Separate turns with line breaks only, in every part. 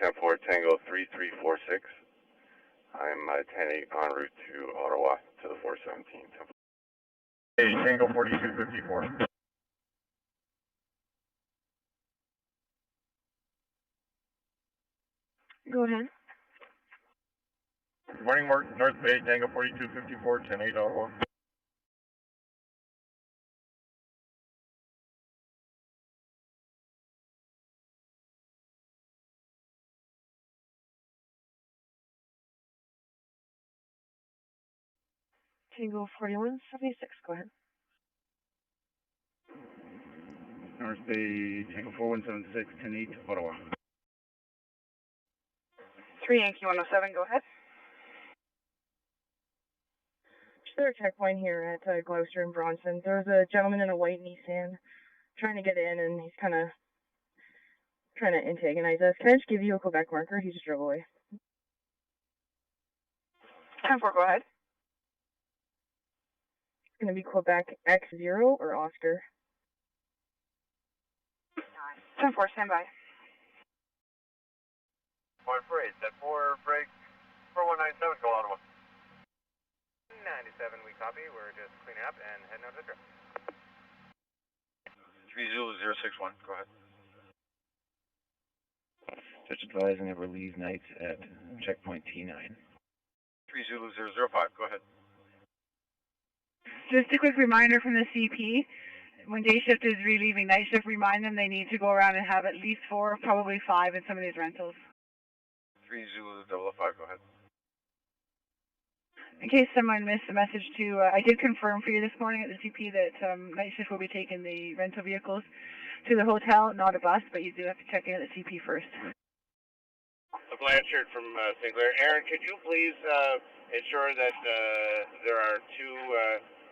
10-4 Tango 3346. I'm 10-8 en route to Ottawa to the 417.
Hey, Tango 4254.
Go ahead.
Good morning, North Bay, Tango 4254, 10-8 Ottawa.
Tango 4176, go ahead.
North Bay, Tango 4176, 10-8 Ottawa.
3 Yankee 107, go ahead. Third checkpoint here at Gloucester and Bronson. There's a gentleman in a white Nissan trying to get in, and he's kind of trying to antagonize us. Can I just give you a Quebec marker? He just drove away. 10-4, go ahead. It's going to be Quebec X0 or Oscar. 10-4, stand by.
Point for 8, 10-4, break 4197, go Ottawa.
97, we copy. We're just cleaning up and heading out to the trip.
3 Zulu 061, go ahead.
Just advising of relief nights at checkpoint T9.
3 Zulu 005, go ahead.
Just a quick reminder from the CP. When day shift is relieving night shift, remind them they need to go around and have at least 4, probably 5 in some of these rentals.
3 Zulu 005, go ahead.
In case someone missed the message to, I did confirm for you this morning at the CP that night shift will be taking the rental vehicles to the hotel, not a bus, but you do have to check in at the CP first.
Blanchard from St. Clair. Aaron, could you please ensure that there are 2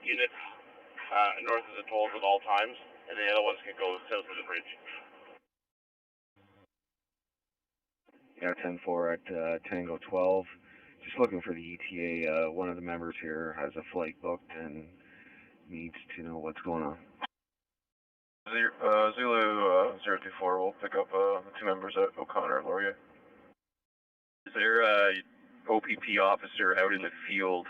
units north of the tolls at all times, and the other ones can go south of the bridge?
Yeah, 10-4 at Tango 12. Just looking for the ETA. One of the members here has a flight booked and needs to know what's going on.
Zulu 024 will pick up the 2 members at O'Connor and Laurier.
Is there a OPP officer out in the field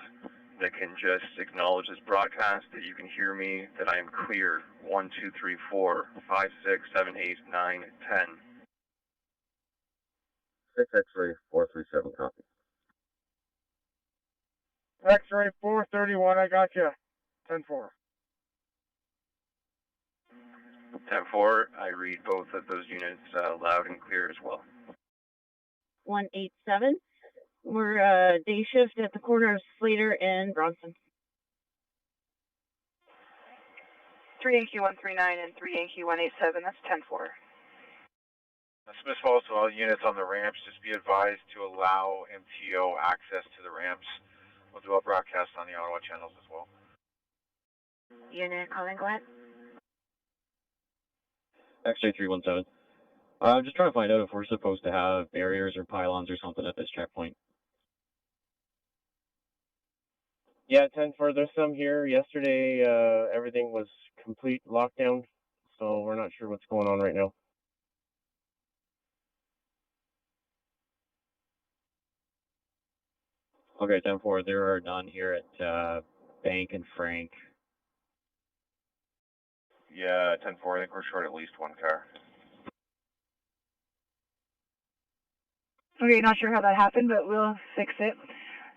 that can just acknowledge this broadcast that you can hear me, that I am clear? 1, 2, 3, 4, 5, 6, 7, 8, 9, 10.
6 X-ray 437 copy.
X-ray 431, I got you. 10-4.
10-4, I read both of those units loud and clear as well.
187. We're day shift at the corner of Slater and Bronson. 3 Yankee 139 and 3 Yankee 187, that's 10-4.
Smith Falls to all units on the ramps, just be advised to allow MTO access to the ramps. We'll do a broadcast on the Ottawa channels as well.
Unit calling, go ahead.
X-ray 317. I'm just trying to find out if we're supposed to have barriers or pylons or something at this checkpoint.
Yeah, 10-4, there's some here. Yesterday, everything was complete lockdown, so we're not sure what's going on right now.
Okay, 10-4, there are none here at Bank and Frank.
Yeah, 10-4, I think we're short at least 1 car.
Okay, not sure how that happened, but we'll fix it.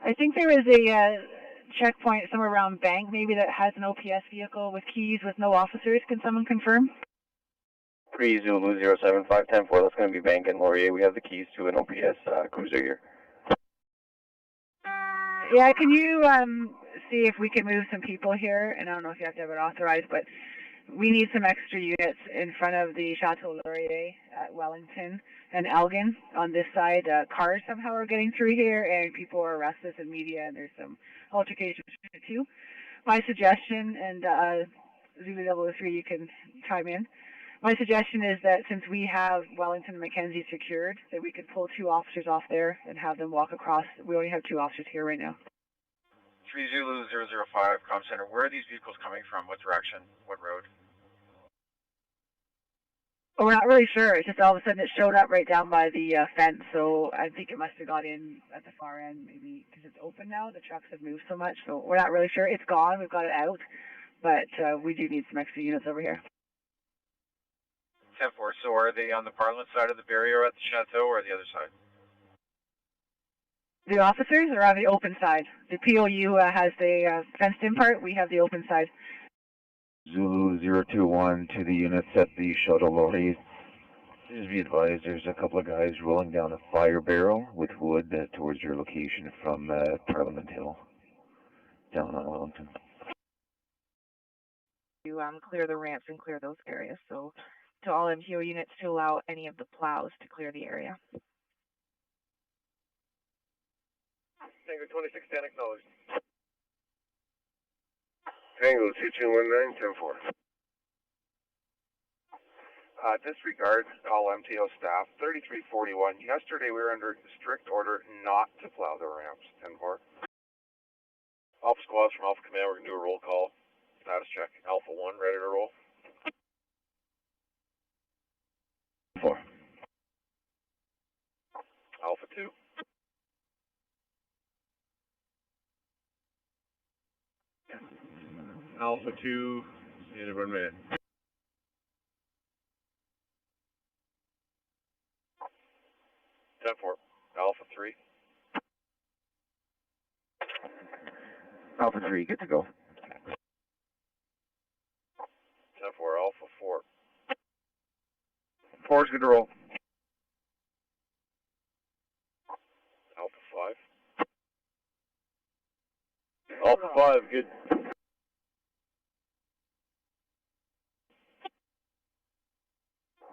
I think there is a checkpoint somewhere around Bank, maybe that has an OPS vehicle with keys with no officers. Can someone confirm?
3 Zulu 075, 10-4, that's going to be Bank and Laurier. We have the keys to an OPS cruiser here.
Yeah, can you see if we can move some people here? And I don't know if you have to have it authorized, but we need some extra units in front of the Chateau Laurier at Wellington and Elgin on this side. Cars somehow are getting through here, and people are restless in media, and there's some altercations too. My suggestion, and Zulu 003, you can chime in. My suggestion is that since we have Wellington and Mackenzie secured, that we could pull 2 officers off there and have them walk across. We only have 2 officers here right now.
3 Zulu 005, Comm Center. Where are these vehicles coming from? What direction? What road?
Oh, we're not really sure. It's just all of a sudden it showed up right down by the fence, so I think it must have got in at the far end, maybe because it's open now. The trucks have moved so much, so we're not really sure. It's gone. We've got it out, but we do need some extra units over here.
10-4, so are they on the Parliament side of the barrier at the Chateau or the other side?
The officers are on the open side. The POU has the fenced-in part. We have the open side.
Zulu 021 to the units at the shuttle lorries. Please be advised, there's a couple of guys rolling down a fire barrel with wood towards your location from Parliament Hill, down on Wellington.
To clear the ramps and clear those areas, so to all MTO units to allow any of the plows to clear the area.
Tango 2610 acknowledged.
Tango 2219, 10-4.
Disregard all MTO staff. 3341. Yesterday we were under strict order not to plow the ramps. 10-4.
Alpha squads from Alpha Command, we're going to do a roll call. Status check. Alpha 1, ready to roll.
4.
Alpha 2. Alpha 2, in 1 minute. Alpha 3.
Alpha 3, good to go.
10-4, Alpha 4.
4 is good to roll.
Alpha 5. Alpha 5, good.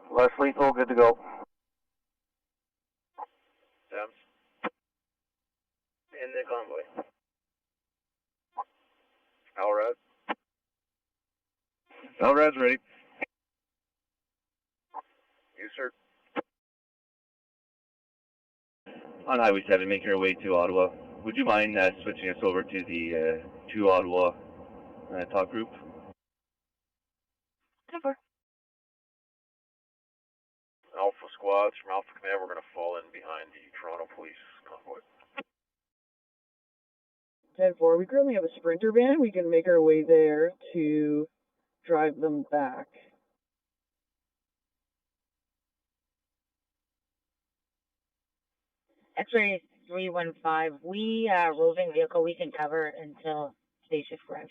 Less lethal, good to go.
Thames.
In the convoy.
Alrad.
Alrad's ready.
You, sir.
On Highway 7, making our way to Ottawa. Would you mind switching us over to the to Ottawa talk group?
10-4.
Alpha squads from Alpha Command, we're going to fall in behind the Toronto Police convoy.
10-4, we currently have a Sprinter van. We can make our way there to drive them back.
X-ray 315, we roving vehicle we can cover until day shift arrives.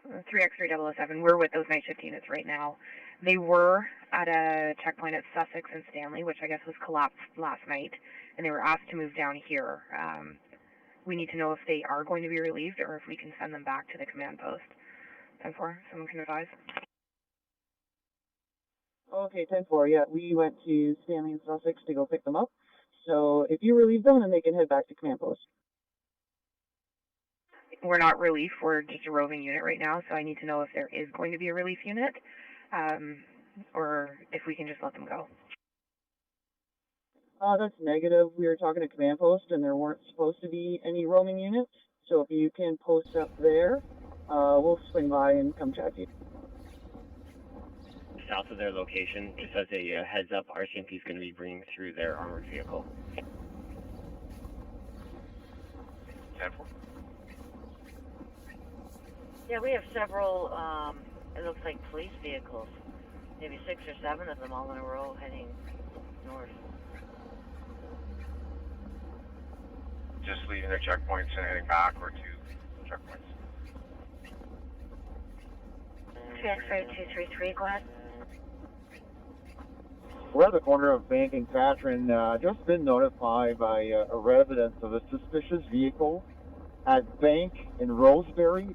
3X3007, we're with those night shift units right now. They were at a checkpoint at Sussex and Stanley, which I guess was collapsed last night, and they were asked to move down here. We need to know if they are going to be relieved or if we can send them back to the command post. 10-4, someone can advise.
Okay, 10-4, yeah, we went to Stanley and Sussex to go pick them up. So if you relieve them, then they can head back to command post.
We're not relief, we're just a roving unit right now, so I need to know if there is going to be a relief unit, or if we can just let them go.
That's negative. We were talking to command post, and there weren't supposed to be any roaming units. So if you can post up there, we'll swing by and come chat to you.
South of their location, just as a heads up, RCMP is going to be bringing through their armored vehicle.
10-4.
Yeah, we have several, it looks like police vehicles. Maybe 6 or 7 of them all in a row heading north.
Just leaving their checkpoints and heading back, or to checkpoints?
X-ray 233, go ahead.
We're at the corner of Bank and Catherine. Just been notified by a resident of a suspicious vehicle at Bank and Roseberry.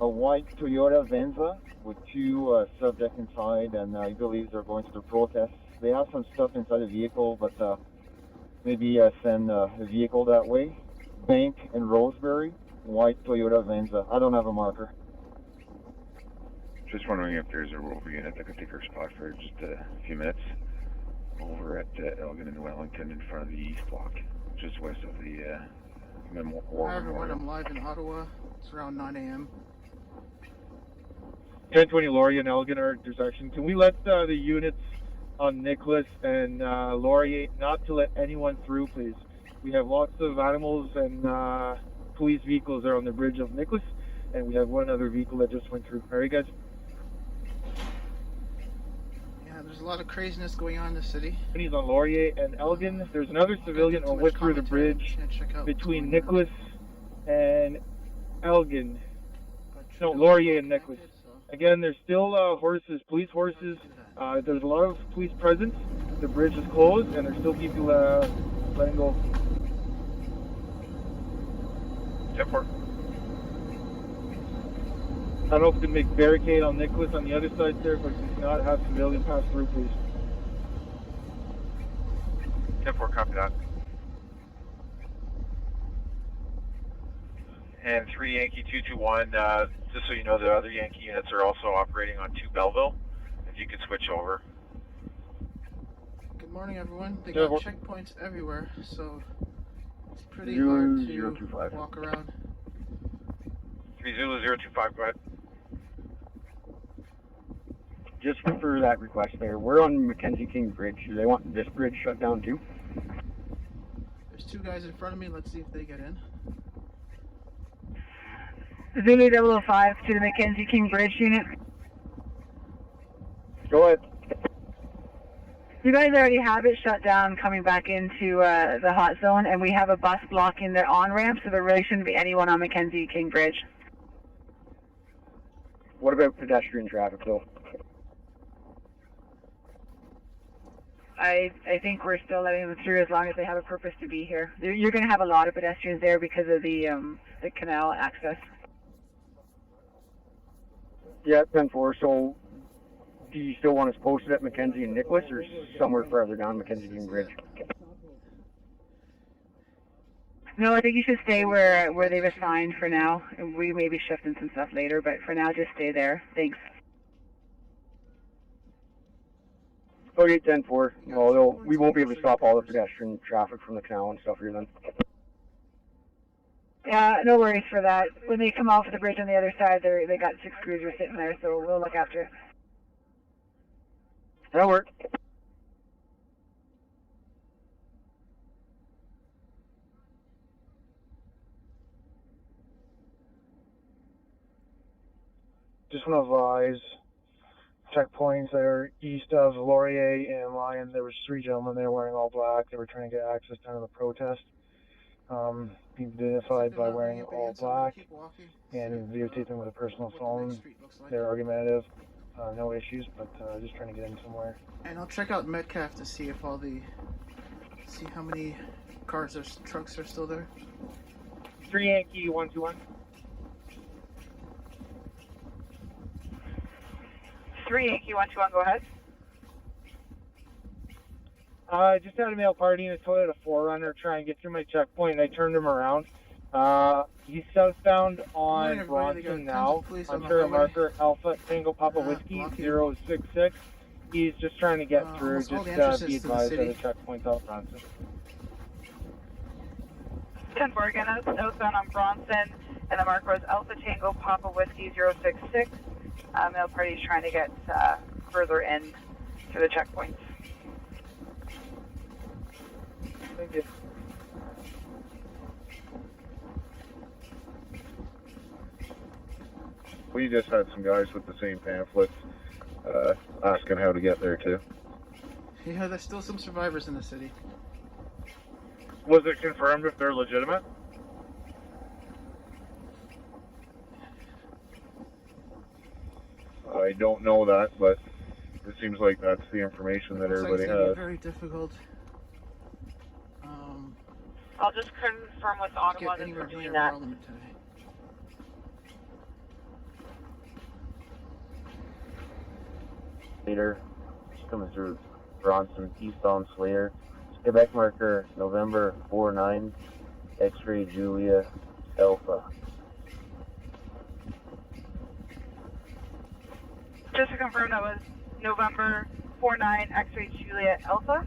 A white Toyota Venza with 2 subjects inside, and I believe they're going to the protest. They have some stuff inside the vehicle, but maybe send a vehicle that way. Bank and Roseberry, white Toyota Venza. I don't have a marker.
Just wondering if there's a rover unit that could take our spot for just a few minutes over at Elgin and Wellington in front of the East Block, just west of the Memorial.
Hi everyone, I'm live in Ottawa. It's around 9 a.m. 1020 Laurier and Elgin are intersection. Can we let the units on Nicholas and Laurier not to let anyone through, please? We have lots of animals and police vehicles there on the bridge of Nicholas, and we have one other vehicle that just went through. All right, guys?
Yeah, there's a lot of craziness going on in the city.
He's on Laurier and Elgin. There's another civilian that went through the bridge between Nicholas and Elgin. No, Laurier and Nicholas. Again, there's still horses, police horses. There's a lot of police presence. The bridge is closed, and there's still people letting go.
10-4.
I don't know if we can make barricade on Nicholas on the other side there, but if not, have civilian pass through, please.
10-4, copy that. And 3 Yankee 221, just so you know, the other Yankee units are also operating on 2 Belleville. If you could switch over.
Good morning, everyone. They got checkpoints everywhere, so it's pretty hard to walk around.
3 Zulu 025, go ahead.
Just for that request there, we're on Mackenzie King Bridge. Do they want this bridge shut down too?
There's 2 guys in front of me. Let's see if they get in.
Zulu 005 to the Mackenzie King Bridge unit.
Go ahead.
You guys already have it shut down coming back into the hot zone, and we have a bus blocking the on-ramp, so there really shouldn't be anyone on Mackenzie King Bridge.
What about pedestrian traffic though?
I think we're still letting them through as long as they have a purpose to be here. You're going to have a lot of pedestrians there because of the canal access.
Yeah, 10-4. So, do you still want us posted at Mackenzie and Nicholas, or somewhere further down Mackenzie King Bridge?
No, I think you should stay where they've assigned for now. We may be shifting some stuff later, but for now, just stay there. Thanks.
Okay, 10-4. Although we won't be able to stop all the pedestrian traffic from the canal and stuff here then.
Yeah, no worries for that. When they come off the bridge on the other side, they got 6 cruisers sitting there, so we'll look after it.
That'll work.
Just want to advise, checkpoints there east of Laurier and Lyon. There was 3 gentlemen there wearing all black. They were trying to get access down to the protest. Being identified by wearing all black and videotaping with a personal phone. They're argumentative, no issues, but just trying to get in somewhere.
And I'll check out Metcalf to see if see how many cars or trucks are still there.
3 Yankee 121.
3 Yankee 121, go ahead.
I just had a male party in a Toyota 4Runner trying to get through my checkpoint, and I turned him around. He's southbound on Bronson now, Ontario marker Alpha Tango Papa Whiskey 066. He's just trying to get through, just be advised of the checkpoints off Bronson.
10-4 again, that's southbound on Bronson, and the marker was Alpha Tango Papa Whiskey 066. Male party is trying to get further in to the checkpoints.
Thank you.
We just had some guys with the same pamphlets asking how to get there too.
Yeah, there's still some survivors in the city.
Was it confirmed if they're legitimate?
I don't know that, but it seems like that's the information that everybody
it's gonna
has.
be very difficult.
I'll just confirm with Ottawa that we're doing that.
Later, coming through Bronson, eastbound Slater, Quebec marker November 49, X-ray Julia Alpha.
Just to confirm, that was November 49 X-ray Juliet Alpha.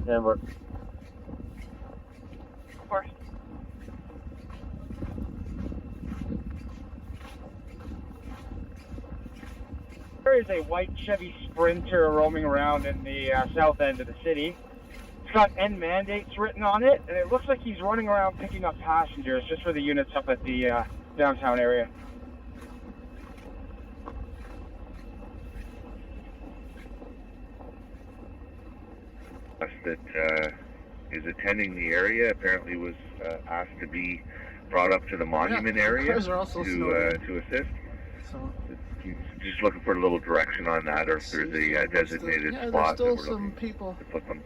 Amber.
Of course.
There is a white Chevy Sprinter roaming around in the south end of the city. It's got end mandates written on it, and it looks like he's running around picking up passengers just for the units up at the downtown area.
That is attending the area apparently was asked to be brought up to the monument area
cars are also
to assist.
So
He's just looking for a little direction on that, or if there's a designated
yeah,
spot
there's still
that we're
some
looking
people
to put them.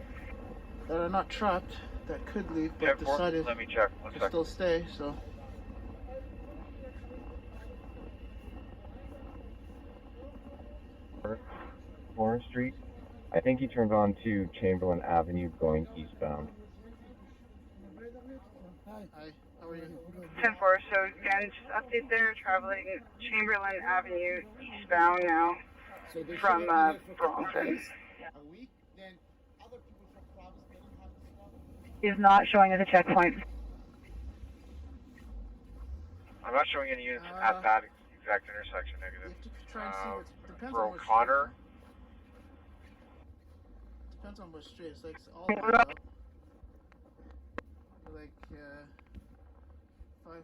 that are not trapped that could leave, but
10-4,
decided
let me check. 1
to
second.
still stay. So
Lawrence Street. I think he turned on to Chamberlain Avenue going eastbound.
hi, how are you?
10-4, so again, just update there, traveling Chamberlain Avenue eastbound now from Bronson. Is not showing as a checkpoint.
I'm not showing any units at that exact intersection, negative.
Try and see what depends
For
on what
O'Connor,
depends on what street. It's like all the way up. Like 5.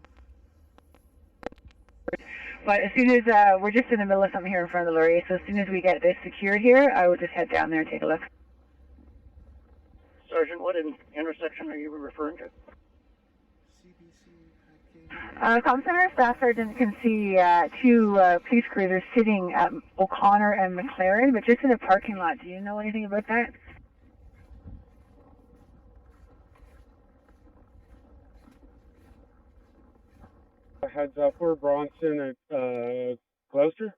But as soon as we're just in the middle of something here in front of the Laurier, so as soon as we get this secured here, I will just head down there and take a look.
Sergeant, what intersection are you referring to?
Comm Center Staff Sergeant can see two police cruisers sitting at O'Connor and McLaren, but just in a parking lot. Do you know anything about that?
Heads up, we're Bronson at Gloucester,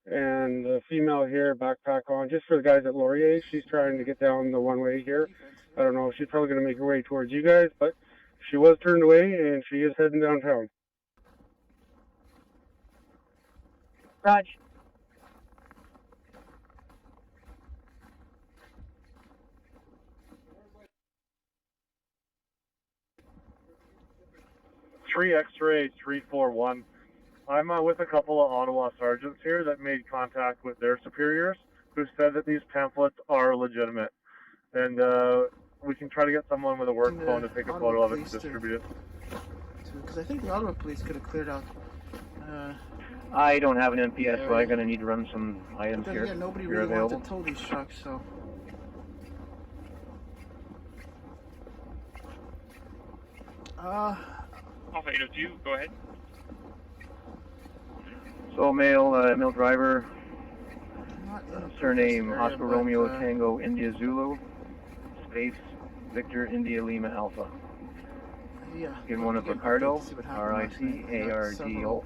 and the female here, backpack on, just for the guys at Laurier. She's trying to get down the one-way here. I don't know, she's probably going to make her way towards you guys, but she was turned away, and she is heading downtown.
Raj.
Three X-ray 341. I'm with a couple of Ottawa sergeants here that made contact with their superiors, who said that these pamphlets are legitimate, and we can try to get someone with a work phone to take a photo of it and distribute it.
Because I think the Ottawa police could have cleared out.
I don't have an MPS, so I'm going to need to run some items
Then
here.
again, nobody
You're
really
available.
wanted to tow these trucks, so.
Alpha 802, go ahead.
So male driver,
Not in the
surname
area,
Oscar
but,
Romeo Tango India Zulu, space Victor India Lima Alpha.
Yeah.
Given one of
Again,
Ricardo,
update to see what happened last night. We got
RICARDO.
several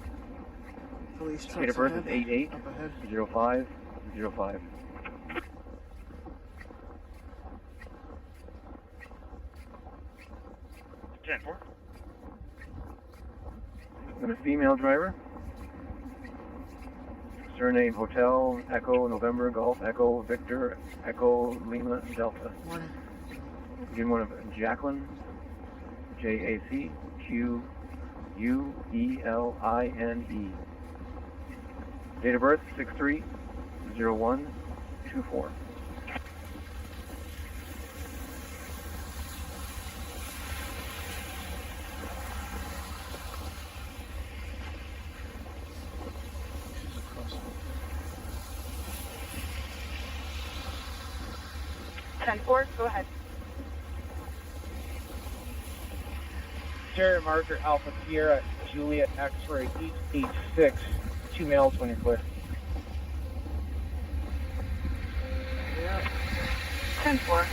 police
Date
trucks
of birth is
ahead, up ahead.
88-05-05.
Ten four.
And a female driver. Surname Hotel Echo November Golf Echo Victor Echo Lima Delta.
Morning.
Given one of Jacqueline JACQUELINE. Date of birth 63-01-24.
Ten four, go ahead.
Sierra Marker Alpha Sierra Juliet X-ray 886. 2 males when you're clear.
Yeah.
10-4.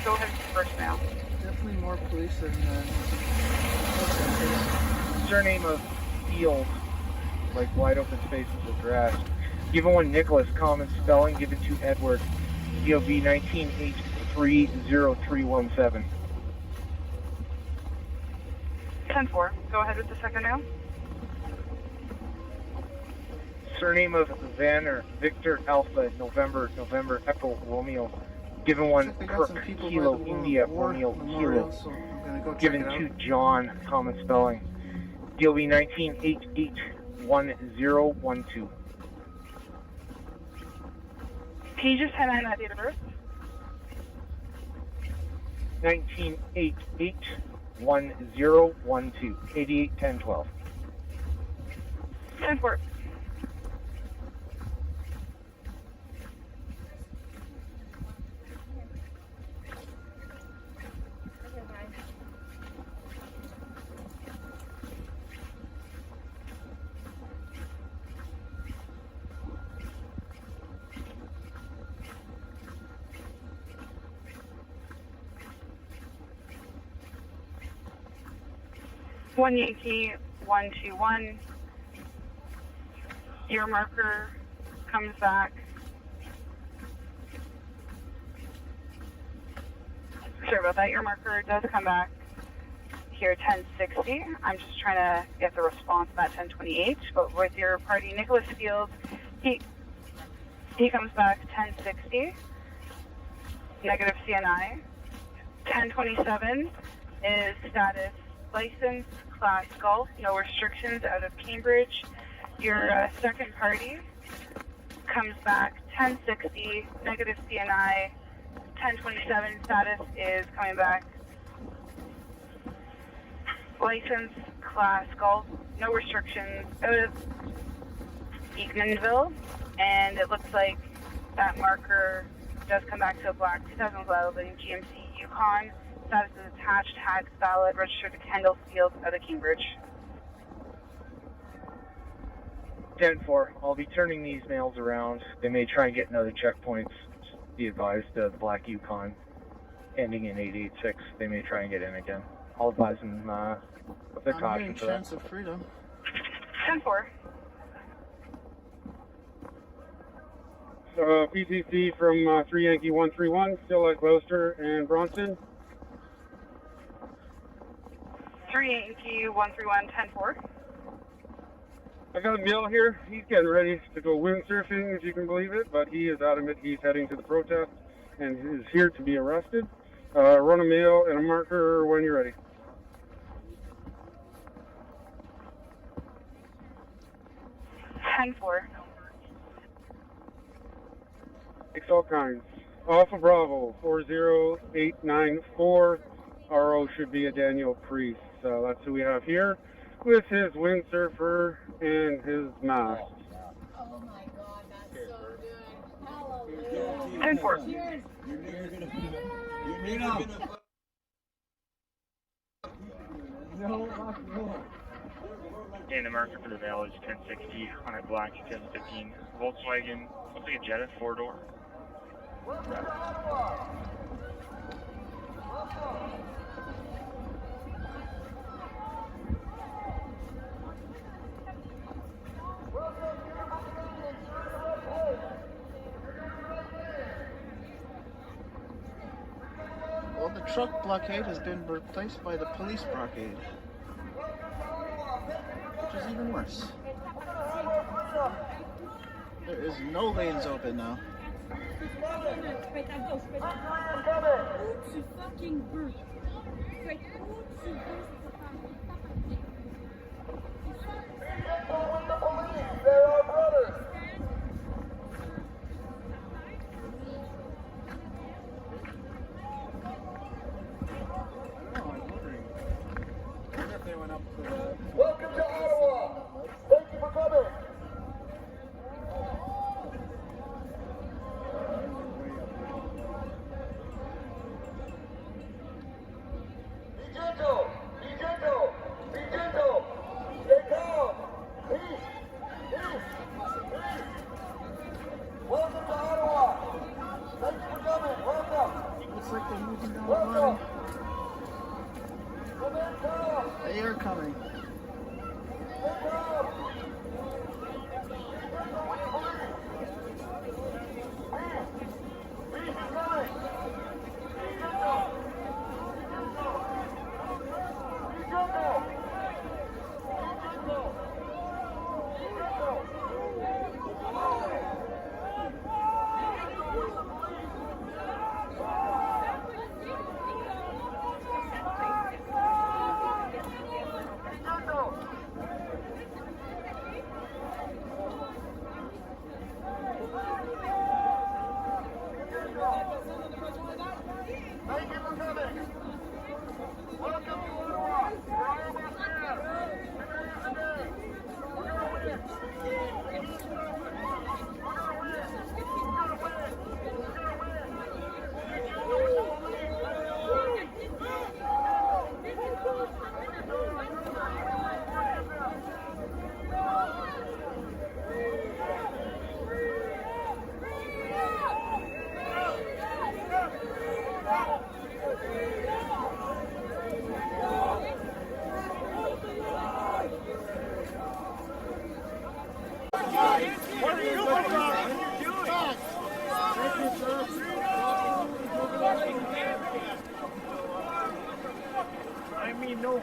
Go ahead first now.
Definitely more police than.
Surname of Field, like wide open spaces address. Given one Nicholas, common spelling, given to Edward. DOB 19H30317.
10-4. Go ahead with the second now.
Surname of Vanner, Victor Alpha, November Echo Romeo. Given one Kirk Kilo India Romeo Kilo.
So I'm gonna go
Given
check it
to
out.
John, common spelling. DOB 19881012.
Can you just highlight that date of birth?
1988 1012 88 10 12.
10-4. One Yankee 121. Your marker comes back. Sorry about that. Your marker does come back here 1060. I'm just trying to get the response on that 1028. But with your party, Nicholas Fields, he comes back 1060. Negative CNI. 1027 is status license, class golf, no restrictions, out of Cambridge. Your second party comes back 1060, negative CNI. 1027 status is coming back license, class golf, no restrictions, out of Eganville. And it looks like that marker does come back to a black 2011 GMC Yukon. Status is attached, tags valid, registered to Kendall Field out of Cambridge.
10-4. I'll be turning these males around. They may try and get another checkpoints. Be advised, the black Yukon ending in 886. They may try and get in again. I'll advise them with their caution for that.
Chance of freedom.
10-4.
PCC from 3 Yankee 131, still at Gloucester and Bronson.
3 Yankee 131, 10-4.
I got a male here. He's getting ready to go windsurfing, if you can believe it, but he is adamant he's heading to the protest and is here to be arrested. Run a male and a marker when you're ready.
10-4.
Takes all kinds. Alpha Bravo 40894. RO should be a Daniel Priest. That's who we have here with his windsurfer and his mast.
Oh my God, that's so good. Hallelujah.
10-4.
Cheers.
And the marker for the Vale is 1060 on a black 2015 Volkswagen. Looks like a Jetta 4-door.
Well, the truck blockade has been replaced by the police blockade, which is even worse. There is no lanes open now.
Welcome to Ottawa. Thank you for coming. Be gentle. Be gentle. Be gentle. Stay calm. Peace. Peace. Peace. Welcome to Ottawa. Thank you for coming. Welcome.
Looks like they're moving down the
Welcome.
line.
Come in, come.
They are coming.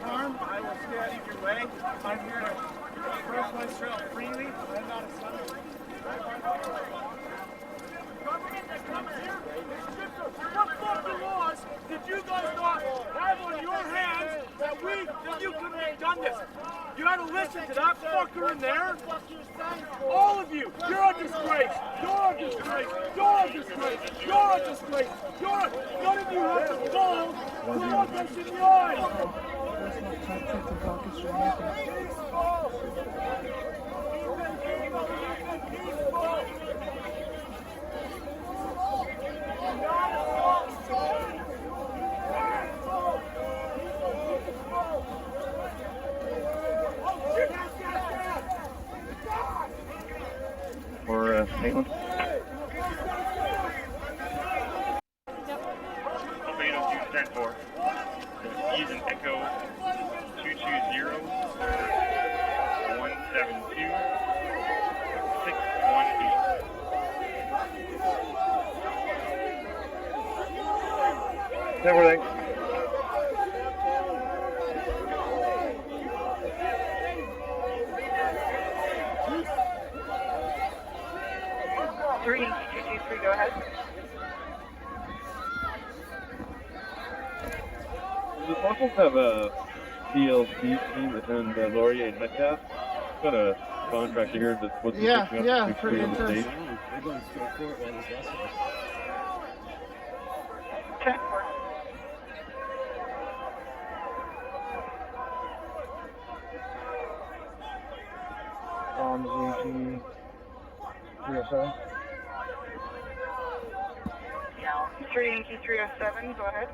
harm. I will stand in your way. I'm here to express myself freely. I'm not a son of government that comes here. What fucking laws did you guys not have on your hands that you couldn't have done this? You had to listen to that fucker in there. All of you, you're a disgrace. You're a disgrace. You're a disgrace. You're a disgrace. None of you have the balls to look us in the eyes.
Or Maitland?
Albedo 210-4. He's an Echo 220 172 618.
Everything.
Three, 223, go ahead.
Is it possible to have a DLC team attend Laurier and Metcalf? Got a contractor here that's supposed to be picking up the
pretty
on the
intense.
stage.
They're going straight for it while this last one.
Okay.
ZG 307.
3 Yankee 307, go ahead.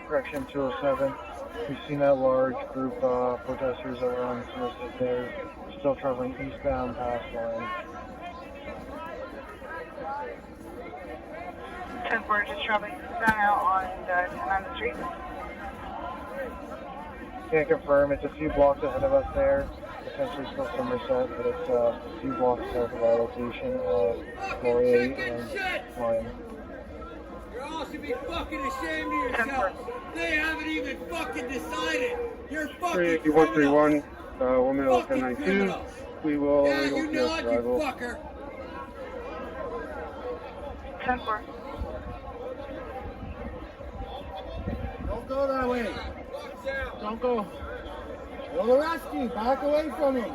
Correction 207. We've seen that large group of protesters that were on Somerset there, still traveling eastbound past line.
10-4, just traveling down out on the street.
Can't confirm, it's a few blocks ahead of us there, essentially still Somerset, but it's a few blocks south of our location of Laurier and Lyon.
You all should be fucking ashamed of yourselves. They haven't even fucking decided. You're fucking
38131, 1 minute 1092. We will
yeah,
legal
you nod, you
arrival.
fucker.
10-4.
Don't go that way. Don't go. They'll arrest you. Back away from him.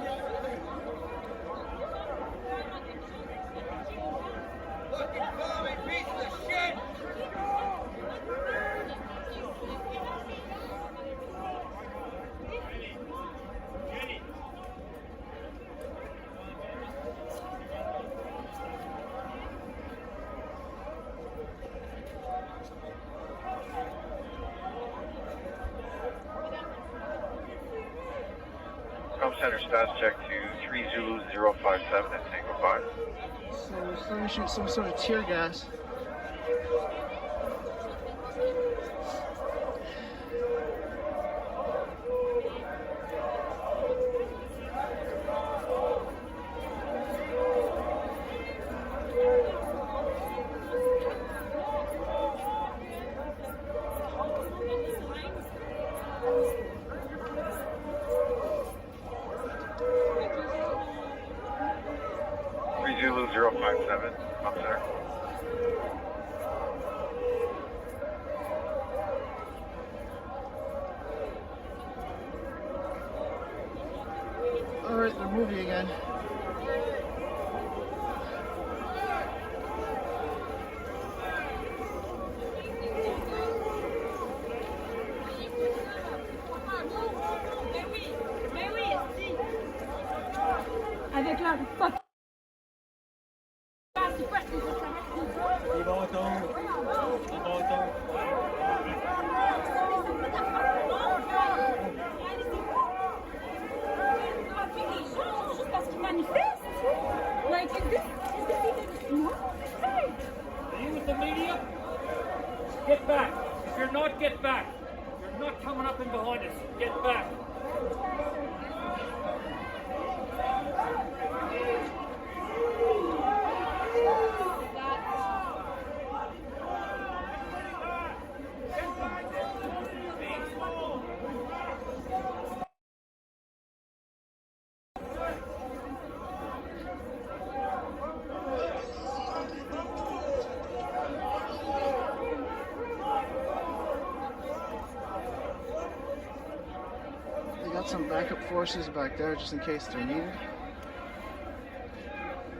Fucking commie piece of shit.
Center stats check to 3 Zulu 057 at Tango 5.
So we're starting to shoot some sort of tear gas.
Zulu 057, up center.
Alright, they're moving again.
Avec la fuck. Parce qu'ils manifestent? Like, is this even normal? Hey!
Are you with the media? Get back. If you're not, get back. You're not coming up in behind us. Get back.
Got some backup forces back there just in case they're needed.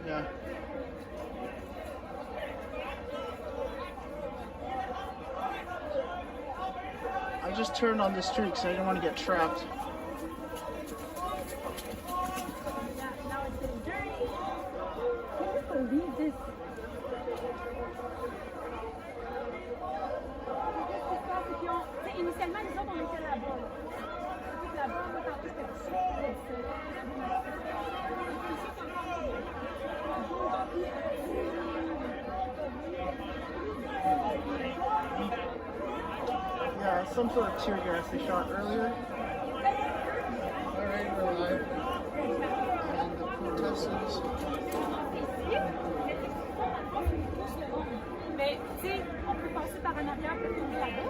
Yeah. I just turned on this street because I didn't want to get trapped. Yeah, some sort of tear gas they shot earlier. Alright, we're live. And the protesters.
Mais, tu sais, on peut passer par en arrière pour tourner là-bas.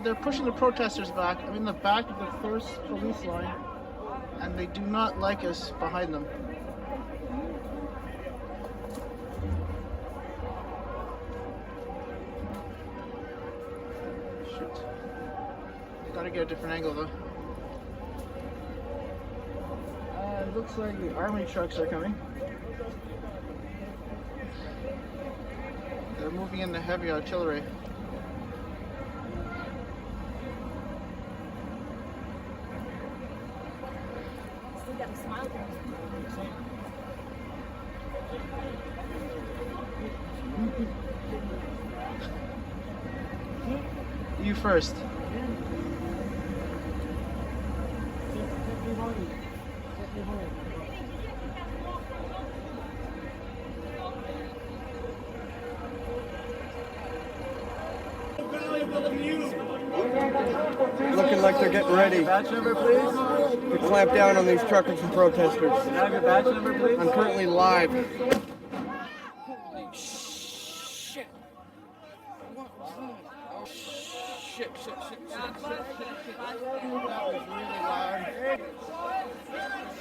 They're pushing the protesters back. I'm in the back of the first police line, and they do not like us behind them. Shoot. Gotta get a different angle though. It looks like the army trucks are coming. They're moving in the heavy artillery. You first.
Looking like they're getting ready. Badge number, please. To clamp down on these truckers and protesters. Can I have your badge number, please? I'm currently live. Holy shit. Oh, shit.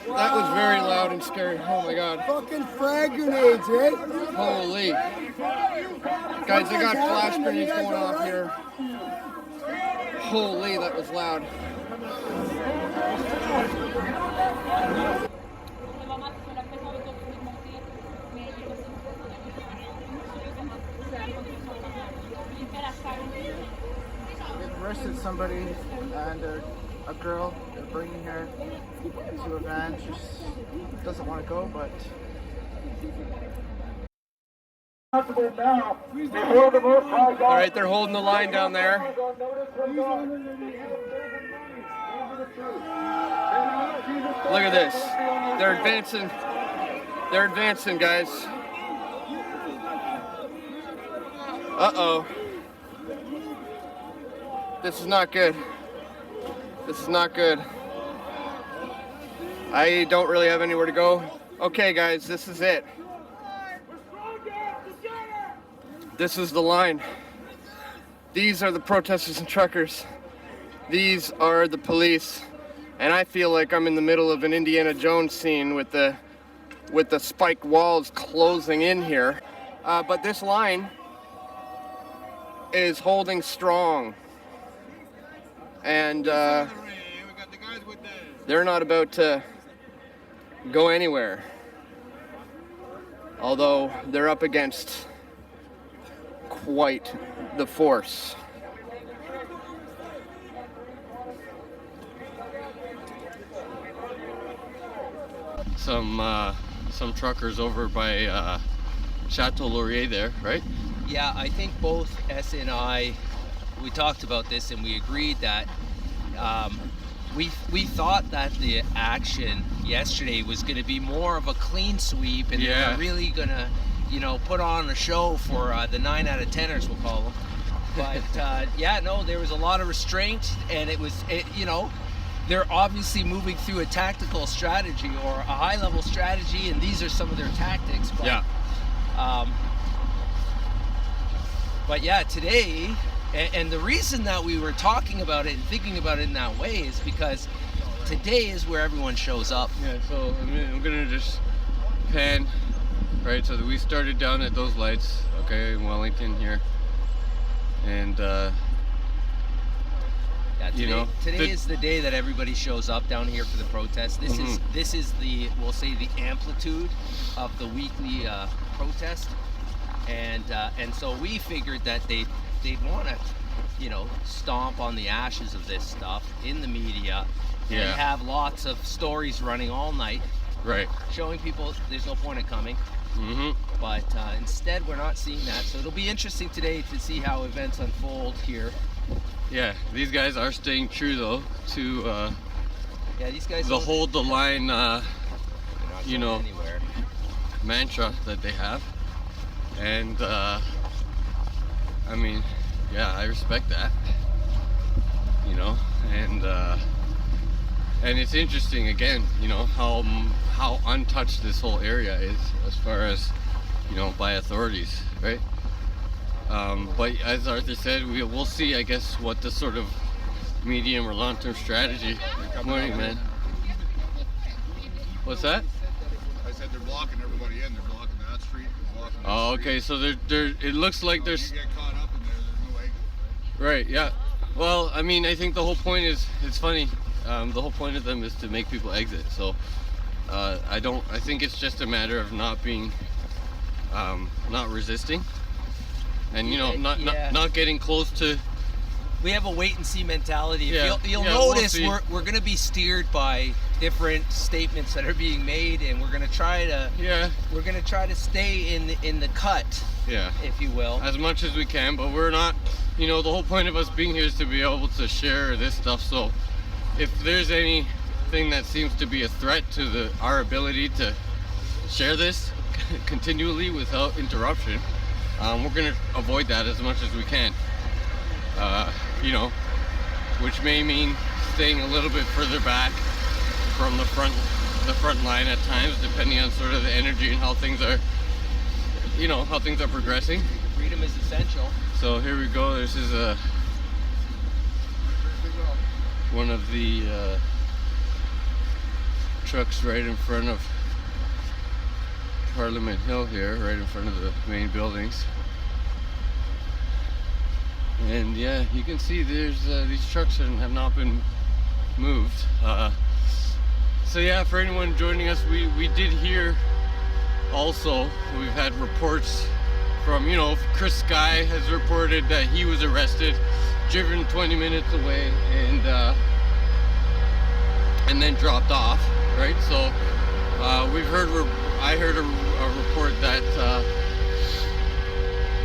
That was very loud and scary. Oh my god. Fucking frag grenades, eh? Holy. Guys, they got flash grenades going off here. Holy, that was loud.
They've arrested somebody and a girl. They're bringing her to a van. She doesn't want to go, but.
Alright, they're holding the line down there. Look at this. They're advancing. They're advancing, guys. Uh-oh. This is not good. This is not good. I don't really have anywhere to go. Okay, guys, this is it. This is the line. These are the protesters and truckers. These are the police. And I feel like I'm in the middle of an Indiana Jones scene with the spiked walls closing in here. But this line is holding strong. And they're not about to go anywhere. Although they're up against quite the force. Some truckers over by Chateau Laurier there, right?
Yeah, I think both S and I, we talked about this and we agreed that we thought that the action yesterday was going to be more of a clean sweep and they were really going to you know, put on a show for the 9 out of 10ers, we'll call them. But yeah, no, there was a lot of restraint, and you know, they're obviously moving through a tactical strategy or a high-level strategy, and these are some of their tactics. But,
yeah.
But yeah, today, and the reason that we were talking about it and thinking about it in that way is because today is where everyone shows up.
Yeah, so I'm gonna just pan, right? So we started down at those lights, okay, in Wellington here, and
yeah, today,
you know,
today is the day that everybody shows up down here for the protest. This is the, we'll say, the amplitude of the weekly protest, and so we figured that they'd want to, you know, stomp on the ashes of this stuff in the media.
Yeah.
And have lots of stories running all night,
right,
showing people there's no point in coming. But instead we're not seeing that, so it'll be interesting today to see how events unfold here.
Yeah, these guys are staying true though to
yeah, these guys
the hold the line you know,
anywhere.
mantra that they have, and I mean, yeah, I respect that, you know, and it's interesting again, you know, how untouched this whole area is as far as, you know, by authorities, right? But as Arthur said, we'll see, I guess, what the sort of medium or long-term strategy. Good morning, man. What's that?
I said they're blocking everybody in. They're blocking that street. They're blocking that
Oh,
street.
okay. So it looks like
So
there's.
if you get caught up in there's no exit.
Right. Yeah. Well, I mean, I think the whole point is, it's funny. The whole point of them is to make people exit. So I think it's just a matter of not being, not resisting, and you know, not getting close to.
We have a wait and see mentality.
Yeah,
You'll notice we're going to be steered by different statements that are being made, and we're going to try to stay in the cut,
Yeah,
if you will,
as much as we can. But we're not, you know, the whole point of us being here is to be able to share this stuff. So if there's anything that seems to be a threat to our ability to share this continually without interruption, we're going to avoid that as much as we can. You know, which may mean staying a little bit further back from the front line at times, depending on sort of the energy and how things are, you know, how things are progressing.
Freedom is essential.
So here we go. This is one of the trucks right in front of Parliament Hill here, right in front of the main buildings. And yeah, you can see there's these trucks have not been moved. So yeah, for anyone joining us, we did hear also, we've had reports from, you know, Chris Sky has reported that he was arrested, driven 20 minutes away, and then dropped off, right? So I heard a report that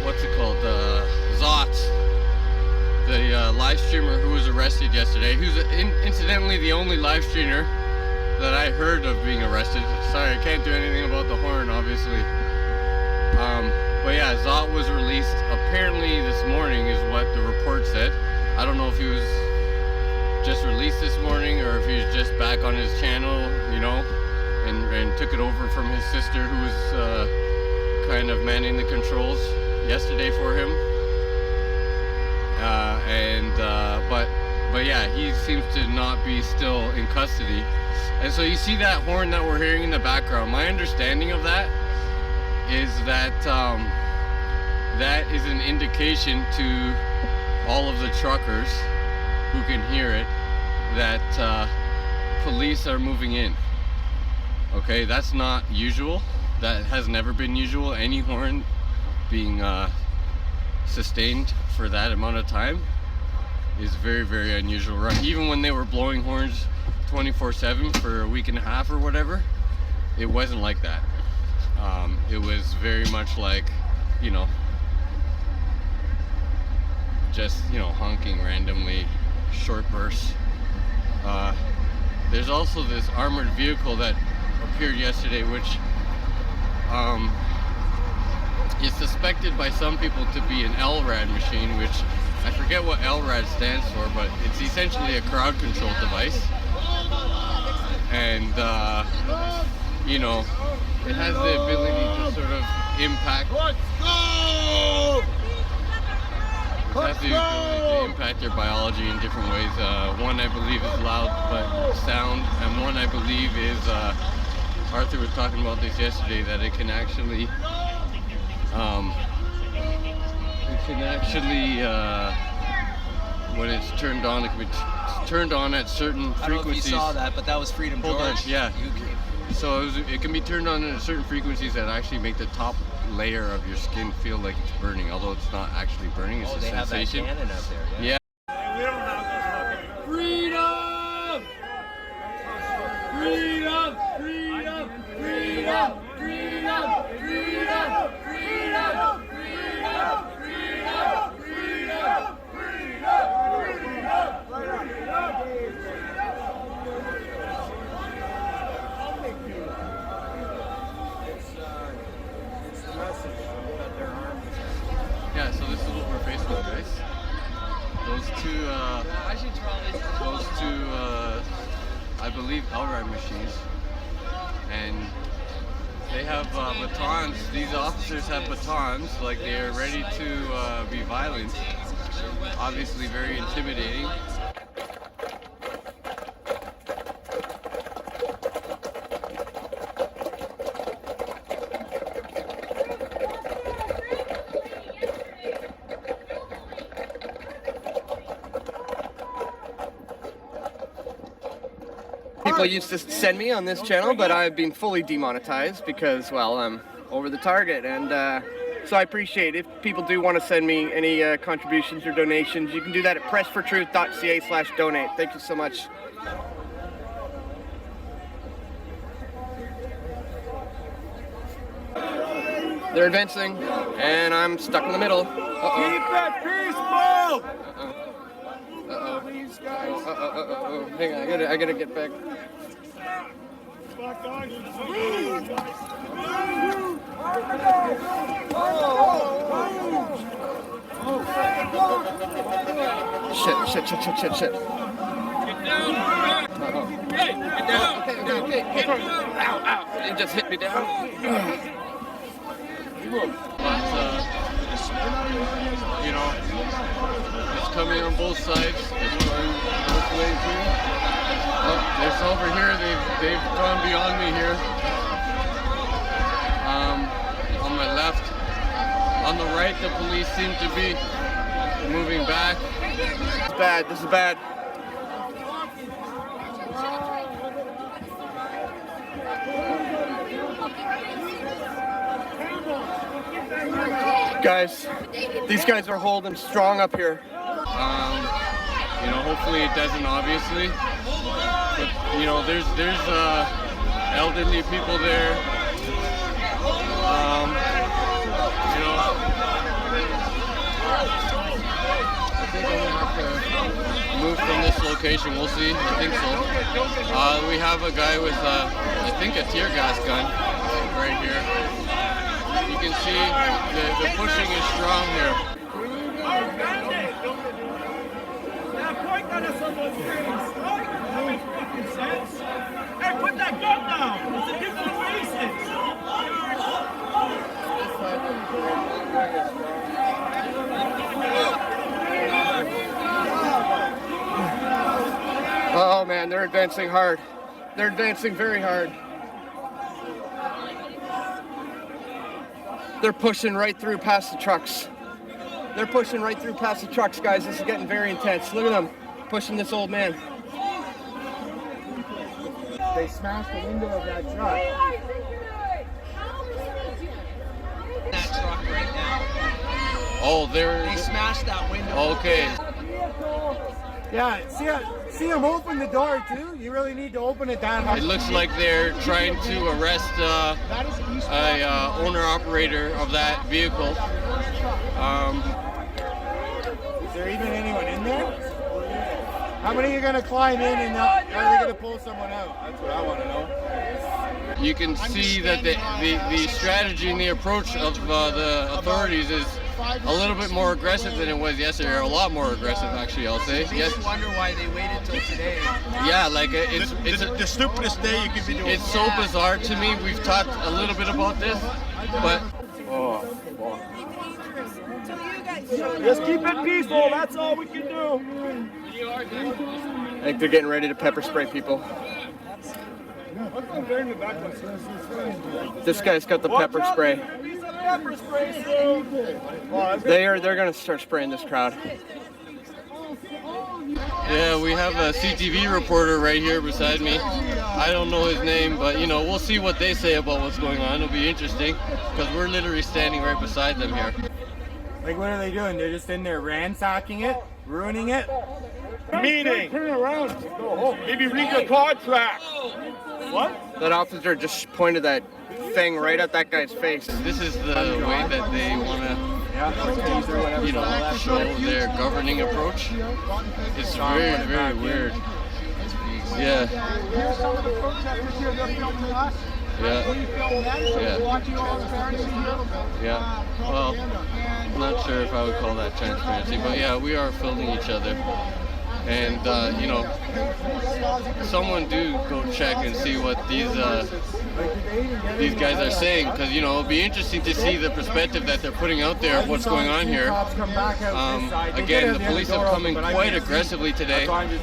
what's it called, Zot, the live streamer who was arrested yesterday, who's incidentally the only live streamer that I heard of being arrested. Sorry, I can't do anything about the horn, obviously. But yeah, Zot was released apparently this morning is what the report said. I don't know if he was just released this morning or if he's just back on his channel, you know, and took it over from his sister who was kind of manning the controls yesterday for him. But yeah, he seems to not be still in custody. And so you see that horn that we're hearing in the background. My understanding of that is that that is an indication to all of the truckers who can hear it that police are moving in. Okay, that's not usual. That has never been usual. Any horn being sustained for that amount of time is very, very unusual, right? Even when they were blowing horns 24/7 for a week and a half or whatever, it wasn't like that. It was very much like, you know, just, you know, honking randomly, short bursts. There's also this armored vehicle that appeared yesterday, which is suspected by some people to be an LRAD machine, which I forget what LRAD stands for, but it's essentially a crowd control device. And, you know, it has the ability to sort of impact. It has the ability to impact your biology in different ways. One I believe is loud but sound, and one I believe is, Arthur was talking about this yesterday, that it can actually, when it's turned on, it can be turned on at certain frequencies.
I don't know if you saw that, but that was Freedom George.
Yeah. So it can be turned on at certain frequencies that actually make the top layer of your skin feel like it's burning, although it's not actually burning. It's a
they
sensation.
have that cannon out there.
Yeah.
Freedom! Freedom! Freedom! Freedom! Freedom! Freedom! Freedom!
Yeah, so this is what we're facing with, guys. Those two, I believe, LRAD machines. And they have batons. These officers have batons, like they are ready to be violent. Obviously very intimidating. People used to send me on this channel, but I've been fully demonetized because, well, I'm over the target. And so I appreciate if people do want to send me any contributions or donations, you can do that at pressfortruth.ca/donate. Thank you so much. They're advancing, and I'm stuck in the middle. Uh-oh.
Keep it peaceful!
Uh-oh. Hang on, I gotta get back. Shit.
Get down! Hey, get down!
Okay. Ow. It just hit me down. But, you know, it's coming on both sides. It's going both ways here. Oh, there's over here. They've gone beyond me here. On my left. On the right, the police seem to be moving back. This is bad. Guys, these guys are holding strong up here. You know, hopefully it doesn't, obviously. But, you know, there's elderly people there. You know, I think I'm gonna have to move from this location. We'll see. I think so. We have a guy with, I think, a tear gas gun right here. You can see the pushing is strong here.
Hey, put that gun down! It's a different faces!
Oh man, they're advancing hard. They're advancing very hard. They're pushing right through past the trucks. They're pushing right through past the trucks, guys. This is getting very intense. Look at them pushing this old man.
They smashed the window of that truck.
That truck right now.
Oh,
they smashed that window.
Okay.
Yeah, see him open the door too? You really need to open it down.
It looks like they're trying to arrest a owner-operator of that vehicle.
Is there even anyone in there? How many are going to climb in and are they going to pull someone out? That's what I want to know.
you can see that the strategy and the approach of the authorities is a little bit more aggressive than it was yesterday, or a lot more aggressive actually, I'll say.
Yes. I wonder why they waited till today.
Yeah, like it's
the stupidest day you could be doing.
It's so bizarre to me. We've talked a little bit about this, but
Just keep it peaceful, that's all we can do.
I think they're getting ready to pepper spray people. This guy's got the pepper spray. They're gonna start spraying this crowd. Yeah, we have a CTV reporter right here beside me. I don't know his name, but you know, we'll see what they say about what's going on. It'll be interesting because we're literally standing right beside them here.
Like, what are they doing? They're just in there ransacking it, ruining it.
Meeting. Turn around. Go home. Maybe read your contract. What?
That officer just pointed that thing right at that guy's face. This is the way that they want to, you know, show their governing approach. It's very, very weird. Yeah.
Here's some of the protesters here. They're filming us.
Yeah.
We film them.
Yeah.
Watching all the transparency here.
Yeah. Well, not sure if I would call that transparency, but yeah, we are filming each other. And, you know, someone do go check and see what these guys are saying, because, you know, it'll be interesting to see the perspective that they're putting out there of what's going on here. Again, the police have come in quite aggressively today. That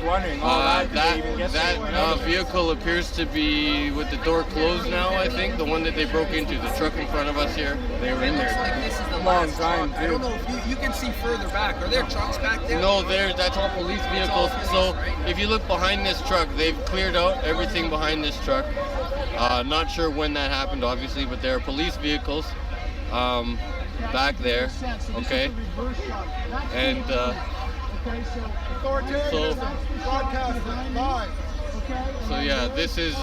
vehicle appears to be with the door closed now, I think, the one that they broke into, the truck in front of us here. They were in there.
Like this is the last time. I don't know if you can see further back. Are there trucks back there?
No, that's all police vehicles. So if you look behind this truck, they've cleared out everything behind this truck. Not sure when that happened, obviously, but there are police vehicles back there. Okay, and so yeah, this is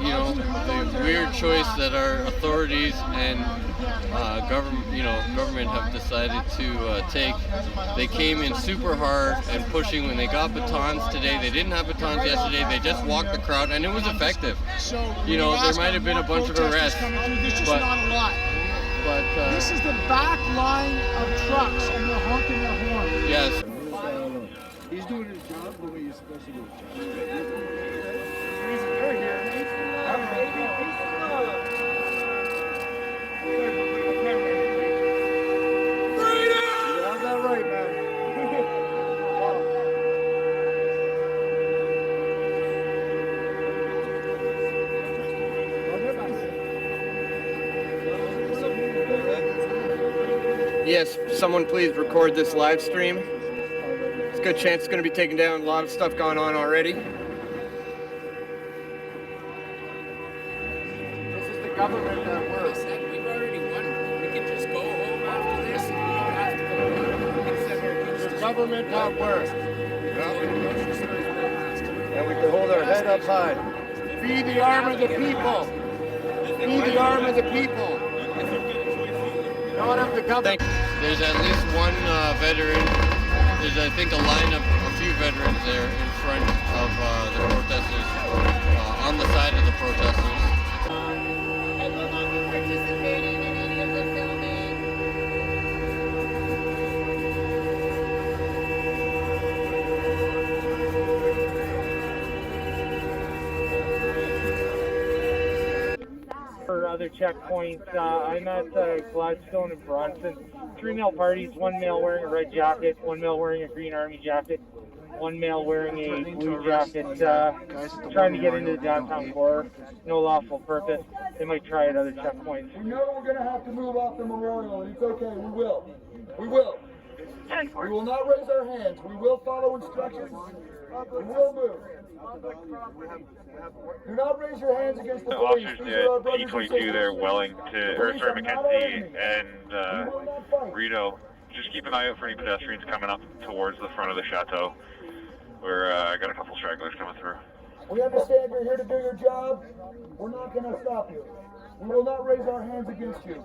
you know, the weird choice that our authorities and government have decided to take. They came in super hard and pushing when they got batons today. They didn't have batons yesterday. They just walked the crowd, and it was effective. You know, there might have been a bunch of arrests, but
this is the back line of trucks, and they're honking their horn.
Yes.
He's doing his job the way he's supposed to do his job.
Yes, someone please record this live stream. It's a good chance it's going to be taken down. A lot of stuff going on already.
This is the government that works.
We've already won. We can just go home after this and we don't have to go. We can sit here and
This is government that works. And we can hold our head up high. Be the arm of the people. Be the arm of the people. Not of the government.
There's at least one veteran. There's, I think, a line of a few veterans there in front of the protesters, on the side of the protesters.
I will not be participating in any of the filming.
For other checkpoints, I'm at Gladstone and Bronson. 3 male parties, 1 male wearing a red jacket, 1 male wearing a green army jacket, 1 male wearing a blue jacket, trying to get into the downtown core. No lawful purpose. They might try at other checkpoints.
We know we're going to have to move off the memorial, and it's okay. We will. We will. We will not raise our hands. We will follow instructions. We will move. Do not raise your hands against the police.
Officers at E22 there, Mackenzie and Rito. Just keep an eye out for any pedestrians coming up towards the front of the chateau, where I got a couple stragglers coming through.
We understand you're here to do your job. We're not going to stop you. We will not raise our hands against you.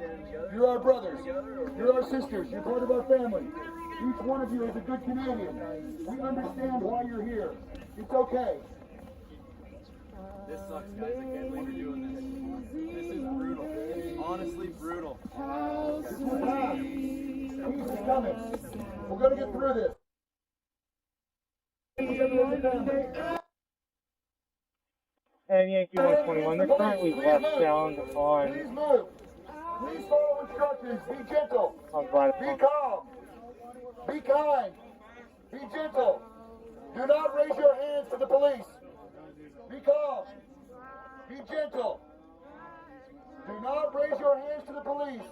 You're our brothers. You're our sisters. You're part of our family. Each one of you is a good Canadian. We understand why you're here. It's okay.
This sucks, guys. I can't believe you're doing this. This is brutal. Honestly, brutal.
We're gonna get through this.
And Yankee 121, they're currently westbound on.
Please move. Please follow instructions. Be gentle.
On
Be calm. Be kind. Be gentle. Do not raise your hands to the police. Be calm. Be gentle. Do not raise your hands to the police.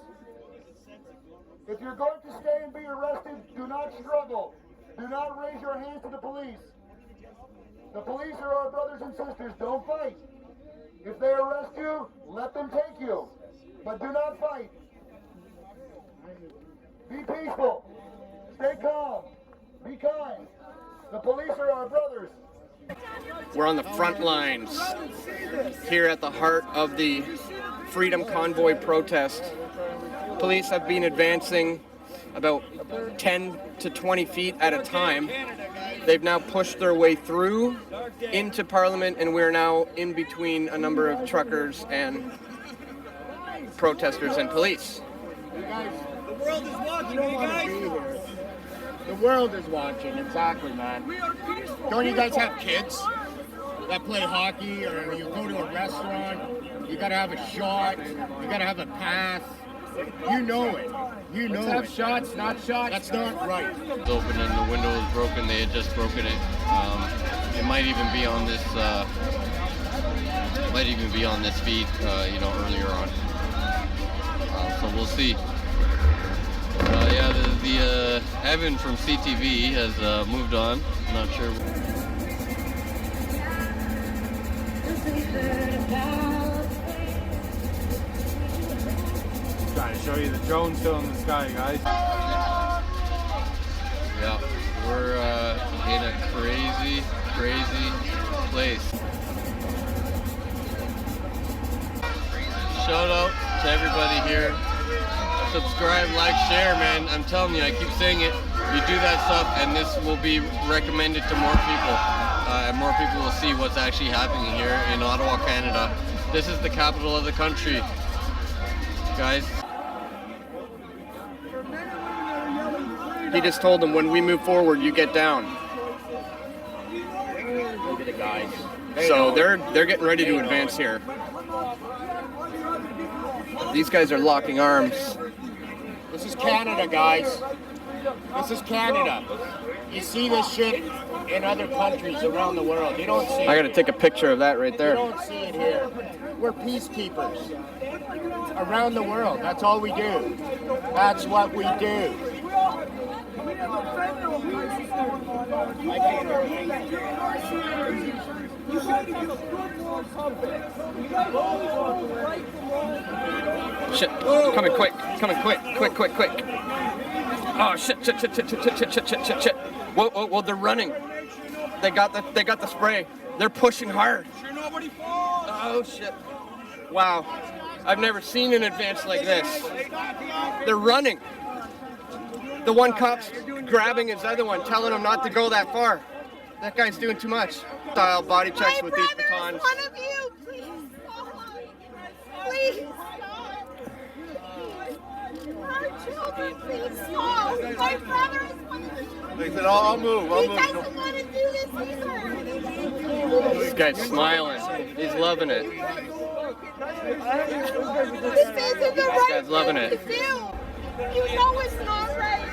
If you're going to stay and be arrested, do not struggle. Do not raise your hands to the police. The police are our brothers and sisters. Don't fight. If they arrest you, let them take you. But do not fight. Be peaceful. Stay calm. Be kind. The police are our brothers.
We're on the front lines here at the heart of the Freedom Convoy protest. Police have been advancing about 10 to 20 feet at a time. They've now pushed their way through into Parliament, and we're now in between a number of truckers and protesters and police.
The world is watching, you guys. The world is watching, exactly, man. Don't you guys have kids that play hockey, or you go to a restaurant, you gotta have a shot, you gotta have a pass. You know it. You know
Let's have
it.
shots, not shots.
That's not right.
It's open and the window is broken. They had just broken it. It might even be on this. Might even be on this feed. Earlier on. So we'll see. The Evan from CTV has moved on. I'm not sure.
Trying to show you the drone still in the sky, guys.
Yeah, we're in a crazy place. Shout out to everybody here. Subscribe, like, share, man. I'm telling you, I keep saying it. You do that stuff and this will be recommended to more people. And more people will see what's actually happening here in Ottawa, Canada. This is the capital of the country, guys.
He just told them, when we move forward, you get down.
Look at the guys.
So they're getting ready to advance here. These guys are locking arms.
This is Canada, guys. This is Canada. You see this shit in other countries around the world. You don't see it.
I gotta take a picture of that right there.
You don't see it here. We're peacekeepers. Around the world. That's all we do. That's what we do.
Shit, coming quick, quick. Oh shit. Whoa, they're running. They got the spray. They're pushing hard. Oh shit. Wow. I've never seen an advance like this. They're running. The one cop's grabbing his other one, telling him not to go that far. That guy's doing too much. Style body checks with these batons.
One of you, please stop. Please stop. Our children, please stop. My brother is one of you.
They said, I'll move.
He doesn't want to do this either.
This guy's smiling. He's loving it.
This isn't the right
guy's loving
thing
it.
to do. You know it's not right.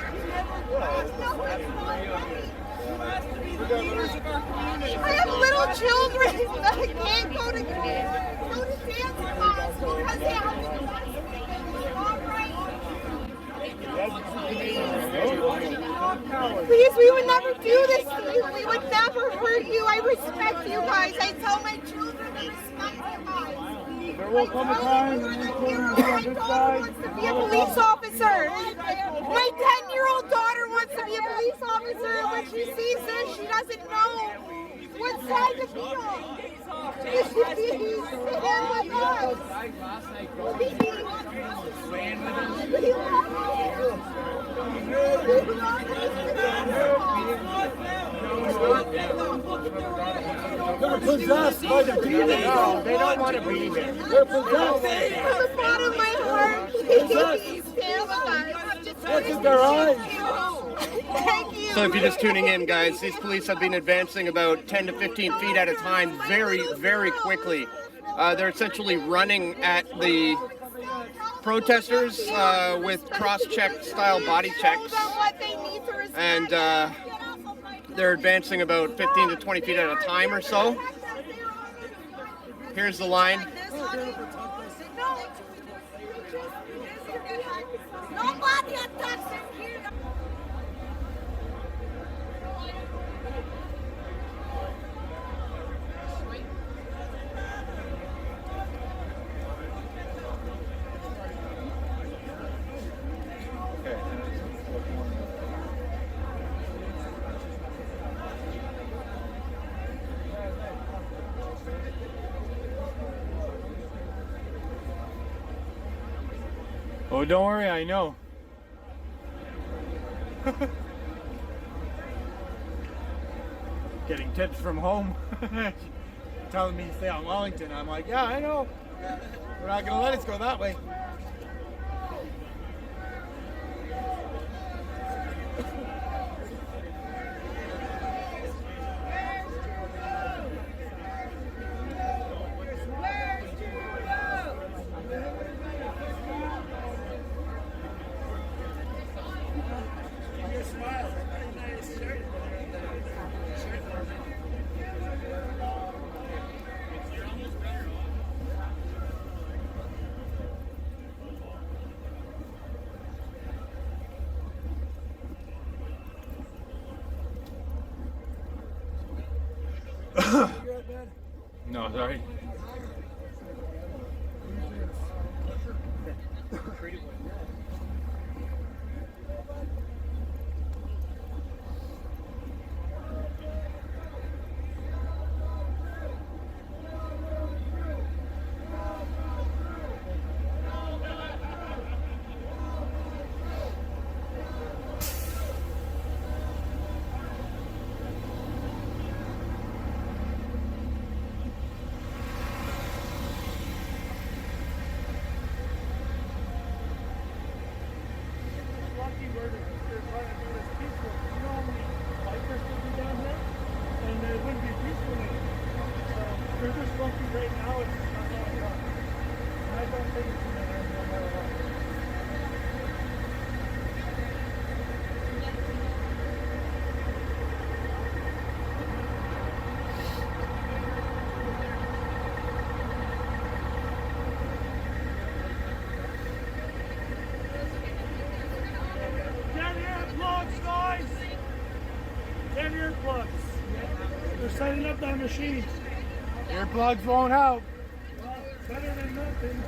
You know it's not right. I have little children that can't go to dance class because they have to do that. It's not right. Please, we would never do this to you. We would never hurt you. I respect you guys. I tell my children to respect you guys.
There will come a time when these children will be on this side.
Wants to be a police officer. My 10-year-old daughter wants to be a police officer. When she sees this, she doesn't know what side to be on. She should be stand with us.
possessed by the demons. No, they don't want to be here. They're possessed.
From the bottom of my heart, please stand with us.
Look at their eyes.
Thank you.
So if you're just tuning in, guys, these police have been advancing about 10 to 15 feet at a time very, very quickly. They're essentially running at the protesters with cross-check style body checks. And they're advancing about 15 to 20 feet at a time or so. Here's the line.
Nobody attacks him here.
Oh, don't worry, I know. Getting tips from home. Telling me to stay on Wellington. I'm like, yeah, I know. We're not going to let us go that way. No, sorry.
They're setting up that machine.
Earplugs won't help.
Better than nothing.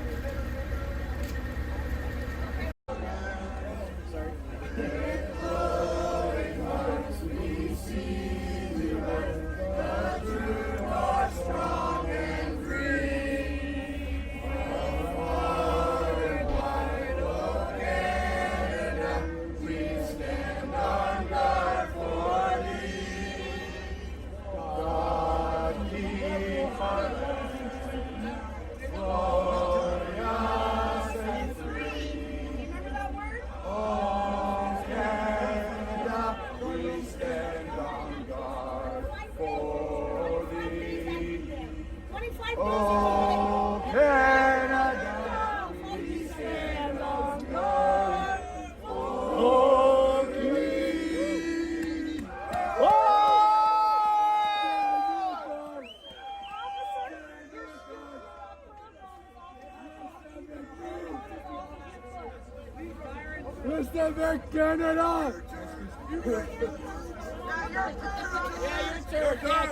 Mr. Canada!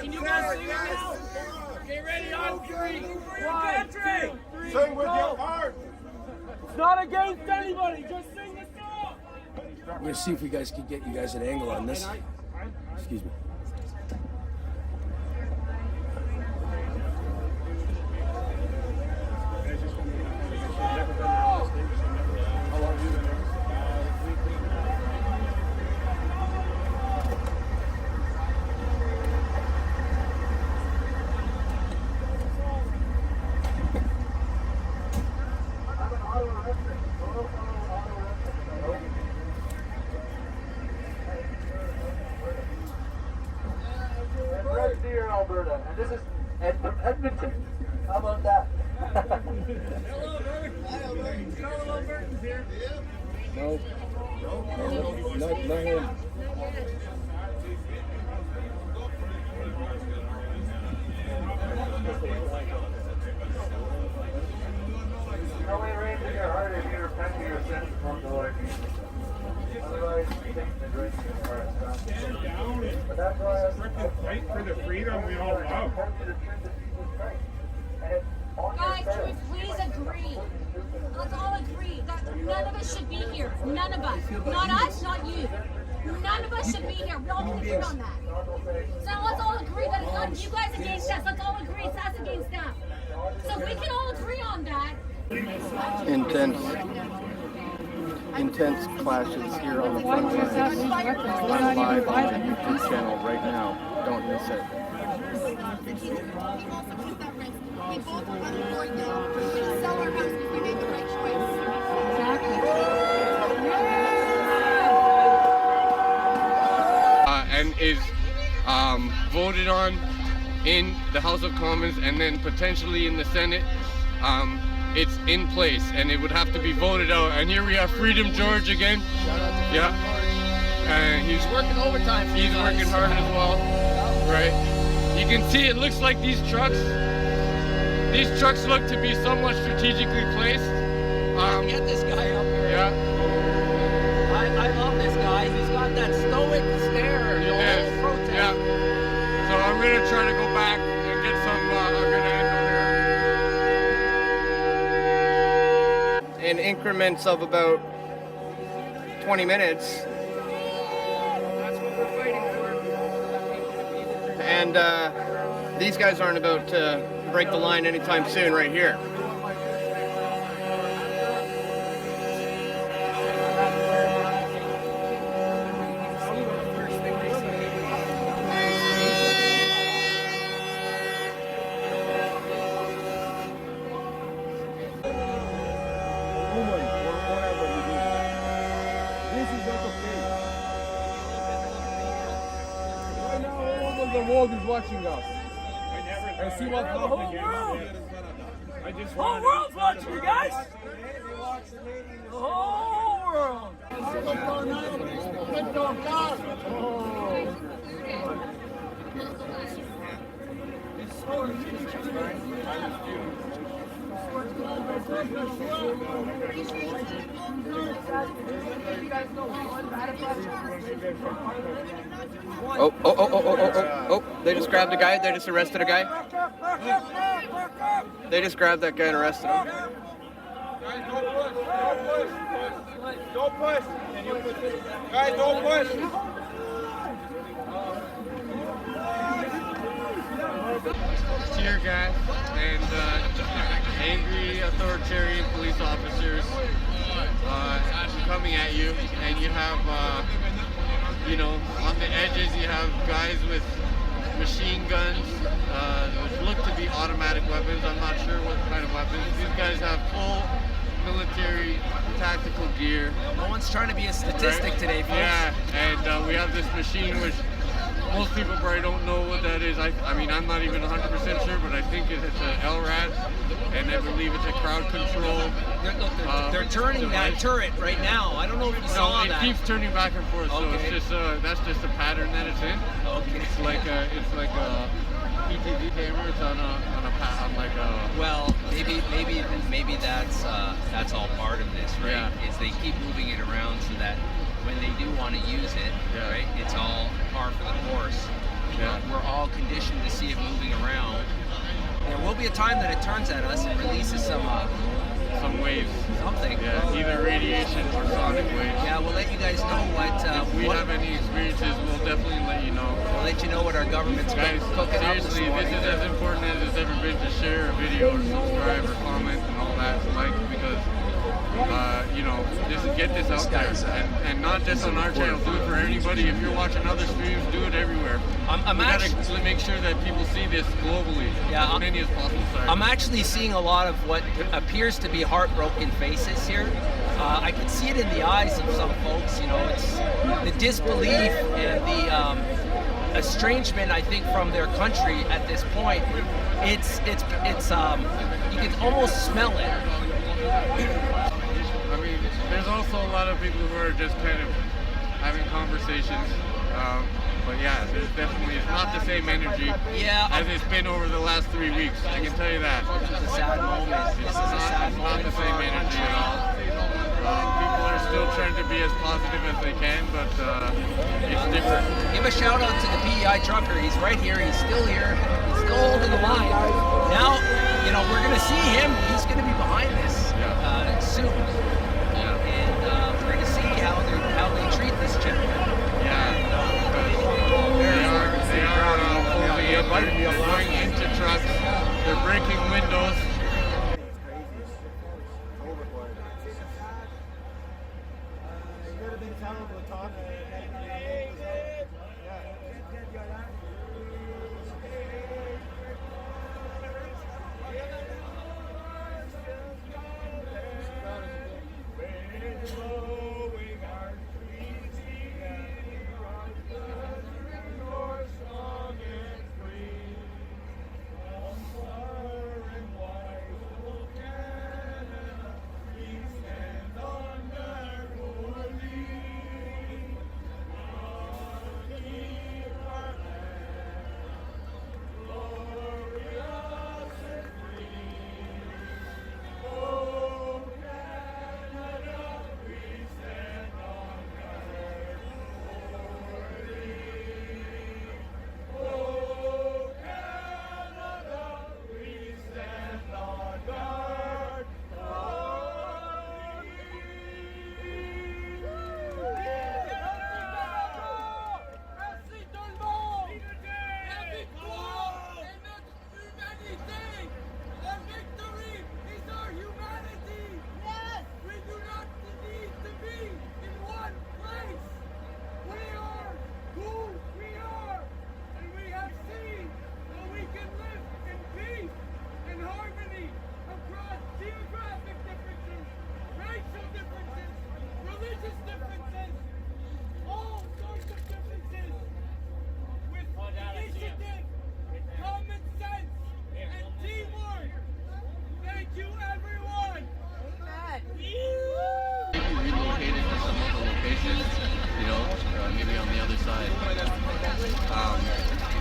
Can you guys sing it now? Get ready on 3. 1, 2, 3.
Sing with your heart.
It's not against anybody. Just sing the song.
We're gonna see if we guys can get you guys an angle on this. Excuse me.
Alberta, and this is Ed from Edmonton. How about that?
Hello, Bert. Hi, Albertans. Hello, Albertans here.
No. No.
No way rains in your heart if you repent of your sins from the Lord Jesus. Otherwise, things are drinking in your heart. But that's why I
fight for the freedom we all love.
Guys, can we please agree? Let's all agree that none of us should be here. None of us. Not us, not you. None of us should be here. We all can agree on that. So let's all agree that it's not you guys against us. Let's all agree it's us against them. So we can all agree on that.
Intense clashes here on the front lines. I'm live on the YouTube channel right now. Don't miss it.
We both want to avoid that. We're going to sell our house if we make the right choice.
And is voted on in the House of Commons and then potentially in the Senate. It's in place and it would have to be voted out. And here we have Freedom George again. Yeah. And he's working overtime. He's working hard as well. Right. You can see it looks like these trucks look to be somewhat strategically placed.
Get this guy up here.
Yeah.
I love this guy. He's got that stoic stare. The whole protest.
Yeah. So I'm gonna try to go back and get some. I'm gonna end on here. In increments of about 20 minutes. That's what we're fighting for. And these guys aren't about to break the line anytime soon, right here.
The world is watching us. And see what's happening.
The whole world's watching you guys. The whole world.
Oh, they just grabbed a guy, they just arrested a guy. They just grabbed that guy and arrested him.
Don't push. Guys, don't push.
Tear gas and angry authoritarian police officers coming at you, and you have, you know, on the edges you have guys with machine guns, which look to be automatic weapons. I'm not sure what kind of weapons. These guys have full military tactical gear.
No one's trying to be a statistic today, folks.
Yeah, and we have this machine which most people probably don't know what that is. I mean, I'm not even 100% sure, but I think it's an LRAD, and I believe it's a crowd control.
They're turning that turret right now. I don't know if you saw that.
It keeps turning back and forth, so it's just that's just a pattern that it's in.
Okay.
It's like a PTV camera. It's on like a.
Well, maybe that's all part of this, right?
Yeah.
Is they keep moving it around so that when they do want to use it, right, it's all par for the course. We're all conditioned to see it moving around. There will be a time that it turns at us and releases some
waves.
Something.
Yeah, either radiation or sonic waves.
Yeah, we'll let you guys know what.
If we have any experiences, we'll definitely let you know.
We'll let you know what our government's
cooking up. Seriously, this is as important as it's ever been to share a video, or subscribe, or comment, and all that, because you know, get this out there, and not just on our channel. Do it for anybody. If you're watching other streams, do it everywhere.
I'm
we
actually
gotta make sure that people see this globally.
Yeah,
as many as possible. Sorry.
I'm actually seeing a lot of what appears to be heartbroken faces here. I can see it in the eyes of some folks. You know, it's the disbelief and estrangement, I think, from their country at this point. It's you can almost smell it.
I mean, there's also a lot of people who are just kind of having conversations. But yeah, there's definitely, it's not the same energy as it's been over the last 3 weeks. I can tell you that.
This is a sad moment. This is a sad moment.
Not the same energy at all. People are still trying to be as positive as they can, but it's different.
Give a shout out to the PEI trucker. He's right here. He's still here. He's still holding the line. Now, you know, we're gonna see him. He's gonna be behind this soon.
Yeah.
And we're gonna see how they treat this gentleman.
They're going into trucks, they're breaking windows.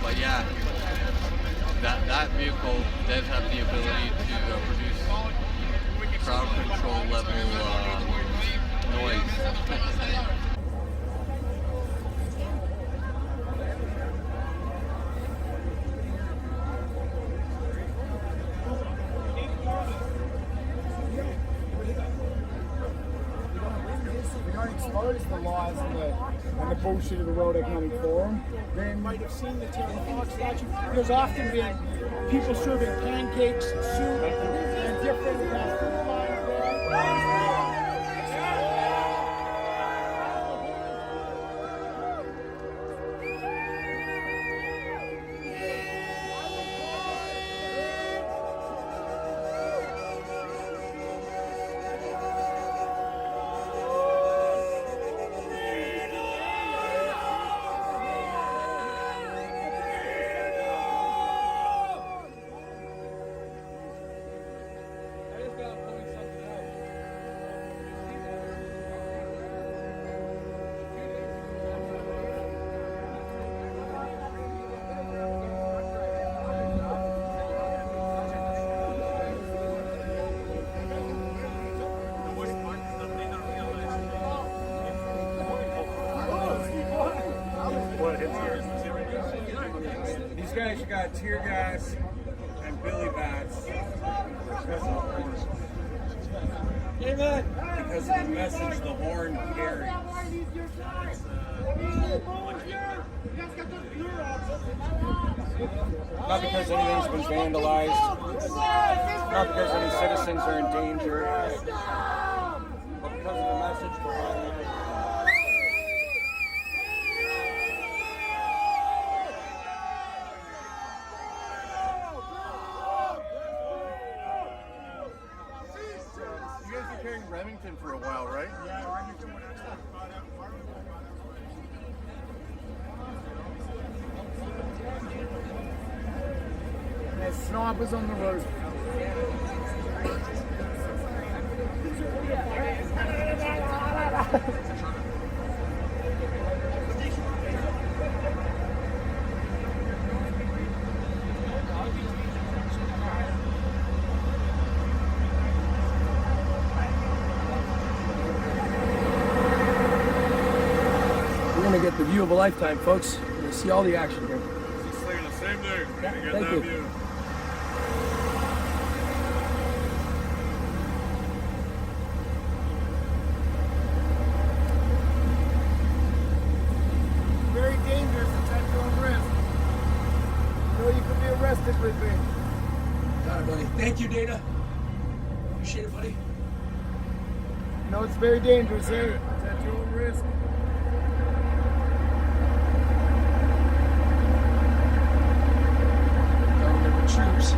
But yeah, that vehicle does have the ability to produce crowd control level noise.
Expose the lies and the bullshit of the World Economic Forum, then
might have seen the Terry Fox statue. There's often been people serving pancakes, soup, and different food lines there.
These guys got tear gas and billy bats because of the message the horn carries. Not because anything's been vandalized, not because any citizens are in danger, but because of the message behind it.
Carrying Remington for a while, right?
Yeah, Remington when I started bought out Parliament.
snipers on the roof.
We're gonna get the view of a lifetime, folks. We're gonna see all the action here.
Just saying the same thing.
Yeah,
Get
thank
that
you.
view.
Very dangerous. It's at your own risk. You know you could be arrested with me.
Got it, buddy. Thank you, Dana. Appreciate it, buddy.
You know it's very dangerous, eh? It's at your own risk.
Government troops.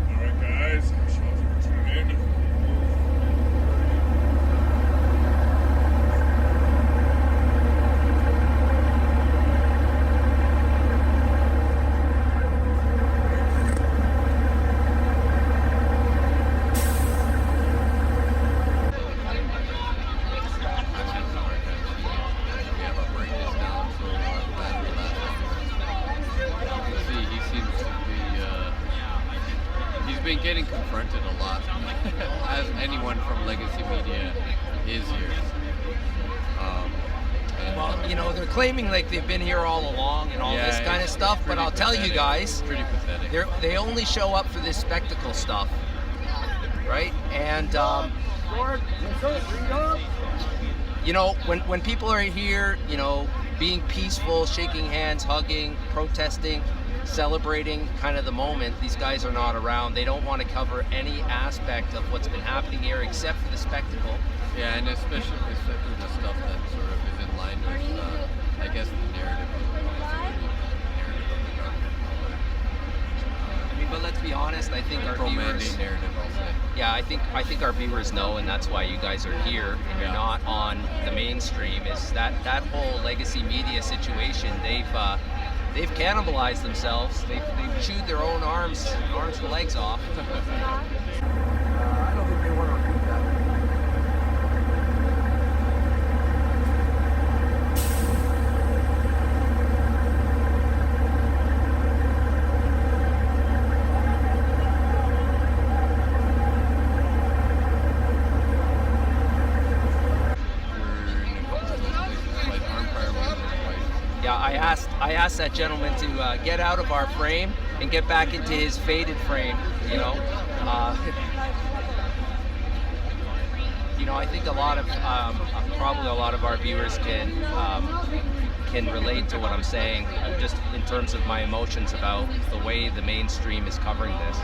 Alright guys, shelter returning.
He's been getting confronted a lot, as anyone from legacy media is here.
Well, you know, they're claiming like they've been here all along and all
Yeah,
this kind of
it's
stuff, but I'll tell you
pathetic.
guys,
It's pretty pathetic.
they only show up for this spectacle stuff, right? And you know, when people are here, you know, being peaceful, shaking hands, hugging, protesting, celebrating kind of the moment, these guys are not around. They don't want to cover any aspect of what's been happening here except for the spectacle.
Yeah, and especially the stuff that sort of is in line with, I guess, the narrative of the authority, the narrative of the government.
I mean, but let's be honest, I think our
Pro-mandate
viewers,
narrative, I'll say.
yeah, I think our viewers know, and that's why you guys are here and you're not on the mainstream. Is that whole legacy media situation? They've cannibalized themselves. They've chewed their own arms and legs off.
I don't think they want to repeat that.
Yeah, I asked that gentleman to get out of our frame and get back into his faded frame. You know, I think a lot of probably a lot of our viewers can relate to what I'm saying, just in terms of my emotions about the way the mainstream is covering this.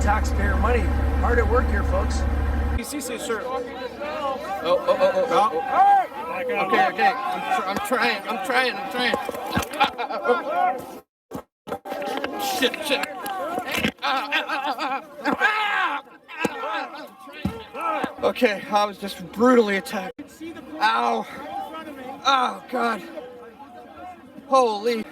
Taxpayer money. Hard at work here, folks.
CC, sir. Oh. Okay. I'm trying. Shit. Okay, I was just brutally attacked. Ow. Oh, God. Holy.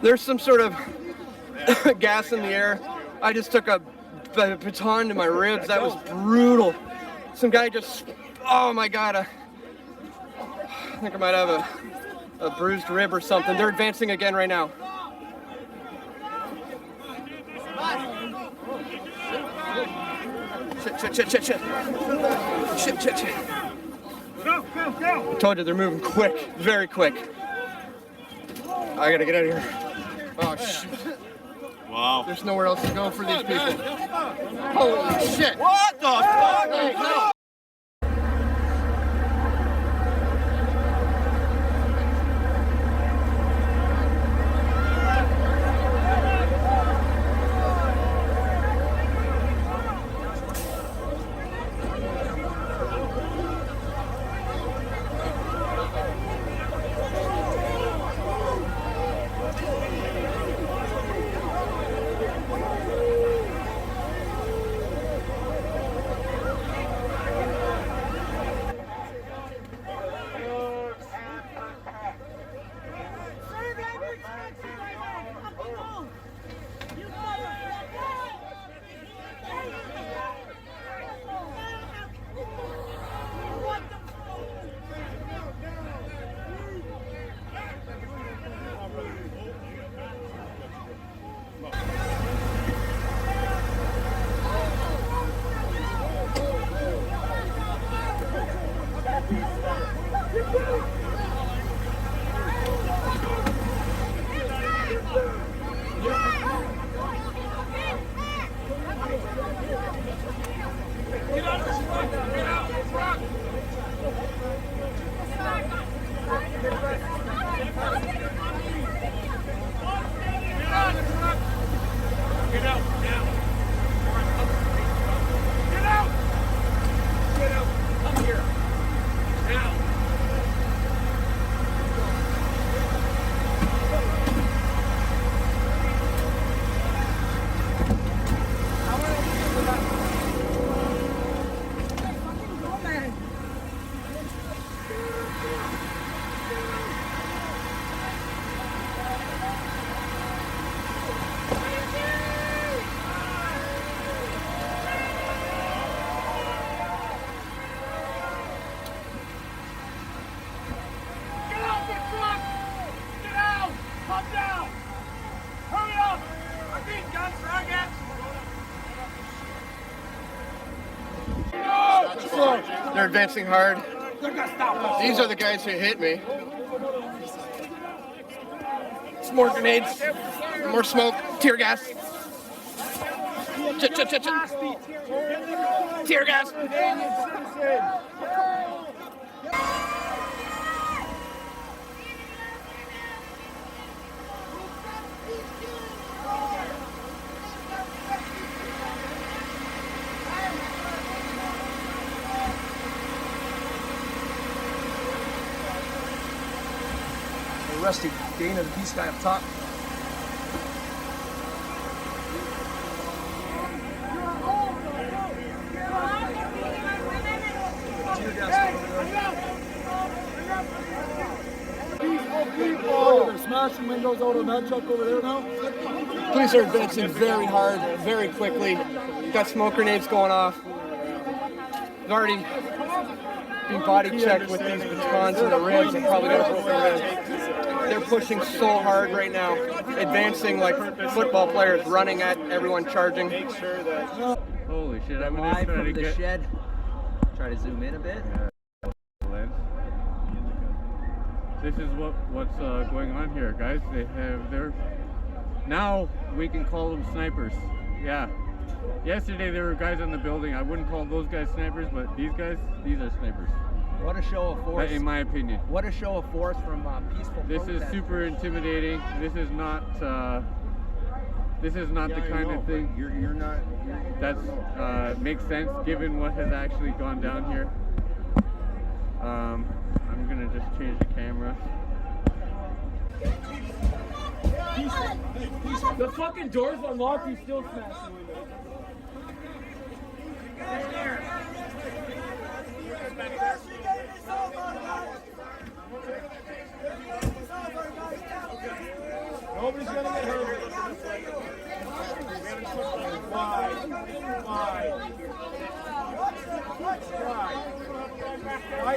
There's some sort of gas in the air. I just took a baton to my ribs. That was brutal. Some guy just, oh my God. I think I might have a bruised rib or something. They're advancing again right now. Shit.
Go.
I told you they're moving quick, very quick. I gotta get out of here. Oh shit.
Wow.
There's nowhere else to go for these people. Holy shit.
What the fuck?
Hey, no. They're advancing hard. These are the guys who hit me. Some more grenades, more smoke, tear gas. Tear gas.
Rusty Dana, the peace guy up top.
They're smashing windows out of that truck over there now.
Police are advancing very hard, very quickly. Got smoke grenades going off. They've already been body checked with these batons in the ribs and probably got a broken rib. They're pushing so hard right now, advancing like football players, running at everyone, charging.
Holy shit, I'm
live from the shed. Try to zoom in a bit.
This is what's going on here, guys. Now we can call them snipers. Yeah. Yesterday there were guys on the building. I wouldn't call those guys snipers, but these guys, these are snipers.
What a show of force.
In my opinion.
What a show of force from peaceful
protesters. This is super intimidating. This is not the kind of thing that makes sense given what has actually gone down here. I'm gonna just change the camera.
The fucking door's unlocked, he's still smashing windows.
Nobody's gonna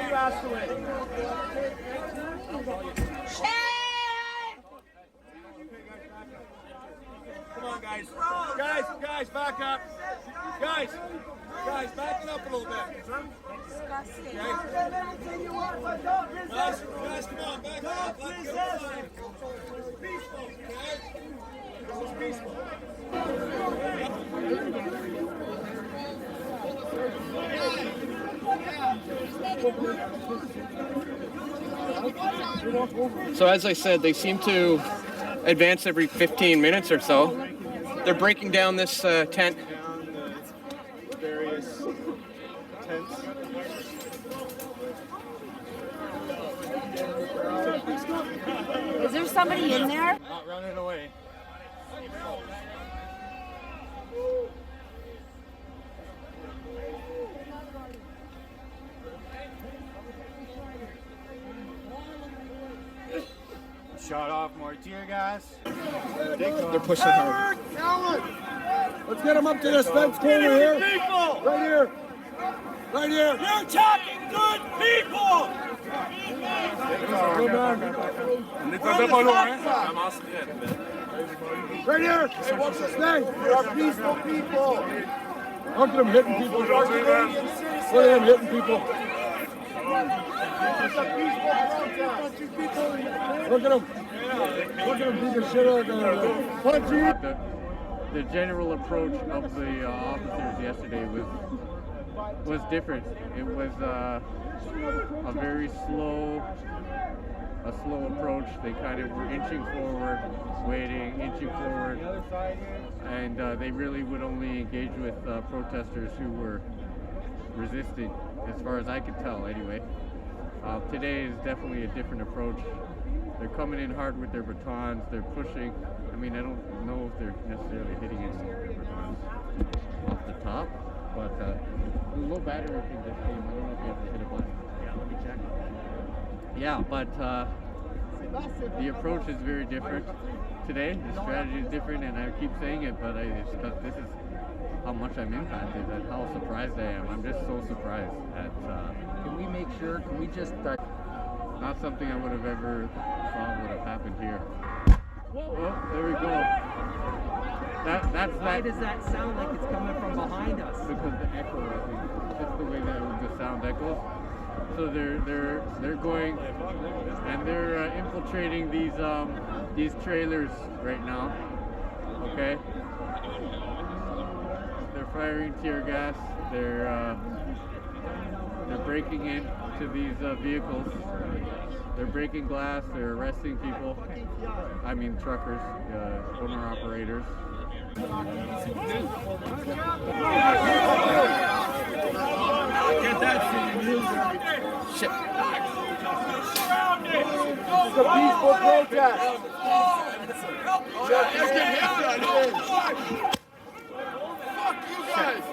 you asked away. Come on, guys. Guys, back up. Guys, back it up a little bit. Okay. Guys, come on, back up. Let's go. Peaceful, okay? This is peaceful.
So as I said, they seem to advance every 15 minutes or so. They're breaking down this tent.
Various tents.
Is there somebody in there?
Not running away. Shot off more tear gas.
They're pushing hard.
Let's get them up to this fence corner here.
People!
Right here. Right here.
You're attacking good people!
Right here. Hey, what's his name? You're peaceful people. Look at them hitting people. Look at them hitting people. Look at them. Look at them beat the shit out of them. Punch you.
The general approach of the officers yesterday was different. It was a very slow approach. They kind of were inching forward, waiting, inching forward, and they really would only engage with protesters who were resisting, as far as I could tell anyway. Today is definitely a different approach. They're coming in hard with their batons, they're pushing. I mean, I don't know if they're necessarily hitting anything with their batons off the top, but the low battery thing just came. I don't know if you have to hit a button. Yeah, let me check. Yeah, but the approach is very different today. The strategy is different, and I keep saying it, but it's because this is how much I'm impacted and how surprised I am. I'm just so surprised at.
Can we make sure? Can we just?
Not something I would have ever thought would have happened here. Oh, there we go.
Why does that sound like it's coming from behind us?
Because the echo, I think, just the way that the sound echoes. So they're going and they're infiltrating these trailers right now. Okay. They're firing tear gas. They're breaking into these vehicles. They're breaking glass. They're arresting people. I mean truckers, owner operators.
Get that
shit.
It's a peaceful protest.
Let's get him done. Fuck you guys.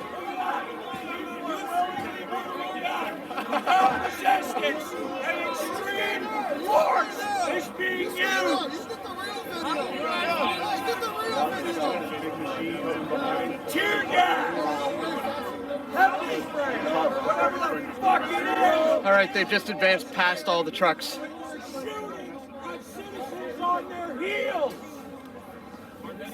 Resistance and extreme force is being used. Tear gas, pepper spray, whatever the fuck it is.
All right, they've just advanced past all the trucks.
Shooting at citizens on their heels.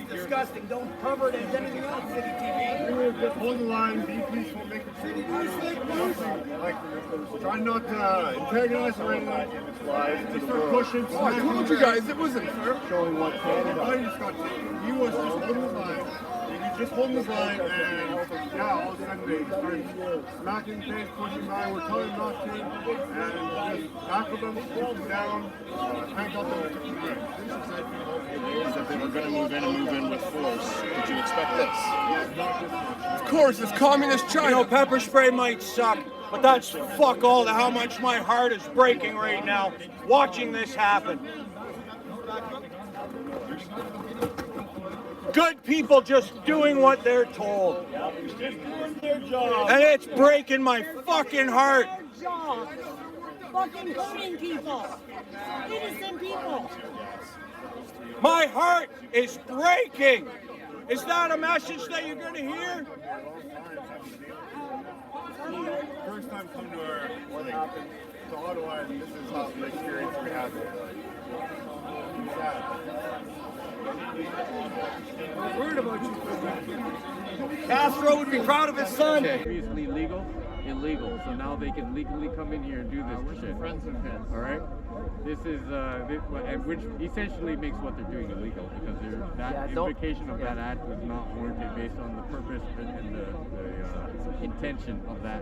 Disgusting. Don't cover it as anything else, City TV. Just hold the line, be peaceful, make it City TV. Try not to antagonize or anything. Just start pushing. Oh, I told you guys it wasn't fair. Showing what Canada. He was just holding the line. Just holding the line, and yeah, all of a sudden they started smacking things, pushing by. We're telling them not to, and just tackled them, pulled them down, cranked up them.
That they were going to move in with force. Did you expect this?
Of course, it's communist China.
You know, pepper spray might suck, but that's fuck all to how much my heart is breaking right now watching this happen. Good people just doing what they're told. Just doing their job. And it's breaking my fucking heart.
Fucking hurting people. Innocent people.
My heart is breaking. Is that a message that you're going to hear?
First time come to our
to Ottawa, and this is how the experience we have here.
We're worried about you. Castro would be proud of his son.
Previously legal, illegal. So now they can legally come in here and do this shit. All right. This is which essentially makes what they're doing illegal because that invocation of that act was not warranted based on the purpose and the intention of that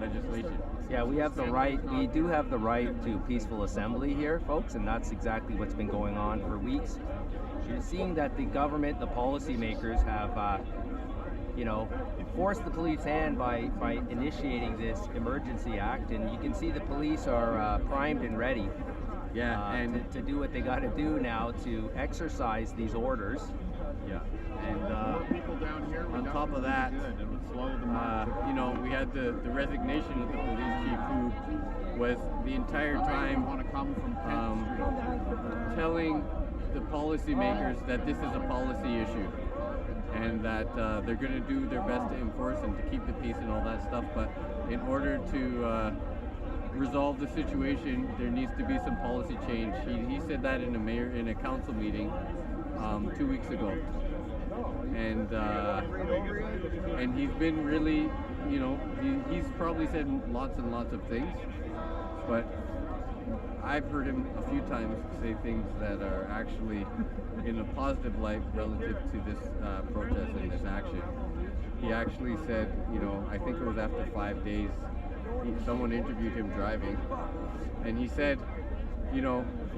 legislation.
Yeah, we have the right. We do have the right to peaceful assembly here, folks, and that's exactly what's been going on for weeks. You're seeing that the government, the policymakers, have, forced the police hand by
initiating this Emergency Act, and you can see the police are primed and ready.
Yeah, and
to do what they got to do now to exercise these orders.
Yeah, and on top of that, we had the resignation of the police chief, who was the entire time telling the policymakers that this is a policy issue and that they're going to do their best to enforce and to keep the peace and all that stuff. But in order to resolve the situation, there needs to be some policy change. He said that in a council meeting 2 weeks ago, and he's been really, he's probably said lots and lots of things, but I've heard him a few times say things that are actually in a positive light relative to this protest and this action. He actually said, I think it was after 5 days, someone interviewed him driving, and he said,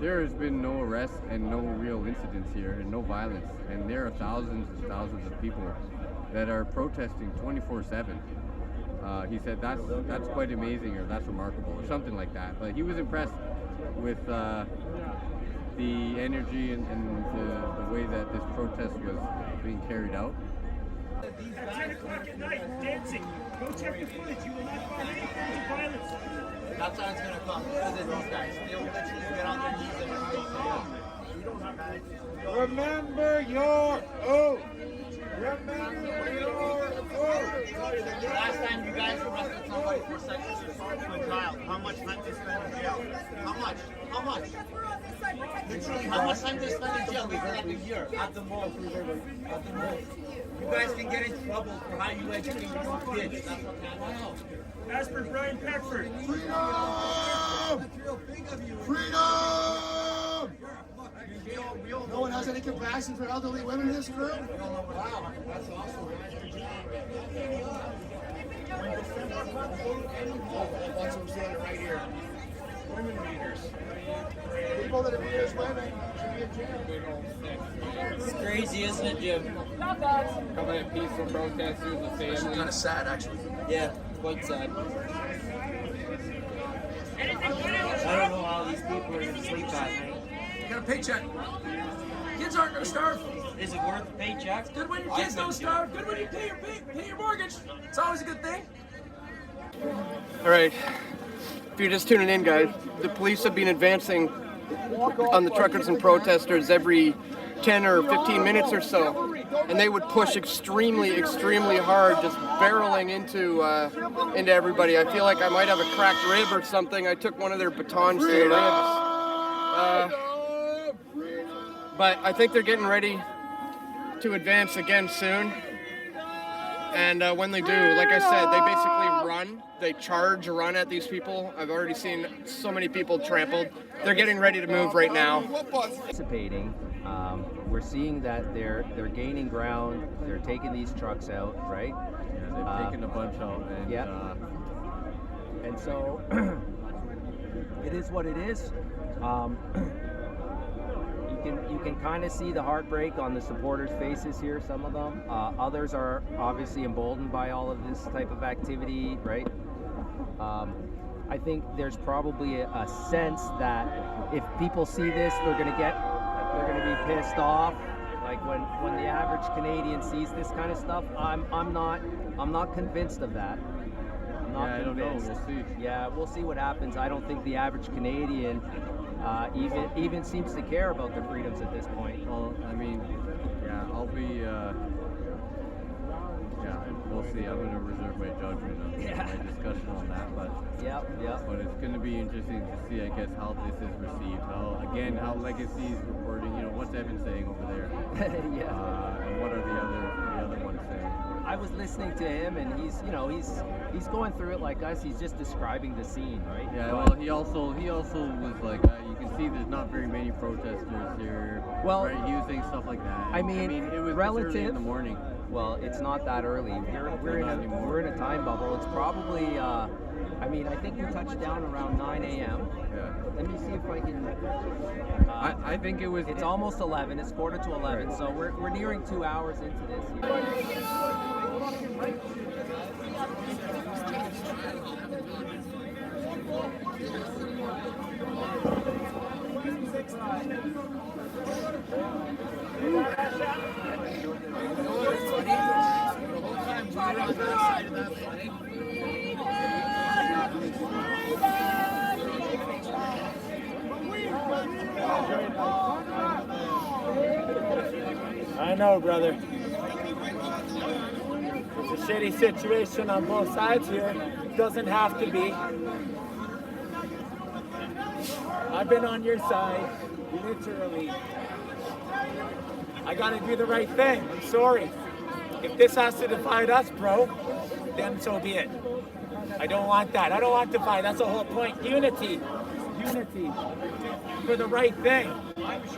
there has been no arrests and no real incidents here and no violence, and there are thousands and thousands of people that are protesting 24/7. He said that's quite amazing, or that's remarkable, or something like that. But he was impressed with the energy and the way that this protest was being carried out.
At 10 o'clock at night, dancing. Go check the footage. You will not find any forms of violence.
That's how it's going to come. Listen, those guys, they'll literally get on their knees and remember your oath. Remember your oath. Last time you guys arrested somebody for sexual assault to a child, how much time they spent in jail? How much? How much? Literally, how much time they spent in jail? We had a year at the most. At the most. You guys can get in trouble for how you educate your own kids. That's what happens.
As per Brian Peckford.
Freedom! Freedom! No one has any compassion for elderly women in this group? Wow, that's awesome. That's what I'm saying right here. Women leaders. People that abuse women should be in jail.
It's crazy, isn't it, Jim?
Not bad. Coming at peaceful protesters, the family.
It's kind of sad, actually.
Yeah, quite sad. I don't know how these people are going to sleep at night.
You got a paycheck. Kids aren't going to starve.
Is it worth the paycheck?
Good when your kids don't starve. Good when you pay your mortgage. It's always a good thing.
All right. If you're just tuning in, guys, the police have been advancing on the truckers and protesters every 10 or 15 minutes or so, and they would push extremely hard, just barreling into everybody. I feel like I might have a cracked rib or something. I took one of their batons to the ribs. But I think they're getting ready to advance again soon. And when they do, like I said, they basically run. They charge, run at these people. I've already seen so many people trampled. They're getting ready to move right now.
Participating, we're seeing that they're gaining ground. They're taking these trucks out, right?
Yeah, they've taken a bunch out. And,
and so it is what it is. You can kind of see the heartbreak on the supporters' faces here, some of them. Others are obviously emboldened by all of this type of activity, right? I think there's probably a sense that if people see this, they're going to be pissed off. Like when the average Canadian sees this kind of stuff, I'm not convinced of that. I'm not convinced.
I don't know. We'll see.
Yeah, we'll see what happens. I don't think the average Canadian even seems to care about their freedoms at this point.
Well, I mean, I'll be. We'll see. I'm going to reserve my judgment on my discussion on that, but.
Yep.
But it's going to be interesting to see, I guess, how this is received. How Legacy is reporting. What's Evan saying over there? And what are the other ones saying?
I was listening to him, and he's going through it like us. He's just describing the scene, right?
Yeah. Well, he also was like, you can see there's not very many protesters here.
Well,
right? He was saying stuff like that.
I mean,
it was
relative
early in the morning.
Well, it's not that early. We're in a time bubble. It's probably. I think we touched down around 9 a.m.
Yeah.
Let me see if I can.
I think it was.
It's almost 11. It's quarter to 11. Right. So we're nearing 2 hours into this here.
I know, brother. It's a shitty situation on both sides here. It doesn't have to be. I've been on your side, literally. I gotta do the right thing. I'm sorry. If this has to divide us, bro, then so be it. I don't want that. I don't want to divide. That's the whole point. Unity. Unity. For the right thing.
I'm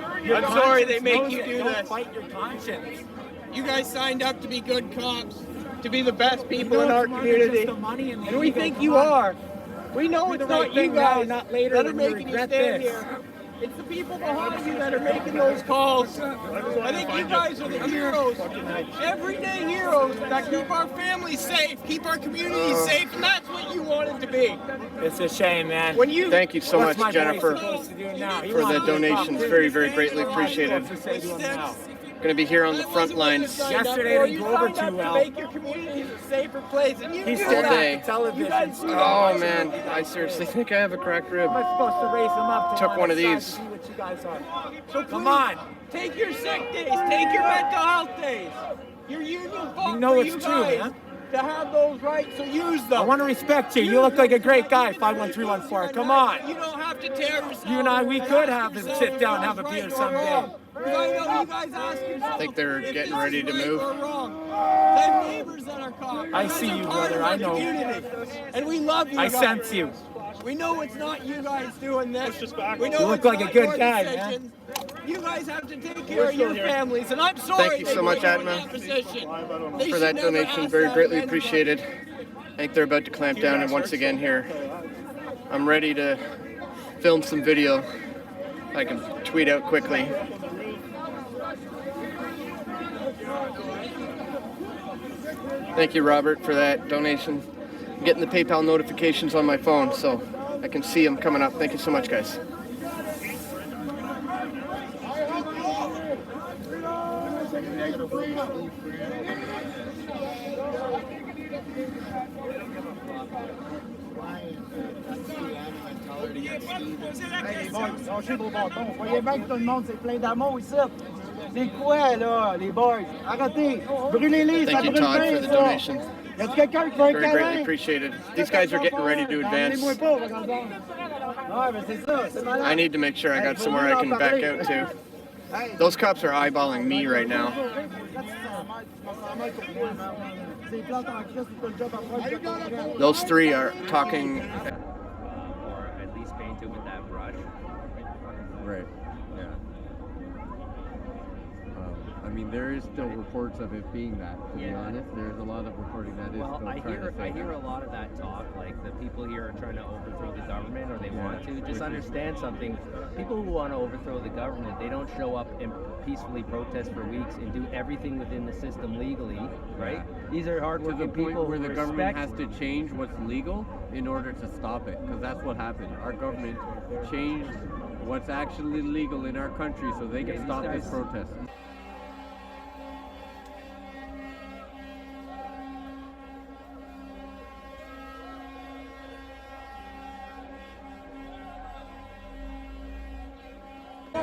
sorry they make you do
Don't
this.
fight your conscience.
You guys signed up to be good cops, to be the best people
You know
in our
it's more than
community,
just the money and the
and we
ego.
think
Come
you
on.
are. We know
Do
it's
the right
not you
thing now,
guys
not later
that are
when you
making you
regret
stand
this.
here. It's the people behind you that are making those calls. I think you guys are the heroes, everyday heroes that keep our families safe, keep our communities safe, and that's what you want it to be.
It's a shame, man.
Thank you so
What's
much,
my
Jennifer,
boy supposed to do now? He
for the
wants to
donations.
talk.
Very, very greatly appreciated.
What's he supposed to say to him now?
Going to be here on the front lines
Yesterday they go over too well.
make your communities a safer place, and you
He
do
said
that.
that to television.
Oh man, I seriously think I have a cracked rib.
I'm supposed to raise him up to
Took one of
side to
these.
see what you guys are.
So
Come
please,
on.
take your sick days, take your mental health days. Your union fought
You know
for
it's
you
true,
guys
man.
to have those rights, so use them.
I want to respect you. You look like a great guy, 51314. Come on.
You don't have to tear yourself.
You and I, we could have a sit down and have a beer someday.
Because I know you guys ask yourself,
I think they're
if
getting
this
ready
is
to
right
move.
or wrong. They have neighbors that are cops.
I
You
see
guys
you,
are part
brother.
of our
I know.
community. And we love you
I
guys.
sense you.
We know it's not you guys doing this. We know
You look
it's
like a
not
good
your
guy, man.
decisions. You guys have to take care of your families, and I'm sorry
Thank you
they
so much,
put you in
Adma,
that position. They
for
should
that
never
donation.
ask
Very
that
greatly
of anybody.
appreciated. I think they're about to clamp down, and once again here, I'm ready to film some video I can tweet out quickly. Thank you, Robert, for that donation. I'm getting the PayPal notifications on my phone, so I can see them coming up. Thank you so much, guys.
Hey, boys, lâchez vos bâtons. Vous voyez bien que tout le monde, c'est plein d'amour ici. C'est quoi, là, les boys? Arrêtez. Brûlez-les, ça
Thank you,
brûle
Todd,
bien,
for the
ça.
donation.
Y a quelqu'un qui veut un
Very greatly
câlin?
appreciated. These guys are getting ready to advance.
Emmenez-moi pas, par exemple. Ouais, mais c'est ça, c'est malade.
I need to make sure I got somewhere I can back out to. Those cops are eyeballing me right now. Those three are talking.
Or at least paint it with that brush.
Right. Yeah. I mean, there is still reports of it being that. To be honest, there's a lot of reporting that is
Well,
still
I
trying to say
hear
that.
a lot of that talk, like the people here are trying to overthrow the government, or they want to. Just understand something: people who want to overthrow the government, they don't show up and peacefully protest for weeks and do everything within the system legally, right? These are
To the
hardworking
point
people
where
who
the government
respect.
has to change what's legal in order to stop it, because that's what happened. Our government changed what's actually legal in our country so they can stop this protest.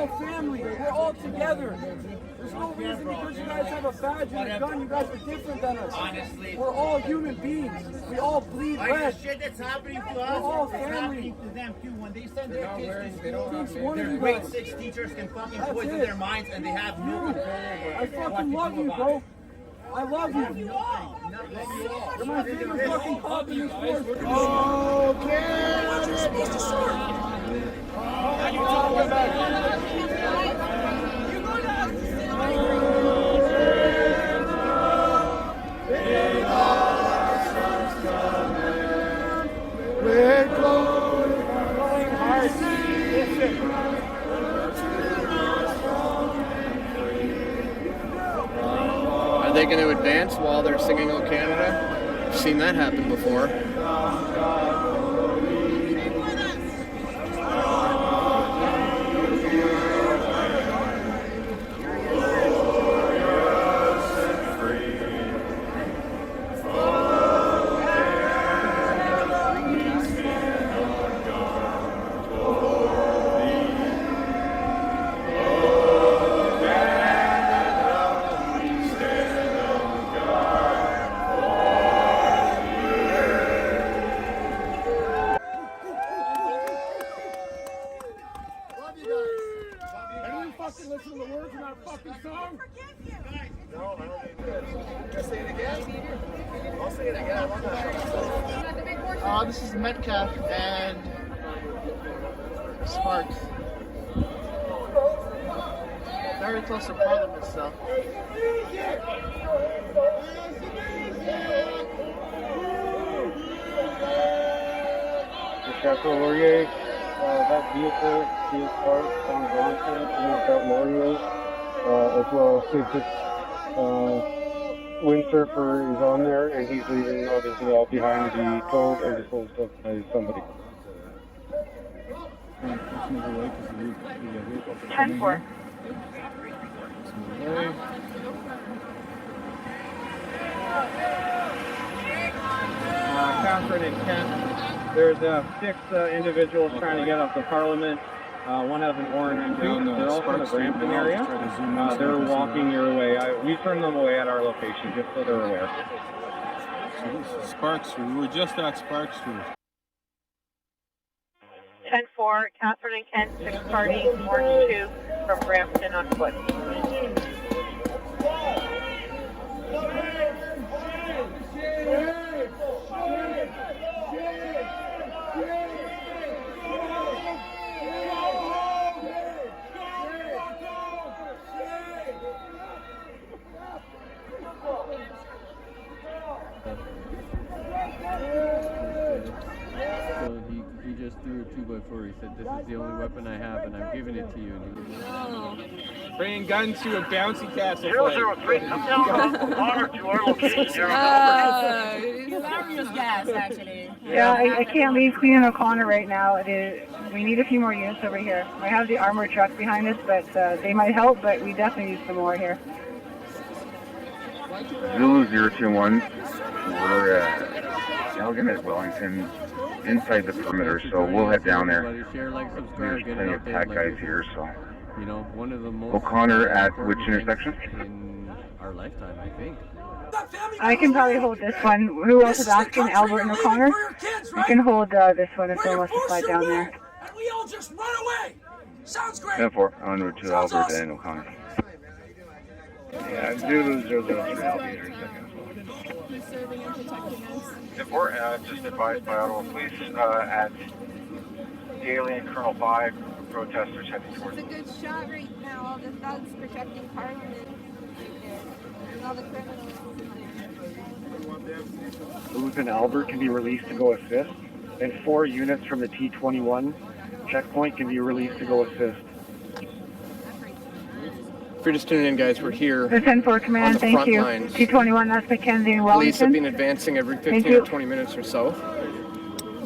all family. We're all together. There's no reason because you guys have a badge and a gun, you guys are different than us. Honestly. We're all human beings. We all bleed red.
The shit that's happening to us,
We're all
it's
family.
happening to them too. When they send their kids to school,
One of
their
you
grade
guys.
6 teachers can fucking
That's
poison
it.
their minds and they have no control over
I fucking love you, bro. I love you. You're my favorite fucking cop in this force.
Are they going to advance while they're singing "O Canada"? I've seen that happen before.
Fucking listen to the words in our fucking song.
No, I don't think that. Just say it again. I'll say it again. I love that song. This is Metcalf and Sparks. Very close to Parliament stuff.
Chateau Laurier, that vehicle is parked on Bronson and at Laurier, as well as Windsurfer is on there, and he's leaving obviously all behind the code and disposed of by somebody.
10-4.
Catherine and Kent. There's 6 individuals trying to get up to Parliament. One has an orange suit. They're all from the Brampton area. They're walking your way. We turned them away at our location just so they're aware.
Sparks Street. We were just at Sparks Street.
10-4, Catherine and Kent, 6 party, orange 2 from Brampton on foot.
So he just threw a 2x4. He said, "This is the only weapon I have, and I'm giving it to you." And he was
Bringing guns to a bouncy castle.
003, come down on honor to our location here.
Hilarious gas, actually.
Yeah, I can't leave Queen and O'Connor right now. We need a few more units over here. I have the armored truck behind us, but they might help, but we definitely need some more here.
Zulu 021, we're at Elgin at Wellington, inside the perimeter, so we'll head down there.
share, like, subscribe,
There's
get
plenty
an
of
update,
tag
like
guys
this.
here, so.
You know, one of the most
O'Connor at which
important
intersection?
in our lifetime, I think.
I can probably hold this one. Who else is asking? Albert and O'Connor? We can hold this one if someone wants to slide down there.
And we all just run away. Sounds great.
10-4, on route to Albert and O'Connor.
Yeah, Zulu 003, I'll be here in a second.
He's serving and protecting us.
10-4, just advised by Ottawa Police at Daly and Colonel 5, protesters heading towards.
It's a good shot right now. All the thugs protecting Parliament. And all the criminals.
Booth and Albert can be released to go assist, and 4 units from the T21 checkpoint can be released to go assist.
If you're just tuning in, guys, we're here
The 10-4 command,
on the
thank
front
you.
lines.
T21, that's Mackenzie and
Police have
Wellington.
been advancing every 15
Thank you.
or 20 minutes or so.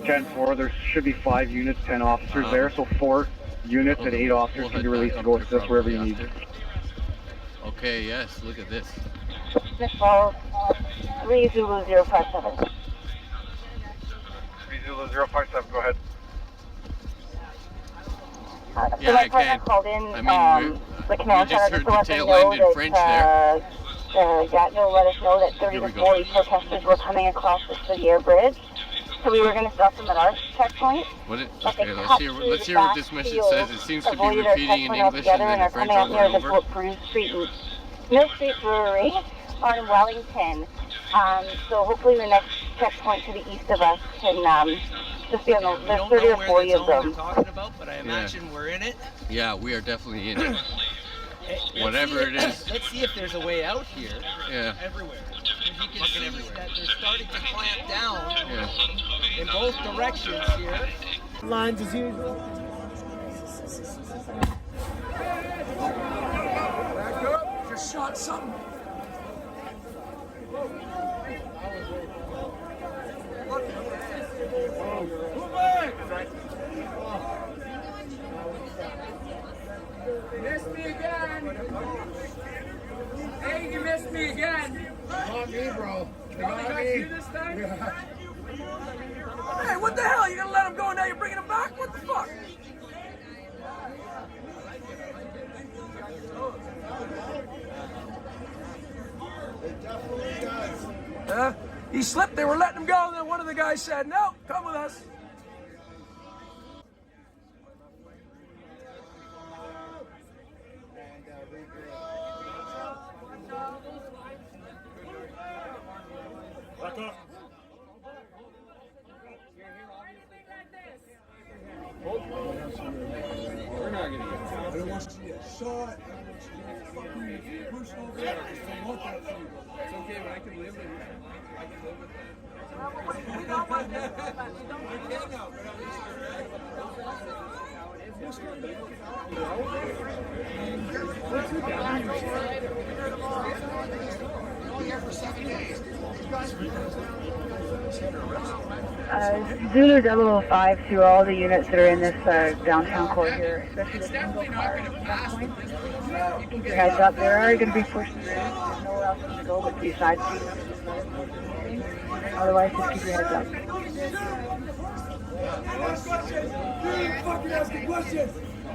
10-4, there should be 5 units, 10 officers there, so 4 units and 8 officers can be released to go assist wherever you need.
Okay, yes, look at this.
3 Zulu 057.
3 Zulu 057, go ahead.
Yeah,
my
I
partner
can.
called in
I mean,
the command
we just
center
heard
just to
the
let them
tail
know
end in French there.
Gatineau let us know that 30
Here
to
we go.
40 protesters were coming across the city air bridge. So we were going to stop them at our checkpoint.
What it?
But they
Okay, let's
cut
hear
through
what
the
this
back
message
field,
says. It seems to be
avoided our
repeating in
checkpoint
English
altogether,
and then
and
in
are
French
coming up
over and
near the
over.
Bulletproof Street and Mill Street Brewery on Wellington. So hopefully the next checkpoint to the east of us can just be on the, there's 30 or 40 of them.
Talking about, but I imagine we're in it.
Yeah, we are definitely in it. Whatever it is.
Let's see if there's a way out here.
Yeah.
Everywhere. You can see that they're starting to clamp down
Yeah.
in both directions here.
Lines as usual. Back up. Just shot something.
Missed me again. Hey, you missed me again.
Not me, bro.
You guys see this thing?
Hey, what the hell? You gonna let him go and now you're bringing him back? What the fuck? He slipped, they were letting him go, and then one of the guys said, no, come with us. Back up.
We're not gonna get it. I don't want you to get shot. I don't want you to get fucking pushed over. I just don't want that for you. It's okay, but I can live with it. I can live with that. I can now, but at least for 7 days.
Zulu 005 to all the units that are in this downtown core here, especially the single car checkpoint. Keep your heads up. There are going to be pushing through. There's nowhere else to go but these side streets. Otherwise, just keep your heads up.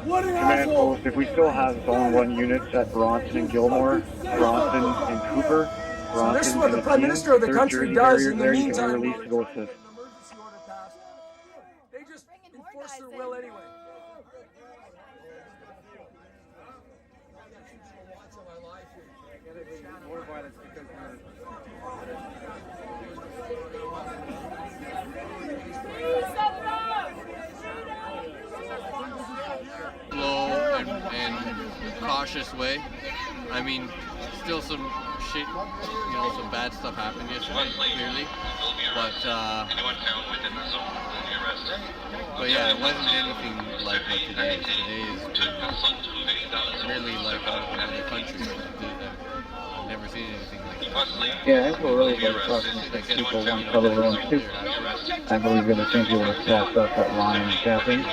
Command post, if we still have Zone 1 units at Bronson and Gilmore, Bronson and Cooper,
So this is
Bronson
what the
and
Prime Minister of the
third
country
Jersey
does
barrier
in the
there, you can be
meantime.
released to go assist.
They just enforce their will anyway.
More violence because
Slow and cautious way. I mean, still some shit, some bad stuff happened yesterday, clearly. But yeah, it wasn't anything like what today is. Today is really like out of another country. I've never seen anything like that.
Yeah, that's what really got across people want color wrong too. I believe the same people that passed us at Lion and Catherine.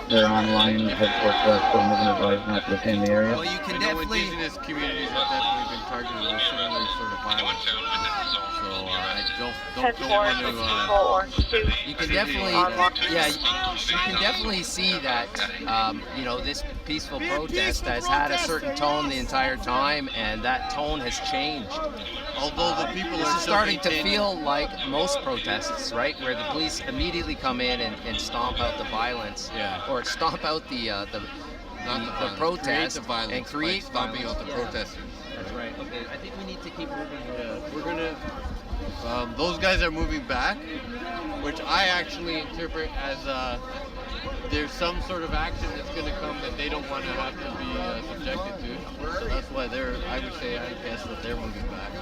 They're online, head towards us, so I'm going to advise not to attend the area.
Well, you can definitely. Indigenous communities have definitely been targeted with similar sort of violence. So I don't want to.
You can definitely, you can definitely see that, this peaceful protest has had a certain tone the entire time, and that tone has changed.
Although the people
this
are
is starting to feel like most protests, right, where the police immediately come in and stomp out the violence, or stomp out the protest, and create
stomping out the protesters.
That's right. Okay, I think we need to keep moving.
We're gonna. Those guys are moving back, which I actually interpret as there's some sort of action that's going to come that they don't want to have to be subjected to. So that's why I guess that they're moving back.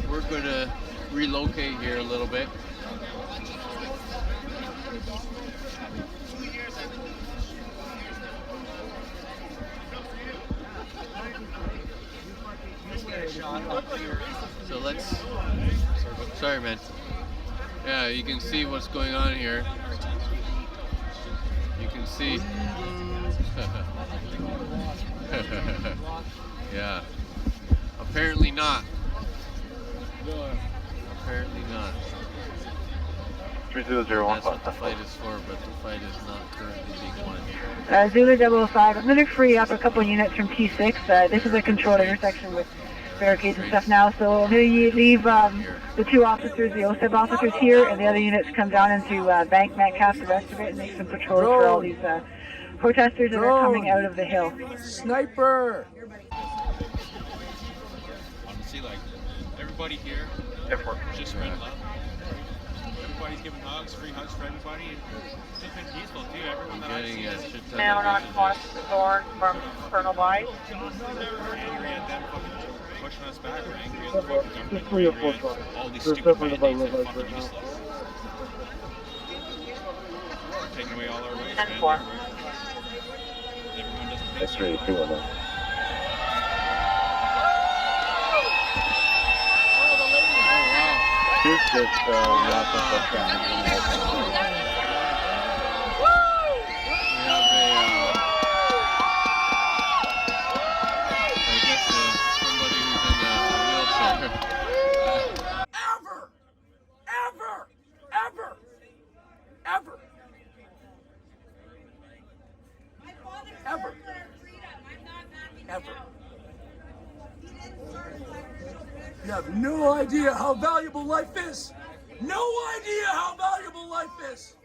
We're going to relocate here a little bit. So let's. Sorry, man. Yeah, you can see what's going on here. You can see. Yeah. Apparently not. Apparently not.
3001.
That's what the fight is for, but the fight is not currently being won.
Zulu 005, I'm going to free up a couple units from T6. This is a controlled intersection with barricades and stuff now, so I'm going to leave the two officers, the OSEB officers here, and the other units come down into Bank, Metcalf, the rest of it, and make some patrols for all these protesters that are coming out of the hill.
Sniper!
See, like, everybody here just spread love. Everybody's giving hugs, free hugs for everybody. It's just been peaceful, too. Everyone that I've seen is
Down on Thorn from Colonel Wise.
angry at them fucking pushing us back. We're angry at the fucking government.
There's 3 or 4
Angry
cars.
at all these
There's
stupid
definitely
mandates
about
that
right
fucking
now.
useless. Taking away all our rights,
10-4.
man. Everyone doesn't think
That's
so.
really cool, though. Here's just wrap up what's happening.
You have no idea how valuable life is. No idea how valuable life is.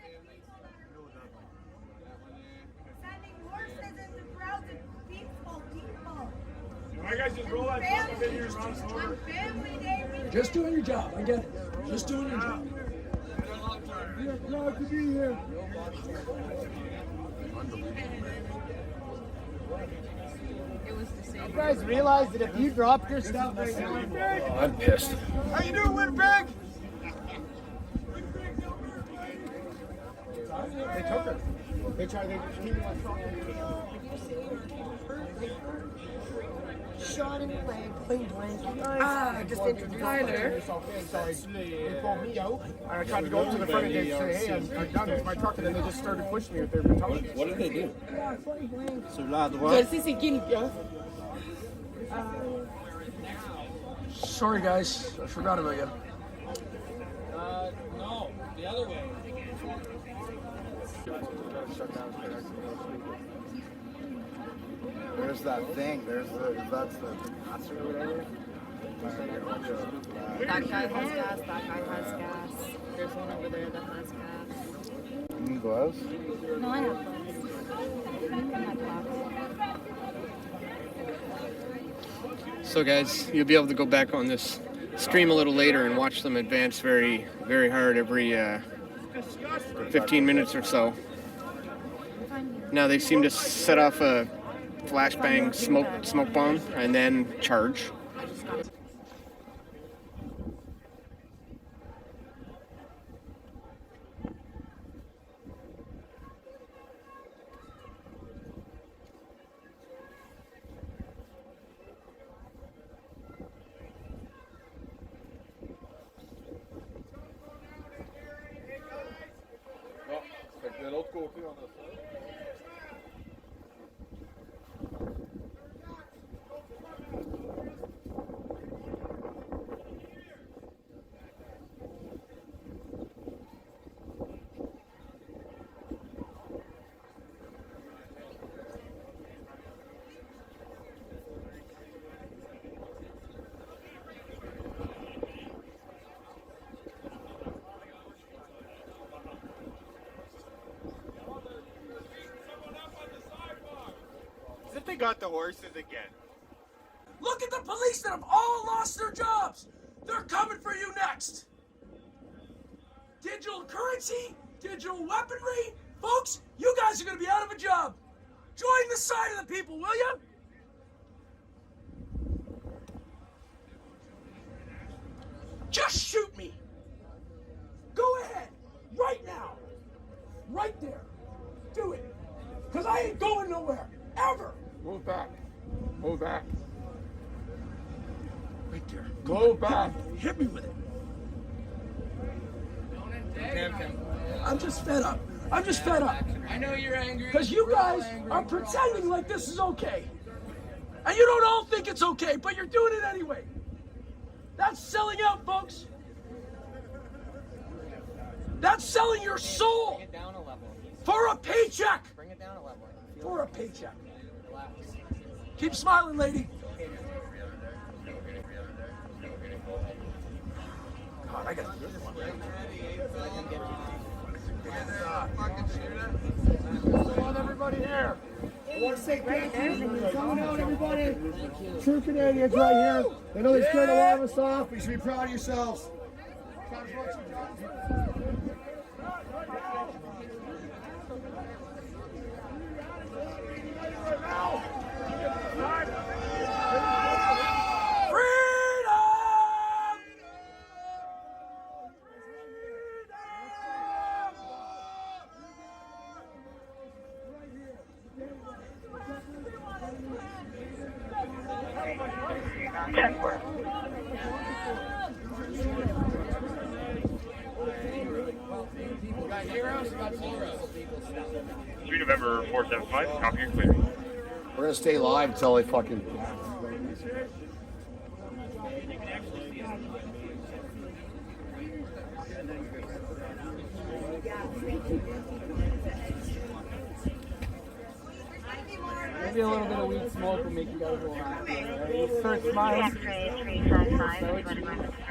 Sending horses into crowds of peaceful people.
Why guys just roll that truck up in here and run us over?
On Family Day, we
Just doing your job. I get it. Just doing your job.
We are proud to be here.
You guys realize that if you dropped your stuff right now,
I'm pissed.
how you doing, Winnipeg? They took her. They tried. They came to us. Shot in the leg, point blank.
Just introduced Tyler.
Sorry, they pulled me out, and I tried to go up to the front and they say, "Hey, I'm done with my truck," and then they just started pushing me with their batons.
What did they do?
Jersey c'est qui le gars?
Sorry, guys. I forgot about you.
No, the other way.
There's that thing. That's the concert or whatever.
That guy has gas, that guy has gas. There's one over there that has gas.
You need gloves?
No, I have gloves. In my pocket.
So guys, you'll be able to go back on this stream a little later and watch them advance very, very hard every 15 minutes or so. Now they seem to set off a flashbang smoke bomb and then charge.
De l'autre côté, on a ça.
They got the horses again.
Look at the police that have all lost their jobs. They're coming for you next. Digital currency, digital weaponry. Folks, you guys are going to be out of a job. Join the side of the people, will you? Just shoot me. Go ahead. Right now. Right there. Do it. Because I ain't going nowhere. Ever.
Move back. Move back.
Right there.
Go back.
Hit me with it. I'm just fed up. I'm just fed up.
I know you're angry.
Because you guys are pretending like this is okay. And you don't all think it's okay, but you're doing it anyway. That's selling out, folks. That's selling your soul for a paycheck.
Bring it down a level.
For a paycheck. Keep smiling, lady. God, I got a good one. I want everybody here.
I want to say thank you. Coming out, everybody. True Canadians right here. They know they scared a lot of us off. You should be proud of yourselves.
November 475, copy and clear.
We're going to stay live until they fucking...
Maybe a little bit of weed smoke will make you guys a little happy. You'll start smiling.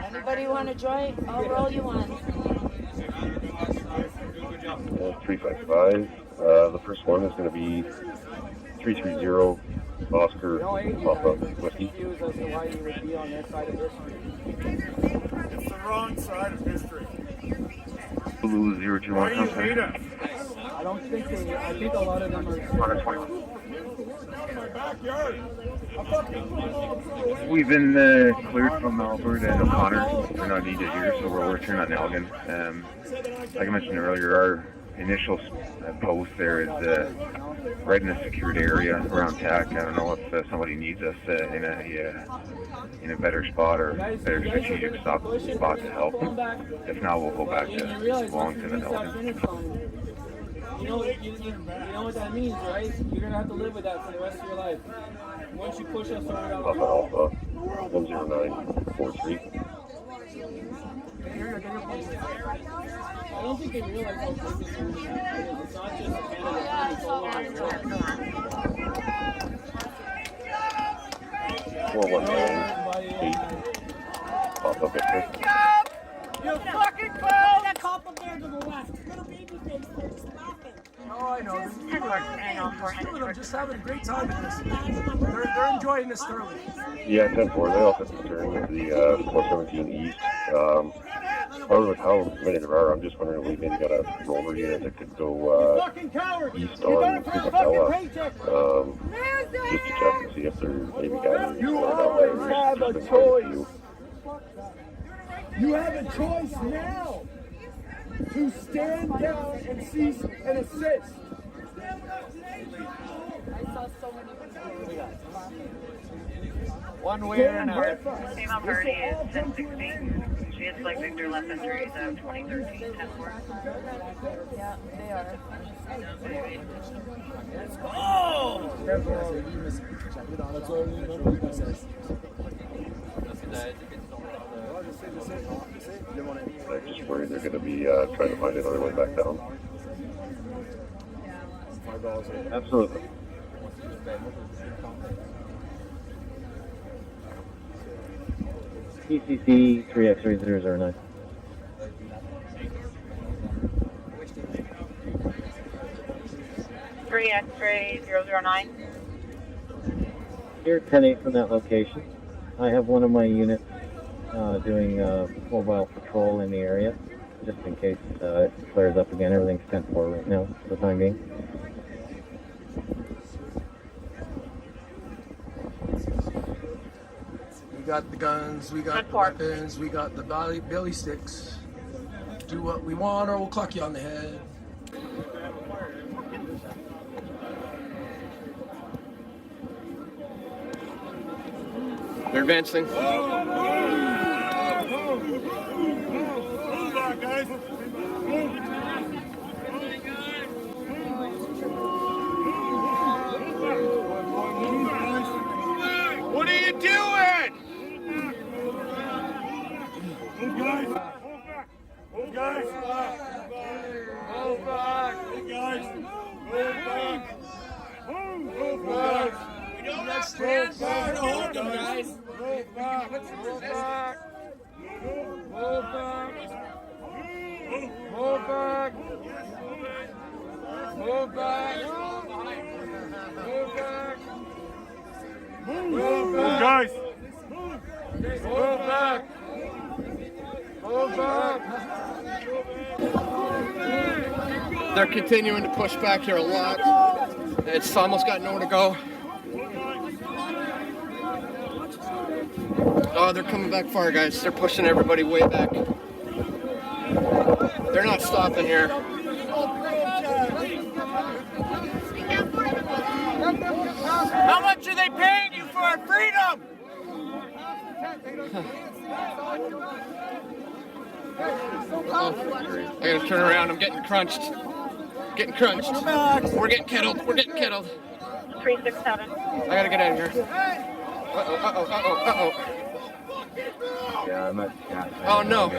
Anybody want a joint? I'll roll you one.
355. The first one is going to be 330 Oscar Papa Whiskey.
As to why you would be on their side of history.
It's the wrong side of history.
Blue 021.
Why do you hate us?
I don't think they. I think a lot of them are.
121.
My backyard.
We've been cleared from Alberta and O'Connor. We're not needed here, so we're returning on Elgin. Like I mentioned earlier, our initial post there is right in a secured area around TAC. I don't know if somebody needs us in a better spot or better strategic spot to help. If not, we'll go back to Wellington and Elgin.
You know what that means, right? You're gonna have to live with that for the rest of your life. Once you push us around.
Alpha 10943.
I don't think they realize how big this is. It's not just Canada, it's all over the world.
4198. Papa Victor.
You fucking clown! That cop up there to the left. Little baby face, they're just laughing.
Oh, I know. Two of them just having a great time in this. They're enjoying this thoroughly.
Yeah, 10-4. They also turn with the 417 East. However, with how many there are, I'm just wondering if we maybe got a roller unit that could go east on Kumatella, just to check and see if there's maybe guys
You
down
always
there.
have a choice. You have a choice now to stand down and cease and assist.
I saw so many people.
One way or another.
Female party is 1016. She is like Victor left entries of 2013 10-4.
Yeah, they are.
Oh!
I'm just worried they're going to be trying to find another way back down. Absolutely.
PCC 3X3009.
Three X-ray 009.
Here 10-8 from that location. I have one of my units doing mobile patrol in the area, just in case it flares up again. Everything's 10-4 right now for the time being.
We got the guns, we got the weapons, we got the belly sticks. Do what we want or we'll clock you on the head.
They're advancing.
Move on, guys.
What are you doing?
Move, guys. Move back. Move, guys. guys. Move back. Move back. We don't have to stand guard. Hold them, guys. Move back. Move back. Move back. Move back. Move back. Move back. Move back. Guys. Move back. Move back.
They're continuing to push back here a lot. It's almost got nowhere to go. Oh, they're coming back far, guys. They're pushing everybody way back. They're not stopping here.
How much are they paying you for our freedom?
I gotta turn around. I'm getting crunched. Getting crunched. We're getting kettled. We're getting kettled.
367.
I gotta get out of here. Uh-oh.
Yeah, I'm at
Oh, no.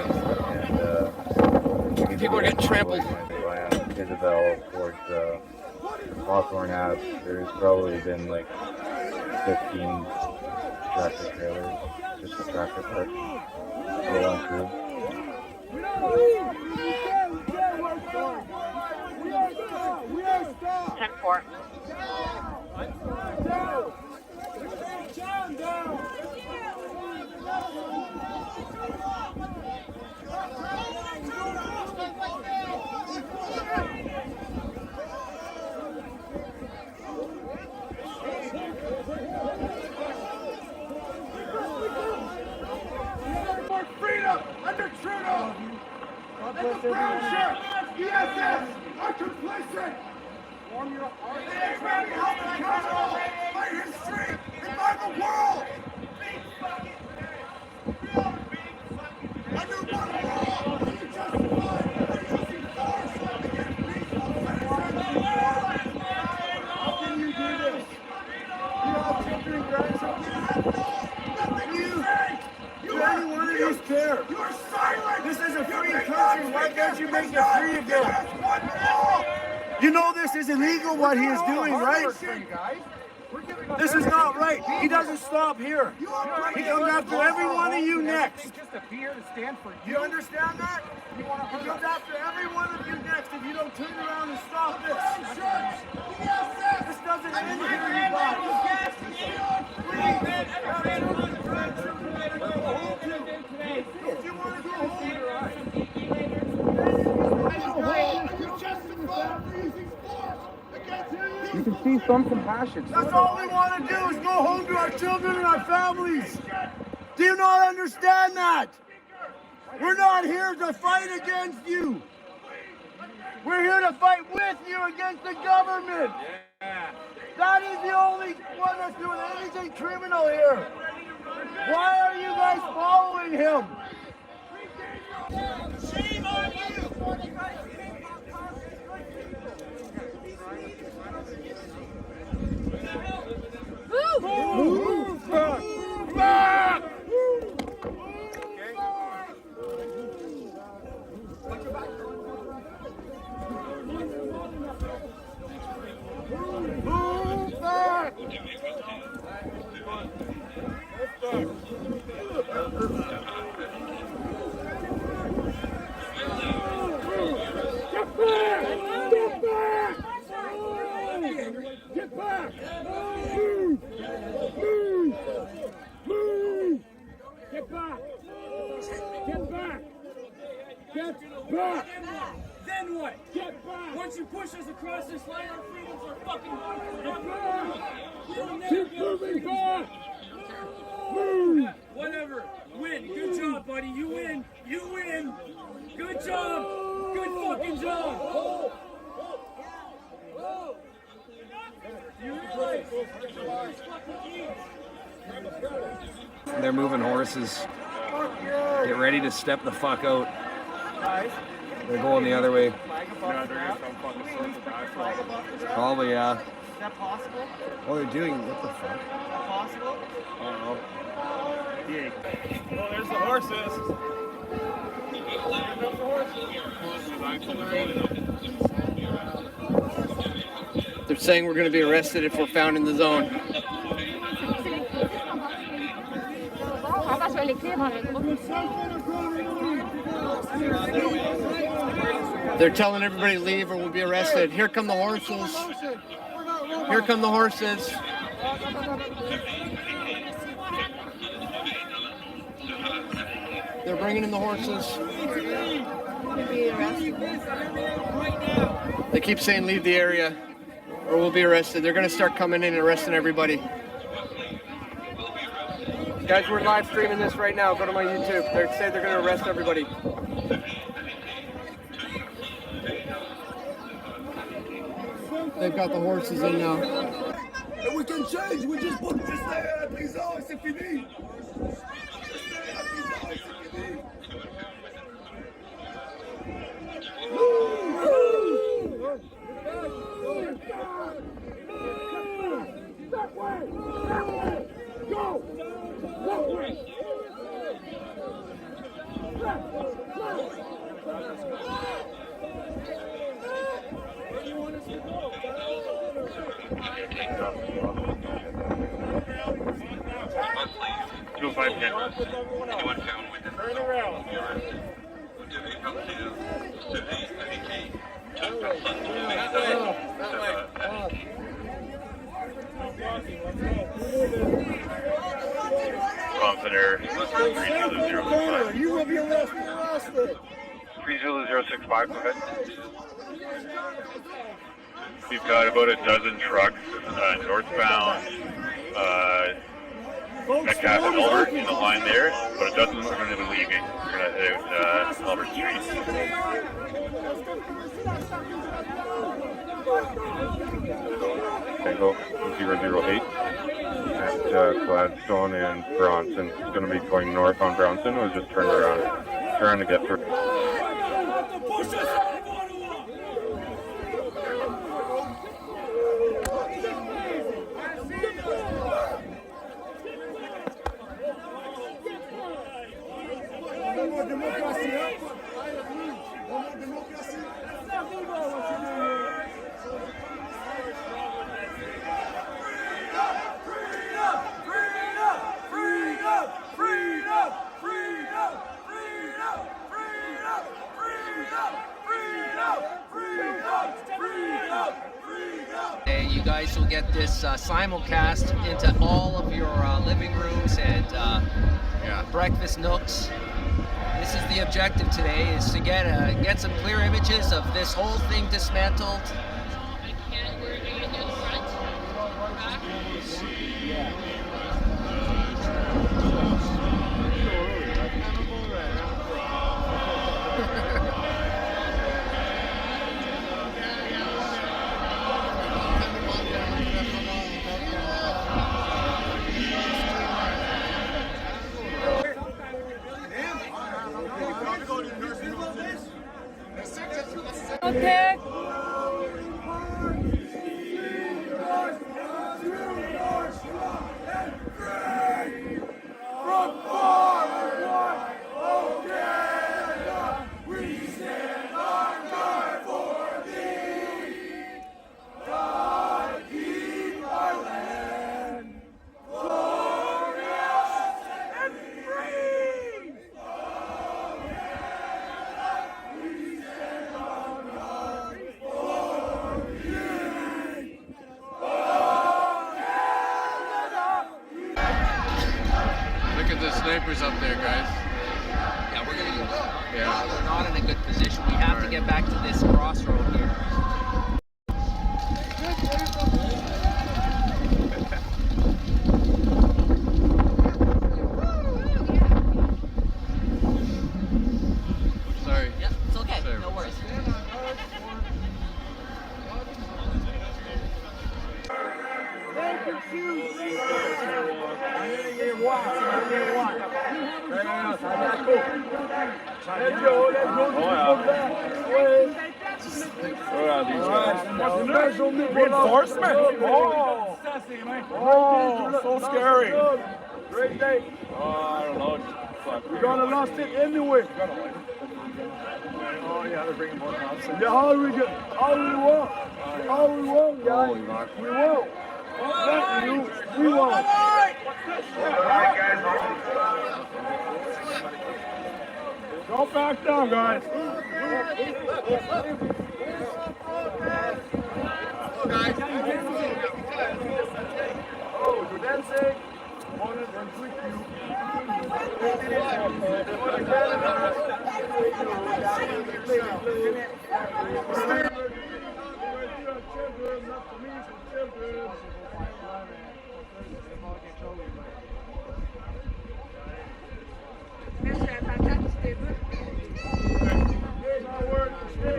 And,
People are getting trampled.
Isabel towards Hawthorne Ave. There's probably been like 15 tractor trailers, just a tractor park, all on through.
10-4.
For freedom under Trudeau and the brown shirt, ESS are complicit. Warm your heart. They are trying to help accountable by history and by the world. Under what law do you justify using force against peaceful citizens? How can you do this? You all children and grandchildren. Do any one of these care? You are silent. This is a free country. Why can't you make it free again? You know this is illegal what he is doing, right? This is not right. He doesn't stop here. He comes after every one of you next. You understand that? He comes after every one of you next if you don't turn around and stop this. This doesn't end here, you guys. If you want to go home,
You can see some compassion.
that's all we want to do is go home to our children and our families. Do you not understand that? We're not here to fight against you. We're here to fight with you against the government. That is the only one that's doing anything criminal here. Why are you guys following him? Shame on you! Move back! Back! Move back! Get back! Move! Move! Move! Get back! Get back! Get back! Then what? Get back! Once you push us across this line, our freedoms are fucking gone. Keep moving back! Move! Whatever. Win. Good job, buddy. You win. You win. Good job. Good fucking job.
They're moving horses. Get ready to step the fuck out. They're going the other way. Probably, yeah.
Is that possible?
Oh, they're doing, what the fuck?
Possible?
I don't know.
Oh, there's the horses. There's the horses.
saying we're going to be arrested if we're found in the zone. They're telling everybody to leave or we'll be arrested. Here come the horses. Here come the horses. They're bringing in the horses. They keep saying leave the area or we'll be arrested. They're going to start coming in and arresting everybody. Guys, we're live streaming this right now. Go to my YouTube. They say they're going to arrest everybody. They've got the horses in now.
And we can change. We just put this there at prison. C'est fini.
Anyone found within the zone will be arrested. Air 3005.
You will be arrested.
3065, go ahead. We've got about a dozen trucks northbound Metcalf and Albert in the line there, but a dozen are going to be leaving. We're going to head out Albert Street. Tango 008 at Gladstone and Bronson. It's going to be going north on Bronson. It was just turned around, trying to get through.
You guys will get this simulcast into all of your living rooms and breakfast nooks. This is the objective today: is to get some clear images of this whole thing dismantled.
Okay.
Snipers up there, guys.
Yeah, we're not in a good position. We have to get back to this crossroad here.
Sorry.
Yeah, it's okay. Sorry. No worries.
Reinforcement? Oh, so scary. Great day. Oh, I don't know. We're gonna lost it anyway. Oh, Oh yeah, they're bringing more cops. Yeah, all we won't, guys. We won't. Not you. We won't. Go back down, guys. Oh, you're dancing. Want to dance with you.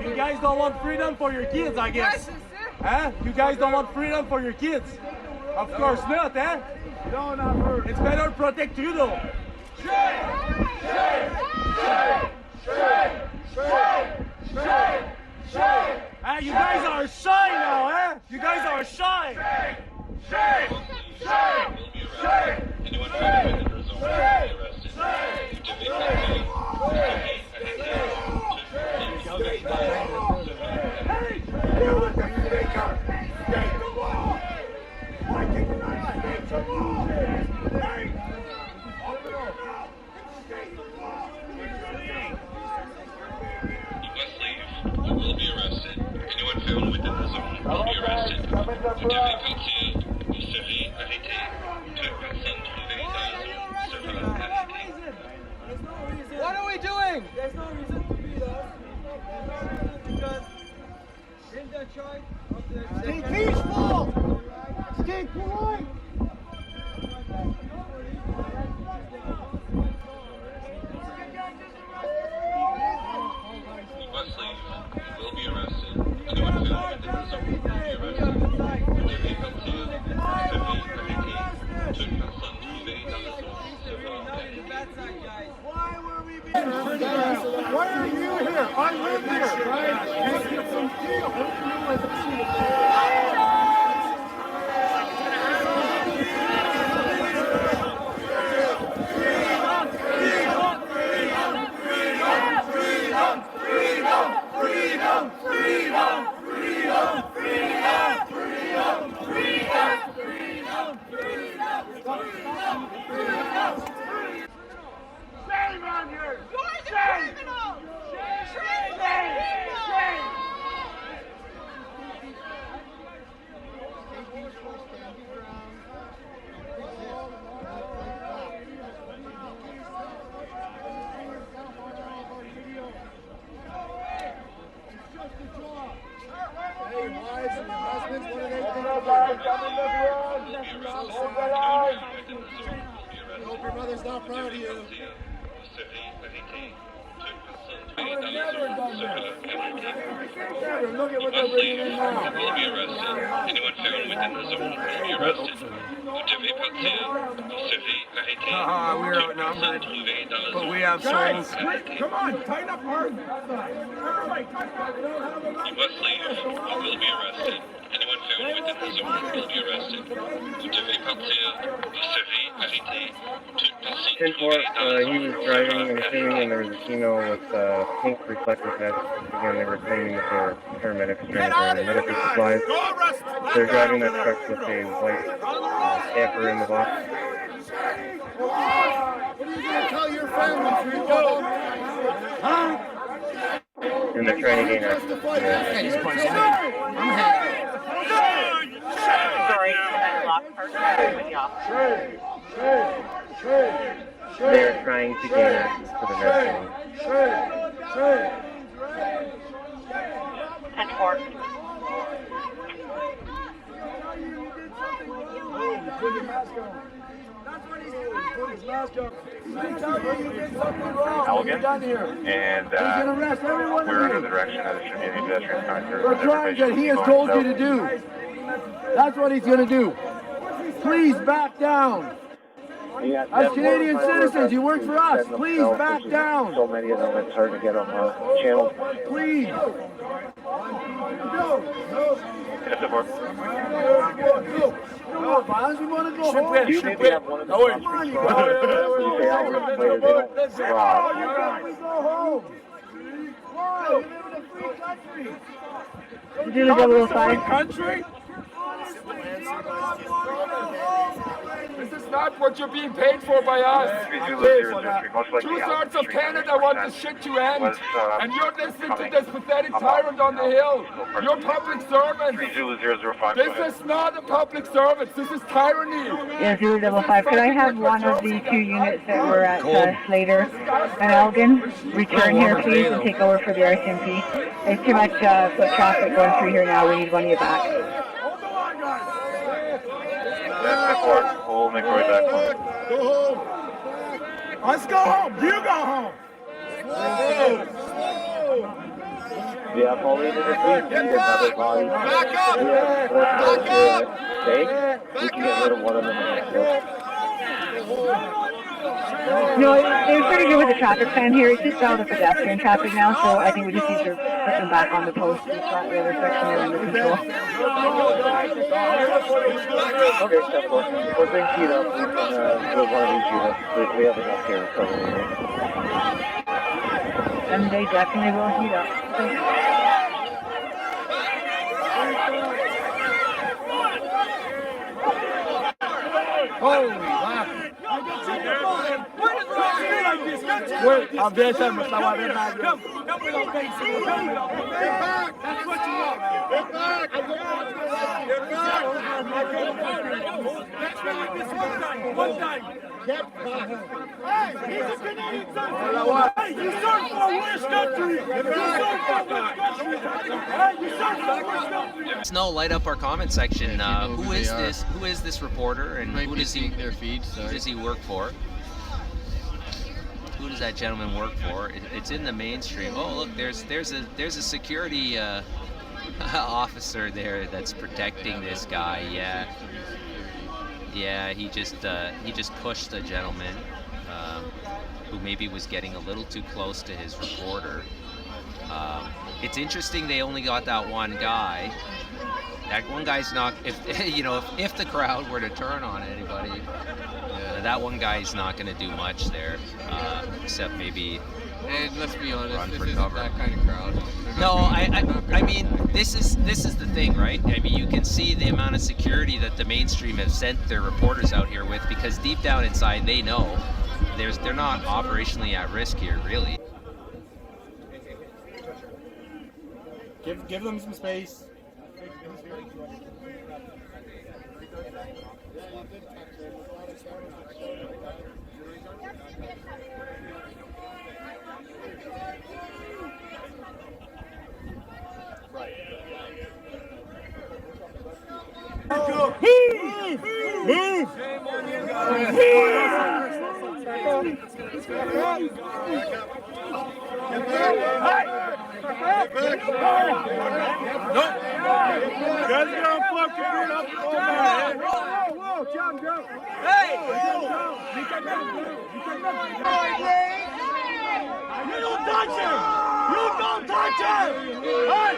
You guys don't want freedom for your kids, I guess. Huh? You guys don't want freedom for your kids? Of course not, eh? No, not her. It's better to protect you, though. You guys are shy now, eh? You guys are shy. What are we doing? There's no reason to beat us. Because in the choice of the... Stay peaceful! Stay polite!
You must leave. You will be arrested. Anyone found within the zone will be arrested. Vous devez partir.
Why are you here? I live here, right? Make some Shame on you! You're the criminal! Shame! Shame! Hey, wives and husbands, what are they doing? I hope your mother's not proud of you. I would have never done this. Never. Look at what they're bringing in now.
Will be arrested. Anyone found within the zone will be arrested. Vous devez partir. Vous serez arrêté.
We're outnumbered, but we have souls. Come on, tighten up hard.
You must leave. You will be arrested. Anyone found within the zone will be arrested. Vous devez partir. Vous serez arrêté. Toute personne trouvée dans la
he was driving and assuming, and there was a female with pink reflective vest. Again, they were claiming that they were paramedics trying to bring medical supplies. They're driving that truck with a white camper in the box.
What are you going to tell your family, Rico? Huh?
And they're trying to gain access to
Sorry, that locked person with y'all.
They're trying to gain access to the restroom.
And four.
Put your mask on. That's what he's doing. Put his mask on. I tell you, you did something wrong. You're done here.
And
He's going to arrest everyone.
we're under the direction of the Community Pedestrian Concert.
We're trying that he has told you to do. That's what he's going to do. Please back down. As Canadian citizens, you work for us. Please back down.
So many of them, it's hard to get them channeled.
Please. No violence. We want to go home.
You maybe have one of the
Come on, you guys. We go home. Why?
Zulu 005.
Country? This is not what you're being paid for by us. Two-thirds of Canada want this shit to end, and you're listening to this pathetic tyrant on the hill. You're public servants. This is not a public service. This is tyranny.
Yeah, 005. Could I have one of the 2 units that were at Slater and Elgin return here, please, and take over for the RCMP? There's too much foot traffic going through here now. We need one of you back.
We'll make our way back home.
Go home. Let's go home. You go home.
Yeah, Pauline, if we need another body, back up! Okay? We can get rid of one of them.
No, they're pretty good with the traffic plan here. It's just all the pedestrian traffic now, so I think we just need to put them back on the post. We've got the other section there under control.
Okay, step forward. We're being keyed up. We can put one of these units. We have enough here.
And they definitely will heat up.
Holy wow. Wait, I'm there to me estaba viendo. Get back! That's what you want. Get back! Get back! Let's go like this one time. Get back! Hey, he's a Canadian citizen. Hey, you serve for a worse country. You serve for a worse country. Hey, you serve for a worse country.
Snow, light up our comment section. Who is this? Who is this reporter, and who does he work for? Who does that gentleman work for? It's in the mainstream. Oh, look, there's a security officer there that's protecting this guy. Yeah, he just pushed the gentleman who maybe was getting a little too close to his reporter. It's interesting they only got that one guy. That one guy's not. If the crowd were to turn on anybody, that one guy's not going to do much there, except maybe.
And let's be honest, this isn't that kind of crowd.
No, I mean, this is the thing, right? I mean, you can see the amount of security that the mainstream have sent their reporters out here with, because deep down inside they know they're not operationally at risk here, really.
Give them some space.
Move! You don't touch him! You don't touch him! Hey!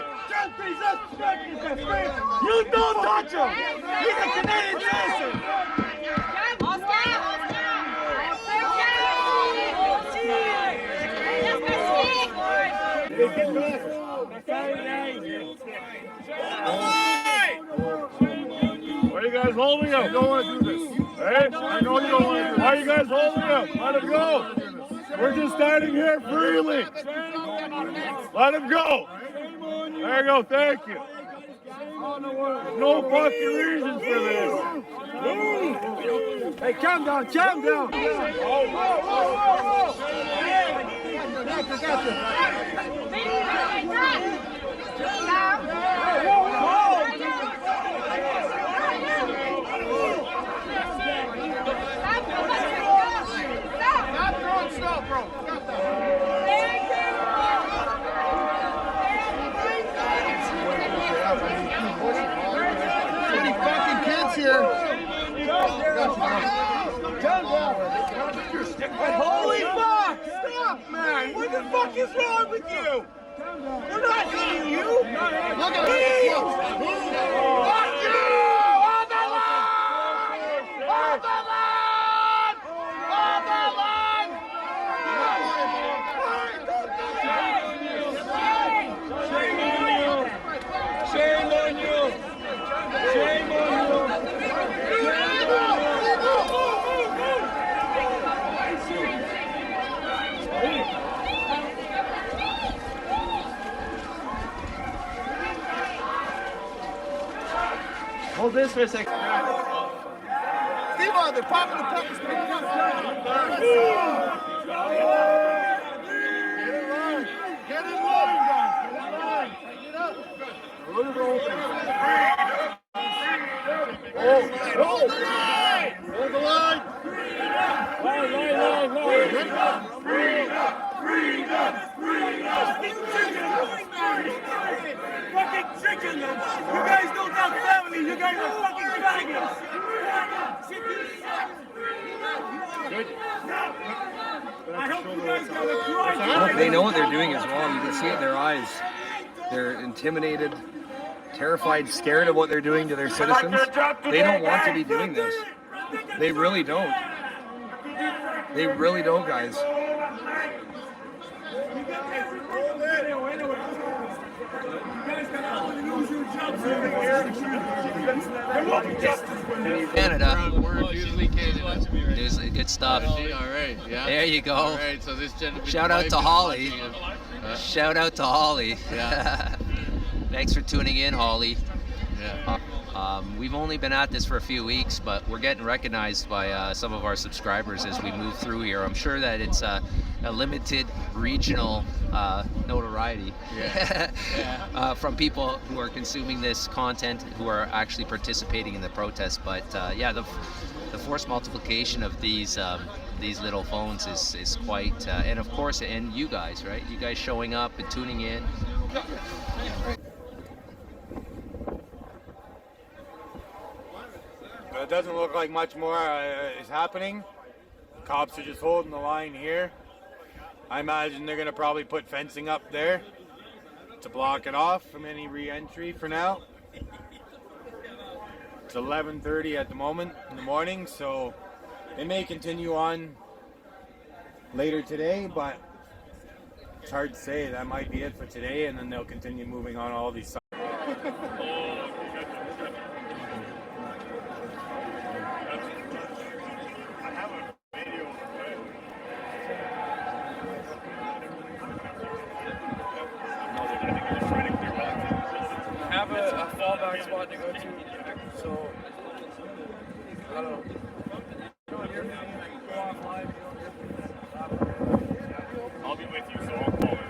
You don't touch him! He's a Canadian citizen! Why are you guys holding him? You don't want to do this. Hey, I know you don't want to do this. Why are you guys holding him? Let him go. We're just standing here freely. Let him go. There you go. Thank you. No fucking reason for this. Hey, calm down. Calm down. Stop, bro. Fucking kids here. Holy fuck! Stop, man! What the fuck is wrong with you? We're not hitting you! Look at me! Fuck you! On the line! On the line! On the line! Shame on
Hold this for a second.
Steve, they're popping the pepper spray. Get in line, guys. Get in line. Get up. Hold the line. Hold the line. Line.
Fucking chicken! You guys don't have family! You guys are fucking faggots! I hope you guys got a cry.
They know what they're doing as well. You can see it in their eyes. They're intimidated, terrified, scared of what they're doing to their citizens. They don't want to be doing this. They really don't. They really don't, guys.
Canada.
We're usually Canada.
There's good stuff.
All right, yeah.
There you go.
All right, so this gentleman.
Shout out to Holly. Shout out to Holly.
Yeah.
Thanks for tuning in, Holly.
Yeah.
We've only been at this for a few weeks, but we're getting recognized by some of our subscribers as we move through here. I'm sure that it's a limited regional notoriety from people who are consuming this content, who are actually participating in the protest. But yeah, the force multiplication of these little phones is quite, and of course, and you guys, right? You guys showing up and tuning in.
It doesn't look like much more is happening. Cops are just holding the line here. I imagine they're going to probably put fencing up there to block it off from any re-entry for now. It's 11:30 at the moment in the morning, so they may continue on later today, but it's hard to say. That might be it for today, and then they'll continue moving on all these sides.
Have a fallback spot to go to, so I don't know. I'll be with you, so I'll call her.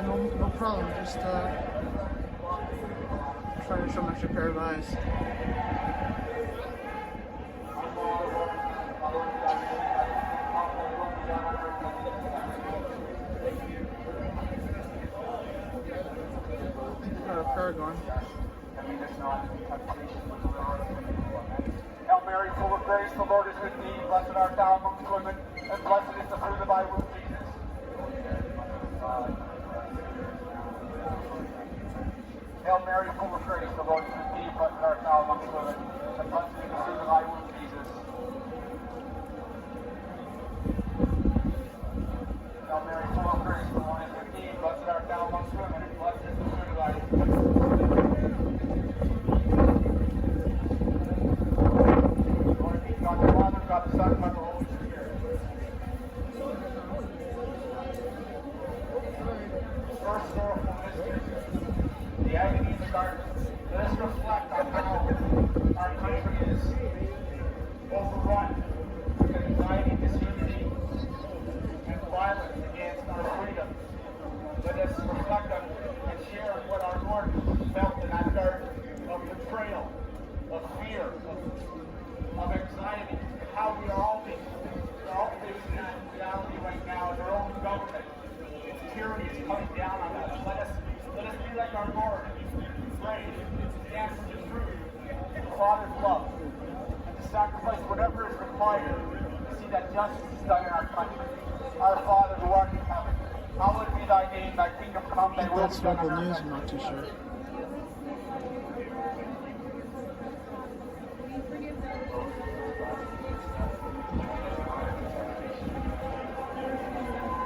No problem, just trying to show an extra pair of eyes. Got a prayer going.
Hail Mary, full of grace, the Lord is with thee. Blessed art thou amongst women, and blessed is the fruit of thy womb, Jesus.
Hail Mary, full of grace, the Lord is with thee, blessed art thou amongst women, and blessed is the fruit of thy womb, Jesus. Hail Mary, full of grace, the Lord is with thee, blessed art thou amongst women, and blessed is the fruit of thy womb. Lord be God the Father, God the Son, God the Holy Spirit. First sorrowful mystery, the agony in the garden. Let us reflect on how our country is overrun with anxiety, disunity, and violence against our freedom. Let us reflect on and share what our Lord felt in that garden of betrayal, of fear, of anxiety, and how we are all facing that reality right now in our own government. Its tyranny is coming down on us. Let us be like our Lord, pray, dance for the truth, the Father's love, and to sacrifice whatever is required to see that justice is done in our country. Our Father who art in heaven, hallowed be thy name, thy kingdom come, thy will be done on earth.
I'm not too sure.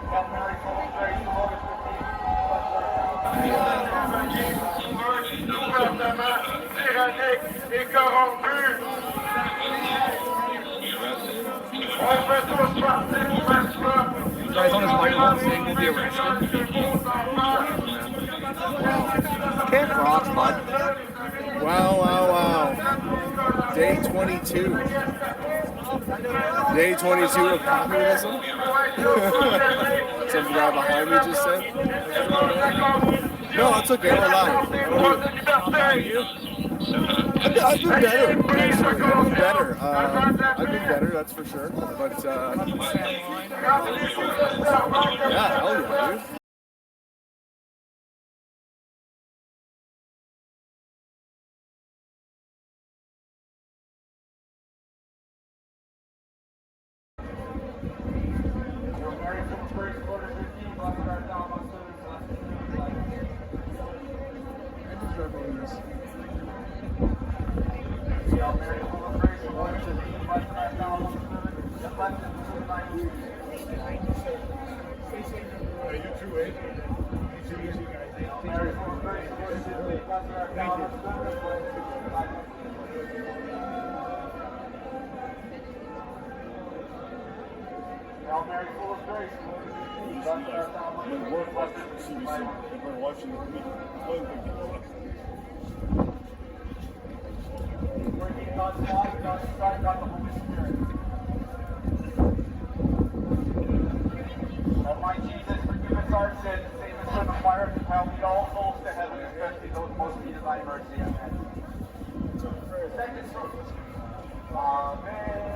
Hail Mary, full of grace, the Lord is with thee. Blessed art
You guys on his microphone saying we'll be arrested? Can't cross, bud.
Wow, wow, wow. Day 22. Day 22 of communism? Some guy behind me just said? No, it's okay, we're live. I've been better, actually. I've been better. I've been better, that's for sure. But, yeah, hell yeah, dude.
Hail Mary, full of grace, the Lord is with thee. Blessed art thou amongst women, and blessed is the fruit of thy womb. Glory be to God the Father, God the Son, God the Holy Spirit. Almighty Jesus, forgive us our sins, save us from the fire of hell, lead all souls to heaven, especially those most need of thy mercy. Amen. Second song. Amen.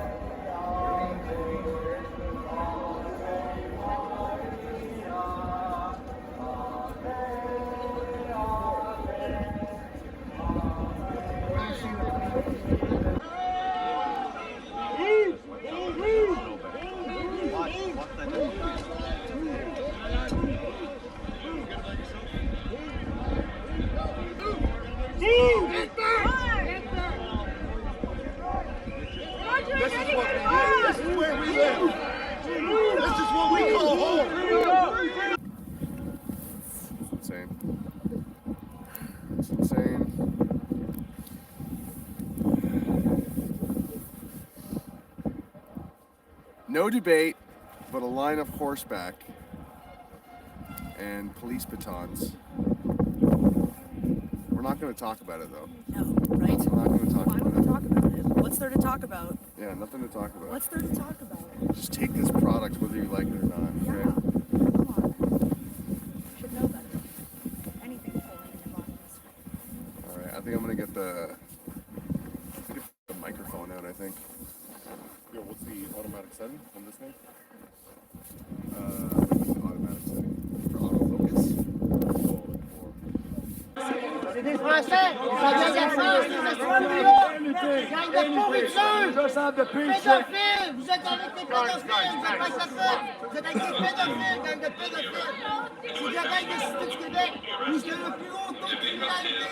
This is where we live. This is what we call home.
It's insane. It's insane. No debate, but a line of horseback and police batons. We're not going to talk about it though.
No, right?
We're not going to talk
Why
about
would
it.
we talk about it? What's there to talk about?
Yeah, nothing to talk about.
What's there to talk about?
Just take this product whether you like it or not.
Yeah.
Okay?
Come on. You should know better. Anything foreign in your body is
Alright, I think I'm going to get the microphone out, I think.
Yo, what's the automatic setting on this thing?
Automatic setting for autofocus.
C'est des Français! Ils ont des essences, des essences, gang de pourriture! Pédophiles! Vous êtes avec des pédophiles! Vous êtes pas ça fait! Vous êtes avec des pédophiles, gang de pédophiles! C'est de la gang des cités du Québec! Où est-ce que le plus haut taux
devez partir de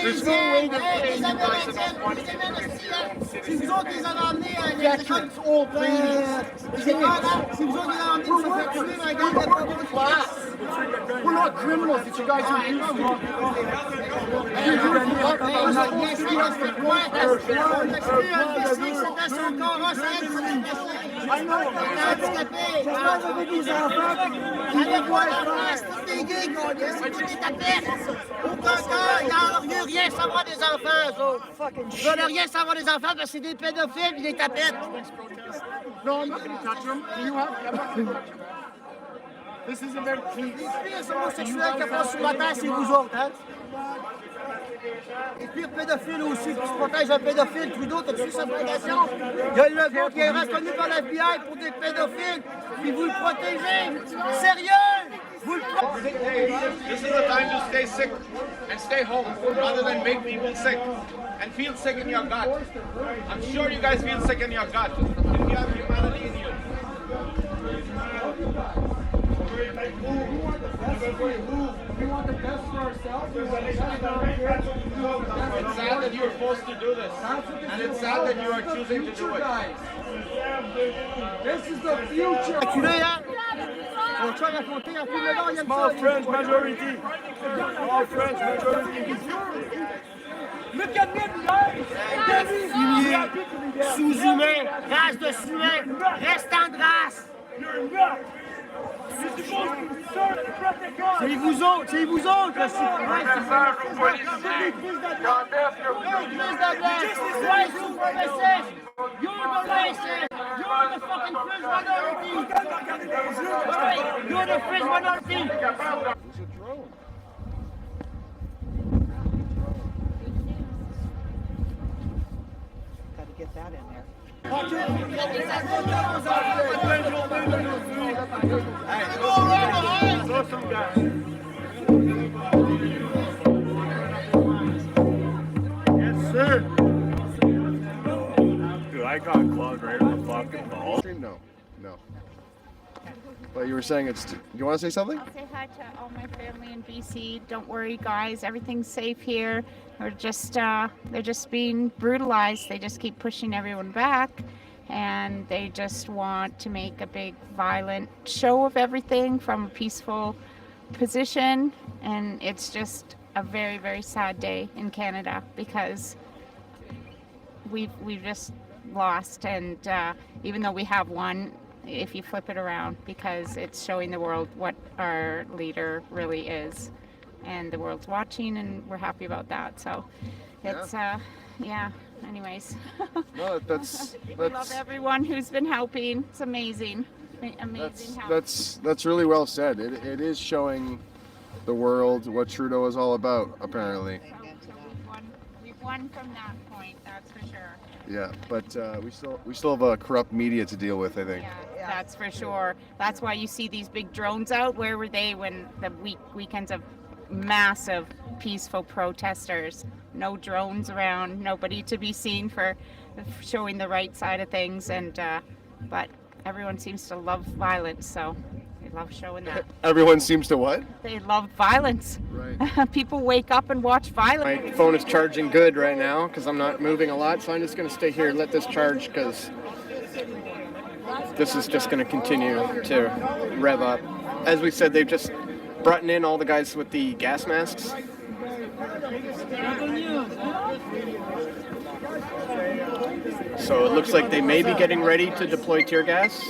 There's no way they're paying you guys enough money to
C'est vous autres qui les avez amenés à les écoles les écoles, c'est vous autres qui les avez amenés pour faire tuer la gang de class.
We're not criminals that you guys are used to. You're here for what? We're supposed to be here for what? I know.
Avec quoi la place, tous les gays, c'est toutes des tapettes. Aucun cas, ils n'ont rien savoir des enfants, eux autres. Ils veulent rien savoir des enfants parce que c'est des pédophiles et des tapettes.
No, I'm not going to touch them. You have. I'm not going to touch them. This is about peace.
Les pires homosexuels qui passent sur la terre, c'est vous autres, hein? Les pires pédophiles aussi, qui se protègent un pédophile. Trudeau, t'as-tu sa fondation? Il y a le gars qui est reconnu par la FBI pour des pédophiles, puis vous le protégez. Sérieux? Vous le protégez.
This is the time to stay sick and stay home rather than make people sick and feel sick in your gut. I'm sure you guys feel sick in your gut. If you have humanity in you.
We want the best for ourselves.
It's sad that you are forced to do this, and it's sad that you are choosing to do it.
This is the future.
Small French majority. Small French majority. Look at me, guys.
Sous-humain, race de suin, restant de race. C'est vous autres, le white supremacists. You're the racist. You're the fucking fringe minority. You're the fringe minority.
Got to get that in there.
Yes, sir. Dude, I got clogged right on the fucking ball.
No. But you were saying it's. Do you want to say something?
I'll say hi to all my family in BC. Don't worry, guys. Everything's safe here. They're just being brutalized. They just keep pushing everyone back, and they just want to make a big violent show of everything from a peaceful position. And it's just a very, very sad day in Canada because we've just lost. And even though we have won, if you flip it around, because it's showing the world what our leader really is, and the world's watching, and we're happy about that. So it's anyways.
No, that's
we love everyone who's been helping. It's amazing help.
That's really well said. It is showing the world what Trudeau is all about, apparently.
We've won from that point, that's for sure.
Yeah, but we still have a corrupt media to deal with, I think.
Yeah, that's for sure. That's why you see these big drones out. Where were they when the weekends of massive peaceful protesters? No drones around, nobody to be seen for showing the right side of things, and but everyone seems to love violence, so they love showing that.
Everyone seems to what?
They love violence.
Right.
People wake up and watch violence.
My phone is charging good right now because I'm not moving a lot, so I'm just going to stay here and let this charge because this is just going to continue to rev up. As we said, they've just brought in all the guys with the gas masks. So it looks like they may be getting ready to deploy tear gas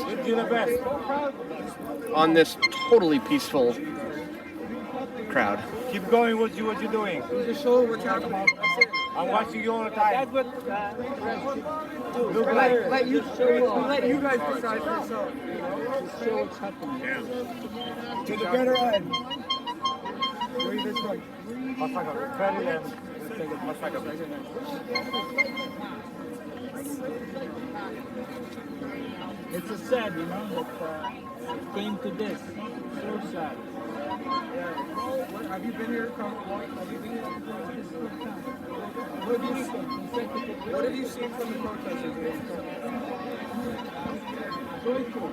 on this totally peaceful crowd.
Keep going what you're doing.
Just show what you're talking about.
I'm watching you all the time.
Let you guys decide for yourself. Just show what's happening. To the better end. Breathe this way.
It's a sad, that it came to this. So sad.
Have you been here? Have you been here? This is the first time. What have you seen from the protesters? Joyful,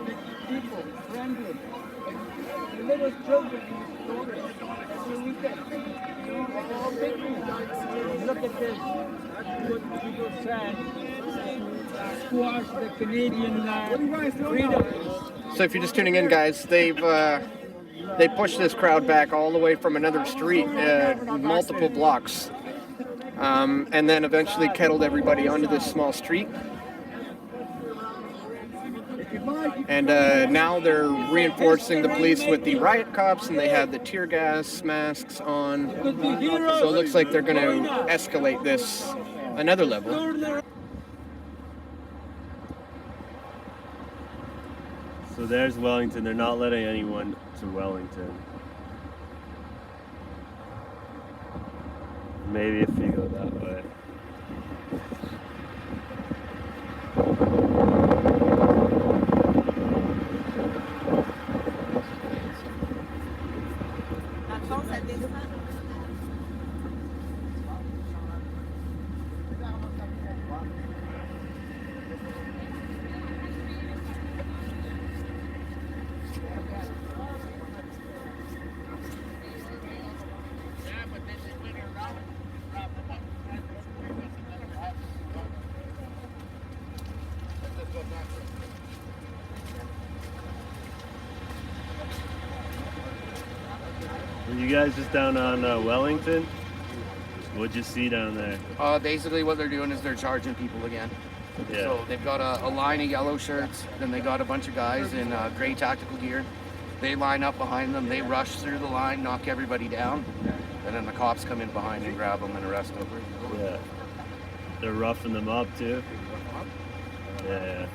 people, friendly, little children in the story. Every weekend. All picnics. Look at this. That's what people said. Squash the Canadian freedom.
So if you're just tuning in, guys, they pushed this crowd back all the way from another street, multiple blocks, and then eventually kettled everybody onto this small street. And now they're reinforcing the police with the riot cops, and they have the tear gas masks on. So it looks like they're going to escalate this another level.
So there's Wellington. They're not letting anyone to Wellington. Maybe if you go that way. Were you guys just down on Wellington? What'd you see down there?
Basically what they're doing is they're charging people again.
Yeah.
So they've got a line of yellow shirts, then they got a bunch of guys in gray tactical gear. They line up behind them, they rush through the line, knock everybody down, and then the cops come in behind and grab them and arrest them.
Yeah. They're roughing them up too? Yeah.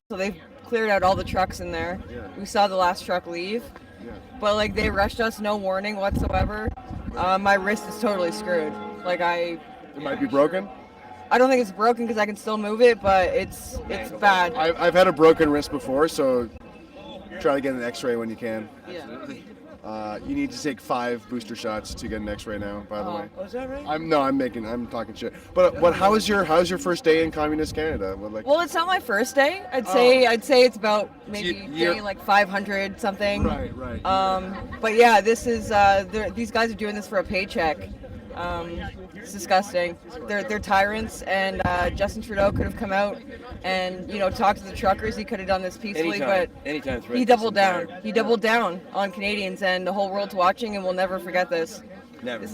So they've cleared out all the trucks in there.
Yeah.
We saw the last truck leave.
Yeah.
But like they rushed us, no warning whatsoever. My wrist is totally screwed. Like
It might be broken?
I don't think it's broken because I can still move it, but it's bad.
I've had a broken wrist before, so try to get an x-ray when you can.
Yeah.
You need to take 5 booster shots to get an x-ray now, by the way.
Oh, is that right?
I'm talking shit. But how's your first day in Communist Canada?
Well, it's not my first day. I'd say it's about maybe day like 500 something.
Right.
But yeah, this is these guys are doing this for a paycheck. It's disgusting. They're tyrants, and Justin Trudeau could have come out and talked to the truckers. He could have done this peacefully, but he doubled down. He doubled down on Canadians, and the whole world's watching, and we'll never forget this.
Never.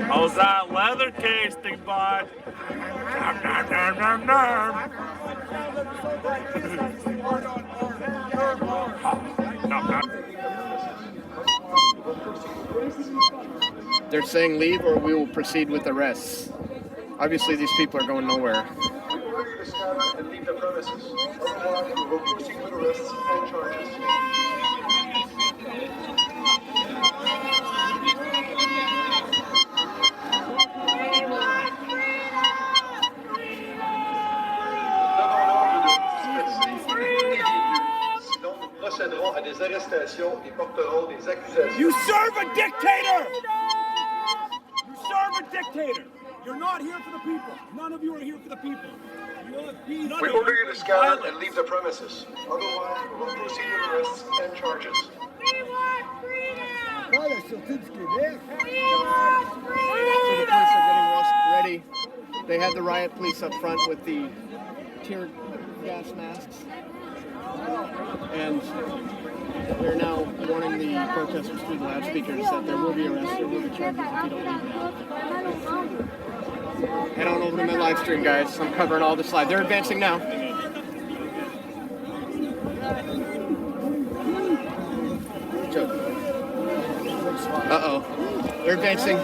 How's that leather tasting, bud? Nom, nom, nom, nom,
They're saying leave or we will proceed with arrests. Obviously these people are going nowhere.
procéderont à des arrestations et porteront des accusations.
You serve a dictator! You serve a dictator! You're not here for the people. None of you are here for the people.
We order you to scatter and leave the premises. Otherwise, we will proceed with arrests and charges.
We want freedom!
So the police are getting ready. They had the riot police up front with the tear gas masks. And they're now warning the protesters through the loudspeakers that there will be arrests, there will be charges if you don't leave now. Head on over to my live stream, guys. I'm covering all the slides. They're advancing now. Uh-oh. They're advancing.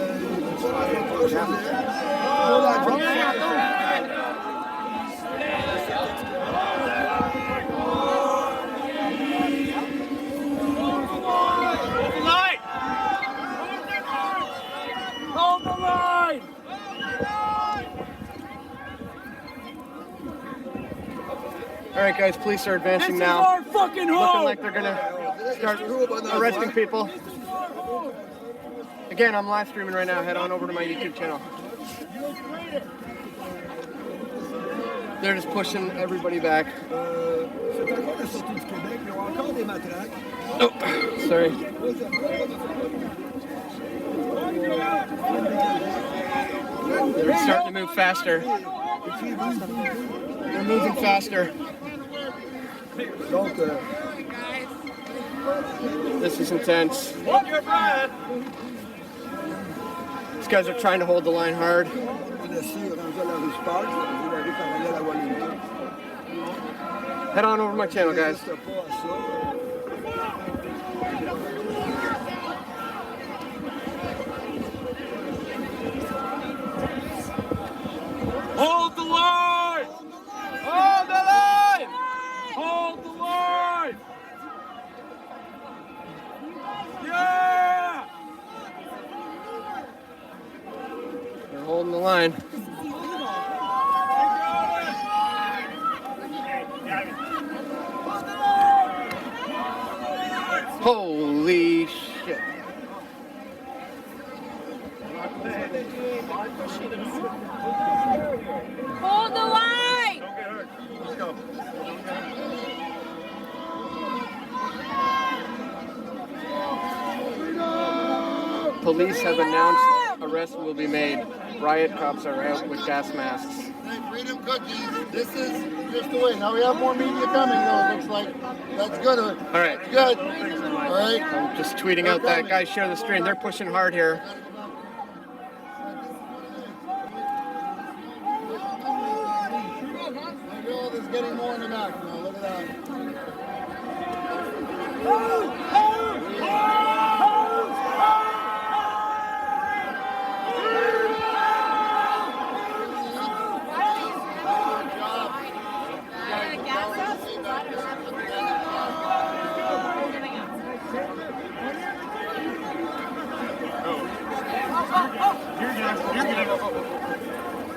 right, guys, police are advancing
This is
now.
our fucking home.
Looking like they're gonna start arresting people. Again, I'm live streaming right now. Head on over to my YouTube channel. They're just pushing everybody back. Oh, sorry. They're starting to move faster. They're moving faster. This is intense.
Hold your breath.
These guys are trying to hold the line hard. Head on over to my channel, guys.
Hold the line! Hold the line! Hold the line! Yeah!
They're holding the line. Holy shit.
Hold the line!
Let's go.
Police have announced arrests will be made. Riot cops are out with gas masks.
Freedom cookies. This is just the way. Now we have more media coming, though. It looks like that's good.
All right.
Good. All right.
I'm just tweeting out that. Guys, share the stream. They're pushing hard here.
My girl is getting more in the back now. Look at that.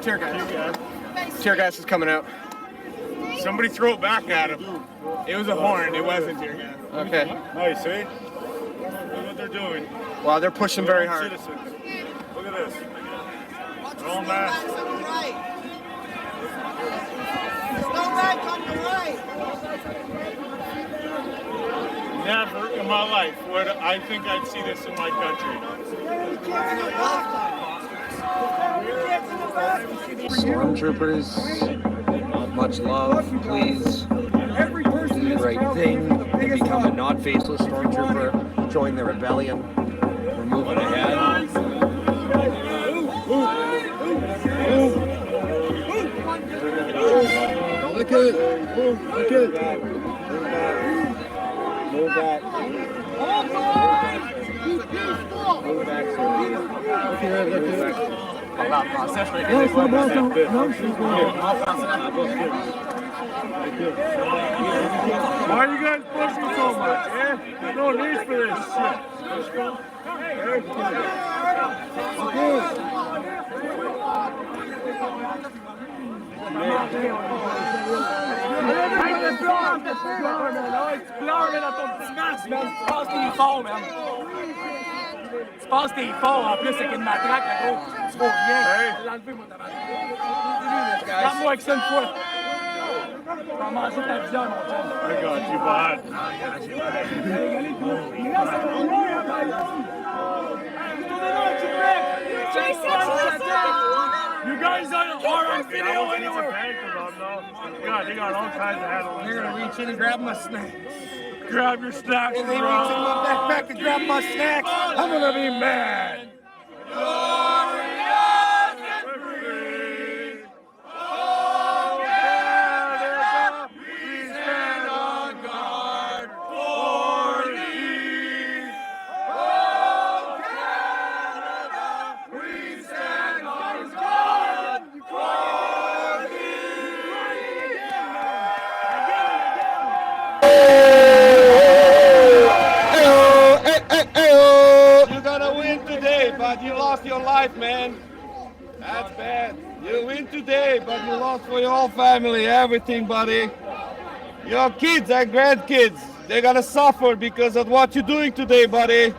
Tear gas. Tear gas is coming out.
Somebody throw it back at him. It was a horn. It wasn't tear gas.
Okay.
Nice, see? Look what they're doing.
Wow, they're pushing very hard.
Citizens. Look at this. They're all masked. Never in my life would I think I'd see this in my country.
Stormtroopers, much love. Please do the right thing. Become a not faceless stormtrooper. Join the rebellion. We're moving ahead.
Look at it. Look at it.
Move back.
Move back, sir.
Why are you guys pushing so much, eh? There's no need for this shit.
Tu passes tes forts en plus avec une matraque, là, gros. Tu vas rien. L'enlever, mon tabac. Regarde-moi avec ça une fois. Tu vas manger ta viande, mon chum.
I got you, bud. You guys are on video anywhere. God, they got all kinds of handles.
They're gonna reach in and grab my snacks.
Grab your snacks,
and they reach in my backpack and grab my snacks.
I'm gonna be mad.
But you lost your life, man. That's bad. You win today, but you lost for your whole family, everything, buddy.
Your kids and grandkids, they're gonna suffer because of what you're doing today, buddy.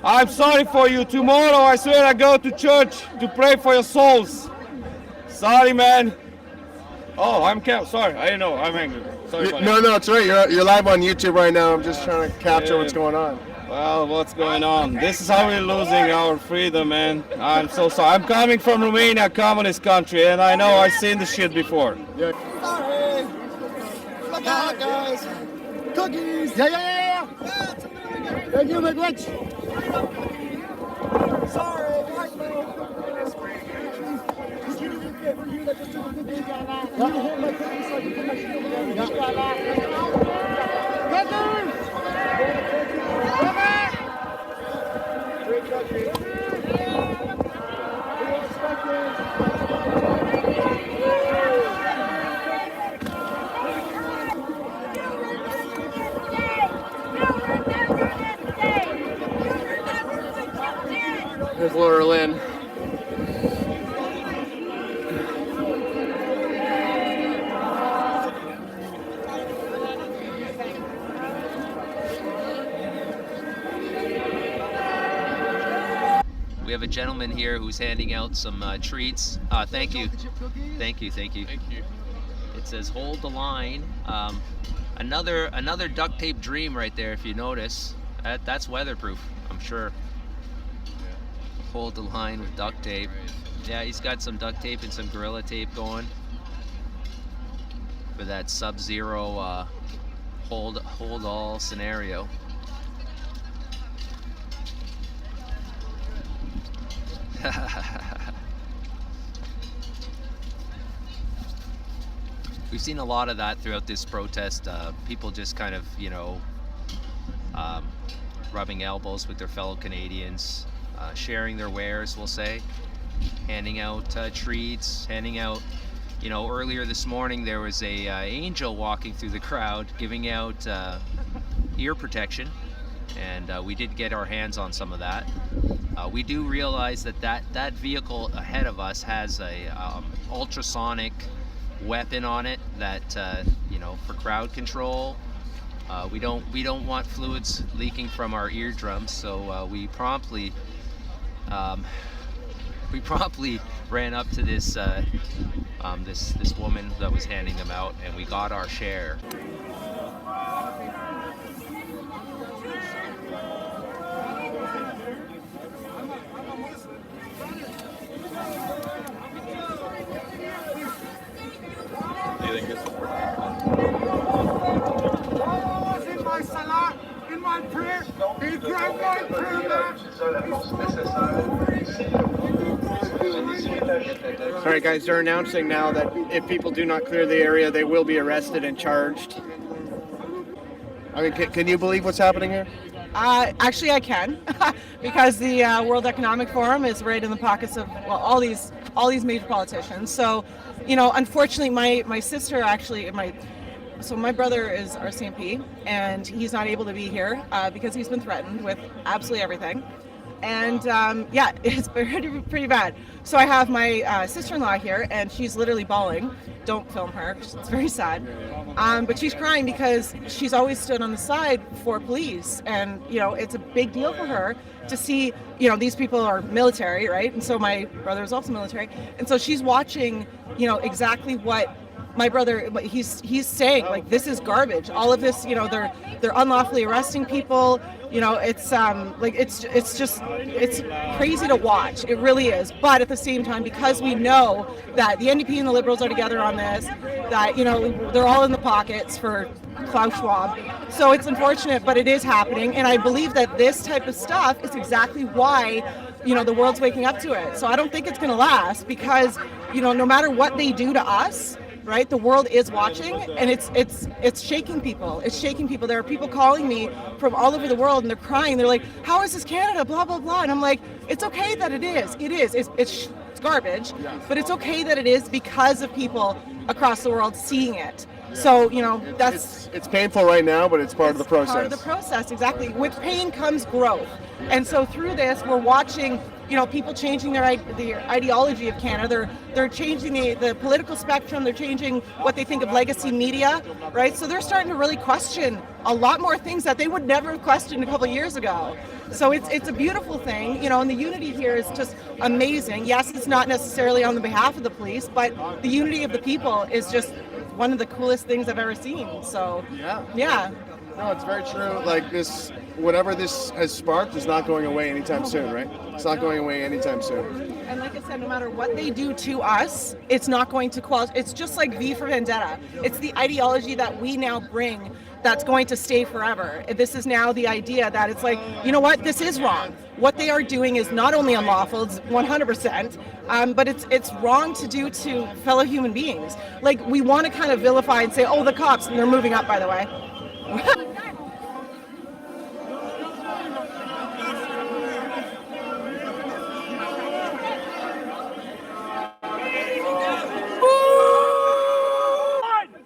I'm sorry for you. Tomorrow, I swear, I go to church to pray for your souls. Sorry, man. Oh, sorry. I didn't know. I'm angry. Sorry, buddy.
No, it's right. You're live on YouTube right now. I'm just trying to capture what's going on.
Well, what's going on? This is how we're losing our freedom, man. I'm so sorry. I'm coming from Romania, communist country, and I know I've seen this shit before.
Yeah. Sorry. Look out, guys. Cookies. Yeah. Thank you, McRich. Sorry.
There's Laura Lynn.
We have a gentleman here who's handing out some treats. Thank you. Thank you. It says hold the line. Another duct tape dream right there, if you notice. That's weatherproof, I'm sure. Hold the line with duct tape. Yeah, he's got some duct tape and some Gorilla Tape going for that sub-zero hold all scenario. We've seen a lot of that throughout this protest. People just kind of, rubbing elbows with their fellow Canadians, sharing their wares, we'll say, handing out treats, handing out, earlier this morning there was a angel walking through the crowd giving out ear protection, and we did get our hands on some of that. We do realize that vehicle ahead of us has a ultrasonic weapon on it that for crowd control. We don't want fluids leaking from our eardrums, so we promptly ran up to this this woman that was handing them out, and we got our share.
In my prayer, he grabbed my prayer.
All right, guys, they're announcing now that if people do not clear the area, they will be arrested and charged.
I mean, can you believe what's happening here?
Actually, I can, because the World Economic Forum is right in the pockets of all these major politicians. So, unfortunately, my sister actually So my brother is RCMP, and he's not able to be here because he's been threatened with absolutely everything. And it's pretty bad. So I have my sister-in-law here, and she's literally bawling. Don't film her, it's very sad. But she's crying because she's always stood on the side for police, and it's a big deal for her to see, these people are military, right? And so my brother is also military, and so she's watching, exactly what my brother, he's saying, like, this is garbage. All of this, they're unlawfully arresting people. It's crazy to watch. It really is. But at the same time, because we know that the NDP and the Liberals are together on this, that they're all in the pockets for Klaus Schwab. So it's unfortunate, but it is happening. And I believe that this type of stuff is exactly why the world's waking up to it. So I don't think it's going to last, because no matter what they do to us, right, the world is watching, and it's shaking people. It's shaking people. There are people calling me from all over the world, and they're crying. They're like, "How is this Canada? Blah blah blah." And I'm like, "It's okay that it is. It is. It's garbage, but it's okay that it is because of people across the world seeing it."
So, you know,
it's painful right now, but it's part of the process.
Part of the process, exactly. With pain comes growth. And so through this, we're watching, you know, people changing their ideology of Canada. They're changing the political spectrum. They're changing what they think of legacy media, right? So they're starting to really question a lot more things that they would never have questioned a couple of years ago. So it's a beautiful thing, you know, and the unity here is just amazing. Yes, it's not necessarily on the behalf of the police, but the unity of the people is just one of the coolest things I've ever seen. So yeah.
No, it's very true. Like this, whatever this has sparked is not going away anytime soon, right? It's not going away anytime soon.
And like I said, no matter what they do to us, it's not going to qualify. It's just like V for Vendetta. It's the ideology that we now bring that's going to stay forever. This is now the idea that it's like, you know what, this is wrong. What they are doing is not only unlawful, it's 100%, but it's wrong to do to fellow human beings. Like, we want to kind of vilify and say, oh, the cops, and they're moving up, by the way.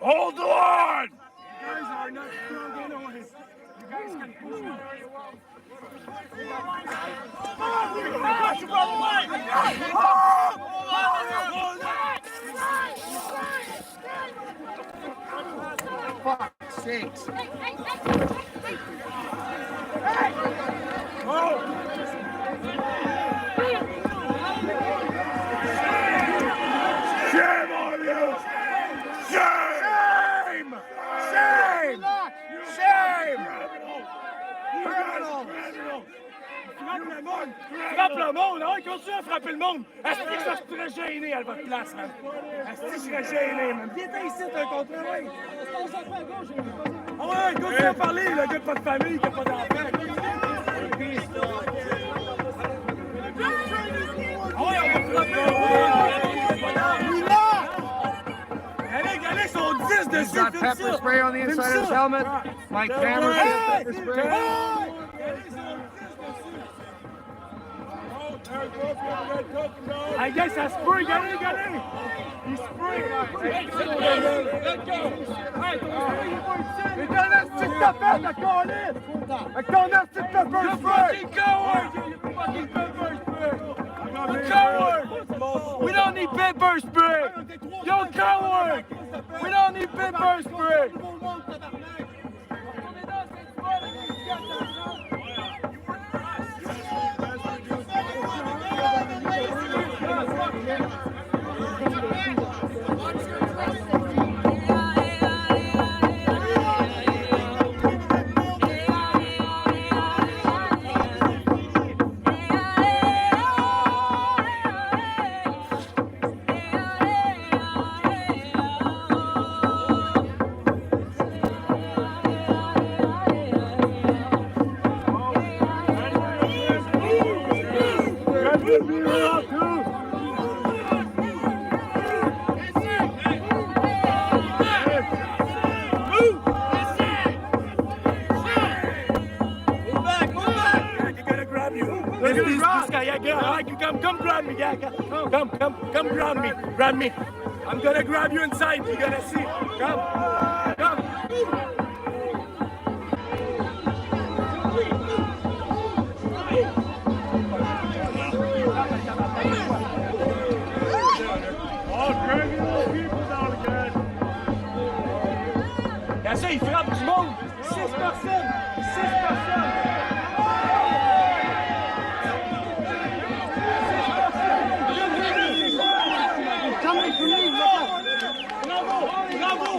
Hold on! You guys are not strong enough. You guys can push me very well.
Fuck's sakes.
Shame on you! Shame! Shame! Shame! Criminals! Frappe le monde! Ah ouais, continue à frapper le monde! Est-ce que ça serait gêné à votre place, man? Est-ce que je serais gêné, man? Viens ici, t'as un contre, ouais! Ah ouais, continue à parler, le gars de pas de famille, qui a pas d'enfant! Ah ouais, on va frapper le monde! Allez, sont 10 dessus!
He's got pepper spray on the inside of his helmet. My camera's got pepper spray.
I guess ça se peut, regardez! Il se peut! Let's go! Mais donne un petit tapette, la colline! Avec ton petit pepper spray! You fucking coward! You fucking pepper spray! You coward! We don't need pepper spray! You coward! We don't need pepper spray! Come grab me, guy. Come grab me. I'm gonna grab you inside. You're gonna see. Come. Y'a ça, il frappe du monde. 6 personnes. Bravo!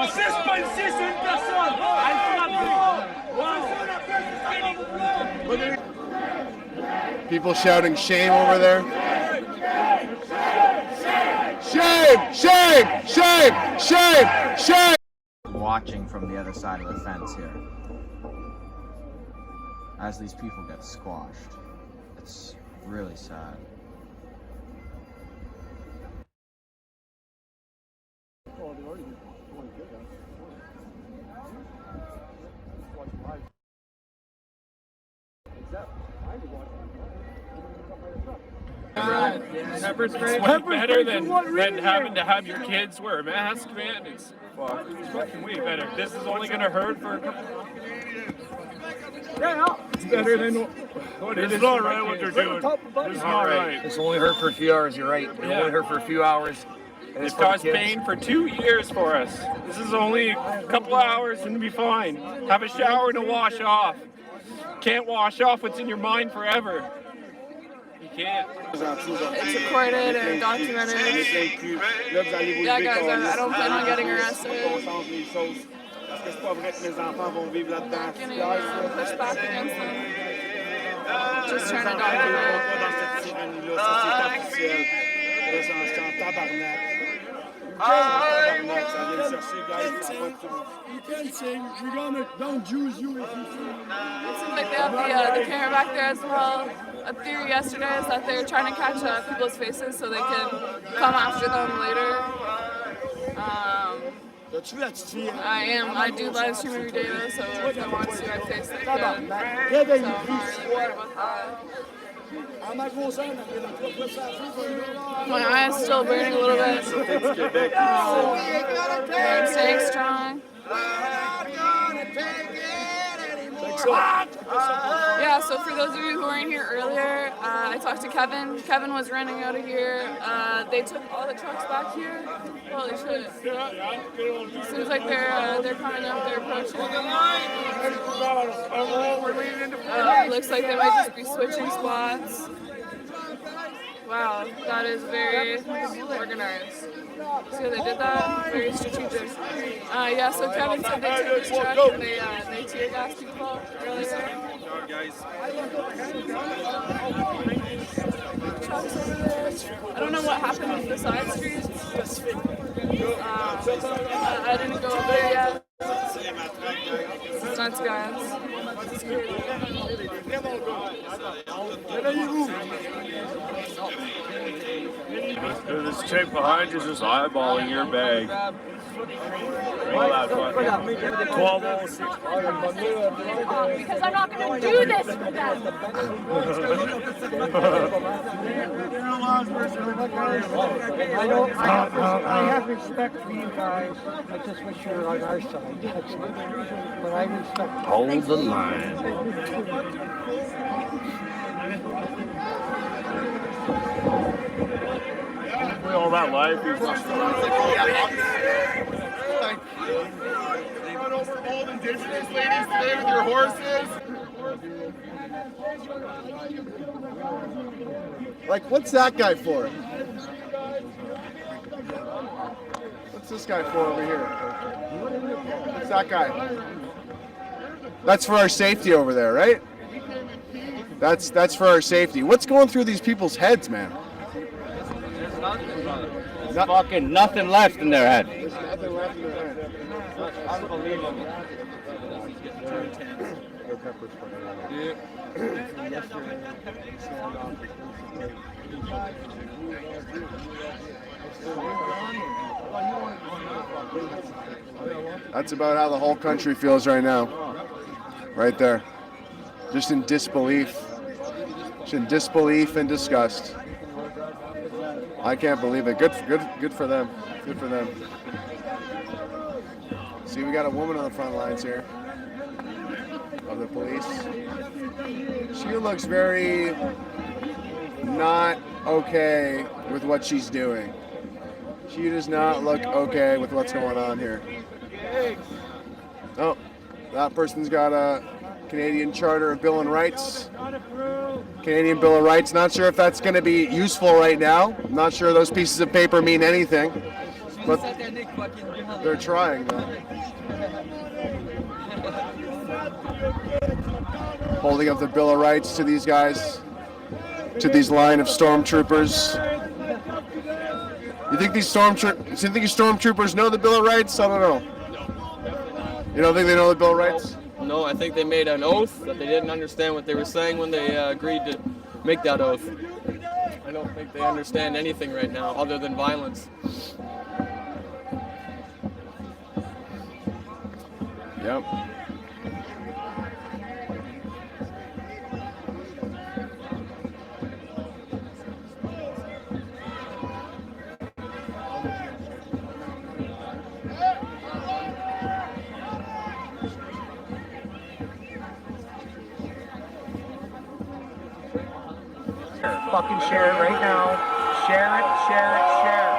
6 policiers sur une personne!
People shouting shame over there. Shame! Shame! Shame! Shame! Shame!
Watching from the other side of the fence here as these people get squashed. It's really sad.
Pepper spray? It's way better than having to have your kids wear a mask, man. It's fucking way better. This is only going to hurt for a couple. It's better than what it is. It's not right what they're doing. It's not right.
This only hurt for a few hours, you're right. It only hurt for a few hours.
It's caused pain for 2 years for us. This is only a couple of hours and it'll be fine. Have a shower to wash off. Can't wash off what's in your mind forever. You can't.
It's recorded and documented. Yeah, guys, I don't plan on getting arrested. Not getting pushed back against them. Just trying to document.
You can't sing. You're gonna don't use you if you sing.
It seems like they have the camera back there as well. A theory yesterday is that they're trying to catch people's faces so they can come after them later. I do live stream every day though, so if I want to, I face they can. So I'm not really worried about that. My eye is still burning a little bit. I'm staying strong. Yeah, so for those of you who weren't here earlier, I talked to Kevin. Kevin was running out of here. They took all the trucks back here. Holy shit. Seems like they're coming up, they're approaching. Looks like they might just be switching spots. Wow, that is very organized. See how they did that? Very strategic. Yeah, so Kevin said they took his truck and they tear gassed people earlier. Trucks over there. I don't know what happened with the side streets. I didn't go up there yet. It's nuts, guys.
This chick behind you is just eyeballing your bag. All that fucking 1206.
Because I'm not going to do this with them.
I have respect for you guys. I just wish you were on our side. That's it. But I respect.
Hold the line. All that life is
run over old indigenous ladies today with your horses.
Like, what's that guy for? What's this guy for over here? What's that guy? That's for our safety over there, right? That's for our safety. What's going through these people's heads, man?
There's fucking nothing left in their head.
There's nothing left in their head.
Unbelievable.
That's about how the whole country feels right now. Right there. Just in disbelief. Just in disbelief and disgust. I can't believe it. Good for them. Good for them. See, we got a woman on the front lines here of the police. She looks very not okay with what she's doing. She does not look okay with what's going on here. Oh, that person's got a Canadian Charter of Bill and Rights. Canadian Bill of Rights. Not sure if that's going to be useful right now. I'm not sure those pieces of paper mean anything. But they're trying, though. Holding up the Bill of Rights to these guys, to these line of stormtroopers. You think these stormtroopers know the Bill of Rights? I don't know. You don't think they know the Bill of Rights?
No, I think they made an oath that they didn't understand what they were saying when they agreed to make that oath. I don't think they understand anything right now other than violence.
Yep.
fucking share it right now. Share it, share it, share it.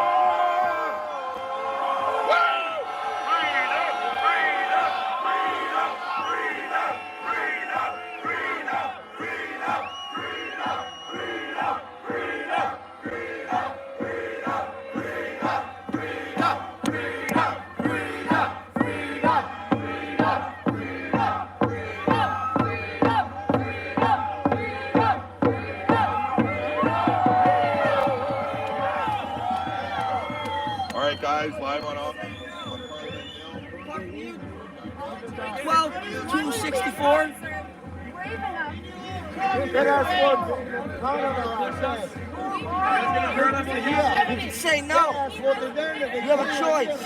All right, guys, live on off.
12-264. You can say no. You have a choice.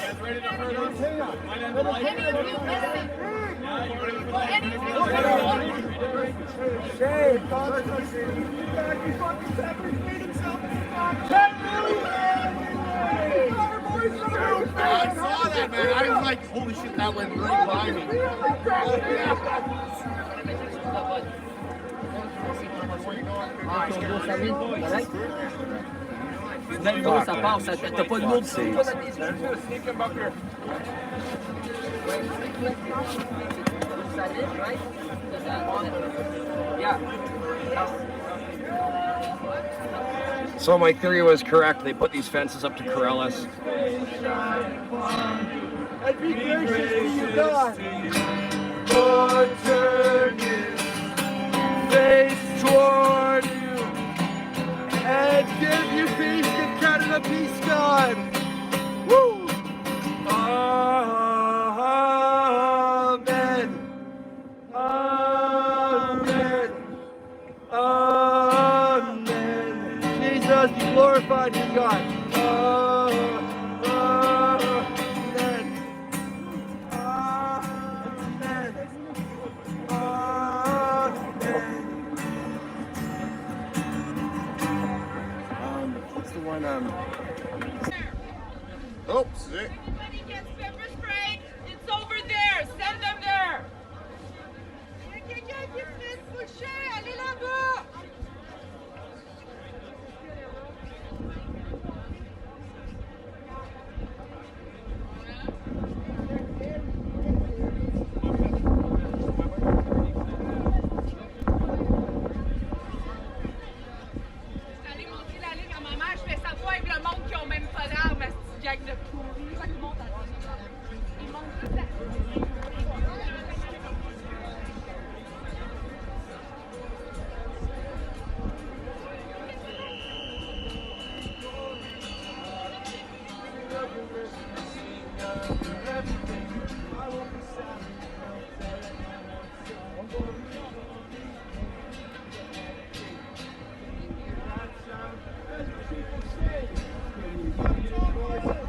I saw that, man. I was like, holy shit, that went right by me.
Ça passe, t'as pas de mots de So my theory was correct. They put these fences up to corral us.
I'd be gracious to you, God.
Or turn his face toward you and give you peace, give Canada peace, God. Woo! Amen. Amen. Amen. Jesus, be glorified in God.
Oops, sick.
Anybody gets pepper spray, it's over there. Send them there. Il y a quelqu'un qui se fait toucher, allez là-bas. Allez montrer la ligne à ma mère, je fais ça pour avec le monde qui ont même pas d'armes, ma petite gang de pourris. Ça monte à il manque juste la...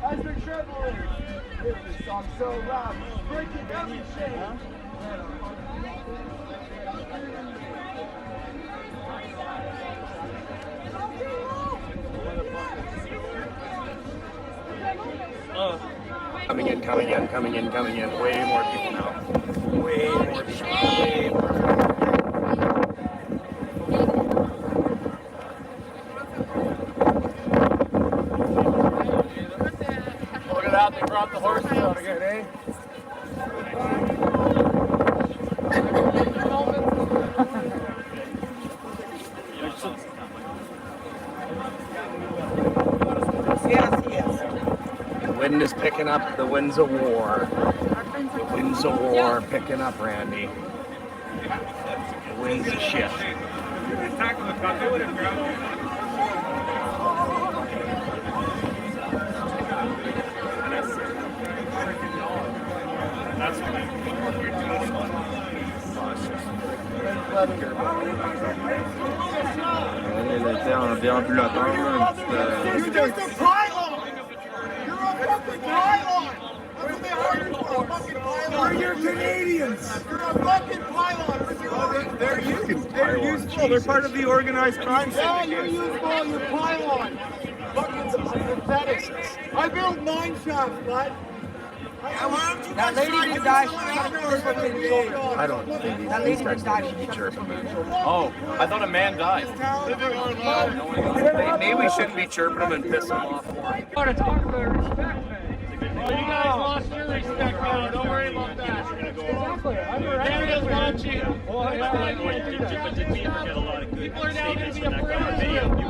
As we're traveling, hear this song so loud, breaking every chain.
Coming in, coming in, coming in, coming in. Way more people now. Way more people. Way more people.
Look it out, they brought the horses out again, eh?
The wind is picking up. The winds of war. The winds of war picking up, Randy. The winds of shit.
Elle était en déambulateur, là,
You're just a pylon! You're a fucking pylon! That's what they hired you for, a fucking pylon! You're Canadians! You're a fucking pylon! They're useful.
They're useful. They're part of the organized crime syndicate.
Yeah, you're useful, you're pylon! Fucking pathetic. I built 9 shafts, bud. That lady didn't die.
I don't think these guys should be chirping, man.
Oh, I thought a man died.
Maybe we shouldn't be chirping them and pissing them off more.
You gotta talk about respect, man. Oh, you guys lost your respect now. Don't worry about that. Exactly. Canada's watching.
Did we ever get a lot of good
People are now going to
statements
be
from that
afraid
guy?
of you.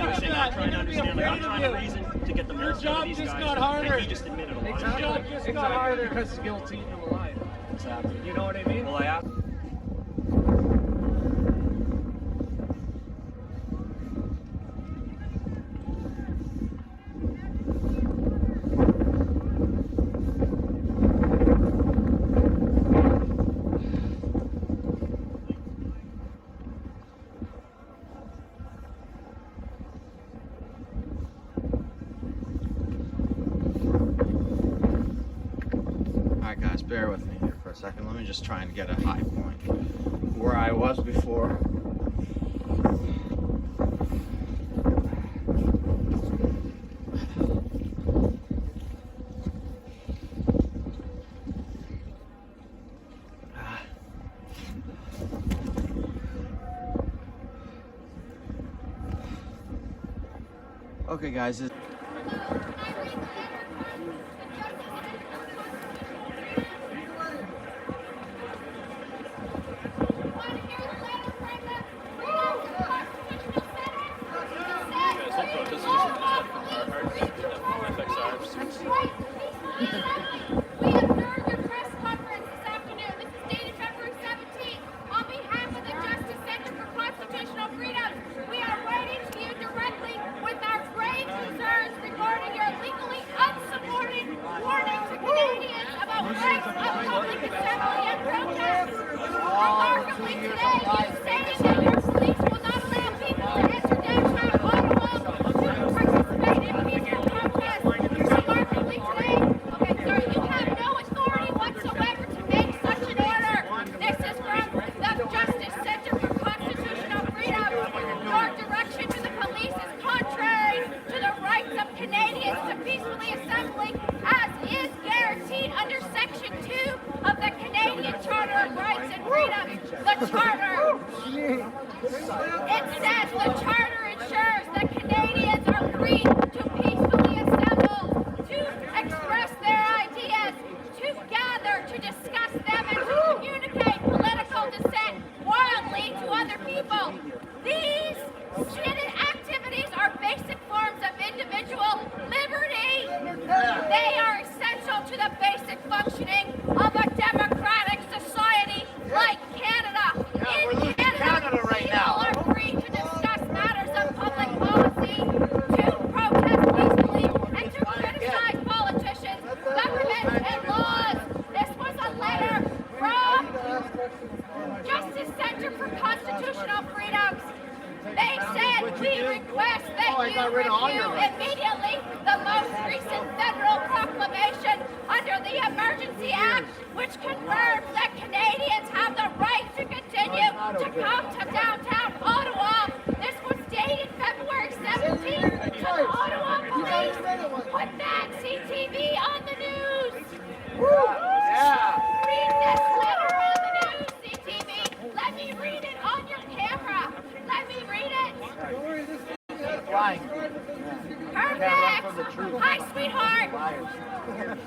You're saying I'm trying to understand. Like, I'm trying to reason to get the
Your
most out
job
of these
just
guys.
got harder.
And he just admitted a lot.
Your job just got harder.
Because he's guilty and alive.
Exactly.
You know what I mean?
Well, I asked.
Alright guys, bear with me here for a second. Let me just try and get a high point where I was before. Okay guys,
immediately the most recent federal proclamation under the Emergencies Act, which confirms that Canadians have the right to continue to come to downtown Ottawa. This was dated February 17th to the Ottawa police. Put that CTV on the news. Yeah. Read this letter on the news, CTV. Let me read it on your camera. Let me read it. Perfect! Hi, sweetheart!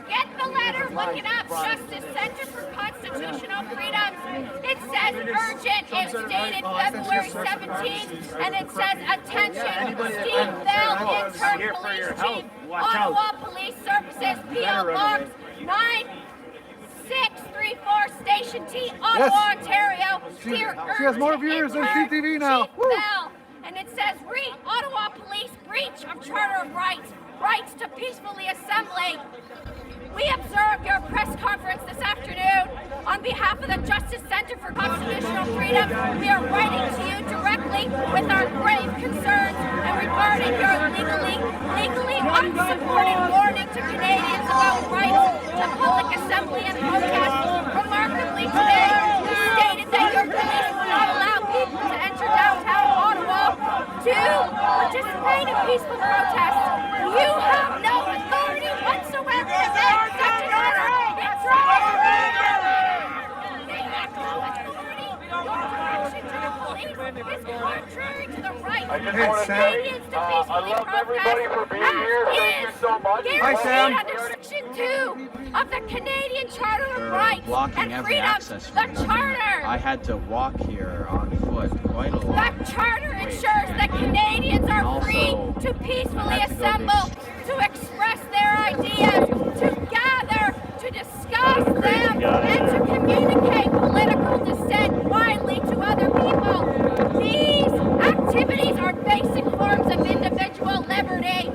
Get the letter, look it up. Justice Center for Constitutional Freedoms. It says urgent. It's dated February 17th, and it says attention, Steve Bell, intern police chief, Ottawa Police Services, P.O. Box 9634, Station T, Ottawa, Ontario.
She has more viewers than CTV now.
Chief Bell. And it says, Ottawa Police breach of Charter of Rights, rights to peacefully assembly. We observed your press conference this afternoon. On behalf of the Justice Center for Constitutional Freedom, we are writing to you directly with our grave concerns and regarding your legally unsupported warning to Canadians about rights to public assembly and protest. Remarkably today, you stated that your police will not allow people to enter downtown Ottawa to participate in peaceful protests. You have no authority whatsoever to make such an order. police is contrary to the right
I
of
just want to say,
Canadians to peacefully
I love everybody for being here. Thank you so much.
Guaranteed under Section 2 of the Canadian Charter of
They're
Rights
blocking
and
every
Freedoms.
access
The
for me.
Charter.
I had to walk here on foot quite a lot.
The Charter ensures that Canadians are free to peacefully assemble, to express their ideas, to gather, to discuss them, and to communicate political dissent widely to other people. These activities are basic forms of individual liberty.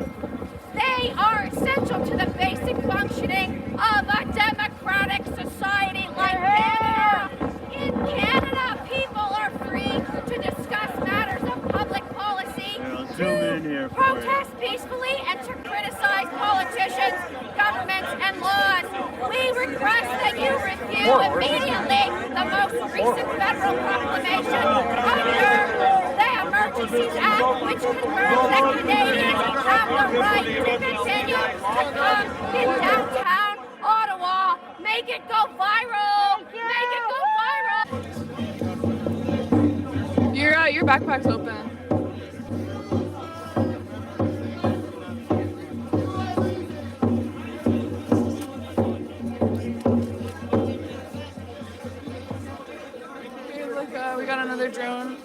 They are essential to the basic functioning of a democratic society like Canada. In Canada, people are free to discuss matters of public policy, to protest peacefully, and to criticize politicians, governments, and laws. We request that you review immediately the most recent federal proclamation under the Emergencies Act, which confirms that Canadians have the right to continue to come in downtown Ottawa. Make it go viral! Make it go viral!
Your backpack's open. Okay, look, we got another drone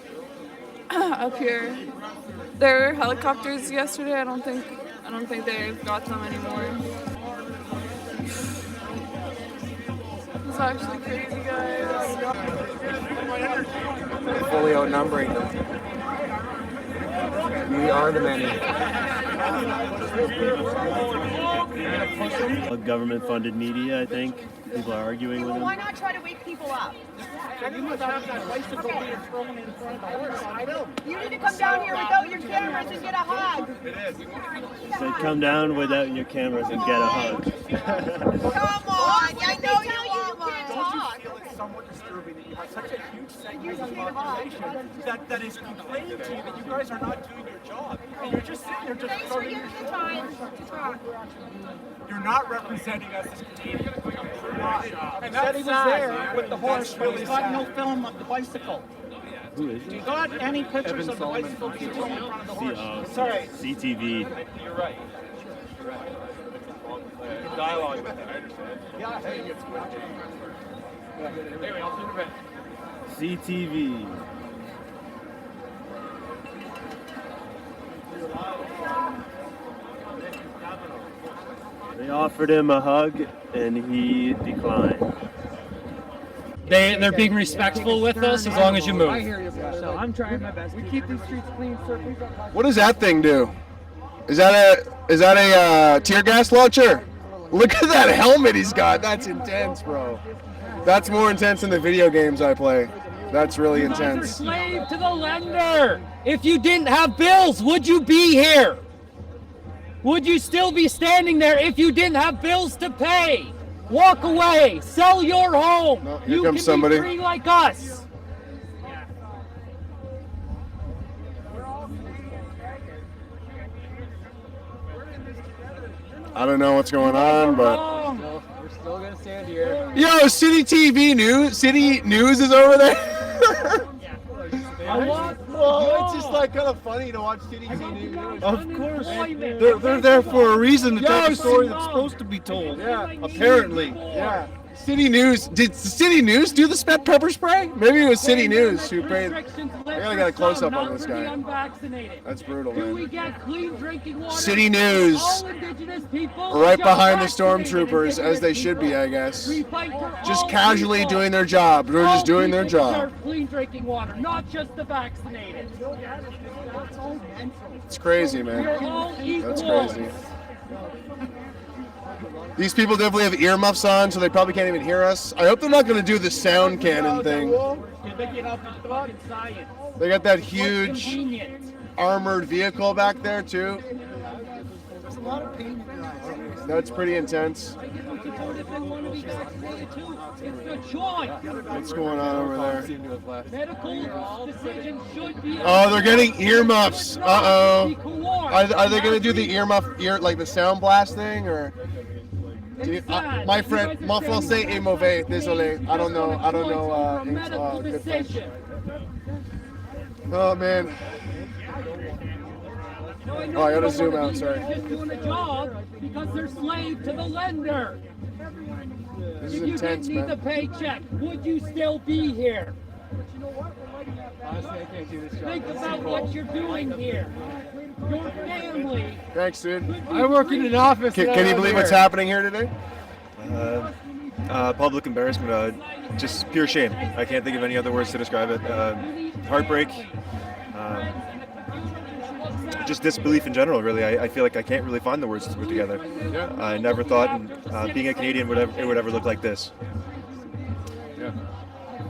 up here. There were helicopters yesterday. I don't think they've got them anymore. It's actually crazy, guys.
Fully outnumbering them. We are the many.
Government-funded media, I think. People are arguing with them.
Why not try to wake people up?
You must have that bicycle being thrown in front of the horse. I know.
You need to come down here without your cameras and get a hug.
So come down without your cameras and get a hug.
Come on, I know you want one.
Don't you feel it's somewhat disturbing that you have such a huge segment of the population that is complaining to you that you guys are not doing your job? And you're just sitting there just
Thanks for giving me time to talk.
You're not representing us as Canadians. You're not. And said he was there with the horse, but he's got no film of the bicycle.
Who is
Do
he?
you got any pictures of the bicycle being thrown in front of the horse? Sorry.
CTV.
You're right. You're right. Dialogue with that, I understand. Yeah, hey, it's good. Anyway, I'll see you in a bit.
CTV. They offered him a hug and he declined.
They're being respectful with us as long as you move.
I hear you, bro. So I'm trying my best. We keep these streets clean, sir. Please don't touch.
What does that thing do? Is that a tear gas launcher? Look at that helmet he's got. That's intense, bro. That's more intense than the video games I play. That's really intense.
Slave to the lender. If you didn't have bills, would you be here? Would you still be standing there if you didn't have bills to pay? Walk away. Sell your home.
No, here
you
comes
can
somebody.
be free like us.
I don't know what's going on, but
No, we're still gonna stand here.
yo, City TV News, City News is over there.
Well, it's just like kind of funny to watch City TV.
Of course. They're there for a reason to tell the story that's supposed to be told.
Yeah.
Apparently.
Yeah.
City News. Did City News do the pepper spray? Maybe it was City News who paid. I gotta get a close up on this guy. That's brutal,
Do we
man.
get clean drinking water?
City News.
All indigenous people
Right
just
behind the
vaccinated
stormtroopers, as they
indigenous
should be, I guess.
We fight for
Just
all
casually
people.
doing their job. They're
All
just doing their
people
job.
deserve clean drinking water, not just the vaccinated.
It's crazy, man.
We're all
That's
equal.
crazy. These people definitely have earmuffs on, so they probably can't even hear us. I hope they're not going to do the sound cannon thing. They got that huge armored vehicle back there, too.
There's a lot of pain in your eyes.
That's pretty intense. What's going on over there?
Medical decisions should be.
Oh, they're getting earmuffs. Uh-oh. Are they going to do the ear, like the sound blast thing, or? My friend, mon français est mauvais. Désolé. I don't know. Good French. Oh man. Oh, I gotta zoom out, sorry.
Just doing a job because they're slave to the lender.
This is
if you
intense,
didn't need
man.
the paycheck, would you still be here?
Honestly, I can't do this job.
Think about what you're doing here. Your family.
Thanks, dude.
I work in an office.
Can you believe what's happening here today?
Public embarrassment, just pure shame. I can't think of any other words to describe it. Heartbreak, just disbelief in general, really. I feel like I can't really find the words to put together.
Yeah.
I never thought being a Canadian it would ever look like this.
Yeah.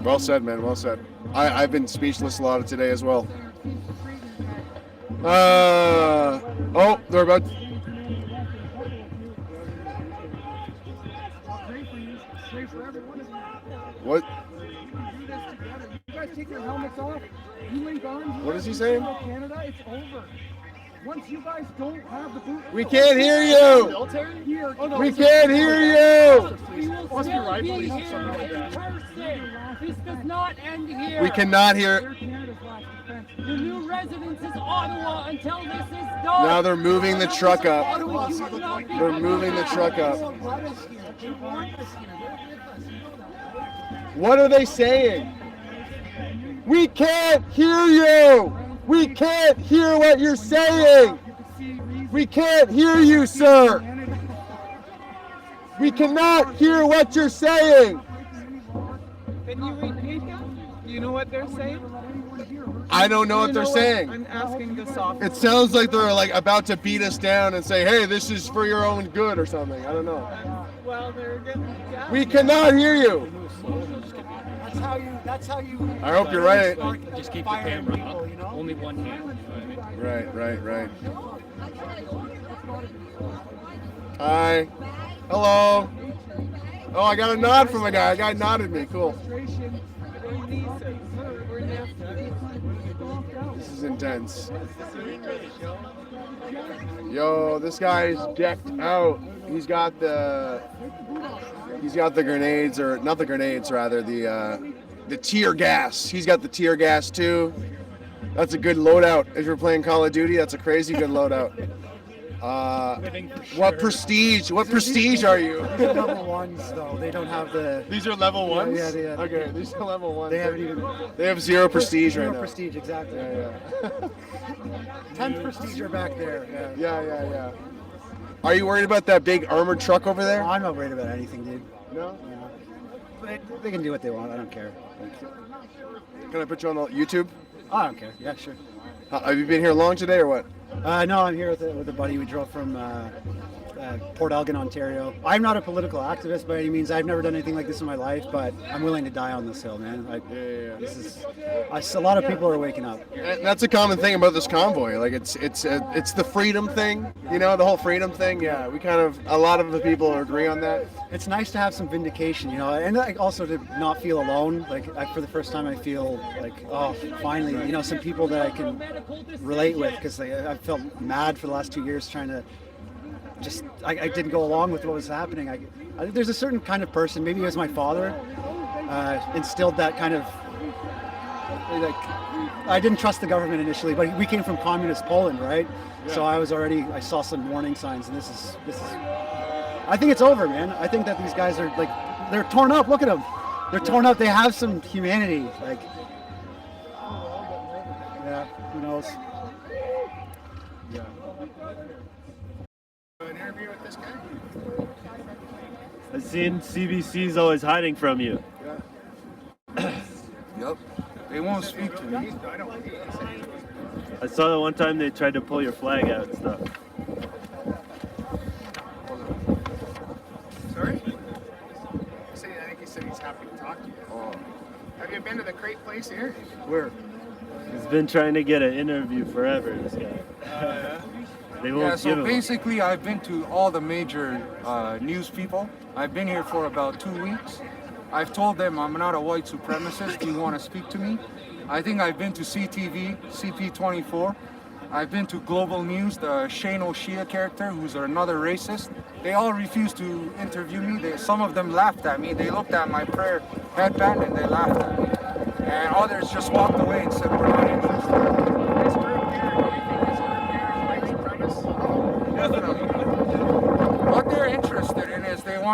Well said, man. Well said. I've been speechless a lot of today as well. Oh, they're about. What?
You guys take your helmets off. You link arms.
What is he saying?
Canada, it's over. Once you guys don't have the boot.
We can't hear you.
Military? Here. Oh, no,
We can't hear you.
We will still be here in person. This does not end here.
We cannot hear.
The new residence is Ottawa until this is done.
Now they're moving the truck up. They're moving the truck up. What are they saying? We can't hear you. We can't hear what you're saying. We can't hear you, sir. We cannot hear what you're saying.
Can you repeat that? Do you know what they're saying?
I don't know what they're saying.
I'm asking this officer.
It sounds like they're like about to beat us down and say, "Hey, this is for your own good" or something. I don't know.
Well, they're getting.
We cannot hear you.
That's how you.
I hope you're right.
Just keep the camera up. Only one hand.
Right. Hi. Hello. Oh, I got a nod from a guy. A guy nodded me. Cool. This is intense. Yo, this guy's decked out. He's got the grenades, or not the grenades, rather the tear gas. He's got the tear gas too. That's a good loadout. If you're playing Call of Duty, that's a crazy good loadout. What prestige? What prestige are you?
These are level ones, though. They don't have the.
These are level ones?
Yeah.
Okay, these are level ones.
They haven't even.
They have zero prestige right now.
Zero prestige, exactly.
Yeah.
10 prestige are back there.
Yeah. Are you worried about that big armored truck over there?
I'm not worried about anything, dude.
No?
They can do what they want. I don't care.
Can I put you on YouTube?
I don't care. Yeah, sure.
Have you been here long today or what?
No, I'm here with a buddy. We drove from Port Elgin, Ontario. I'm not a political activist by any means. I've never done anything like this in my life, but I'm willing to die on this hill, man. This is a lot of people are waking up.
And that's a common thing about this convoy. Like it's the freedom thing, you know, the whole freedom thing. Yeah, a lot of the people agree on that.
It's nice to have some vindication, you know, and like also to not feel alone. Like for the first time, I feel like, oh, finally, you know, some people that I can relate with, because I've felt mad for the last 2 years trying to. I didn't go along with what was happening. There's a certain kind of person, maybe it was my father, instilled that kind of, like, I didn't trust the government initially, but we came from communist Poland, right? Yeah. So I saw some warning signs, and this is, I think it's over, man. I think that these guys are like, they're torn up, look at them. They're torn up, they have some humanity, like, yeah, who knows? Yeah.
An interview with this guy?
I've seen CBC's always hiding from you.
Yep. They won't speak to me.
I saw that one time they tried to pull your flag out and stuff.
Sorry? I think he said he's happy to talk to you. Oh. Have you been to the crate place here?
Where? He's been trying to get an interview forever, this guy.
Yeah.
They won't
So
give him.
basically I've been to all the major news people. I've been here for about 2 weeks. I've told them I'm not a white supremacist. Do you want to speak to me? I think I've been to CTV, CP24. I've been to Global News, the Shane O'Shea character, who's another racist. They all refused to interview me. Some of them laughed at me. They looked at my prayer headband and they laughed at me. And others just walked away and said, we're not interested.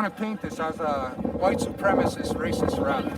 want to paint this as a white supremacist, racist rally.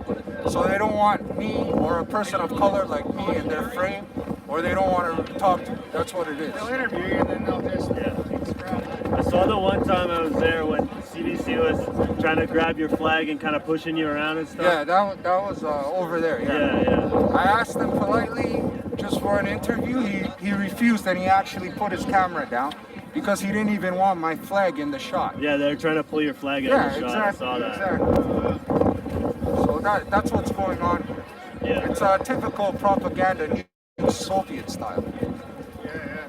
So they don't want me or a person of color like me in their frame, or they don't want to talk to me. That's what it is.
They'll interview you and then they'll just
I saw the one time I was there when CBC was trying to grab your flag and kind of pushing you around and stuff.
Yeah, that was over there. Yeah. I asked him politely just for an interview. He refused, and he actually put his camera down because he didn't even want my flag in the shot.
Yeah, they're trying to pull your flag out of the shot.
Exactly,
I saw that.
Exactly. So that's what's going on here.
Yeah.
It's a typical propaganda, new Soviet style.
Yeah.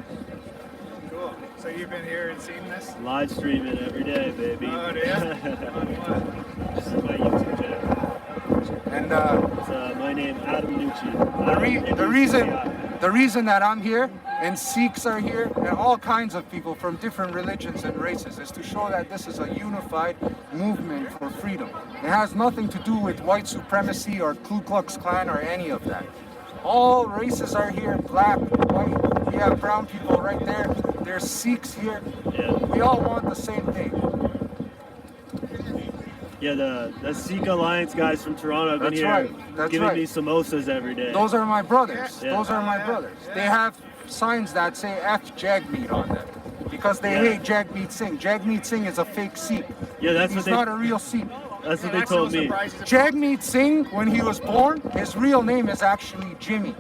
Cool. So you've been here and seen this?
Live streaming every day, baby.
Oh, do you? On what?
This is my YouTube channel.
And
it's my name, Adam Nucci.
The reason that I'm here and Sikhs are here and all kinds of people from different religions and races is to show that this is a unified movement for freedom. It has nothing to do with white supremacy or Ku Klux Klan or any of that. All races are here, black, white, we have brown people right there, there's Sikhs here.
Yeah.
We all want the same thing.
Yeah, the Sikh Alliance guys from Toronto have been here giving me samosas every day.
Those are my brothers.
Yeah.
Those are my brothers. They have signs that say F Jagmeet on them because they hate Jagmeet Singh. Jagmeet Singh is a fake Sikh.
Yeah, that's
He's
what they...
not a real Sikh.
That's what they told me.
Jagmeet Singh, when he was born, his real name is actually Jimmy.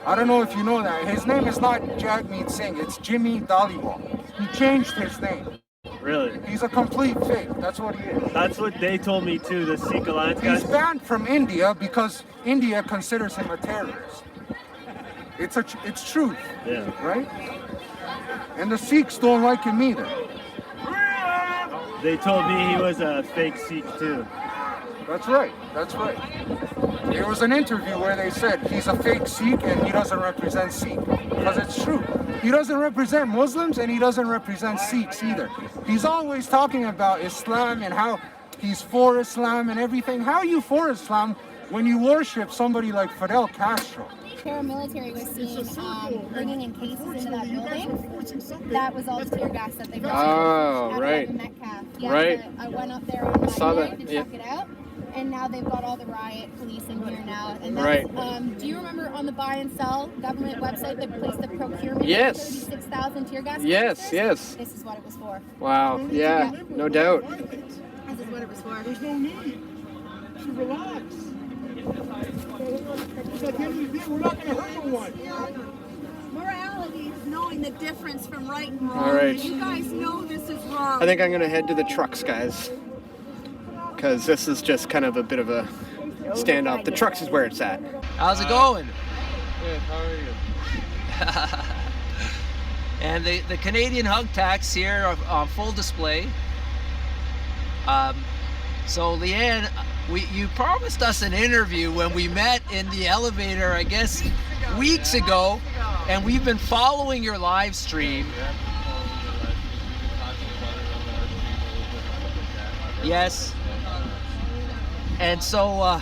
I don't know if you know that. His name is not Jagmeet Singh, it's Jimmy Dhaliwal. He changed his name.
Really?
He's a complete fake. That's what he is.
That's what they told me too, the Sikh Alliance guys.
He's banned from India because India considers him a terrorist. It's truth.
Yeah.
Right? And the Sikhs don't like him either.
They told me he was a fake Sikh too.
That's right. That's right. There was an interview where they said he's a fake Sikh and he doesn't represent Sikh. Because it's true. He doesn't represent Muslims and he doesn't represent Sikhs either. He's always talking about Islam and how he's for Islam and everything. How are you for Islam when you worship somebody like Fidel Castro?
Paramilitary was seen bringing in cases into that building. That was all the tear gas that they brought.
Oh, right.
Yeah,
right.
I went up there on Monday to
yeah.
check it out. And now they've got all the riot police in here now. And that's,
right.
Do you remember on the buy and sell government website they placed the procurement?
Yes.
36,000 tear gas
Yes,
canisters?
yes.
This is what it was for.
Wow. Yeah, no doubt.
This is what it was for.
There's no need to relax. Because at the end of the day, we're not going to hurt no one.
Morality is knowing the difference from right and wrong.
All right.
You guys know this is wrong.
I think I'm going to head to the trucks, guys. Because this is just kind of a bit of a standoff. The trucks is where it's at.
How's it going?
Good, how are you?
And the Canadian hug tax here are on full display. So Leanne, you promised us an interview when we met in the elevator, I guess, weeks ago, and we've been following your live stream. Yes. And so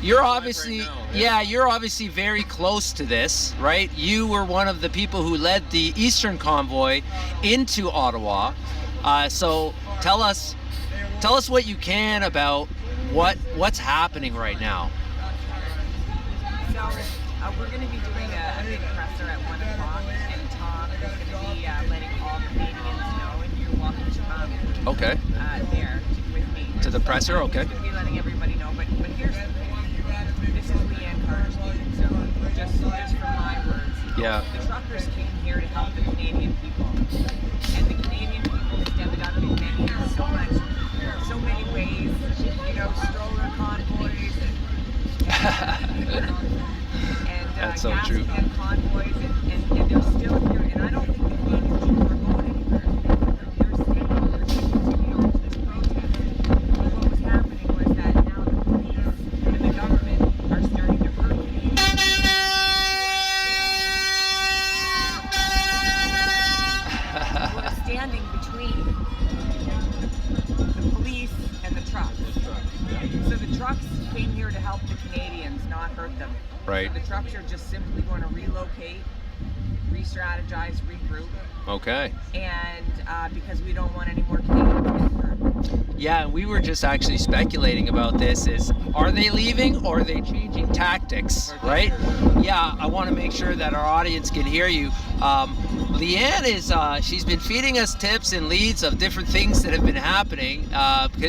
you're obviously, you're obviously very close to this, right? You were one of the people who led the Eastern Convoy into Ottawa. So tell us what you can about what's happening right now.
So we're going to be doing a big presser at 1 o'clock, and Tom is going to be letting all Canadians know, and you're welcome to come
Okay.
there with me.
To the presser, okay.
We're going to be letting everybody know, but here's the thing. This is Leanne Carter's speaking, so just from my words.
Yeah.
The truckers came here to help the Canadian people, and the Canadian people stepped up in so many ways, stroller convoys and
that's so true.
And convoys, and they're still here, and I don't think the Canadian people are going anywhere. They're staying, they're going to continue on to this protest. But what was happening was that now the police and the government are starting to hurt Canadians. We're standing between the police and the trucks. So the trucks came here to help the Canadians, not hurt them.
Right.
So the trucks are just simply going to relocate, re-strategize, regroup.
Okay.
And because we don't want any more Canadians getting hurt.
Yeah, and we were just actually speculating about this. Are they leaving or are they changing tactics, right? Yeah, I want to make sure that our audience can hear you. Leanne she's been feeding us tips and leads of different things that have been happening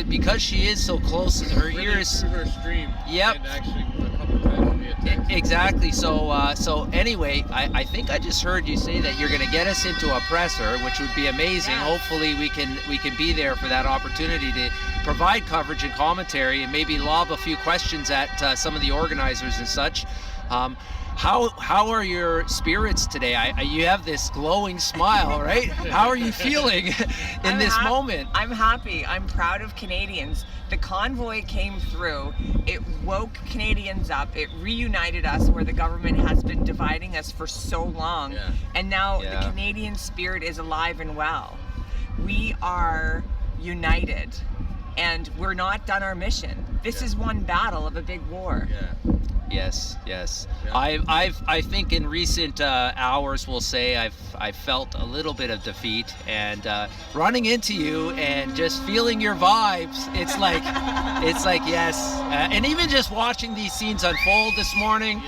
because she is so close to her ears.
Through her stream.
Yep.
And actually a couple times via text.
Exactly. So anyway, I think I just heard you say that you're going to get us into a presser, which would be amazing.
Yeah.
Hopefully we can be there for that opportunity to provide coverage and commentary and maybe lob a few questions at some of the organizers and such. How are your spirits today? You have this glowing smile, right? How are you feeling in this moment?
I'm happy. I'm proud of Canadians. The convoy came through. It woke Canadians up. It reunited us where the government has been dividing us for so long.
Yeah.
And now the Canadian spirit is alive and well. We are united and we're not done our mission. This is one battle of a big war.
Yeah.
Yes. I think in recent hours, we'll say I've felt a little bit of defeat, and running into you and just feeling your vibes. It's like yes, and even just watching these scenes unfold this morning.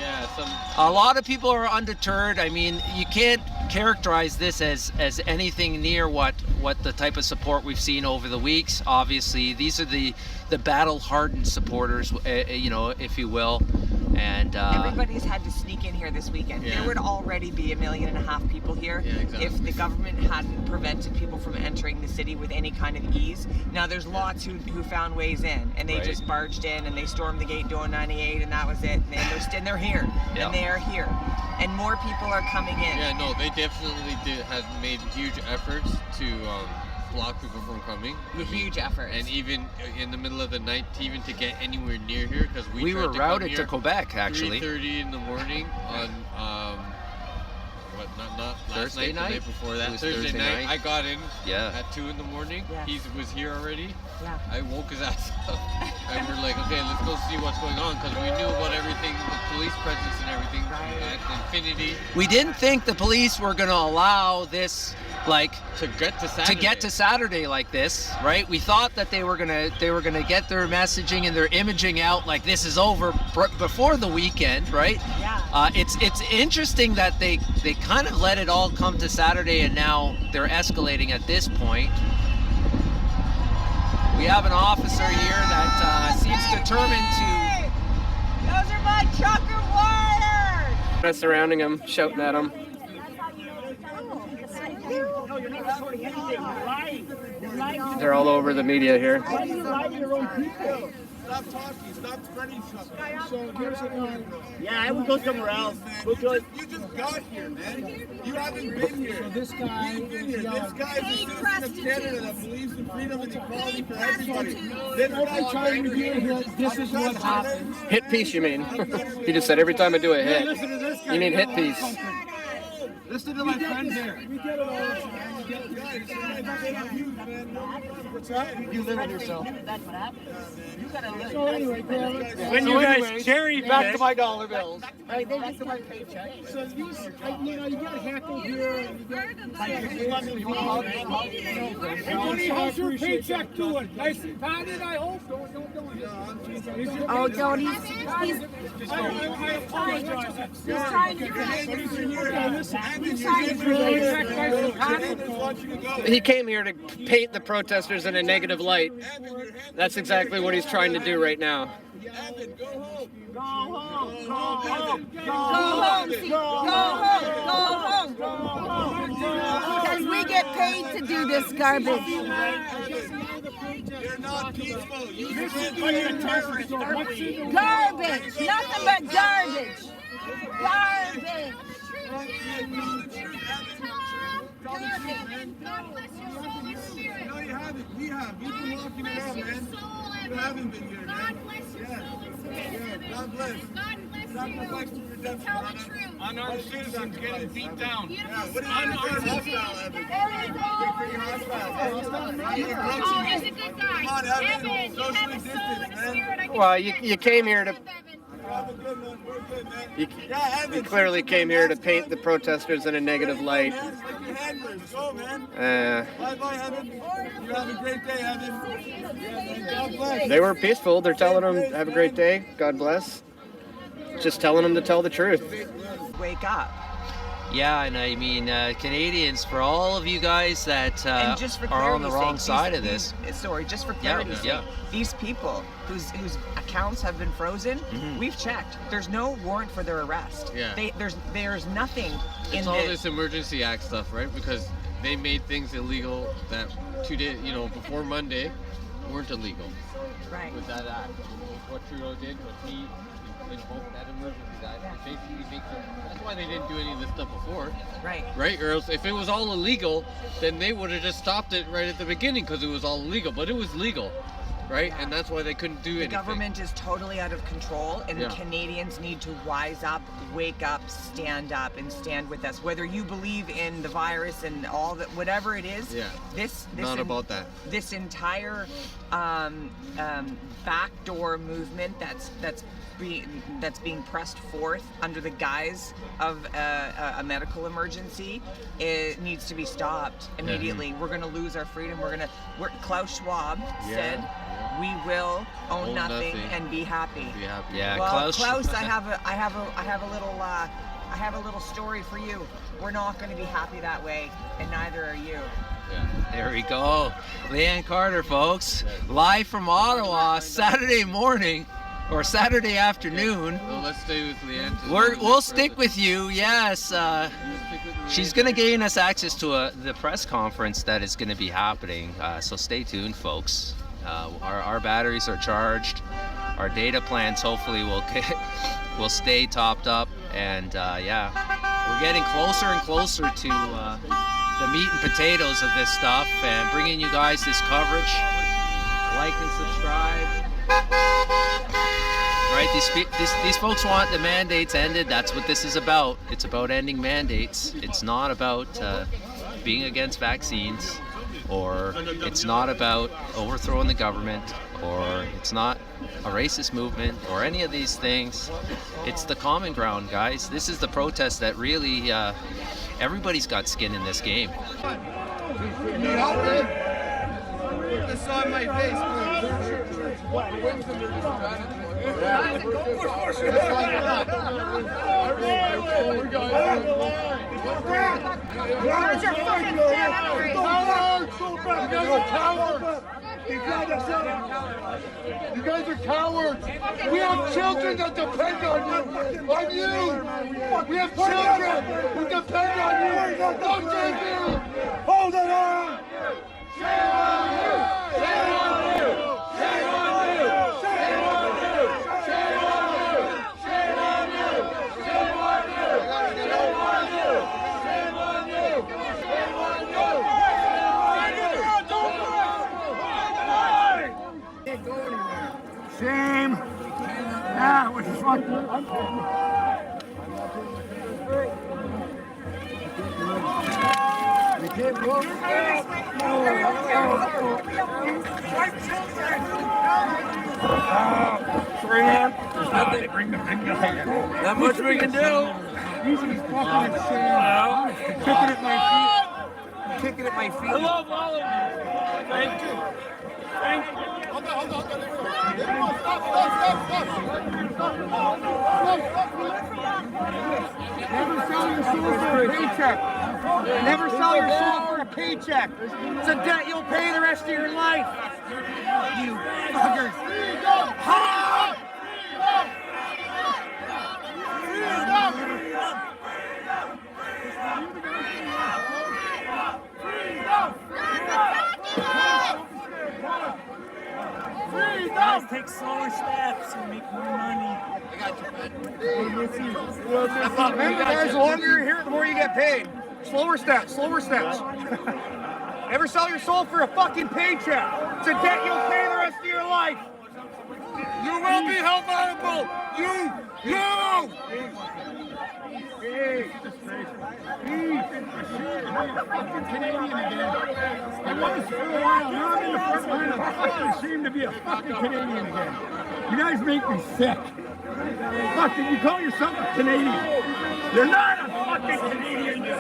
A lot of people are undeterred. I mean, you can't characterize this as anything near what the type of support we've seen over the weeks. Obviously, these are the battle-hardened supporters, if you will. And
everybody's had to sneak in here this weekend. There would already be 1.5 million people here if the government hadn't prevented people from entering the city with any kind of ease. Now there's lots who found ways in, and they just barged in and they stormed the gate doing 98, and that was it. And they're here, and they are here, and more people are coming in.
Yeah, no, they definitely have made huge efforts to block people from coming.
Huge efforts.
And even in the middle of the night, even to get anywhere near here, because we
were routed to Quebec, actually.
3:30 in the morning on not last
Thursday
night, the night before that.
It was
Thursday night. I got in at 2 in the morning. He was here already.
Yeah.
I woke his ass up, and we're like, okay, let's go see what's going on, because we knew about everything, the police presence and everything at Infinity.
We didn't think the police were going to allow this,
to get to Saturday
like this, right? We thought that they were gonna get their messaging and their imaging out like this is over before the weekend, right?
Yeah.
It's interesting that they kind of let it all come to Saturday, and now they're escalating at this point. We have an officer here that seems determined to.
Those are my trucker warriors!
Surrounding him, shouting at him. They're all over the media here.
Why do you lie to your own people? Stop talking. Stop spreading something. So here's the one.
Yeah, I would go somewhere else.
You just got here, man. You haven't been here. So this guy is this guy is a citizen of Canada that believes in freedom and equality for everybody. Then what I'm trying to do here, this is what happens.
Hit piece, you mean? He just said every time I do a hit. You mean hit piece.
Listen to my friend here. We get it all the time. What's that? You live with yourself.
That's what happens. You gotta live.
So anyway,
when you guys cherry back to my dollar bills.
Right, back to my paycheck.
So these, you got heckled here. And you got Hey, Tony, how's your paycheck doing? Nice and padded, I hope.
Oh, Tony,
I apologize.
He's trying
He came here to paint the protesters in a negative light. That's exactly what he's trying to do right now.
Go home.
Go home. Go home. Go home. Go home. Because we get paid to do this garbage.
You're not peaceful.
Garbage. Nothing but garbage. Garbage.
God bless your soul and spirit.
No, you haven't. We have. You've been walking around, man. You haven't been here, man.
God bless your soul and spirit.
Yeah, God bless.
God bless
Sacrifice to
you.
redemption.
Tell the truth.
Unarmed citizens getting beat down.
Beautiful.
Yeah, what is it?
Oh, he's a good guy.
Come on, Evan.
Evan, you have a soul and a spirit. I can
Well, you came here to.
Have a good one. We're good, man.
You clearly came here to paint the protesters in a negative light.
Like your handlers. Go, man.
Uh,
Bye-bye, Evan.
You have a great day, Evan. God bless.
They were peaceful. They're telling them, have a great day. God bless. Just telling them to tell the truth.
Wake up.
Yeah, and I mean, Canadians, for all of you guys that
And just for
are on the
clarity's
wrong
sake,
side of this.
Sorry, just for clarity's sake, these people whose accounts have been frozen, we've checked. There's no warrant for their arrest.
Yeah.
There's nothing in
It's all this Emergency Act stuff, right? Because they made things illegal that before Monday weren't illegal.
Right.
With that act, what Trudeau did, what he invoked that Emergency Act, basically makes them. That's why they didn't do any of this stuff before.
Right.
Right, or else if it was all illegal, then they would have just stopped it right at the beginning because it was all illegal. But it was legal, right? And that's why they couldn't do anything.
The government is totally out of control, and
Yeah.
Canadians need to wise up, wake up, stand and stand with us. Whether you believe in the virus and all that, whatever it is, this
Not about that.
This entire backdoor movement that's being pressed forth under the guise of a medical emergency, it needs to be stopped immediately. We're going to lose our freedom. Klaus Schwab said, "We will own nothing and be happy."
Yeah,
well,
Klaus.
I have a little story for you. We're not going to be happy that way, and neither are you.
There we go. Leanne Carter, folks. Live from Ottawa, Saturday morning. Or Saturday afternoon.
Well, let's stay with Leanne.
We'll stick with you, yes. She's going to gain us access to the press conference that is going to be happening. So stay tuned, folks. Our batteries are charged. Our data plans hopefully will stay topped up. And we're getting closer and closer to the meat and potatoes of this stuff and bringing you guys this coverage. Like and subscribe. Right, these folks want the mandates ended. That's what this is about. It's about ending mandates. It's not about being against vaccines, or it's not about overthrowing the government, or it's not a racist movement, or any of these things. It's the common ground, guys. This is the protest that really everybody's got skin in this game.
You need help, Put this on my face,
You guys are cowards. We have children that depend on you. We have children who depend on you. Don't take you. Hold it on. Shame on you. Shame on you. Shame on you. Shame on you. Shame on you. Shame on you. Shame on you. Shame on you. Shame on you. Shame on you.
Shame. Yeah, what the fuck? We can't move.
Not much we can do.
These are fucking insane. Kicking at my feet. Kicking at my feet.
I love all of you. Thank you. Thank you.
Hold on.
Never sell your soul for a paycheck. Never sell your soul for a paycheck. It's a debt you'll pay the rest of your life. You fuckers.
Guys, take slower steps and make more money.
Remember, guys, the longer you're here, the more you get paid. Slower steps. Never sell your soul for a fucking paycheck. It's a debt you'll pay the rest of your life.
You will be held liable. You. Hey, fucking Canadian again. I was for a while. Now I'm in the front line. I'm fucking ashamed to be a fucking Canadian again. You guys make me sick. Fucking, you call yourself a Canadian. You're not a fucking Canadian.
Get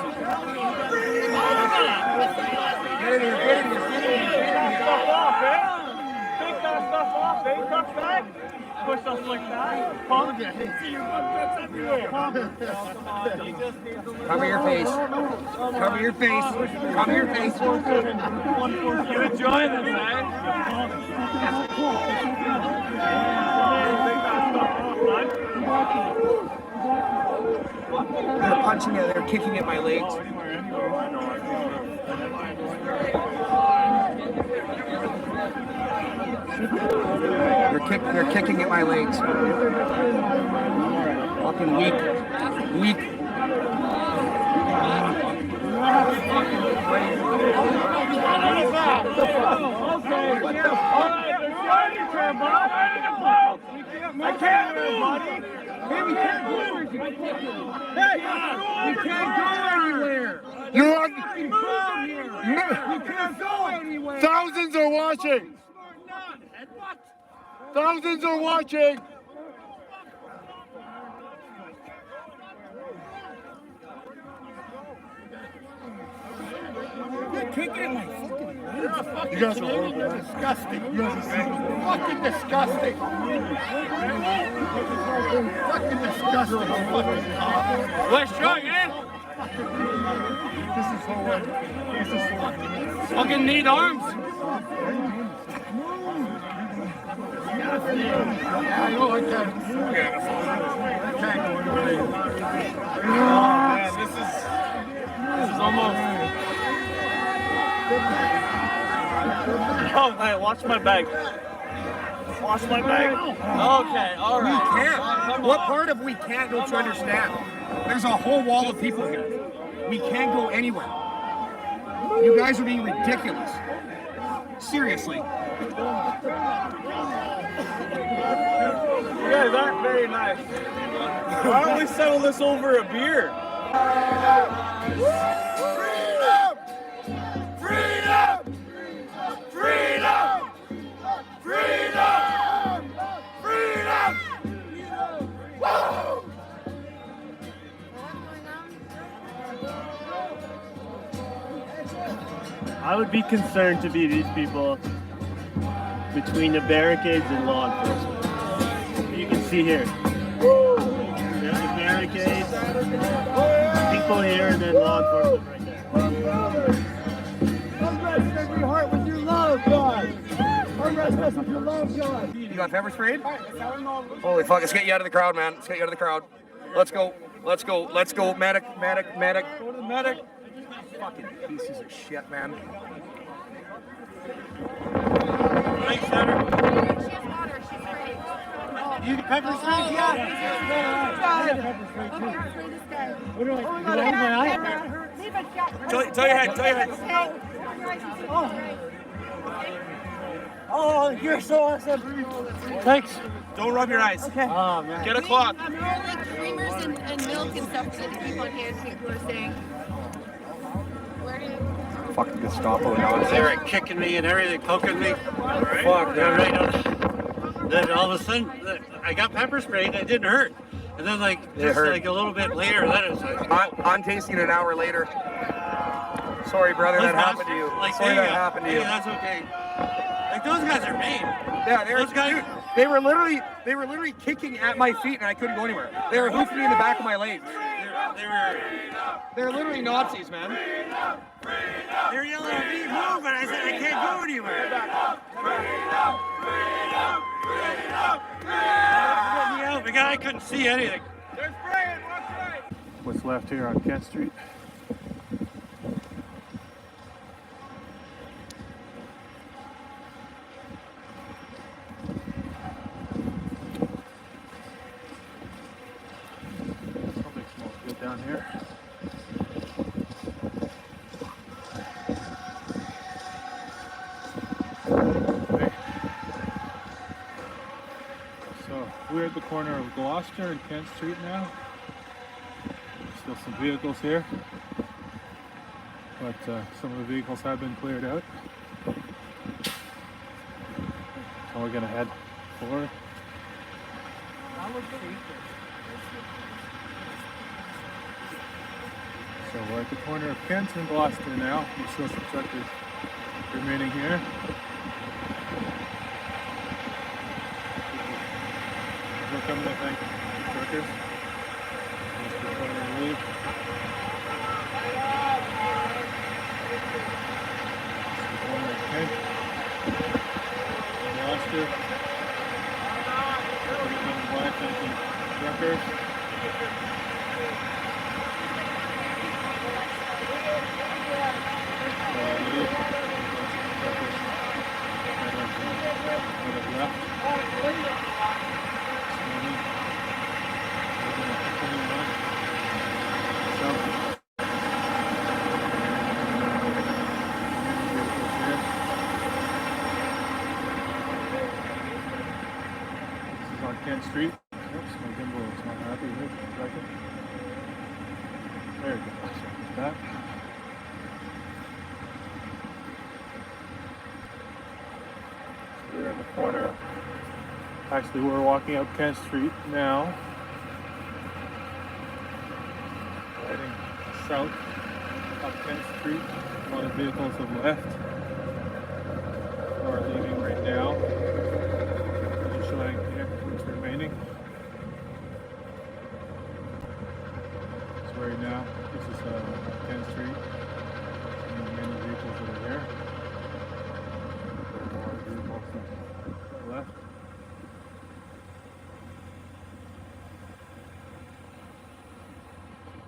in here, get in here, get in here, get in here. Stuff off, eh? Take that stuff off, eh? Touch that. Push us like that. Pump. See your guts everywhere.
Cover your face. Cover your face. Cover your face.
You enjoy this, eh?
They're punching it. They're kicking at my legs. They're kicking at my legs. Fucking weak. Weak.
I can't move, buddy.
Hey, we can't go anywhere. Hey, we can't go anywhere.
You're on.
We can't go anywhere.
Thousands are watching. Thousands are watching.
You're kicking at my fucking legs. You guys are horrible. Disgusting. You guys are fucking disgusting. Fucking disgusting. Fucking
West Strong, eh?
This is horrible. This is fucking.
Fucking need arms.
I know I can't. I can't go anywhere.
Oh man, this is almost. Oh man, watch my bag. Watch my bag. Okay, all right.
We can't. What part of we can't don't you understand? There's a whole wall of people here. We can't go anywhere. You guys are being ridiculous. Seriously.
You guys aren't very nice. Why don't we settle this over a beer?
Freedom! Freedom! Freedom! Freedom! Woo!
I would be concerned to be these people between the barricades and law enforcement. You can see here. There's the barricades, people here, and then law enforcement right there.
Unrest every heart with your love, God! Unrest us with your love, God!
You got pepper sprayed? Holy fuck, let's get you out of the crowd, man. Let's get you out of the crowd. Let's go. Let's go. Let's go. Medic, medic, medic. Go to the medic. Fucking pieces of shit, man.
Thanks, Senator.
You get pepper sprayed? Yeah. Pepper sprayed too. What do I hold my eye?
Tell your head, tell your head.
Oh, you're so awesome. Thanks.
Don't rub your eyes.
Okay. Oh, man.
Get a cloth.
More like creamers and milk and stuff that the people on hand people are saying. Where do you?
Fucking Gestapo nonsense.
They were kicking me and everything, poking me.
Fuck,
Yeah, right on. Then all of a sudden, I got pepper sprayed and it didn't hurt. And then like, just like a little bit later, then it was like...
I'm tasting an hour later. Sorry, brother, that happened to you.
Like,
Sorry that happened to you.
That's okay. Like, those guys are mean.
Yeah,
those guys...
Dude, they were literally kicking at my feet and I couldn't go anywhere. They were hoofing me in the back of my legs. They're literally Nazis, man.
They're yelling at me, move, and I said, I can't go anywhere. The guy couldn't see anything.
They're spraying, what's right?
What's left here on Kent Street? Probably smells good down here. So we're at the corner of Gloucester and Kent Street now.
Still some vehicles here, but some of the vehicles have been cleared out. So we're gonna head forward. So we're at the corner of Kent and Gloucester now. There's still some truckers remaining here. We're coming to thank the truckers. Before they leave. The corner of Kent and Gloucester. Black, thanking truckers. Kent Street. Oops, my gimbal is not happy with it. There we go. So that. We're in the corner. Actually, we're walking up Kent Street now. Heading south up Kent Street. A lot of vehicles have left or are leaving right now. Just showing here what's remaining. So right now, this is Kent Street. And the many vehicles that are there. A lot of vehicles that left.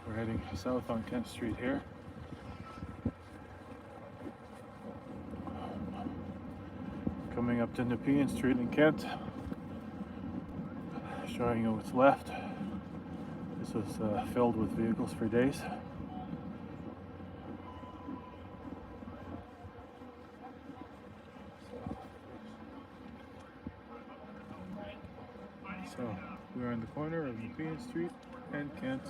We're heading south on Kent Street here. Coming up to Nepean Street in Kent. Showing you what's left. This was filled with vehicles for days. So we're on the corner of Nepean Street and Kent.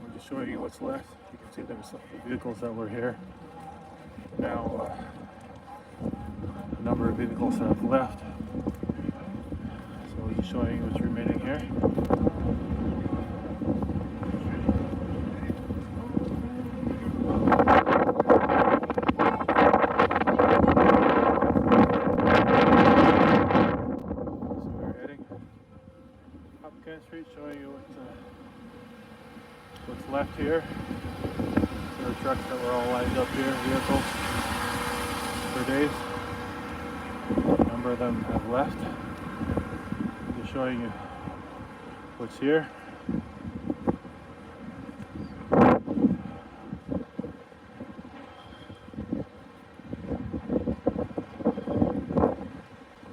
I'm just showing you what's left. You can see there's some vehicles that were here. Now a number of vehicles have left. So I'm just showing you what's remaining here. So we're heading up Kent Street, showing you what's left here. There are trucks that were all lined up here, vehicles for days. A number of them have left. I'm just showing you what's here.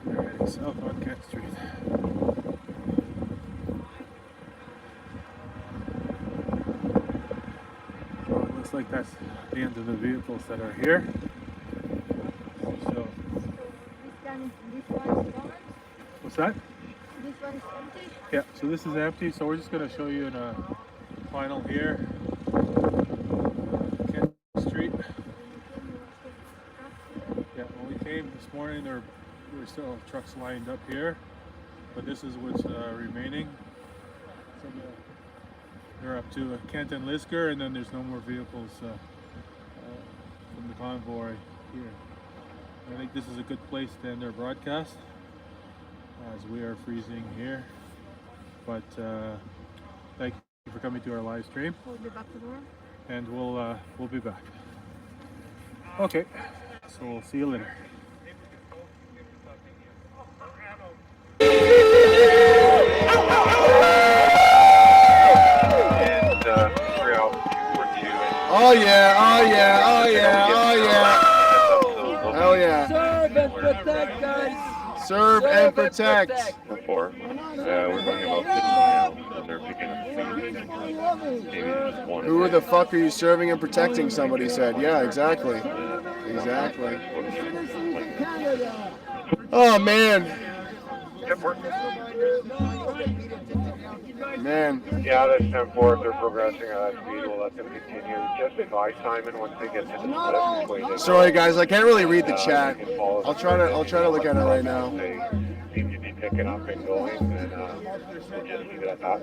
We're heading south on Kent Street. Looks like that's the end of the vehicles that are here. So, what's that?
This one is empty?
Yeah, so this is empty. So we're just going to show you in a final here. Kent Street. Yeah, when we came this morning, there were still trucks lined up here, but this is what's remaining. So they're up to Kent and Lisgar, and then there's no more vehicles from the convoy here. I think this is a good place to end our broadcast, as we are freezing here. But thank you for coming to our live stream.
We'll be back tomorrow.
And we'll be back. Okay, so we'll see you later.
Oh yeah, oh yeah, oh yeah, oh yeah. Hell yeah.
Serve and protect, guys.
Serve and protect.
Before, we're going about 50 now, and they're picking up maybe just one.
Who the fuck are you serving and protecting? Somebody said. Yeah, exactly. Exactly. Oh man. Man.
Yeah, that's 10-4. If they're progressing at that speed, we'll let them continue. Just advise Simon once they get to the split which way they
Sorry
go.
guys, I can't really read the chat.
They can follow
I'll try to look at it right now.
They seem to be picking up and going, and we'll just leave it at that.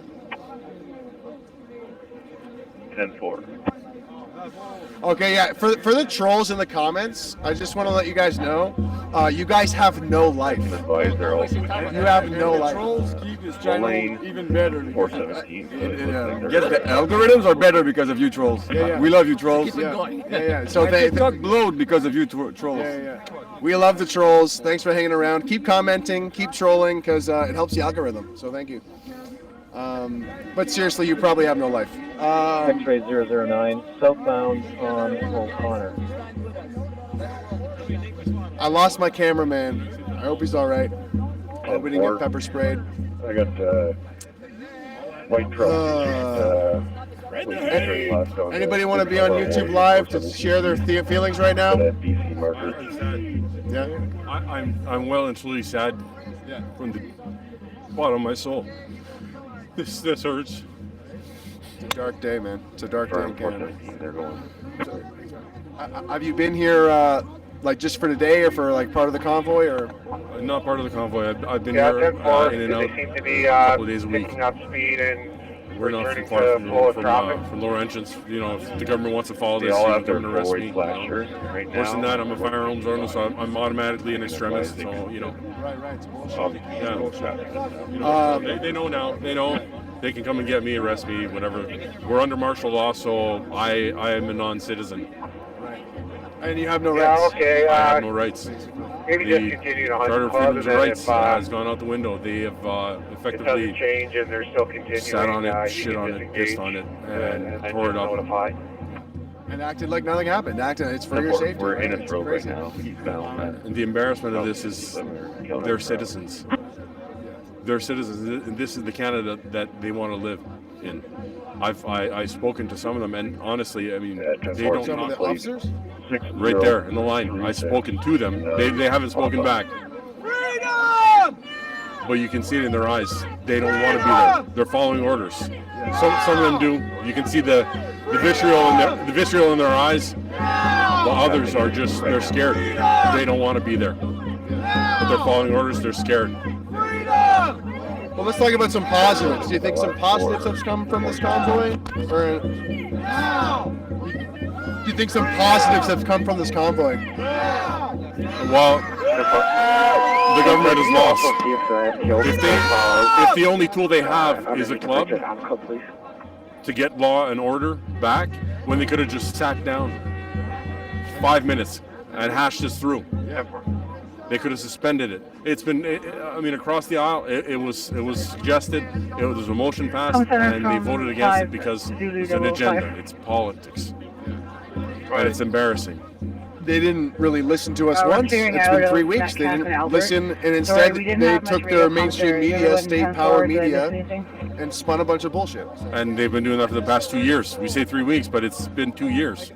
10-4.
Okay, yeah. For the trolls in the comments, I just want to let you guys know, you guys have no life. You have no life.
Trolls keep this channel even better.
417.
Yes, the algorithms are better because of you trolls.
Yeah.
We love you trolls.
Keep it going. Yeah. So
they explode because of you trolls.
Yeah. We love the trolls. Thanks for hanging around. Keep commenting, keep trolling, because it helps the algorithm. So thank you. But seriously, you probably have no life.
X-ray 009, southbound on O'Connor.
I lost my cameraman. I hope he's all right. I hope we didn't get pepper sprayed.
I got white truck.
Anybody want to be on YouTube Live to share their feelings right now?
Yeah. I'm well and truly sad from the bottom of my soul. This hurts.
It's a dark day, man. It's a dark day in Canada. Have you been here like just for today or for like part of the convoy or?
Not part of the convoy. I've been here in and out
They seem to be
a couple of days a week.
picking up speed and
We're not
returning
far
to
from
flow of traffic.
lower entrance. You know, if the government wants to follow
They
this,
all
they're
have their
going to arrest me.
forward flasher right
Worse than
now.
that, I'm a firearms owner, so I'm automatically an extremist. So you know.
Right. It's
Yeah. They know now. They know. They can come and get me, arrest me, whatever. We're under martial law, so I am a non-citizen.
And you have no rights.
Okay.
I have no rights.
Maybe
The
just continue to hunt
Charter of
club,
Freedoms
and
and
then
Rights
if,
has gone out the window. They have
it doesn't
effectively
change and they're still continuing.
sat on it,
you
shit
can
on it,
disengage
pissed on it,
and
and
then
tore it
just
up.
notify.
And acted like nothing happened. It's for your safety.
We're in a
It's
throw right
crazy.
now. Eastbound.
And the embarrassment of this is they're citizens. They're citizens, and this is the Canada that they want to live in. I've spoken to some of them, and honestly, I mean, they don't.
Some of the officers?
Right there in the line, I've spoken to them. They haven't spoken back. But you can see it in their eyes. They don't want to be there. They're following orders. Some of them do. You can see the vitriol in their eyes. The others are they're scared. They don't want to be there. But they're following orders. They're scared.
Well, let's talk about some positives. Do you think some positives have come from this convoy? Or do you think some positives have come from this convoy?
Well, the government is lost. If the only tool they have is a club to get law and order back, when they could have just sat down 5 minutes and hashed this through. They could have suspended it. It's been, across the aisle, it was suggested, there was a motion passed, and they voted against it because it's an agenda. It's politics. And it's embarrassing.
They didn't really listen to us once. It's been 3 weeks. They didn't listen, and instead they took their mainstream media, state power media, and spun a bunch of bullshit.
And they've been doing that for the past 2 years. We say 3 weeks, but it's been 2 years.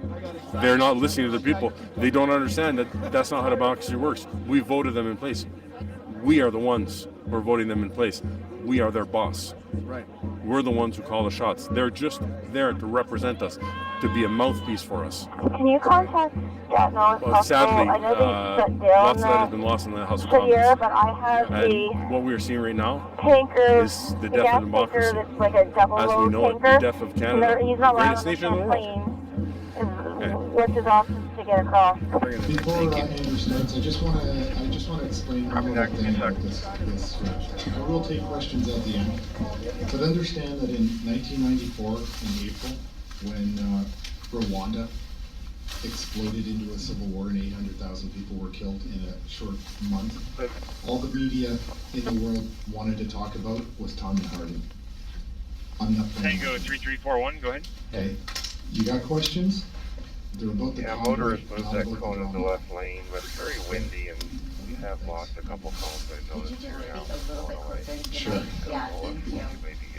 They're not listening to the people. They don't understand that that's not how democracy works. We voted them in place. We are the ones who are voting them in place. We are their boss.
Right.
We're the ones who call the shots. They're just there to represent us, to be a mouthpiece for us.
Can you contact Gatno?
Well, sadly,
I know they shut down
lots of that has been lost in the House of Commons.
but I have
And what we are seeing right now
tanker,
is the death of democracy.
That's like a double
As we know it, the death of Canada,
he's not
the greatest nation in the world.
What's his options to get across?
Before Andrew starts, I just want to explain one little thing about this stretch. I will take questions at the end, but understand that in 1994, in April, when Rwanda exploded into a civil war and 800,000 people were killed in a short month, all the media in the world wanted to talk about was Tom and Harding. I'm not.
Tango 3341. Go ahead.
Okay. You got questions? They're about the convoy,
motorists moved
not
that
about
cone
the
in the
drama.
left lane, but it's very windy and we have lost a couple cones. I noticed here now.
Sure.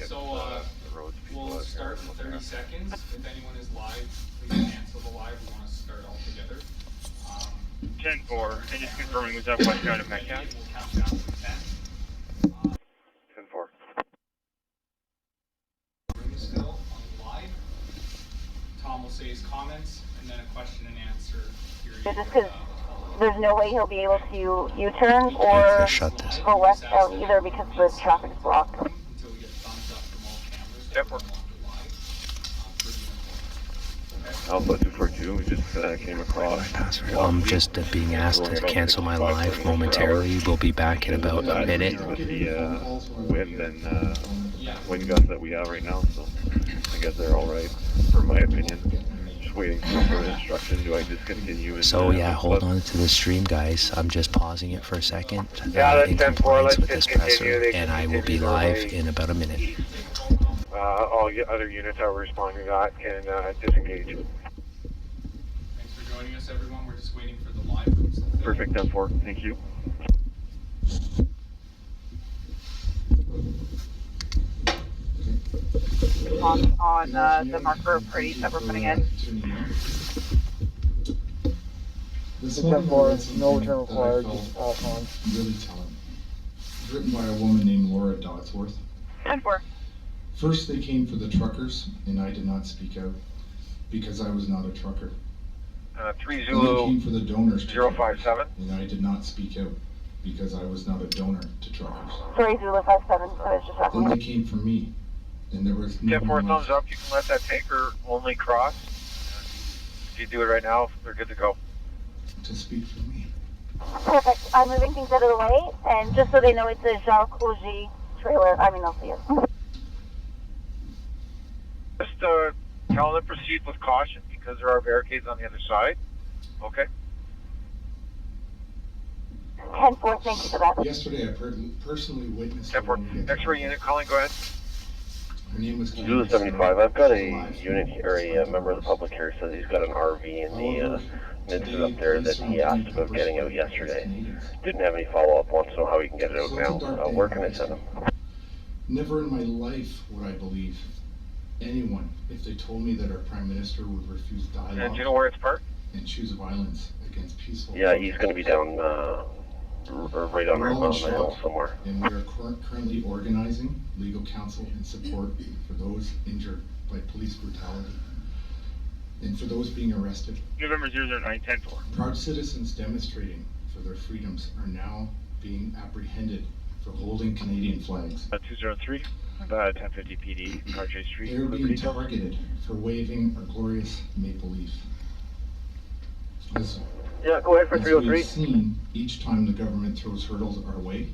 So we'll start in 30 seconds. If anyone is live, please cancel the live. We want to start all together.
10-4, and just confirming, was that westbound of Metcalf?
We'll count down from 10.
10-4.
say his comments, and then a question and answer period.
Just because there's no way he'll be able to U-turn or go west out either because the traffic's blocked.
Alpha 242, we just came across.
I'm just being asked to cancel my live momentarily. We'll be back in about a minute.
With the wind and wind gusts that we have right now, so I guess they're all right, for my opinion. Just waiting for further instruction. Do I discontinue?
So yeah, hold on to the stream, guys. I'm just pausing it for a second
that's
in
10-4.
compliance
Let's
with this presser,
discontinue.
and I will be live in about a minute.
All other units are responding to that can disengage.
Thanks for joining us, everyone. We're just waiting for the live rooms.
Perfect, 10-4. Thank you.
On the marker of parties that we're putting in.
This one no return required, just pass on. Really telling. Written by a woman named Laura Dodsworth.
10-4.
First they came for the truckers, and I did not speak out, because I was not a trucker.
3
Then they came for the donors to
057.
and I did not speak out, because I was not a donor to truckers.
Sorry, Zulu 57, I was just
Then they came for me, and there was no
10-4,
one
thumbs
left
up. You can let that tanker only cross. If you do it right now, they're good to go.
to speak for me.
Perfect. I'm moving things out of the way, and just so they know, it's a Jacques Auger trailer. I mean, they'll see it.
Just tell them to proceed with caution because there are barricades on the other side. Okay.
10-4, thank you for that.
Yesterday, I personally witnessed.
10-4. X-ray unit calling. Go ahead.
Her name was
Zulu 75. I've got a unit here, a member of the public here says he's got an RV in the midst up there that he asked about getting out yesterday. Didn't have any follow-up. Wants to know how he can get it out now. Where can I send him?
Never in my life would I believe anyone if they told me that our Prime Minister would refuse dialogue
And do you know where it's parked?
and choose violence against peaceful.
Yeah, he's going to be down right on
We're all
the
in
hill
shock,
somewhere.
and we are currently organizing legal counsel and support for those injured by police brutality and for those being arrested.
November 009-10-4.
Proud citizens demonstrating for their freedoms are now being apprehended for holding Canadian flags.
203, 1050 PD, Cartier Street.
They are being targeted for waving a glorious maple leaf.
Yeah, go ahead for 303.
We've seen, each time the government throws hurdles our way,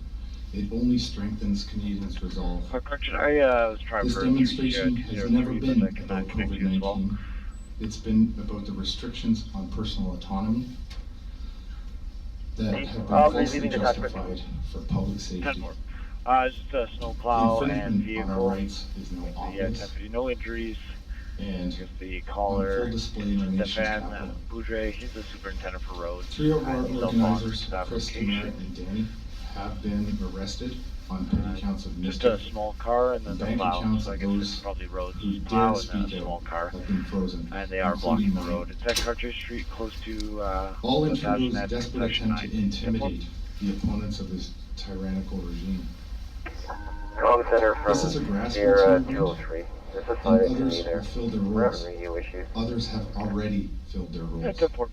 it only strengthens Canadians' resolve.
Correction, I was trying
This
for
demonstration has never
203,
been
but I can
about
connect you as well.
COVID-19. It's been about the restrictions on personal autonomy that have been falsely justified for public safety.
Just a snowplow and
Infringement on
vehicle.
our rights is now
Yeah,
obvious.
1050, no injuries.
And
just the
on
caller,
full display in our nation's
Stefan
capital.
Boudre, he's the superintendent for roads.
Three of our
And he's up on
organizers,
staff
Chris,
vacation.
Tamara, and Danny, have been arrested on petty counts of
Just
mischief.
a small car and then the
Bank
plow,
accounts
so I
of
guess
those
it's probably roads
who
plow
dared
and then
speak
a small
out
car.
have been frozen,
And they are
including
blocking the
mine.
road. It's at Cartier Street, close to
All into
Tasman
those desperate
Section
attempt to
9.
intimidate the opponents of this tyrannical regime.
Comm center from
This is a grassroots
near
movement,
203. There's a
and
sign to me
others
there.
will fill their
We're
roles.
having review issues.
Others have already filled their roles.
10-4.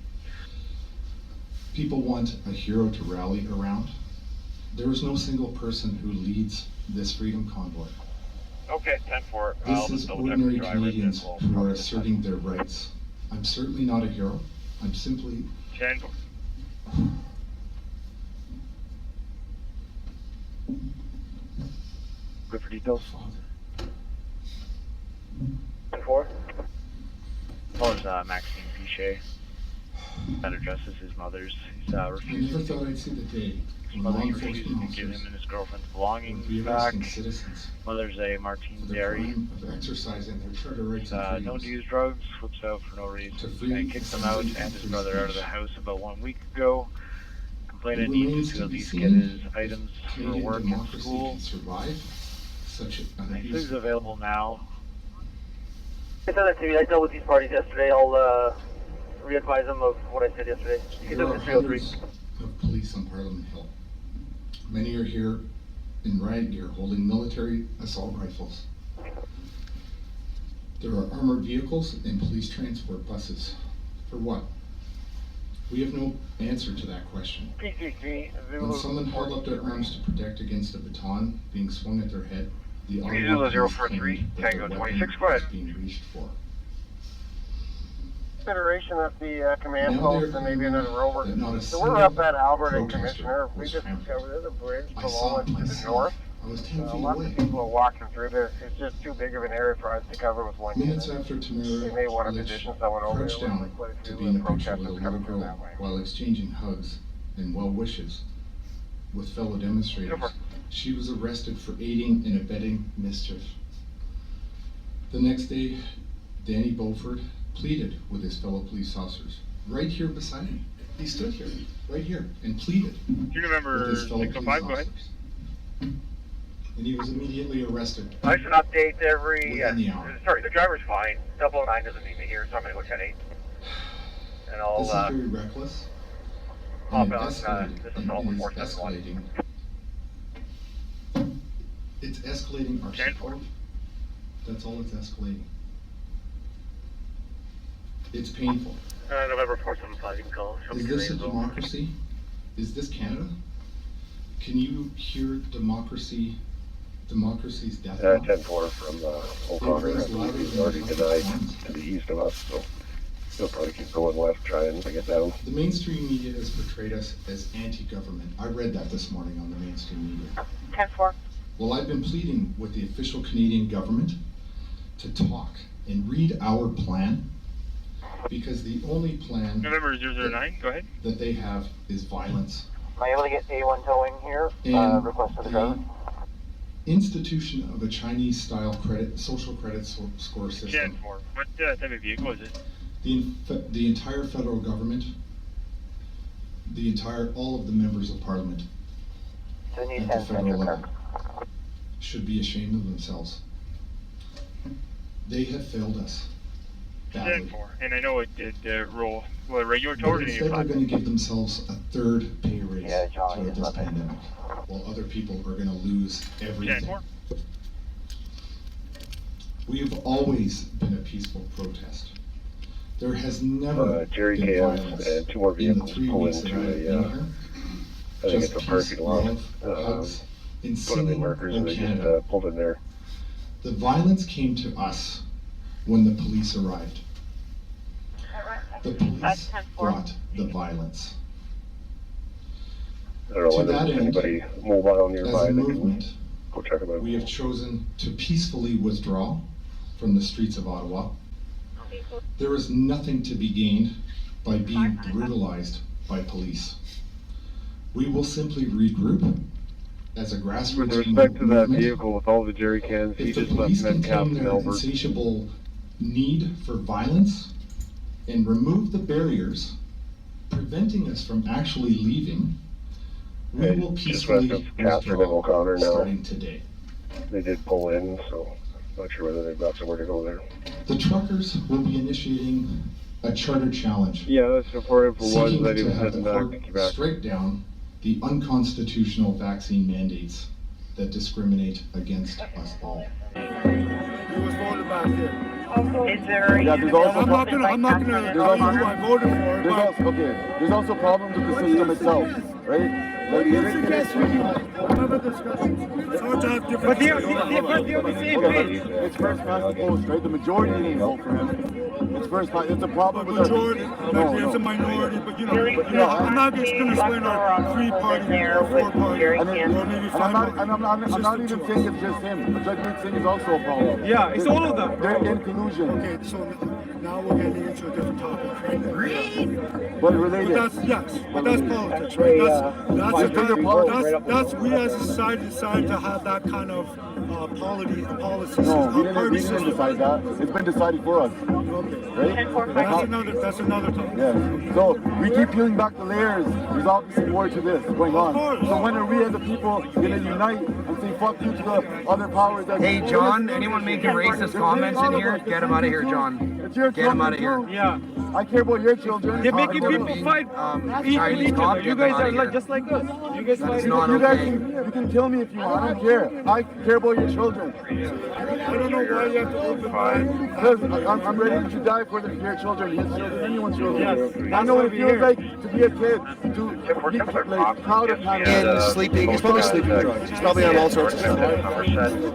People want a hero to rally around. There is no single person who leads this Freedom Convoy.
Okay, 10-4.
This is ordinary Canadians who are asserting their rights. I'm certainly not a hero. I'm simply
10-4. Good for details.
10-4.
Caller's Maxime Pichet. That address is his mother's. He's
I
refusing
never thought I'd see the day
His
when
mother
law
refuses
enforcement
to give him
officers
and his girlfriend's
would
belongings
be
back.
arresting citizens
Mother's a Martine
for the
Dairy.
crime of exercising their charter rights and
Known
freedoms.
to use drugs, flips out for no reason.
To free,
And kicked him out
assembly,
and his
free
brother out of the
speech.
house about 1 week ago. Complainant
It
needs
remains
to
to
at
be
least
seen
get his
if
items for
Canadian
work and
democracy
school.
can survive such an
I think
abuse.
he's available now.
Send that to me. I dealt with these parties yesterday. I'll re-advise them of what I said yesterday. You can
There
look
are
at 303.
hundreds of police on Parliament Hill. Many are here in riot gear holding military assault rifles. There are armored vehicles and police transport buses. For what? We have no answer to that question. When someone held up their arms to protect against a baton being swung at their head, the Ottawa police claimed that their weapon was being reached for.
Consideration at the command
Now
post
they're
and maybe another rover.
that not a
So we're up at Albert and
protester
Commissioner. We
was
just
trampled.
discovered there's a bridge
I
below
saw
us
it
to the
myself.
north.
I was 10 feet
Lots
away.
of people are walking through there. It's just too big of an area for us to cover with one
Minutes
unit.
after
They
Tamara
may want to
Lich
position someone over
crouched
there.
down
With quite a
to
few
be in a picture with a
protesters
little
coming through
girl
that way.
while exchanging hugs and well wishes with fellow demonstrators, she was arrested for aiding and abetting mischief. The next day, Danny Beaufort pleaded with his fellow police officers right here beside him. He stood here, right here, and pleaded
Do you remember
with his fellow police
605? Go ahead.
officers. And he was immediately arrested.
I should update every.
Within the hour.
Sorry, the driver's fine. 009 doesn't need me here, so I'm going to go 10-8. And I'll
This is very reckless.
hop
And it
on.
escalated,
This is
and
all
it is
before 10-1.
escalating. It's escalating our
10-4.
support. That's all it's escalating. It's painful.
November 475, you can call. Show me
Is
your
this a
names over.
democracy? Is this Canada? Can you hear democracy's death knell?
10-4 from O'Connor. He's already denied to the east of us, so he'll probably keep going west, trying to get down.
The mainstream media has portrayed us as anti-government. I read that this morning on the mainstream media.
10-4.
Well, I've been pleading with the official Canadian government to talk and read our plan, because the only plan
November 009, go ahead.
that they have is violence.
Am I able to get A1 towing here?
And
Request for the driver.
Institution of a Chinese-style social credit score system.
10-4. What type of vehicle is it?
The entire federal government, all of the members of parliament at the federal level should be ashamed of themselves. They have failed us badly.
10-4. And I know it did roll. Well, regular tow
But
or did
instead, they're going to give themselves a third pay raise throughout this pandemic, while other people are going to lose everything.
10-4.
We have always been a peaceful protest. There has never
Jerry
been
cans
violence
and 2 more
in the
vehicles
3
pull
weeks that
into
I've been
a,
here.
I think
Just
it's a
peace,
parking lot.
love, hugs, and
Put them in
singing
markers
in
and they just
Canada.
pulled in there.
The violence came to us when the police arrived. The police brought the violence.
I don't know
To
whether
that
there's
end,
anybody mobile
as
nearby
a
that
movement,
can go check them out.
we have chosen to peacefully withdraw from the streets of Ottawa. There is nothing to be gained by being brutalized by police. We will simply regroup as a grassroots
With respect to that
movement.
vehicle with all the jerry cans, he
If the
just left
police can
Metcalf
tame
and
their
Albert.
insatiable need for violence and remove the barriers preventing us from actually leaving, we
Hey,
will
just west
peacefully
of Catherine and
withdraw
O'Connor now.
starting today.
They did pull in, so not sure whether they've got somewhere to go there.
The truckers will be initiating a charter challenge,
Yeah, that's the poor info was
seeking
that he
to
was
have
heading
the
back
court
to Quebec.
strike down the unconstitutional vaccine mandates that discriminate against us all.
He was voted back in.
Is there
Yeah, there's also
I'm not
gonna tell you who I voted for, but
there's also problems with the system itself, right? Like,
it's hard to have different.
But it's first past the post, right? The majority didn't vote for him. It's first past. It's a problem with
majority. It's a minority, but I'm not just going to explain our 3-party or 4-party or maybe 5-party.
I'm not even saying it's just him. But Judge Singh is also a problem.
Yeah, it's all of them.
They're in collusion.
Okay, so now we're getting into a different topic, right?
But related.
But that's politics, right? That's we as a society decided to have that kind of policy.
No, we didn't decide that. It's been decided for us.
Okay.
Right?
That's another topic.
Yeah. So we keep peeling back the layers. There's obviously more to this going on. So when are we as a people going to unite and say fuck you to the other powers? That
Hey, John, anyone making racist comments in here? Get him out of here, John. Get him out of here.
Yeah.
I care about your children.
They're making people fight.
Chinese cop,
You guys are like, just like us. You guys fight.
You can kill me if you want. I don't care. I care about your children.
I don't know why you have to open
Because I'm ready to die for your children, his children, anyone's children.
Yes.
I know what it feels like to be a kid, to be like, proud of Canada.
And sleeping, he's probably sleeping drugs. He's probably on all sorts of stuff.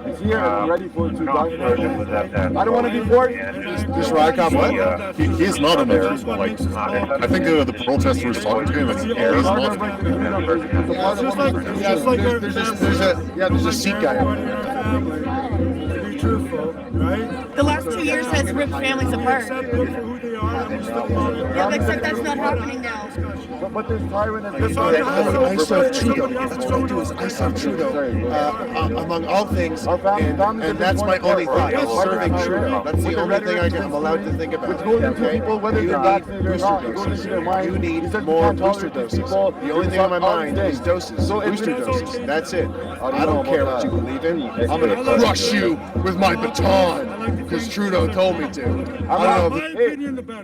He's here and I'm ready for it to die. I don't want to be forced.
This Rycop, what?
He is not a man. Like, I think the protester was talking to him and he is not.
There's a Sikh guy.
Be truthful, right?
The last 2 years has ripped families apart. Yeah, except that's not happening now.
But this tyrant
I serve Trudeau. That's what I do, is I serve Trudeau, among all things, and that's my only thought, is serving Trudeau. That's the only thing I'm allowed to think about. Okay? You need more booster doses. The only thing on my mind is doses, booster doses. That's it. I don't care what you believe in. I'm going to crush you with my baton, because Trudeau told me to. I don't know.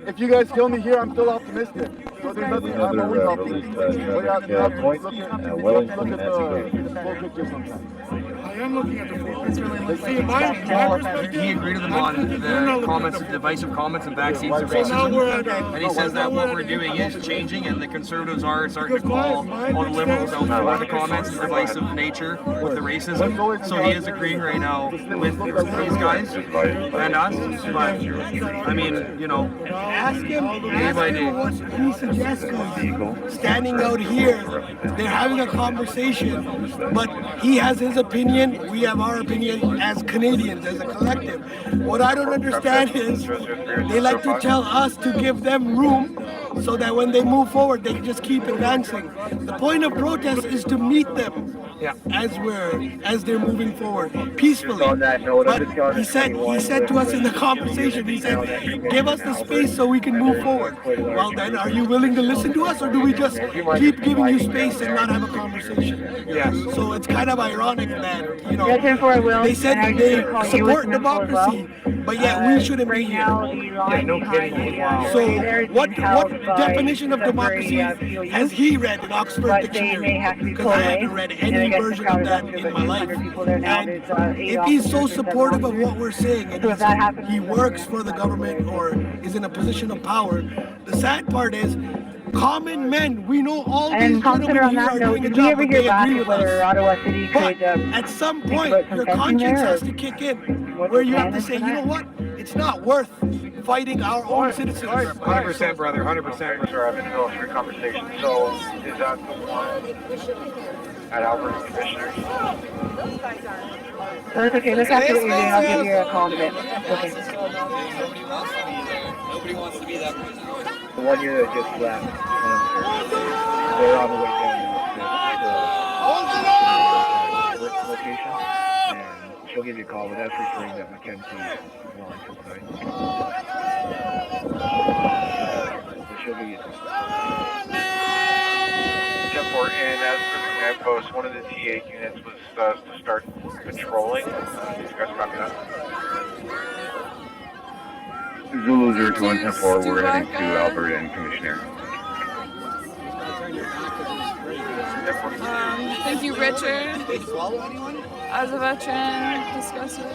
If you guys kill me here, I'm still optimistic. So there's nothing I'm always optimistic. But you have to look at the full picture sometimes.
I am looking at the full picture. See, my perspective.
He agreed with them on the comments, divisive comments and vaccines and racism. And he says that what we're doing is changing, and the Conservatives are starting to call all the Liberals out for the comments and divisive nature with the racism. So he is agreeing right now with these guys and us. But, I mean, you know, ask him what he suggests.
Standing out here, they're having a conversation, but he has his opinion, we have our opinion as Canadians, as a collective. What I don't understand is they like to tell us to give them room so that when they move forward, they can just keep advancing. The point of protest is to meet them as they're moving forward peacefully. But he said to us in the conversation, he said, give us the space so we can move forward. Well then, are you willing to listen to us, or do we just keep giving you space and not have a conversation?
Yes.
So it's kind of ironic that, you know, they said that they support democracy, but yet we shouldn't be here.
Yeah, no kidding. Wow.
So what definition of democracy has he read in Oxford Dictionary? Because I haven't read any version of that in my life. And if he's so supportive of what we're saying, and he works for the government or is in a position of power, the sad part is, common men, we know all these gentlemen here are doing a job, but they agree with us.
Ottawa City
But at some point, your conscience has to kick in, where you have to say, you know what, it's not worth fighting our own citizens.
100%, brother, 100%.
Sir, I'm in the middle of your conversation. So, is that the one at Alberta Commissioners?
That's okay, let's after what you're doing, I'll give you a call in a bit. Okay.
Nobody wants to be that person. The one year that just left, they're on the way down to the location, and she'll give you a call without referring that Mackenzie wants to sign. So she'll give you a call. 10-4, and as for the command post, one of the TA units was to start patrolling. Did you guys copy that? Zulu 02110-4, we're heading to Alberta and Commissioner.
Thank you, Richard. As a veteran, discuss it.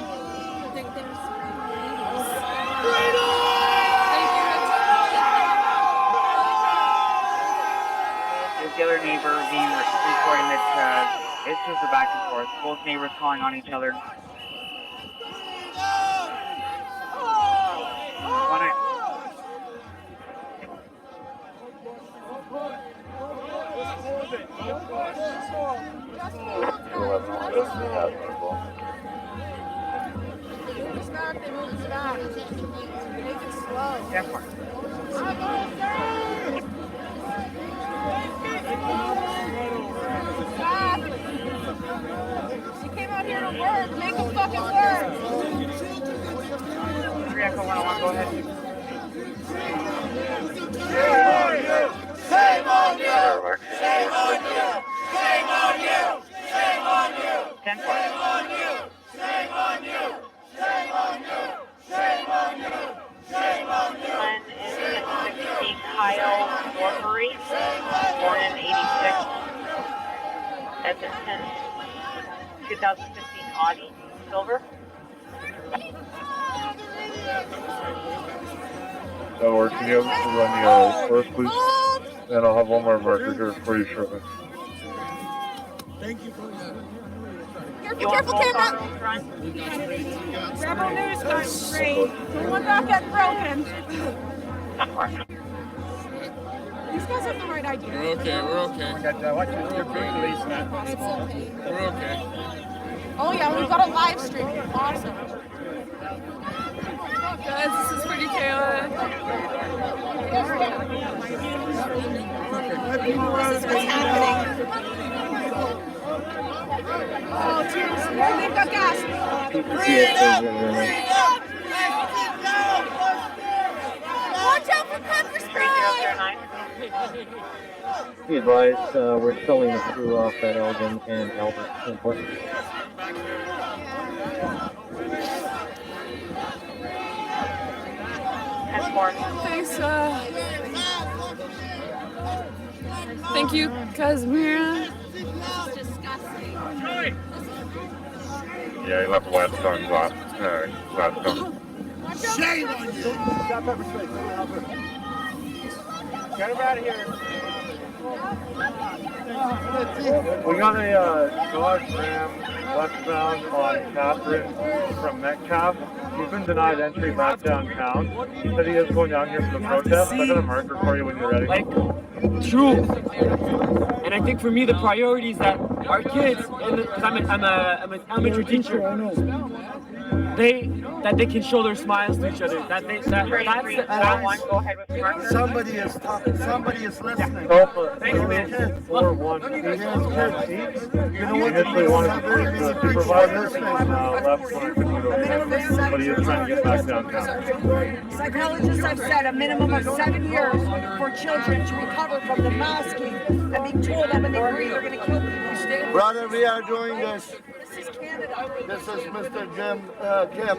The other neighbor being reporting that it's just a back and forth. Both neighbors calling on each other.
She came out here to work. Make them fucking work.
3 Echo 101, go ahead.
Shame on you! Shame on you! Shame on you! Shame on you! Shame on you! Shame on you! Shame on you! Shame on you! Shame on you!
One is 60 Kyle Warbury, born in 86. Edmonton, 2015 Audi, silver.
That works. Can you run the first, please? And I'll have one more marker here for you shortly.
Thank you for
Careful, camera!
Rebel News guys, great. One not get broken. These guys have the right idea.
We're okay, we're okay.
We got, watch your police, man.
We're okay.
Oh yeah, we've got a live stream. Awesome.
Guys, this is pretty chaotic.
What's happening? Oh, cheers. They've got gas. Watch out for pepper spray.
Be advised, we're selling the crew off at Elgin and Albert Airport.
Thanks, thank you, Casimir.
Yeah, he left last time, last time.
Shame on you!
Get him out of here.
We got a Dodge Ram westbound on Catherine from Metcalf. He's been denied entry back downtown. He said he is going down here for the protest. I got a marker for you when you're ready.
True. And I think for me the priority is that our kids, because I'm an elementary teacher, that they can show their smiles to each other.
Somebody is talking. Somebody is listening.
You know what? Initially wanted to speak to the supervisor, left when I couldn't get over, but he is trying to get back downtown.
Psychologists have said a minimum of 7 years for children to recover from the masking and being told that when they breathe they're going to kill people who stand.
Brother, we are doing this.
This is Canada.
This is Mr. Kim.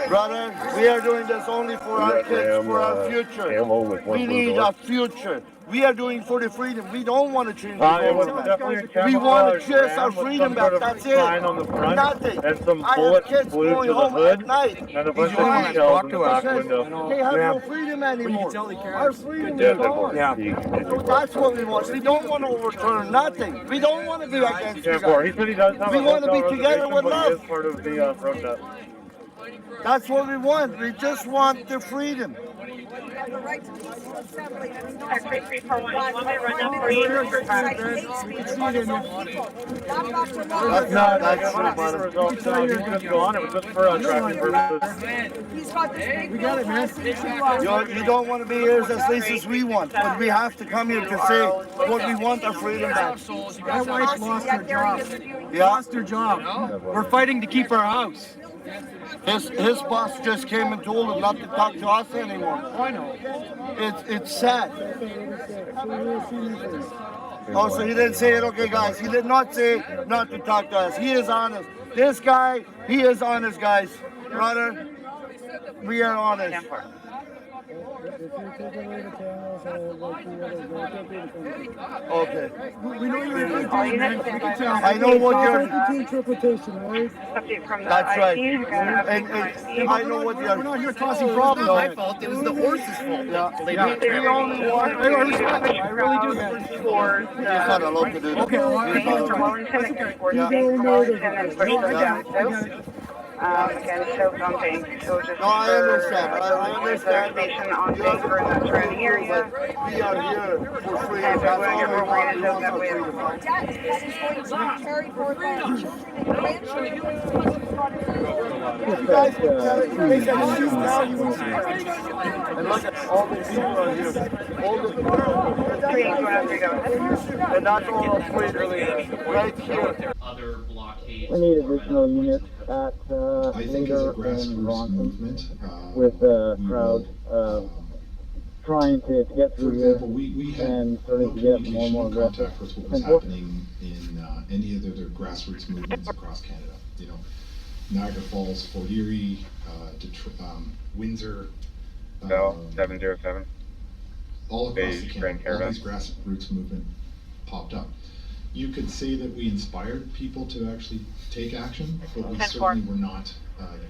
Brother, we are doing this only for our kids, for our future. We need a future. We are doing for the freedom. We don't want to change the government. We want to chase our freedom back. That's it. Nothing.
And some
I have kids going home at night.
And a bunch of shells in the back window.
They have no freedom anymore. Our freedom is gone. That's what we want. We don't want to overturn nothing. We don't want to be against you guys.
He said he does have
We want to be together with
but he
love.
is part of the protest.
That's what we want. We just want the freedom.
We have the right to peaceful assembly.
X-ray 341, you want me to run down for you?
That's not the results. He's going to go on. It was just for tracking purposes.
He's got this big we got it,
You don't want to be here as least as we want, but we have to come here to say what we want, our freedom back.
My wife lost her job.
Lost
her job. We're fighting to keep our house.
His boss just came and told him not to talk to us anymore.
I know.
It's sad. Oh, so he didn't say it? Okay, guys. He did not say not to talk to us. He is honest. This guy, he is honest, guys. Brother, we are honest. Okay.
We know you're a good dude, man. We can tell.
I know what you're...
interpretation, right?
That's right. And I know what you're...
We're not here causing problems.
My fault. It was the horse's fault.
Yeah.
We only want...
I respect it. I really do, man.
He's not allowed to do that.
Okay, well,
Again, show pumping. So just
no, I understand. I understand.
On paper in the surrounding area.
We are here for freedom.
And we're going to get more to show that we have.
That is going to be carried forth by our children and grandchildren.
You guys can shoot now, you would see. And look at all these people around here. All the and that's all I'll put right here.
Other blockades.
We need additional units at Leader and Ronson with the crowd trying to get through here and starting to get more and more aggressive.
With what was happening in any of the grassroots movements across Canada. You know, Niagara Falls, Fort Erie, Windsor.
707.
All across the Canada, all these grassroots movement popped up. You could say that we inspired people to actually take action, but we certainly were not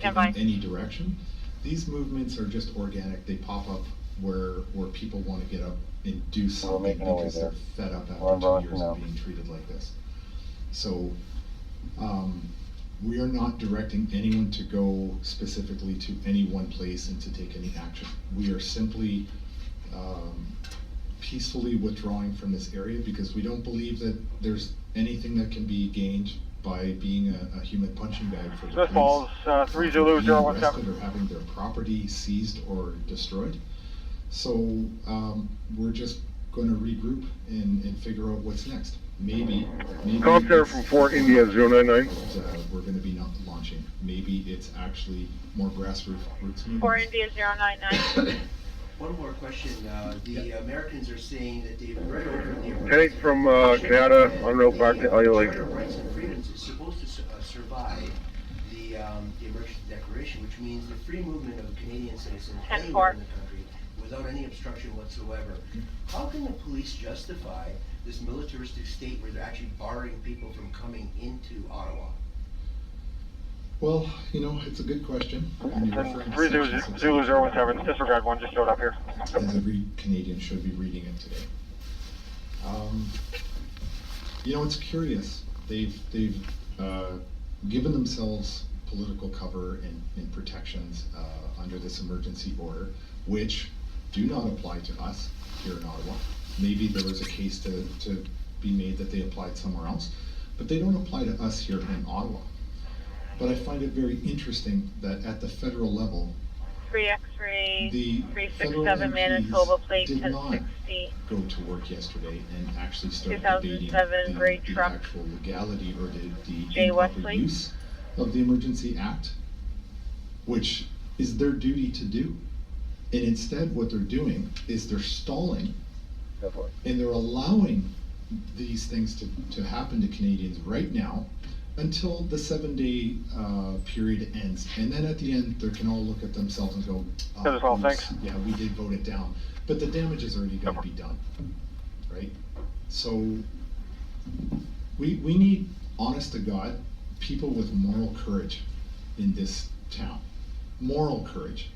given any direction. These movements are just organic. They pop up where people want to get up and do something because they're fed up after 2 years of being treated like this. So we are not directing anyone to go specifically to any one place and to take any action. We are simply peacefully withdrawing from this area because we don't believe that there's anything that can be gained by being a human punching bag for the
Smith Falls, 3 Zulu 017.
Or having their property seized or destroyed. So we're just going to regroup and figure out what's next. Maybe
Call center from Fort India 099.
We're going to be not launching. Maybe it's actually more grassroots movements.
Fort India 099.
One more question. The Americans are saying that they've read over the
Kenny from Canada on route back to Rights
and Freedoms is supposed to survive the Emergency Declaration, which means the free movement of Canadian citizens anywhere in the country without any obstruction whatsoever. How can the police justify this militaristic state where they're actually barring people from coming into Ottawa?
Well, you know, it's a good question.
3 Zulu 017, disregard 1, just showed up here.
As every Canadian should be reading it today. You know, it's curious. They've given themselves political cover and protections under this emergency order, which do not apply to us here in Ottawa. Maybe there was a case to be made that they applied somewhere else, but they don't apply to us here in Ottawa. But I find it very interesting that at the federal level,
3X-ray,
the
367 Manitoba plate
did not
1060.
go to work yesterday and actually start
2007
debating
gray
the
truck.
actual legality or the
Jay
improper
Wesley.
use of the Emergency Act, which is their duty to do. And instead what they're doing is they're stalling and they're allowing these things to happen to Canadians right now until the 7-day period ends. And then at the end, they can all look at themselves and go,
thanks.
Yeah, we did vote it down. But the damage is already going to be done, right? So we need, honest to God, people with moral courage in this town. Moral courage.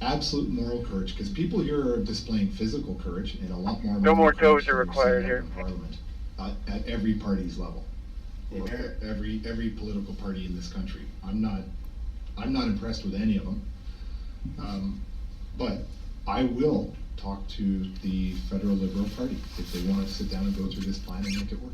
Absolute moral courage, because people here are displaying physical courage and a lot more.
No more toes are required here.
In Parliament, at every party's level, or every political party in this country. I'm not impressed with any of them, but I will talk to the federal Liberal Party if they want to sit down and go through this plan and make it work.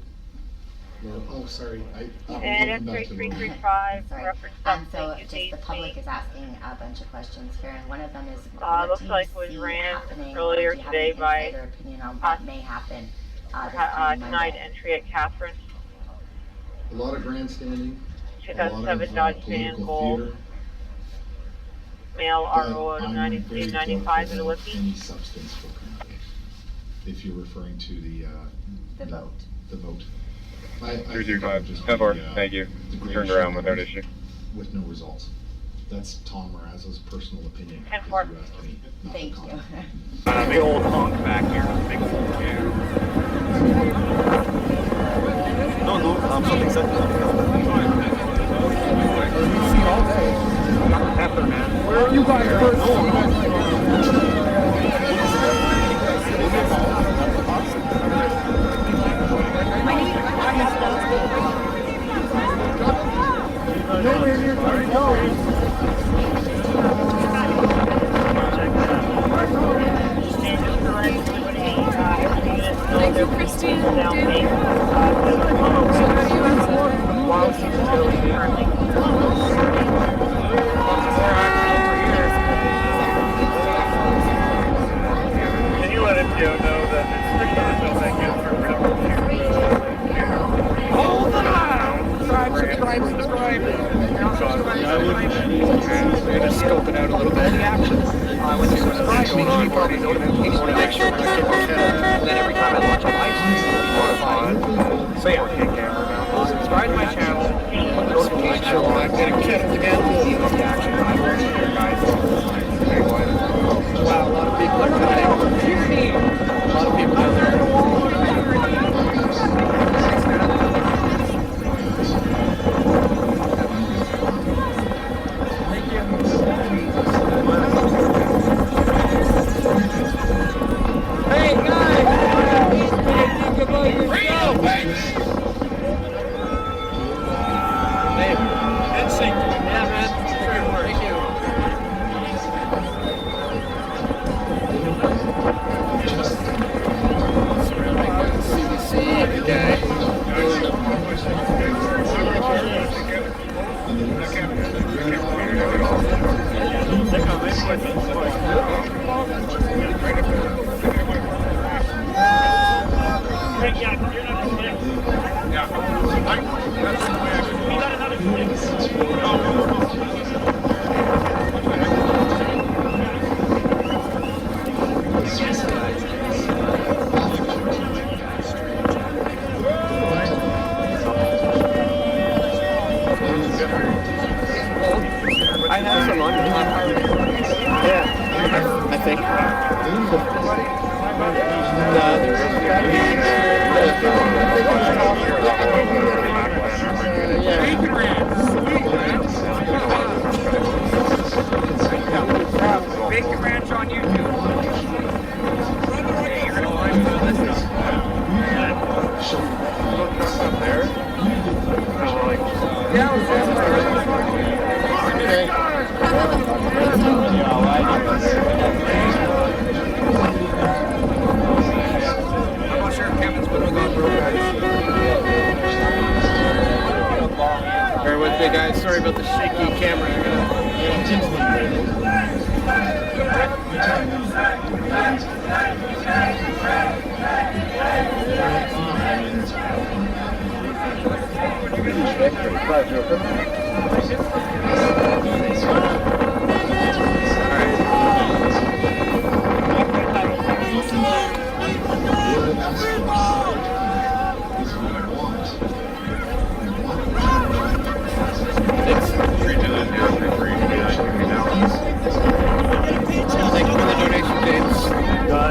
Well, oh, sorry.
And F3335 reference
so just the public is asking a bunch of questions here, and one of them is
looks like was ran earlier today by
opinion on what may happen
denied entry at Catherine.
A lot of grandstanding.
2007 Dodge Van Gold. Male RO 9395 at Olympic.
Any substance will come out if you're referring to the
vote.
The vote.
335. Thank you. Turned around without issue.
With no results. That's Tom Morazzo's personal opinion.
10-4.
Thank you.
Big old honk back here. Big old, yeah. No, something said Pepper, man. Where are you guys first?
Nowhere near where to go.
Thank you, Christine. David. So how do you answer?
all the actions. When you subscribe to me, you keep all the notifications to make sure when I get the and then every time I launch a live stream, you'll be notified. So yeah, subscribe to my channel, put the notifications on, I'm getting kettled again. See all the action I will share, guys. Wow, a lot of people are coming. A lot of people out there.
Hey guys, what do you think about yourself? Hey, NSYNC. Yeah, man. Sure. Thank you. CBC every day. I have some on. Yeah, I think.
Bacon Ranch on YouTube. You're gonna find this up there. I'm not sure if Kevin's put it on,
Bear with me, guys. Sorry about the shaky camera.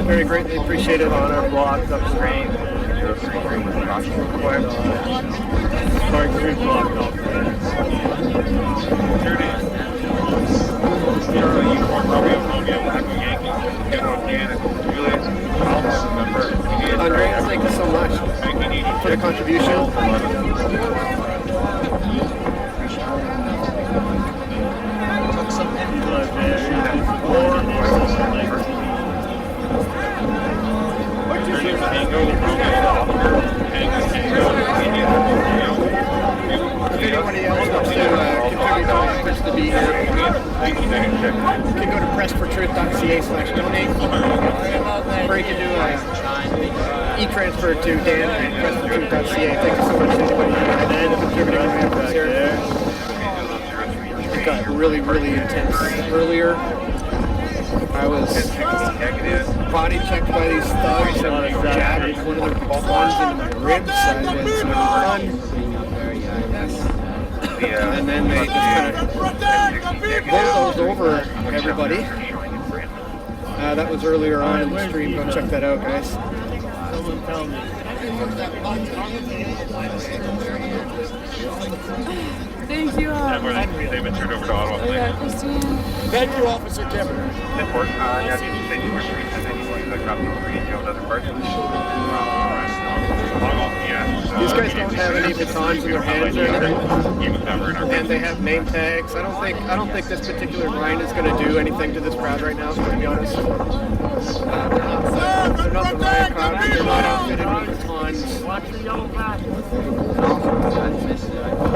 Very greatly appreciated on our blogs upstream. Sorry, green block off there. Andreas, thank you so much for the contribution. If anybody else wants to contribute offers to be here, you can go to pressfortruth.ca/donate, or you can do e-transfer to Dan at pressfortruth.ca. Thank you so much to anybody who contributed to my efforts here. It got really, really intense earlier. I was body checked by these thugs and jabbed one of their guns into my ribs. I was run. And then they just kind of bulldozed over everybody. That was earlier on in the stream. Go check that out, guys. Someone tell me.
Thank you.
They've been turned over to Ottawa.
Yeah, Christine.
Thank you, Officer Kevin.
Network, yeah, thank you for anyone that got the other parts.
These guys don't have any batons in their hands or anything, and they have name tags. I don't think this particular grind is going to do anything to this crowd right now, to be honest. They're not the riot crowd. They're not outfitted with batons.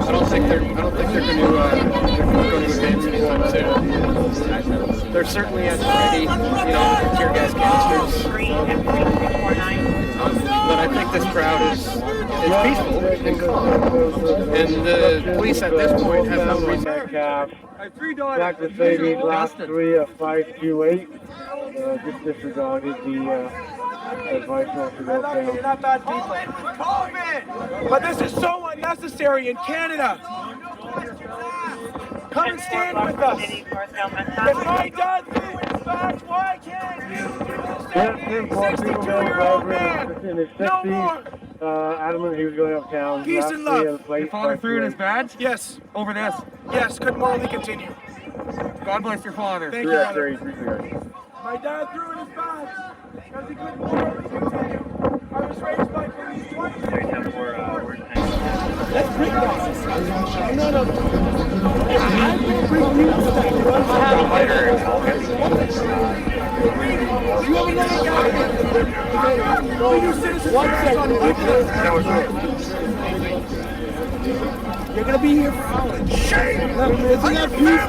I don't think they're going to advance anytime soon. They're certainly at the ready, tear gas canisters. But I think this crowd is it's peaceful and calm. And the police at this point have no reason.
Metcalf, Black Mercedes, last 3 of 528. Just disregarded the advice not to go down.
You're not bad people. COVID! But this is so unnecessary in Canada. Come and stand with us. If my dad threw his badge, why can't you do the same? 62-year-old man. No more.
Adamant he was going uptown.
Peace and love.
Your father threw in his badge?
Yes.
Over this?
Yes, could morally continue.
God bless your father.
Thank you, brother. My dad threw in his badge because he couldn't morally continue. I was raised by police twice.
Let's break down. No. I will bring you stuff. You have another guy. 1 second. You're gonna be here for hours. Shame! Isn't that peace?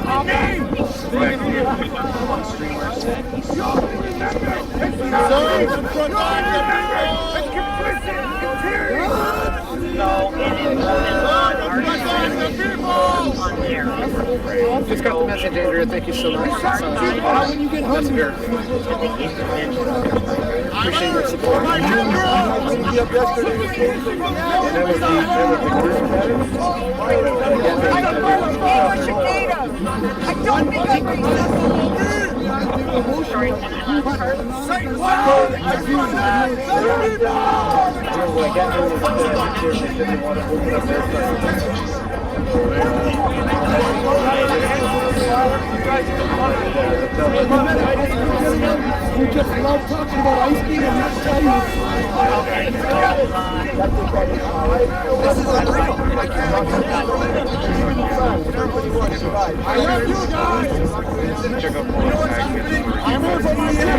Just got the message, Andrea. Thank you so much.
When you get hungry.
Appreciate your support.
I don't think
You just love talking about ice cream and not tell you. This is unreal. I love you guys. I'm everybody in the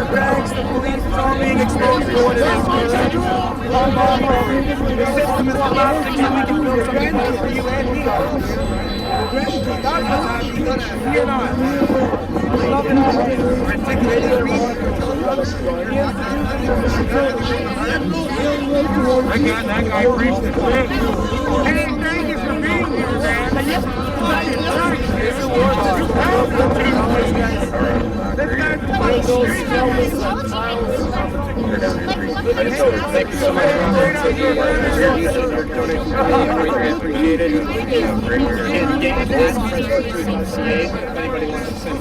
bags, the police is all being exposed for what it is. The system is the last thing that we can build something better for you and me. Fear not.
I got that guy preached the shit.
Hey, thank you for being here, man.
Thank you so much. Appreciated. If anybody wants to send money,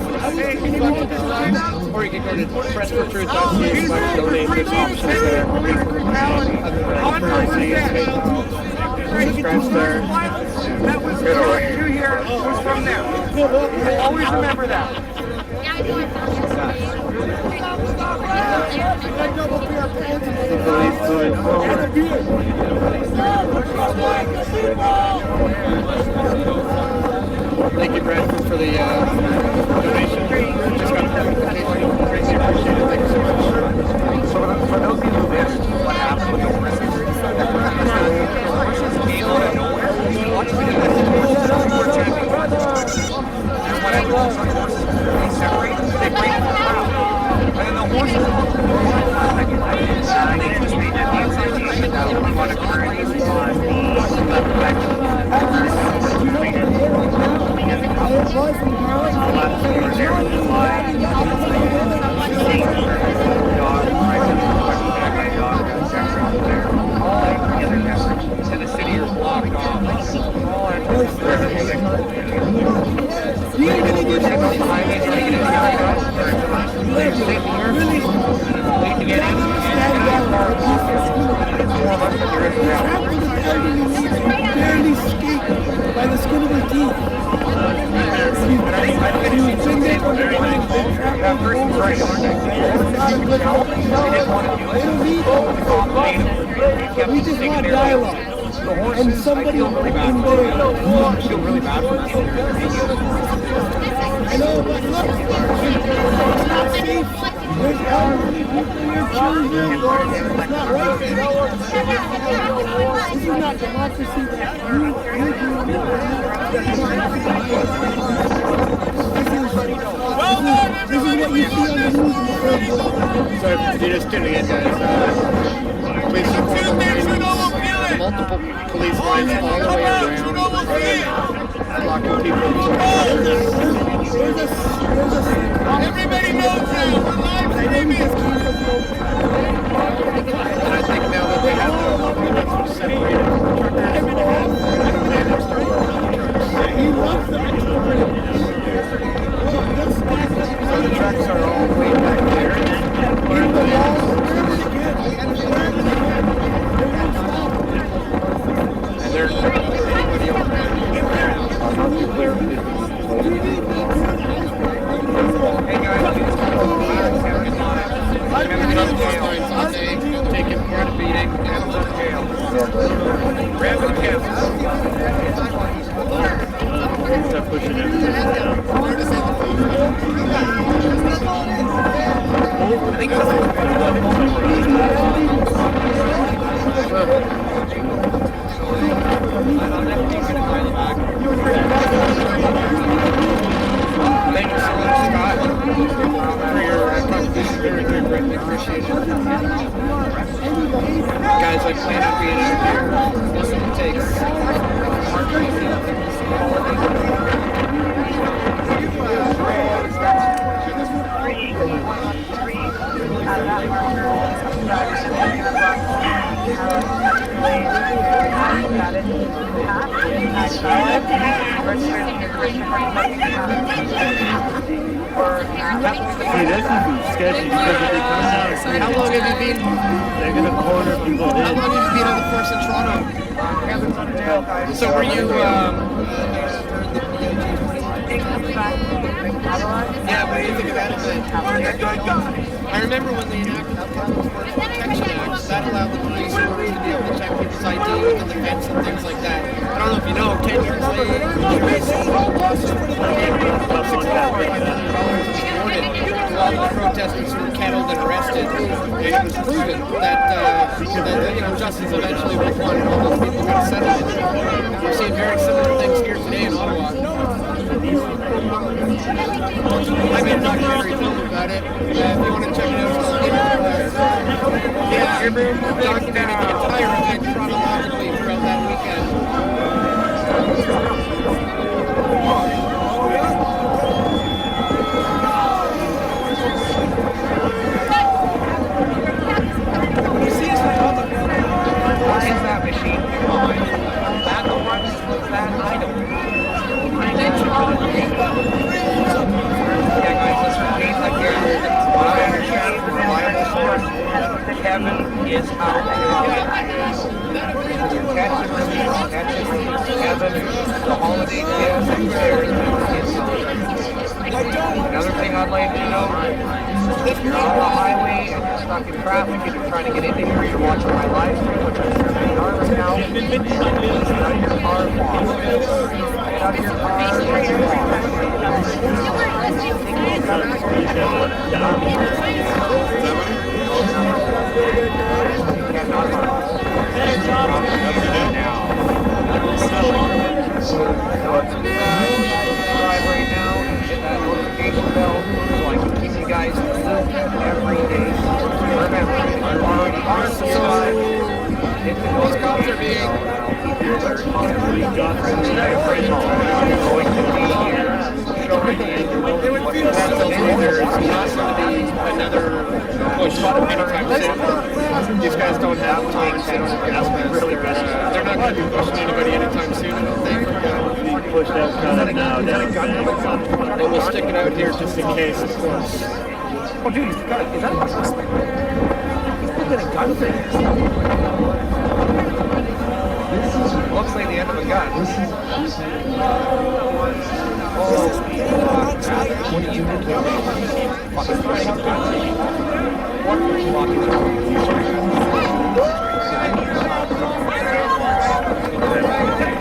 or you can go to pressfortruth.ca/donate. There's options there.
That was you here was from them. Always remember that.
Thank you, Bradford, for the donation. Just got a notification. Greatly appreciated. Thank you so much.
So for those of you who missed what happened with the horses, horses came out of nowhere. And what happens when horses separate? They break the crowd. And then the horses they just made that the association that only one occurrence was and the city is blocked off.
Barely escaped by the skin of his teeth. We just want dialogue. And somebody in there.
I feel really bad for this.
I know, but look, it's not safe. There's elderly people, your children. It's not right. This is not democracy that you This is what you see on the news in the first place.
So if you're just tuning in, guys, please support the police lines all the way around, blocking people from
Everybody knows now, we're live streaming.
And I think now that they have the limits of separated truckers, they have to start working on the trucks. So the trucks are all way back there. And they're everybody over there. Hey guys, I've been in other lines all day, taking quite a beating, and I'm in jail. Rapid cancel.
Start pushing everything down.
I think it's Thank you so much, Scott, for your contribution. Very, very greatly appreciated. Guys, I plan on being out here. This one takes.
See, this is sketchy because if they come down,
how long have you been?
They're gonna corner people in.
How long have you been on the force in Toronto? So were you? Yeah, what do you think of that event? I remember when they enacted the Public Works Protection Act, that allowed the police to be able to check people's ID within the fence and things like that. I don't know if you know, 10 years later, $6,400 awarded to all the protesters who were kettled and arrested. And it was proven that, justice eventually was won and all those people got settled. We're seeing very similar things here today in Ottawa. I made a documentary film about it. If you want to check it out, it's called documenting the entire event chronologically throughout that weekend.
What is that machine behind? That the one that I don't. Yeah, guys, let's repeat again. What I understand from reliable source, Kevin is out of catch and release, Kevin, the holiday gift, another thing I'd like to know, if you're on the highway and you're stuck in traffic and you're trying to get into here, you're watching my live stream, which I'm streaming right now, get out of your car, walk. Get out of your car, subscribe right now and hit that notification bell so I can keep you guys in the loop every day. Remember, if you already are subscribed, hit the notification bell. Going to be here showing you what the rest of
There's not going to be another push anytime soon. These guys don't have time, they don't have gas masks. They're not going to be pushing anybody anytime soon, I don't think.
Push that gun up now.
But we'll stick it out here just in case, of course.
Oh, dude, he's got it. Is that a He's putting a gun thing. Looks like the end of a gun. What are you doing? Fucking throwing guns. What are you walking around?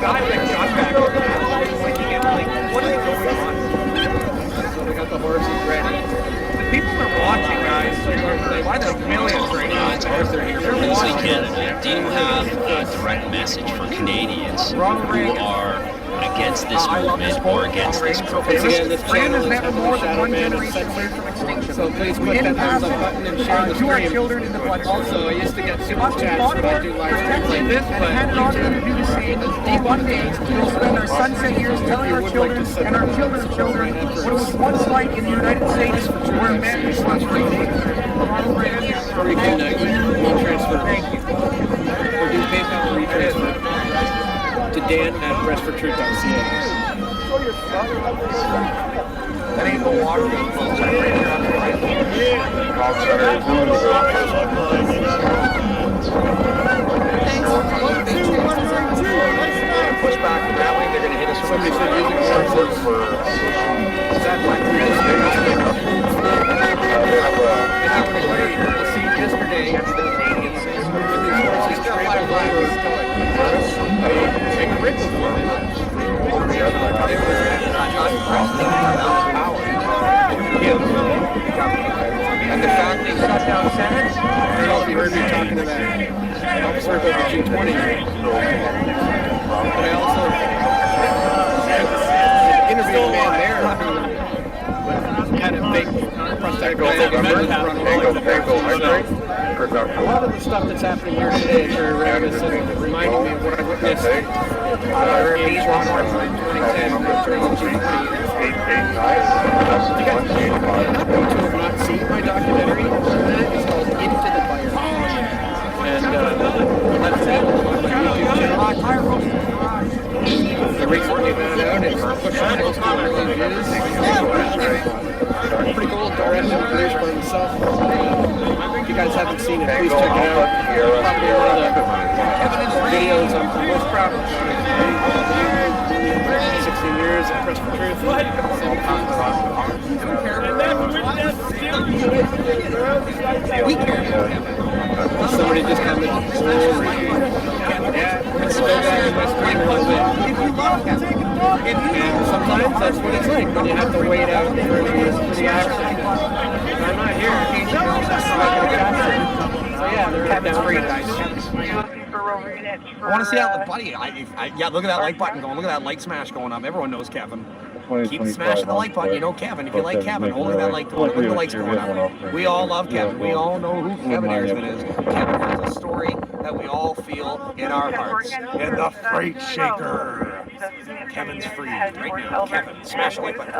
Guy with a gun back there. What is going on?
So we got the horses ready.
The people are watching, guys. Why the millions right now?
Canada, do you have a direct message for Canadians who are
against this movement or against this program.
Freedom is never more than one generation away from extinction. So please click that thumbs up button and share the stream. To our children in the blood. Also, I used to get super chats when I do live streams like this, but YouTube, do the same. One day, we'll spend our sunset years telling our children and our children's children what it was once like in the United States where men was once free. Or you can e-transfer. Thank you. Or do PayPal or e-transfer to dan@pressfortruth.ca.
That ain't the water being closed right here on the right. Push back from that way, they're going to hit us. Somebody said using sources for satellite.
Yesterday,
and the fact they shut down Senate,
you heard me talking to that officer about the G20. But I also interviewed a man there who had a big prosthetic run a lot of the stuff that's happening here today is very reminiscent, reminding me of what I witnessed in 2010 during the G20. Who have not seen my documentary on that is called Into the Fire. And that's it. The recently found out it's pushing close to 1 million views. Pretty cool, directed and produced by himself. If you guys haven't seen it, please check it out. Probably one of the videos I'm most proud of. 16 years at Press for Truth. We care. Somebody just commented, yeah, it's still back in my screen a little bit. And sometimes that's what it's like when you have to wait out for the action. I'm not here. So yeah, they're Kevin's free, guys.
I want to see that, buddy. Yeah, look at that like button going. Look at that like smash going up. Everyone knows Kevin. Keep smashing the like button. You know Kevin. If you like Kevin, hold that like going. Look at the likes going up. We all love Kevin. We all know who Kevin Ersman is. Kevin has a story that we all feel in our hearts. In the freight shaker. Kevin's free right now. Kevin, smash the like button.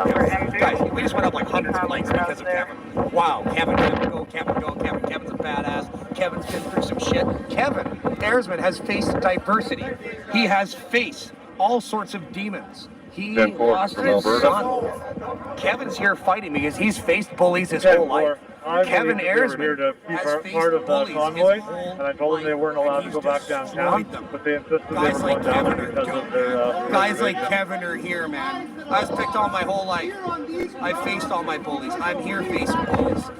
Guys, we just went up like hundreds of likes because of Kevin. Wow, Kevin, go, Kevin, go, Kevin. Kevin's a badass. Kevin's been through some shit. Kevin Ersman has faced diversity. He has faced all sorts of demons. He lost his son. Kevin's here fighting because he's faced bullies his whole life. Kevin Ersman
to be part of the convoy, and I told them they weren't allowed to go back downtown, but they insisted they were going down because of their...
Guys like Kevin are here, man. I was picked on my whole life. I faced all my bullies. I'm here facing bullies.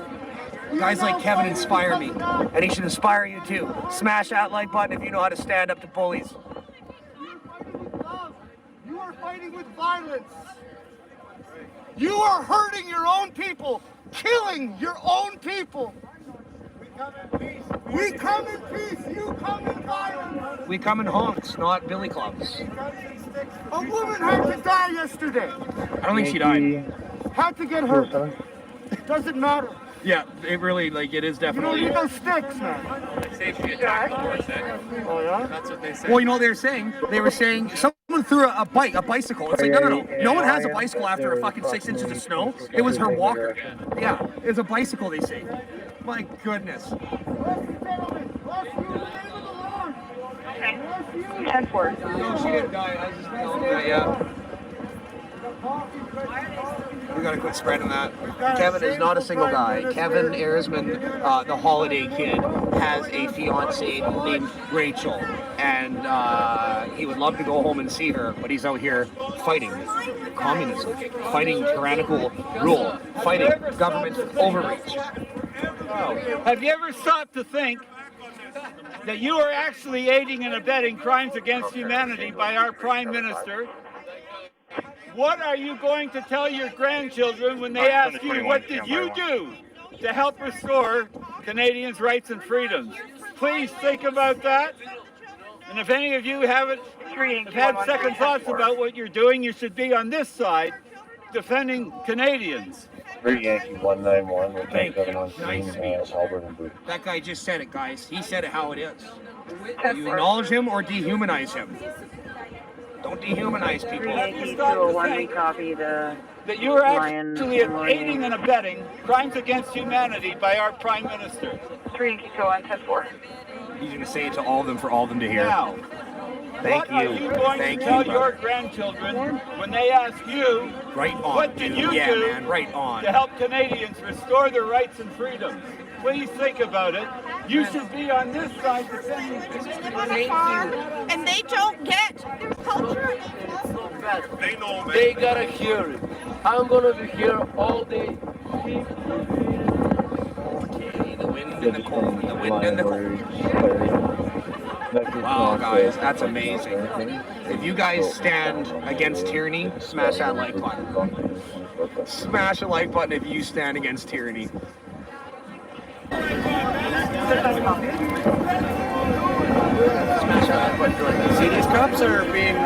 Guys like Kevin inspire me, and he should inspire you too. Smash that like button if you know how to stand up to bullies.
You are fighting with violence. You are hurting your own people, killing your own people. We come in peace. We come in peace. You come in violence.
We come in honks, not billy clubs.
A woman had to die yesterday.
I don't think she died.
Had to get hurt. Doesn't matter.
Yeah, it really, like, it is definitely...
You don't need those sticks, man.
They say she attacked the horse, eh?
Oh, yeah?
That's what they say.
Well, you know what they were saying? They were saying someone threw a bicycle. It's like, no. No one has a bicycle after a fucking 6 inches of snow. It was her walker. Yeah, it was a bicycle, they say. My goodness.
Okay. 10-4.
No, she didn't die. I was just telling you that, yeah. We gotta quit spreading that. Kevin is not a single guy. Kevin Ersman, the holiday kid, has a fiancée named Rachel, and he would love to go home and see her, but he's out here fighting communism, fighting tyrannical rule, fighting government overreach.
Have you ever stopped to think that you are actually aiding and abetting crimes against humanity by our Prime Minister? What are you going to tell your grandchildren when they ask you, what did you do to help restore Canadians' rights and freedoms? Please think about that. And if any of you haven't have had second thoughts about what you're doing, you should be on this side defending Canadians.
3 Yankee 191 with 717 Albert and Booth.
That guy just said it, guys. He said it how it is. You acknowledge him or dehumanize him. Don't dehumanize people.
That you are actually aiding and abetting crimes against humanity by our Prime Minister.
3 Yankee 201, 10-4.
He's going to say it to all of them for all of them to hear.
Now,
Thank
what
you.
are you going
Thank
to tell
you,
your grandchildren when they ask you,
right on,
what did
dude.
you
Yeah,
do
man, right on.
to help Canadians restore their rights and freedoms? Please think about it. You should be on this side defending Canadians.
And they don't get their culture.
They know, man. They gotta hear it. I'm gonna be here all day.
Okay, the wind and the cold, the wind and the cold. Wow, guys, that's amazing. If you guys stand against tyranny, smash that like button. Smash the like button if you stand against tyranny. Smash that like button. See, these cops are being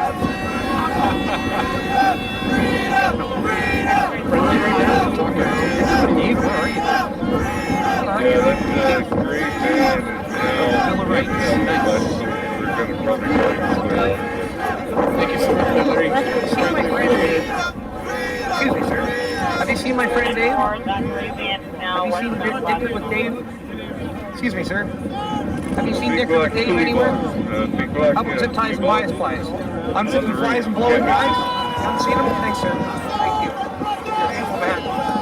Excuse me, sir. Have you seen my friend Dave? Have you seen Dick with Dave? Excuse me, sir. Have you seen Dick with Dave anywhere? How about zip ties and bias flies? Unzipping flies and blowing guys? Haven't seen them? Thanks, sir. Thank you.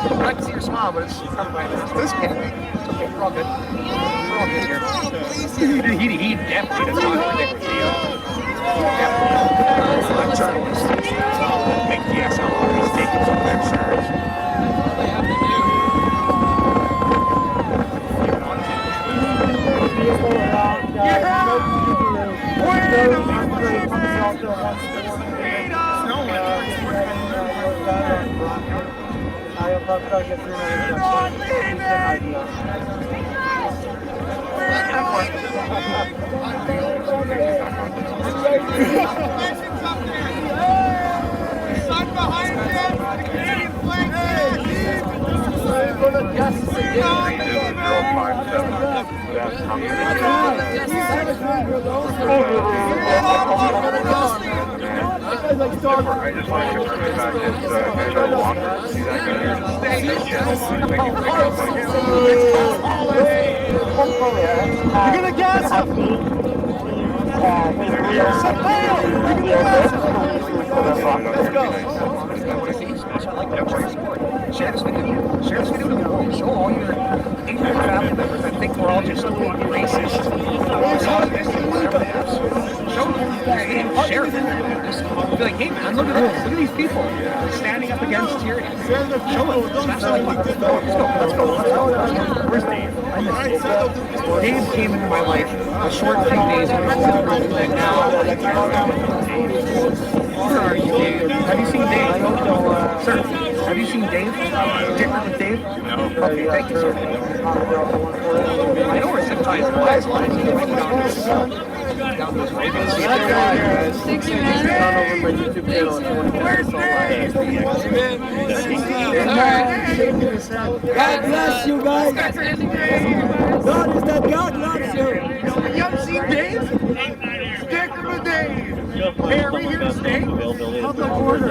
I'd like to see your smile, but it's covered by this kid. It's okay, we're all good. We're all good here. He definitely does not predict with you. I'm journalist. Thank you, yes, I'm always taking some pictures.
I just want to confirm that it's no longer.
You're gonna gas him! Let's go!
Share this video. Share this video to the world. Show all your ignorant family members that think we're all just racist, misogynistic, whatever they have. Show them. Share it. Just be like, hey man, look at this. Look at these people standing up against tyranny. Show it. Smash the like button. Let's go. Where's Dave? I miss Dave. Dave came into my life a short 3 days ago. And now, where are you, Dave? Have you seen Dave? Sir. Have you seen Dave? Dicker with Dave? No. Okay, thank you, sir. I know where zip ties and bias lines down this way.
Thanks, man. Over my YouTube channel. God bless you guys. God is that God loves you. You haven't seen Dave? Dicker with Dave. Hey, are we here to stay? How's the border?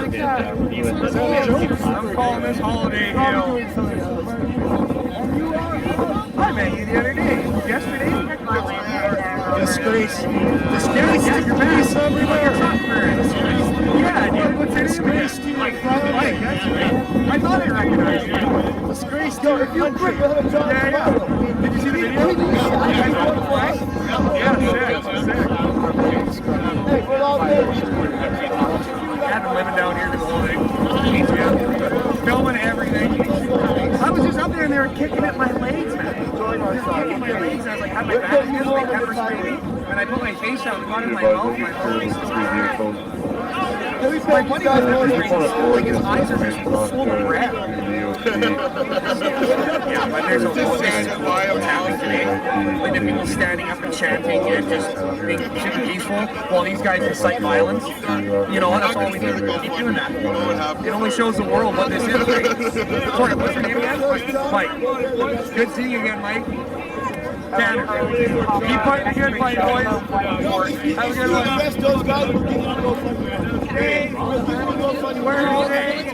I'm calling this holiday hell. I met you the other day. Yesterday?
Disgrace.
Disgrace. You're back. Everywhere. Yeah, dude. What's it?
Disgrace to you.
I thought I recognized you.
Disgrace to your country.
Yeah. Did you see the video? Yeah, sick.
Hey, we're all good.
I've been living down here the whole day. Filming everything. I was just up there and they were kicking at my legs, man. Kicking my legs, and I was like, had my back against my pepper spray, and I put my face out and got in my mouth, my buddy was pepper spraying, like his eyes are just full of red. Yeah, but there's a whole thing what's happening today. Like the people standing up and chanting and just being super peaceful while these guys incite violence. You know, that's all we do. We keep doing that. It only shows the world what this is, right? Sorry, what's your name again? Mike. Good seeing you again, Mike. Tanner. Keep fighting the good fight, boys. Have a good one. Hey, where are you?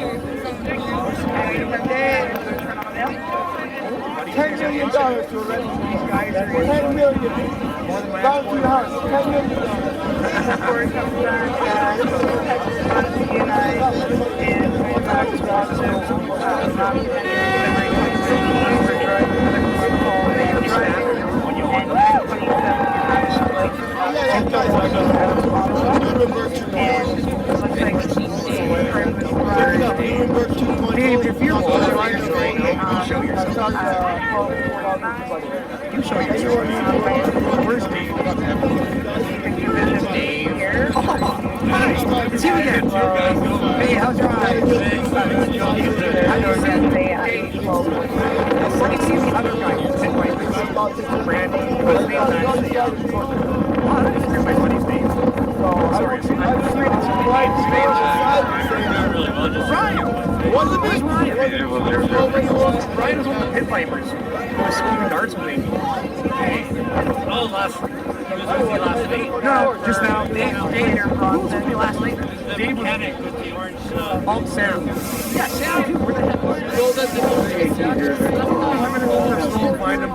$10 million to arrest these guys. 10 million. Down to your house. $10 million. Dave, if you're watching, show yourself. You show yourself. Where's Dave? Dave. Oh, nice. See you again. Hey, how's your eyes? I know that they let me see the other guy. Brandy. What's his name? Oh, that's my buddy's name. Sorry. Ryan. Where's Ryan? Ryan was one of the pit vipers. He was screaming darts with me.
Oh, last night?
No, just now. Dave last night. Dave was oh, Sam. Yeah, Sam, dude, where the heck was he? I'm gonna go to the school and find him.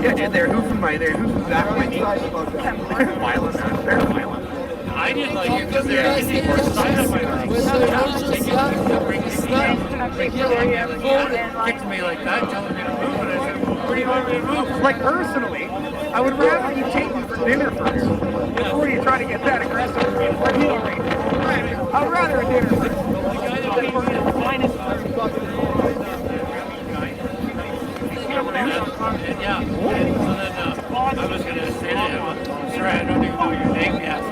Yeah, dude, they're hoofing back of my knee. They're violent, man. They're violent.
I didn't like it because they're asking for a sign of my kicked me like that, telling me to move, and I said, where do you want me to move?
Like, personally, I would rather you take me for dinner first before you try to get that aggressive with me. I'd rather a dinner first.
Yeah. And so then I was going to say to him, sorry, I don't even know your name yet.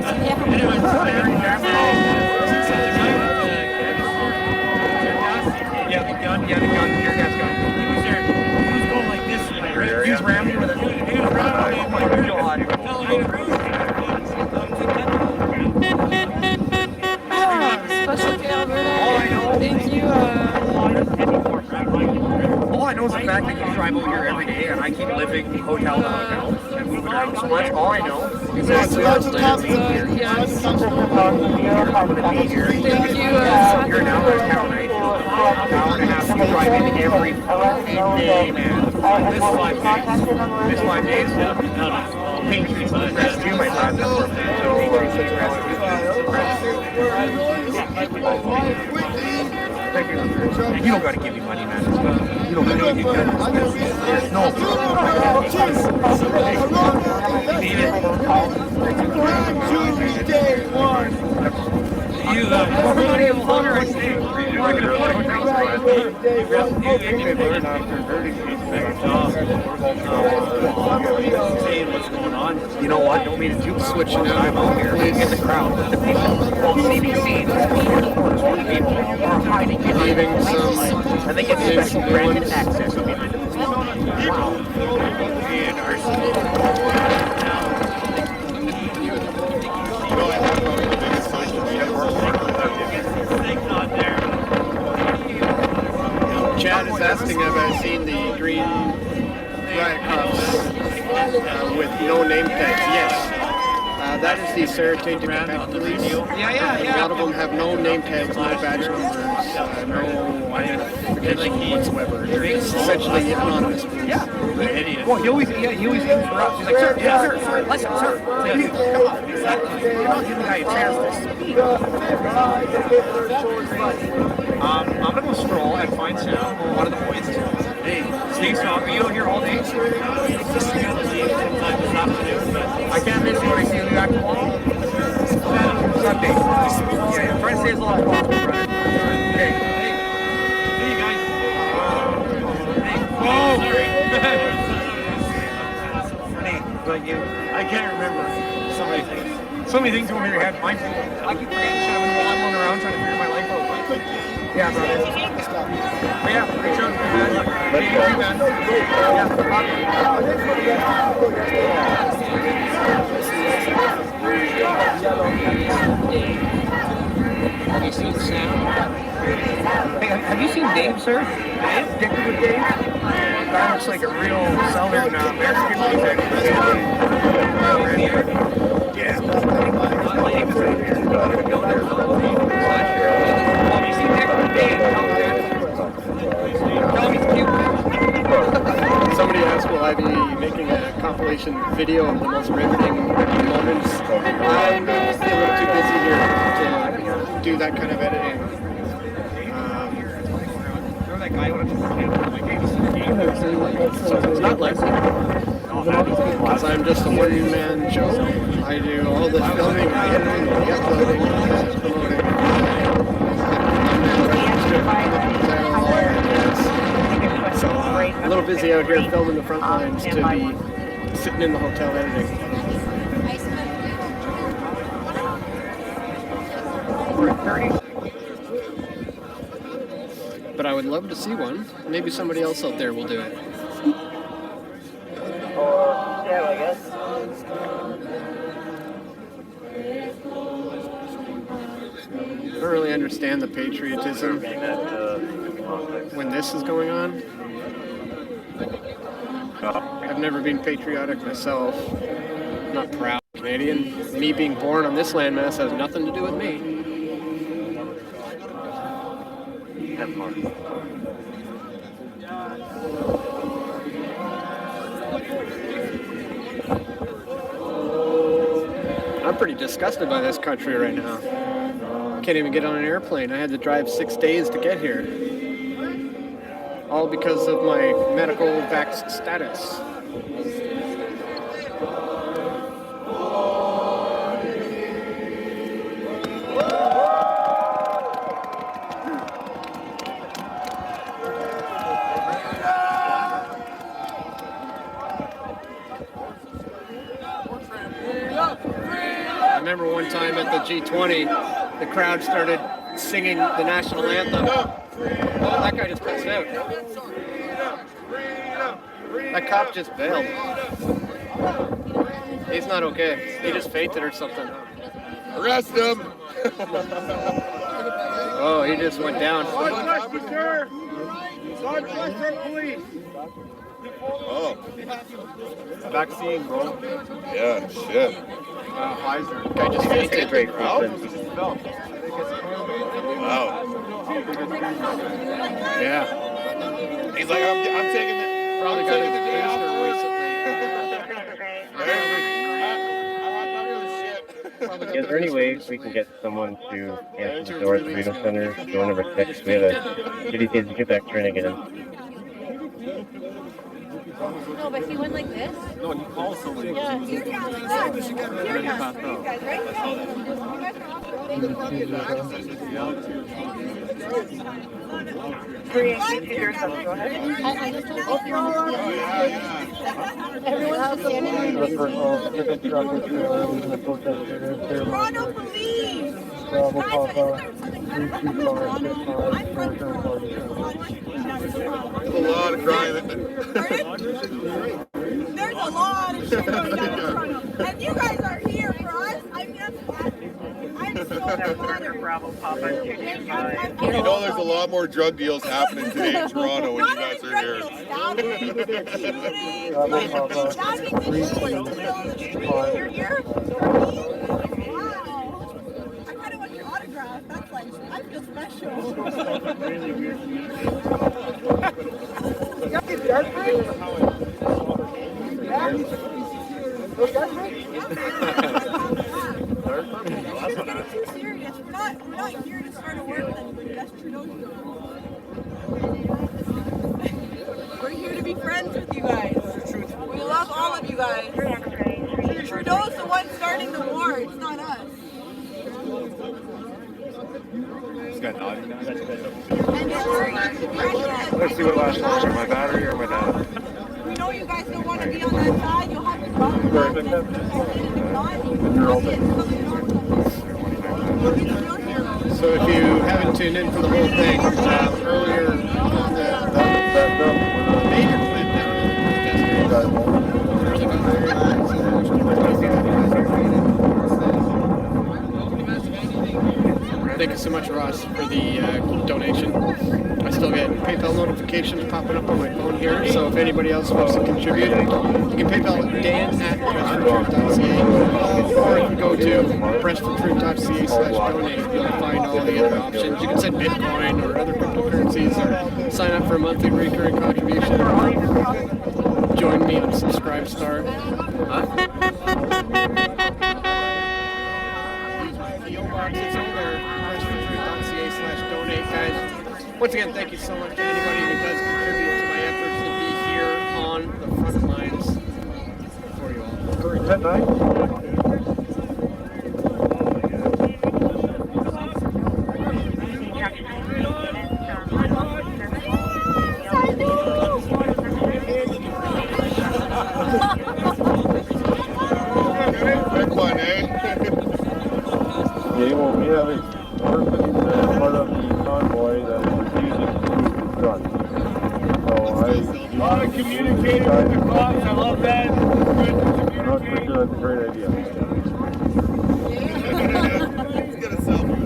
Anyway,
the gun, tear gas gun.
He was going like this.
He was ramming me with a... Oh my God.
Special K, Alberta.
All I know.
Thank you.
All I know is the fact that you drive over here every day and I keep living hotel to hotel and moving around so much. All I know is that I'm going to be here.
Thank you.
You're now in town, right? Now and a half. You drive in every fucking day, man. This 5 days? Pink trees for the rest too, my friend. Thank you. You don't gotta give me money, man. You don't gotta give me money. There's no you what's going on? You know what? Don't mean to do switching out out here in the crowd with the people. Well, CBC, people are hiding behind some, and they get special branded access behind them. Wow. And Chad is asking if I've seen the green riot cops with no name tags. Yes. That is the Saratoga Quebec police.
Yeah.
A lot of them have no name tags, no badge numbers, no identification whatsoever. They're essentially anonymous police.
Yeah. Well, he always interrupts. He's like, sir, listen, sir. Come on. You're not giving the guy a chance to speak. I'm gonna go stroll and find Sam, one of the boys. Hey, Steve's talking. You here all day? I can't miss you when I see you back tomorrow. Sunday. Yeah, I'm trying to stay as long as possible, brother. Okay. Hey, you guys. Hey, but you, I can't remember so many things. So many things over your head. Mine, I keep forgetting shit. I'm rolling around trying to figure my life out. Yeah, brother. But yeah, great show. Thank you, man.
Have you seen Sam? Hey, have you seen Dave, sir?
Dave? Dicker with Dave? That looks like a real southern Mexican music. Yeah. Have you seen Dicker with Dave? Tell me it's cute.
Somebody asked, will I be making a compilation video of the most riveting moments? I'm just a little too busy here to do that kind of editing. So it's not like because I'm just a one-man show. I do all the filming, the editing, the uploading, the promoting. So I'm a little busy out here filming the front lines to be sitting in the hotel editing. But I would love to see one. Maybe somebody else out there will do it.
Yeah, I guess.
I don't really understand the patriotism when this is going on. I've never been patriotic myself. I'm not proud Canadian. Me being born on this landmass has nothing to do with me. I'm pretty disgusted by this country right now. Can't even get on an airplane. I had to drive 6 days to get here. All because of my medical vax status. I remember one time at the G20, the crowd started singing the national anthem. Oh, that guy just passed out. That cop just bailed. He's not okay. He just fainted or something.
Arrest him!
Oh, he just went down.
God bless you, sir! God bless our police! Oh.
Vaccine, bro.
Yeah, shit.
Pfizer. Guy just fainted.
Great wow.
Yeah.
He's like, I'm taking it.
Probably got his booster
Is there any way we can get someone to answer the door at the Freedom Center? Door number 6. We have a GDC's Quebec train again.
No, but he went like this.
No, you call someone.
Yeah, tear gas like that. Tear gas for you guys, right? You guys are off
Everyone's standing.
Toronto police!
Bravo Papa.
I'm from Toronto.
There's a lot of crime.
There's a lot of shit going down in Toronto. And you guys are here for us. I mean, I'm so flattered.
Bravo Papa. You know there's a lot more drug deals happening today in Toronto when you guys are here.
You're here for me? Wow. I kind of want your autograph. That's like, I feel special.
You got these dark drinks? Yeah? Those dark drinks?
We're getting too serious. We're not here to start a war with anybody. That's Trudeau's doing. We're here to be friends with you guys. We love all of you guys. Trudeau's the one starting the war. It's not us.
This guy nodding now.
And don't worry,
Let's see what lasts longer, my battery or my data.
we know you guys don't want to be on that side. You'll have to talk about
So if you haven't tuned in for the whole thing, earlier I still get PayPal notifications popping up on my phone here, so if anybody else wants to contribute, you can PayPal dan@pressfortruth.ca, or if you go to pressfortruth.ca/donate, you'll find all the other options. You can send Bitcoin or other cryptocurrencies, or sign up for a monthly recurring contribution, or join me on Subscribestar. PO box is over, pressfortruth.ca/donate, guys. Once again, thank you so much to anybody who does contribute to my efforts to be here on the front lines for you all.
Good night.
Quick one, eh?
Yeah, well, we have a person that's part of the convoy that refuses to move his gun. So a lot of communicating with the cops, I love that. I'm not pretty sure that's a great idea.
He's got a selfie.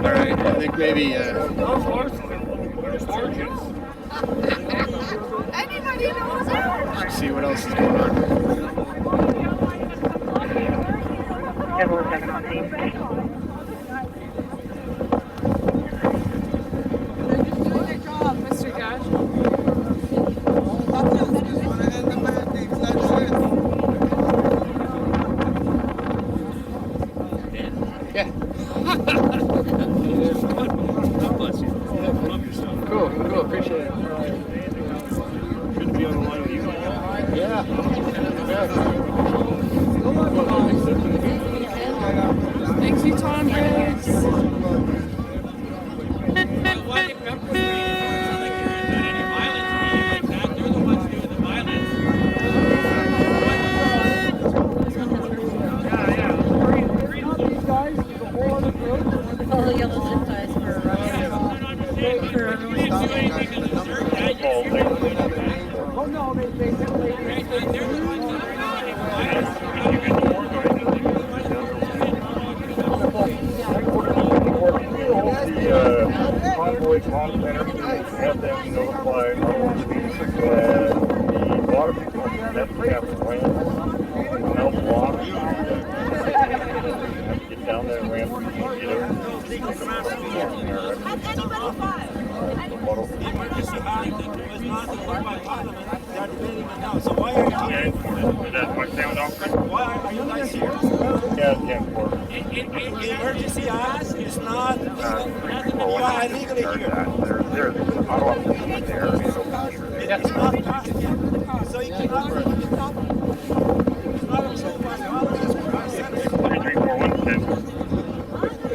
Alright, I think maybe see what else is going on.
Good job, Mr. Gash.
Yeah. Cool, appreciate it.
Should be on the line with you.
Yeah.
Thank you, Tom Briggs.
All the yellow zip ties for
Oh no, they convoy comm center, have them notify the water people on the net have ramp now blocked. Have to get down that ramp and get out.
So why are you here?
Why
are you guys here?
Yeah, it's 10-4.
In Emergency Act is not, you are illegally here.
There's Ottawa police there.
It's not constitutional. So you cannot, it's not approved by the Ottawa.
334110.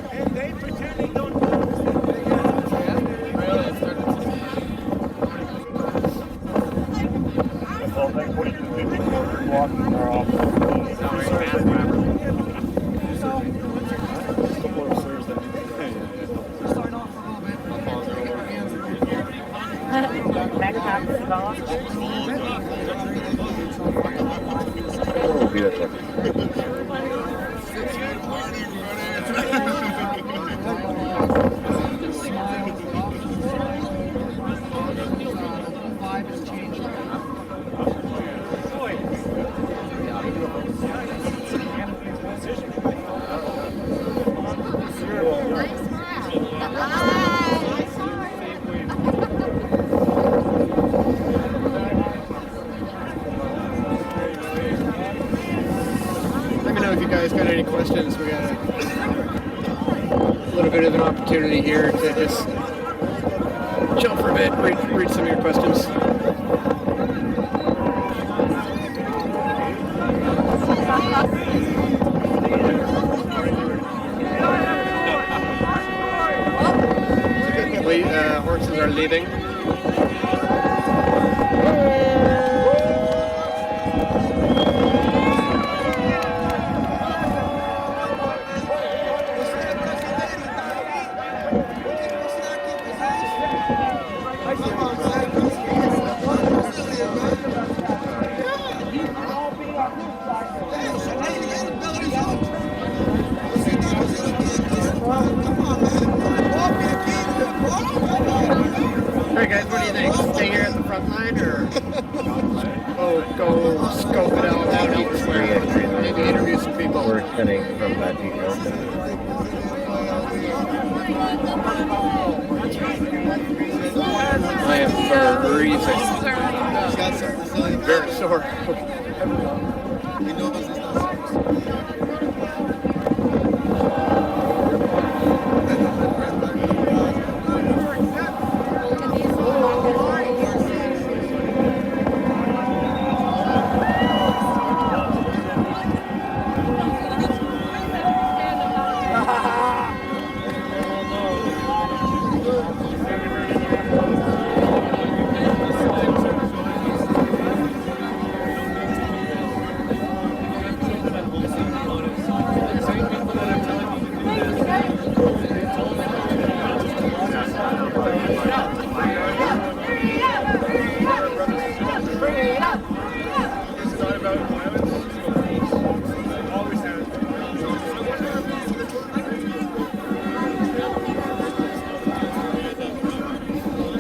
And they pretend they don't do
It's all like 4254 blocking our office. We'll be there.
Let me know if you guys got any questions. We got a little bit of an opportunity here to just chill for a bit, read some of your questions. Horses are leaving. front line, or go scope it out elsewhere? Maybe interview some people.
We're sending from that detail.
I am freezing. Very sore.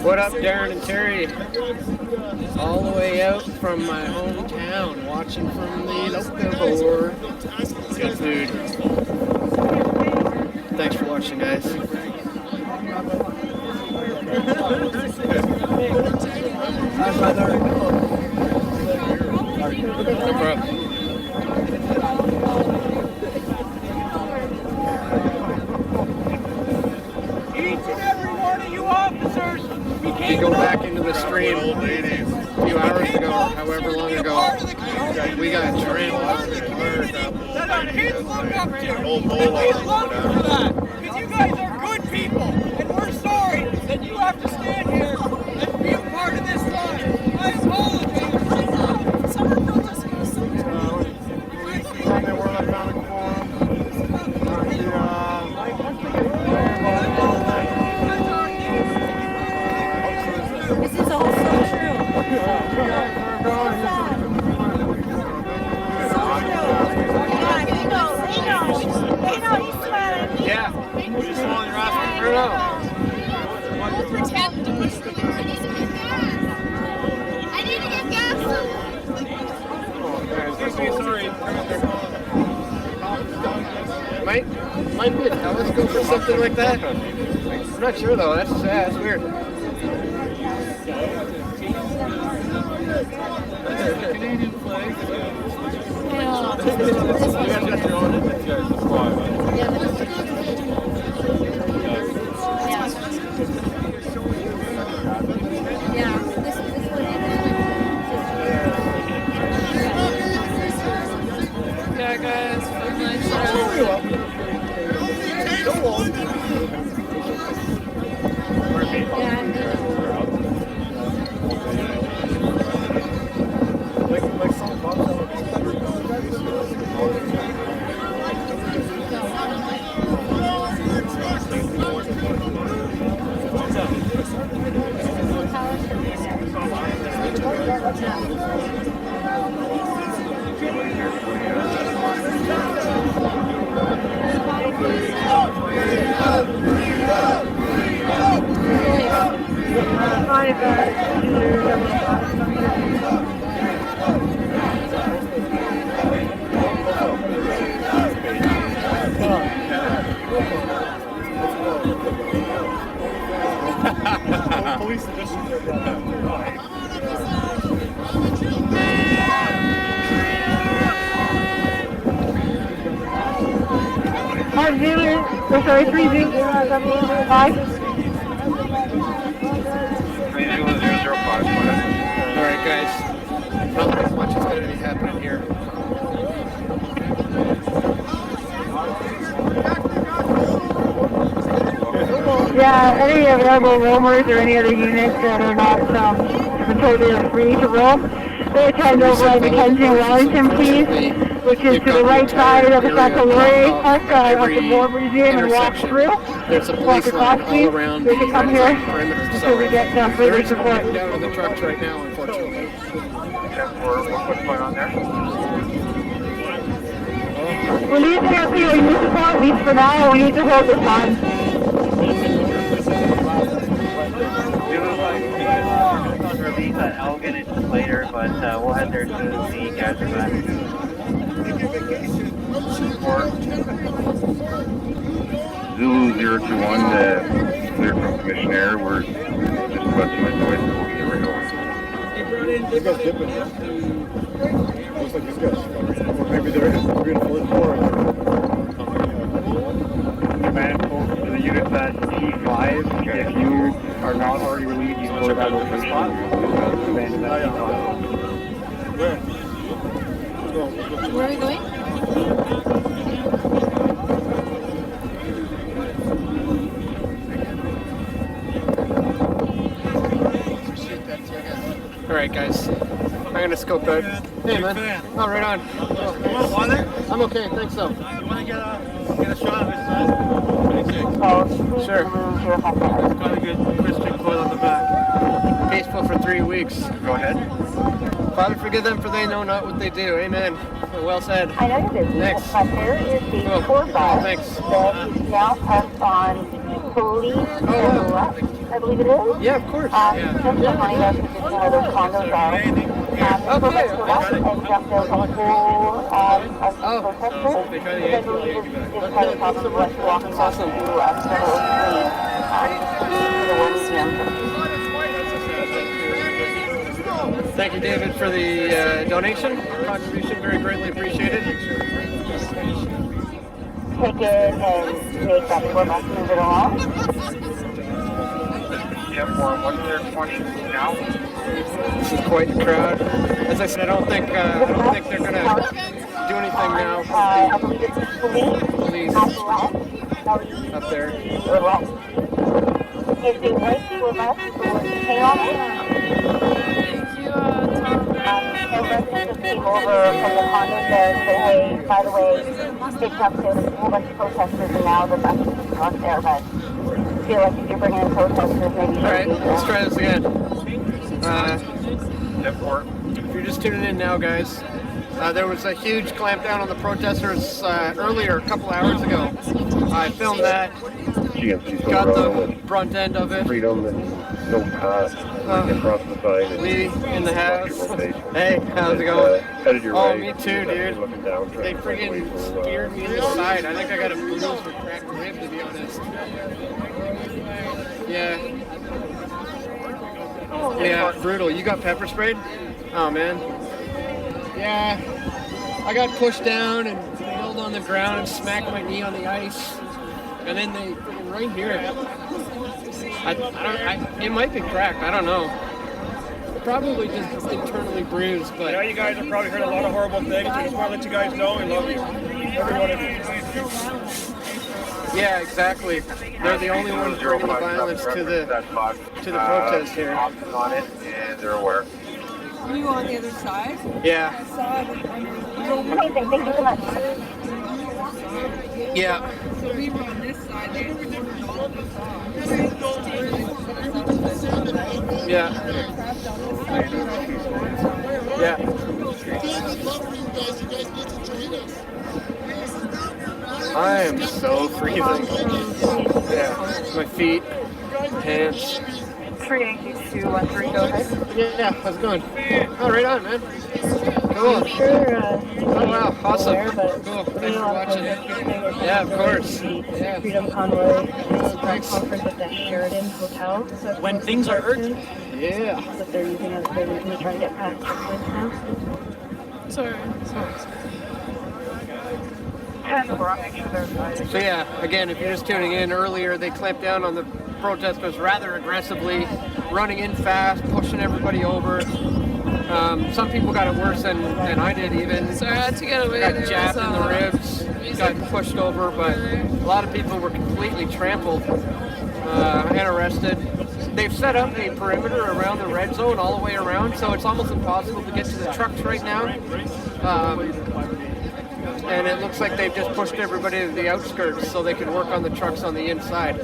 What up, Darren and Terry? All the way out from my hometown, watching from the local door. Good food. Thanks for watching, guys. No problem. We go back into the stream a few hours ago, however long ago. We got trampled.
Kids look up to you. We love you for that. Because you guys are good people. And we're sorry that you have to stand here and be a part of this line. I apologize. Summer protesting is so
This is all so true.
Yeah, we're just following your ass right now. We'll pretend to push the car. I need to get gas.
Sorry. Might be a telescope or something like that. I'm not sure though. That's weird. Canadian flag.
Yeah, guys, from my
Police edition.
Sorry, 3005.
Alright, guys. Not as much is going to be happening here.
Yeah, any available roamers or any other units that are not totally free to roam, they attend over at Mackenzie Wellington, please, which is to the right side of the Sackaway Park of the War Museum, and walk through.
There's a police line all around
they can come here
perimeter.
until we get further support.
Down on the trucks right now, unfortunately.
What's going on there?
We need to get POU support, at least for now. We need to hold this on.
Release
but we'll head there as soon as the guys are back.
Zulu 021, clear from Commissioner. We're just about 2 minutes away, so we'll get right over.
You guys dipping, huh? Looks like these guys. Or maybe they're in 3 and 4 and 4.
Command post to the units at T5. If you are not already relieved, you go to that location. Command at T5.
Where?
Where are we going?
Alright guys, I'm gonna scope out. Hey man, oh right on. I'm okay, thanks though.
You want to get a shot of it, son?
Sure.
Got a good Christian coil on the back.
Peaceful for 3 weeks.
Go ahead.
Father, forgive them for they know not what they do. Amen. Well said.
I know you're busy,
Thanks.
but there is the
Cool.
tour bus
Thanks.
that is now parked on Police and left, I believe it is.
Yeah, of course.
Just behind us, which is where those condos are. The tour bus to left and jumped out a whole protesters, which I believe is part of the top of what's walking back to
Thank you, David, for the donation. Contribution, very greatly appreciated.
Take it and make that tour bus move it along.
Yep, we're 120 now.
This is quite the crowd. As I said, I don't think they're gonna do anything now.
I believe it's police at the left.
Up there.
If the right tour bus would hang on it. Residents just came over from the condos there and said, hey, by the way, they jumped out a whole bunch of protesters and now the bus is not there, but I feel like if you're bringing in protesters, maybe you should.
Alright, let's try this again. If you're just tuning in now, guys, there was a huge clampdown on the protesters earlier, a couple hours ago. I filmed that, got the brunt end of it.
Freedom and no pass. Across the side.
Lee in the house. Hey, how's it going?
Headed your
Oh,
way.
me too, dude. They friggin' speared me in the side. I think I got a bruise or cracked rib, to be honest. Yeah. Yeah, brutal. You got pepper sprayed? Oh, man. Yeah. I got pushed down and nailed on the ground and smacked my knee on the ice. And then they, right here. It might be cracked, I don't know. Probably just internally bruised, but...
Yeah, you guys have probably heard a lot of horrible things. I just want to let you guys know we love you. Every one of you.
Yeah, exactly. They're the only ones bringing the violence to the protest here.
On it, and they're aware.
Are you on the other side?
Yeah.
Amazing, thank you so much.
Yeah.
So we were on this side, they were all of us off.
Yeah. Yeah. I am so freezing. Yeah. My feet, pants.
38213, go ahead.
Yeah, how's it going? Oh, right on, man. Cool.
I'm sure,
oh, wow, awesome.
aware, but
cool. Thanks for watching. Yeah, of course. Yeah.
Freedom Convoy conference at the Sheridan Hotel. So
when things are urgent. Yeah.
That they're using as their reason to try and get past this now.
Sorry.
So yeah, again, if you're just tuning in, earlier they clamped down on the protesters rather aggressively, running in fast, pushing everybody over. Some people got it worse than I did even.
Sorry, I had to get away.
Got jabbed in the ribs, got pushed over, but a lot of people were completely trampled and arrested. They've set up a perimeter around the red zone all the way around, so it's almost impossible to get to the trucks right now. And it looks like they've just pushed everybody to the outskirts so they can work on the trucks on the inside.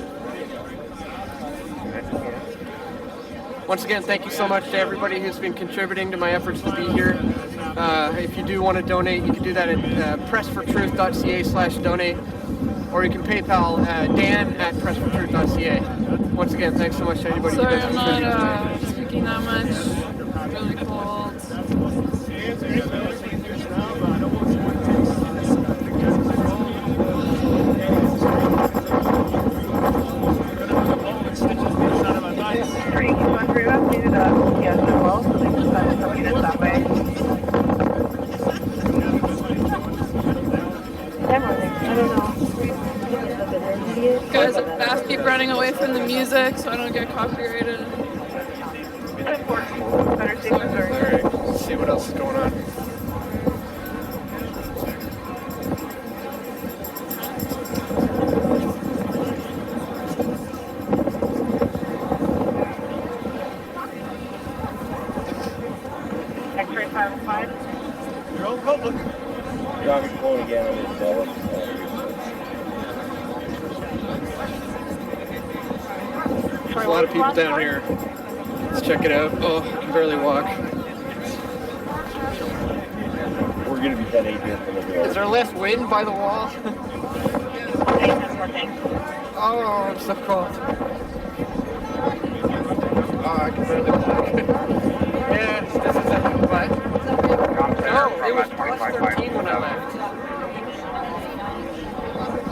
Once again, thank you so much to everybody who's been contributing to my efforts to be here. If you do want to donate, you can do that at pressfortruth.ca/donate, or you can PayPal dan@pressfortruth.ca. Once again, thanks so much to anybody who
Sorry,
does
I'm
contribute.
not speaking that much. Really cold. Guys, fast keep running away from the music so I don't get copyrighted.
Alright, let's see what else is going on.
X-ray 505.
You're on public.
Driving phone again on this ball.
There's a lot of people down here. Let's check it out. Oh, I can barely walk.
We're gonna be 10-8 here from the door.
Is there less wind by the wall? Oh, I'm so cold. Oh, I can barely walk. Yeah, this is a what? No, it was plus 13 when I left.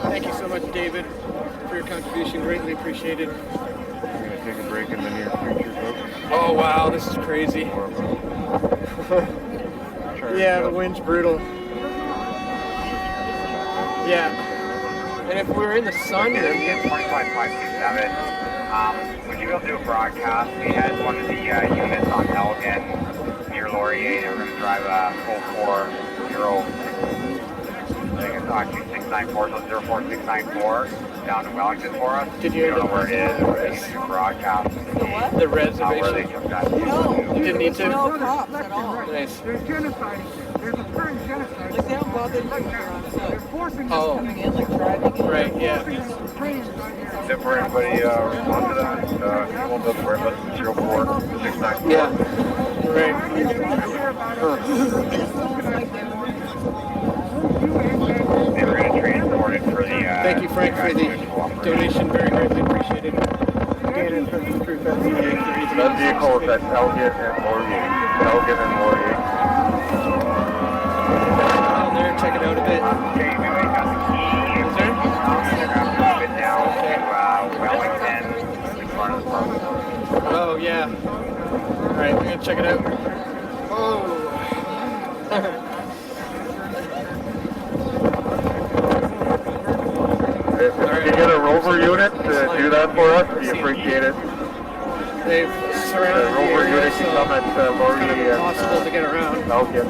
Thank you so much, David, for your contribution. Greatly appreciated.
We're gonna take a break in the near future, folks.
Oh wow, this is crazy. Yeah, the wind's brutal. Yeah. And if we were in the sun,
Would you be able to do a broadcast? We had one of the units on Elgin near Laurier. They were going to drive a full 4-0. They can talk to 694, so 04694 down to Wellington for us.
Did you
don't know where it is? We're going to do a broadcast.
The reservation.
Where they took that.
No, you didn't need to?
No cops at all.
Nice.
There's genociding. There's a current genocide.
Like they don't bother you when you're on foot.
They're forcing
Oh.
Coming in, like driving in.
Right, yeah.
If for anybody respond to that, you won't be able to worry about 04694.
Yeah. Right.
They were going to transport it for the...
Thank you, Frank, for the donation. Very greatly appreciated. Again,
That vehicle is at Elgin and Laurier. Elgin and Laurier.
Down there, check it out a bit.
Okay, we got the key.
Is there?
They're going to move it down to Wellington in front of the park.
Oh, yeah. Alright, we're going to check it out. Oh.
If you get a rover unit to do that for us, we appreciate it.
They've surrounded
the rover unit can come at Laurier and
impossible to get around.
Elgin.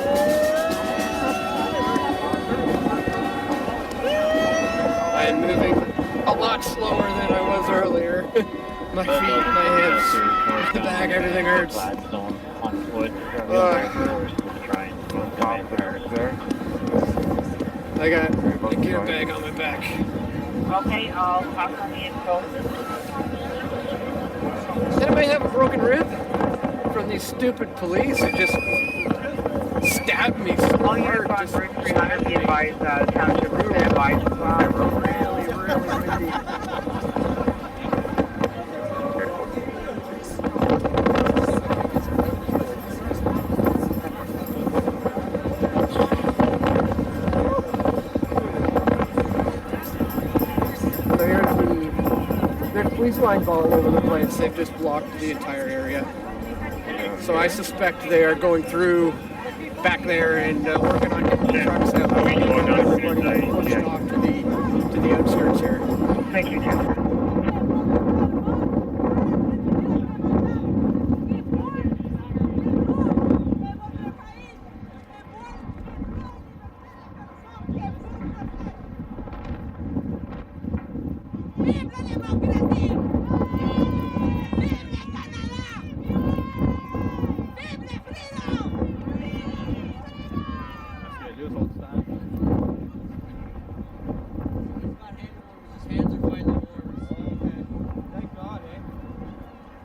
I am moving a lot slower than I was earlier. My feet, my hips, the back, everything hurts.
Gladstone on foot.
I got a gear bag on my back.
Okay, I'll pass on the info.
Does anybody have a broken rib from these stupid police who just stabbed me so
All
hard?
units on Route 300, be advised, township stand by. Really windy.
There's police lines all over the place. They've just blocked the entire area. So I suspect they are going through back there and working on getting the trucks out. Everybody pushed off to the outskirts here.
Thank you,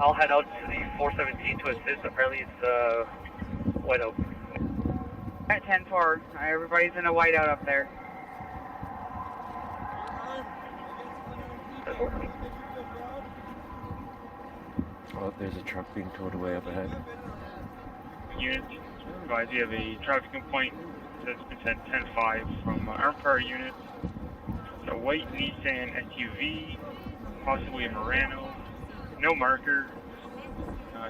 I'll head out to the 417 to assist. Apparently it's white out.
At 10-4, everybody's in a whiteout up there.
Oh, there's a truck being towed away up ahead.
Unit
advise you have a traffic complaint that's been sent 10-5 from our car unit. It's a white Nissan SUV, possibly a Murano, no marker,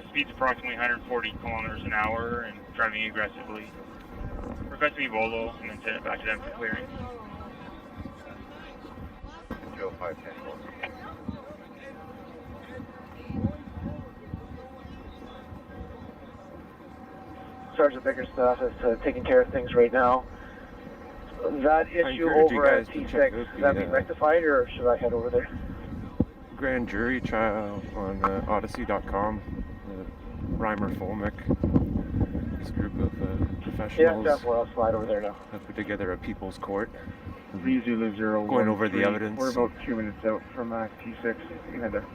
speeds approximately 140 kilometers an hour and driving aggressively. Request me Volo and then send it back to them for clearing.
205-10-4.
Sergeant Bickerstaff is taking care of things right now. That issue over at T6, is that being rectified, or should I head over there?
Grand jury trial on Odyssey.com. Reimer Folmick, this group of professionals,
I'll slide over there now.
have put together a people's court.
V001.
Going over the evidence.
We're about 2 minutes out from T6. You can head there.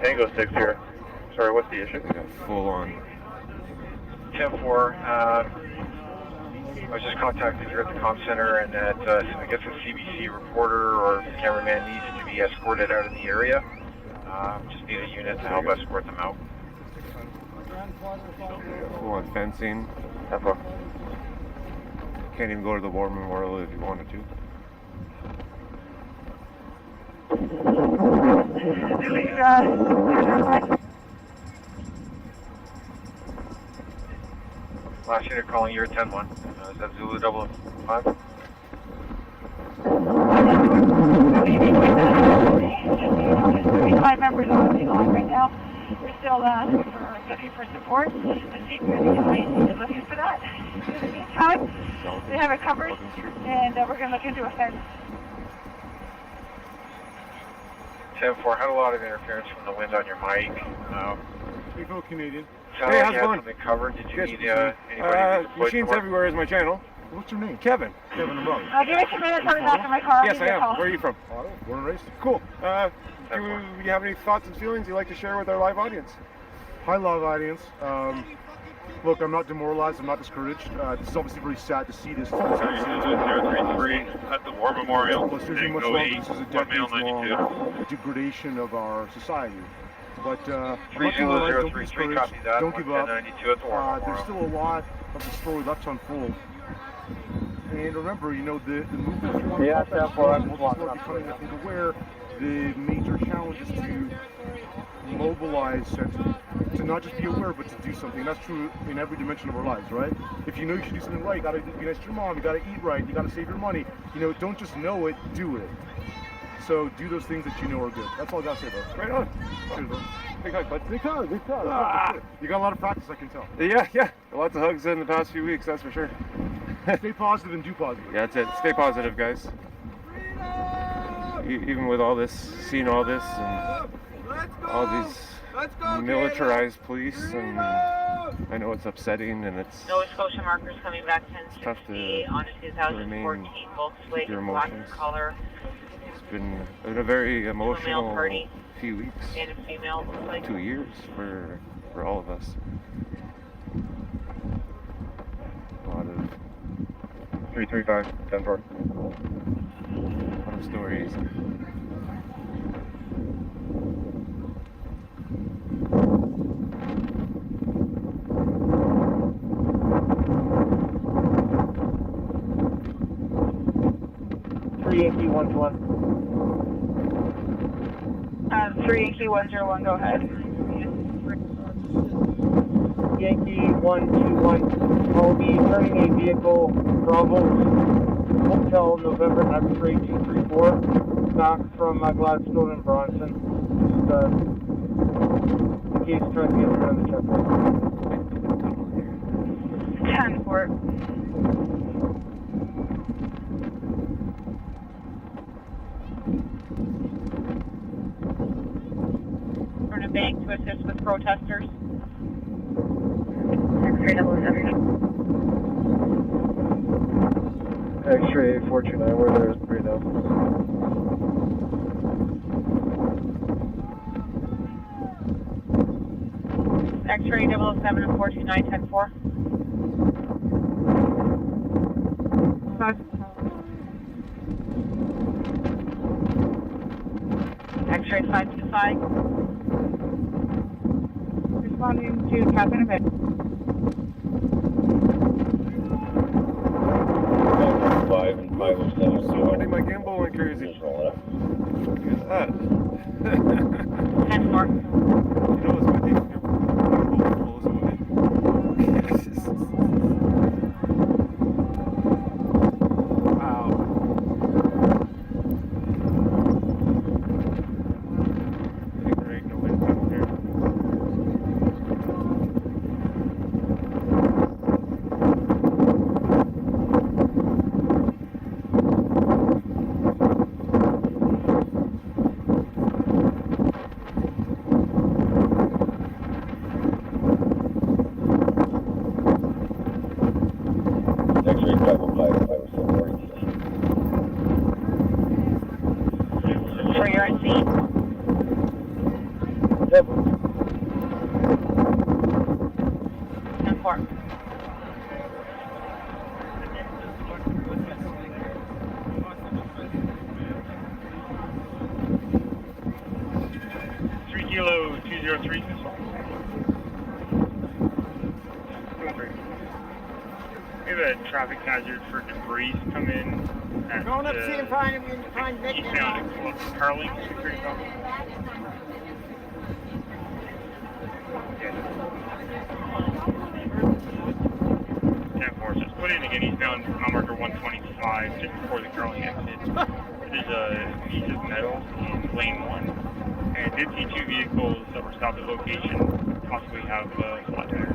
Tango 6 here. Sorry, what's the issue?
We got full on.
10-4. I was just contacted here at the comm center, and that I guess a CBC reporter or cameraman needs to be escorted out of the area. Just need a unit to help escort them out.
Full on fencing. Can't even go to the War Memorial if you wanted to.
Last unit calling you at 10-1. Is that Zulu 5?
Five members on the line right now. We're still looking for support. The CPS is looking for that. In the meantime, they have it covered, and we're going to look into a fence.
10-4, had a lot of interference from the wind on your mic.
We go Canadian.
Sounded like you had something covered. Did you need anybody to
Machines Everywhere is my channel.
What's your name?
Kevin.
Kevin, I'm wrong.
Give me 2 minutes, I'll be back in my car.
Yes, I am. Where are you from?
Ottawa. Born and raised.
Cool. Do you have any thoughts and feelings you'd like to share with our live audience?
Hi, live audience. Look, I'm not demoralized. I'm not discouraged. This is obviously very sad to see this.
033 at the War Memorial.
This is a decades-long degradation of our society. But I'm not demoralized. Don't be discouraged. Don't give up. There's still a lot of the story left to unfold. And remember, you know, the movement becoming, I think, aware the major challenge is to mobilize sentiment, to not just be aware, but to do something. That's true in every dimension of our lives, right? If you know you should do something right, you gotta be nice to your mom, you gotta eat right, you gotta save your money. You know, don't just know it, do it. So do those things that you know are good. That's all I gotta say, bro.
Right on.
Cheers, bro.
Big hug, bud.
Big hug. You got a lot of practice, I can tell.
Yeah. Lots of hugs in the past few weeks, that's for sure.
Stay positive and do positive.
Yeah, that's it. Stay positive, guys. Even with all this, seeing all this, and all these militarized police, and I know it's upsetting, and it's
Nova Scotia markers coming back
tough
1060 on a 2014 Volkswagen black color.
It's been a very emotional few weeks.
And a female, looks like.
2 years for all of us. A lot of
335, 10-4.
A lot of stories.
Yankee 1-1.
3 Yankee 101, go ahead.
Yankee 121. I'll be turning a vehicle Bravo Hotel November X-ray 234 back from Gladstone and Bronson. Just in case trying to get around the checkpoint.
10-4.
Turn a bank to assist with protesters.
X-ray 007.
X-ray 429, where there's 3 now.
X-ray 007 and 429, 10-4. X-ray 525.
responding to Catherine Event.
Somebody, my gimbal went crazy. Look at that.
10-4.
You know what's with these? Your gimbal blows away. Wow. I think there ain't no wind tunnel here.
For your seat.
Yep.
10-4.
Kilo 203. We have a traffic hazard for debris come in at
Going up to see and find Nick
eastbound Corralling Security Company. Put in again eastbound mile marker 125 just before the Corralling exit. There's a piece of metal in lane 1 and did see 2 vehicles that were stopped at location, possibly have a flat tire.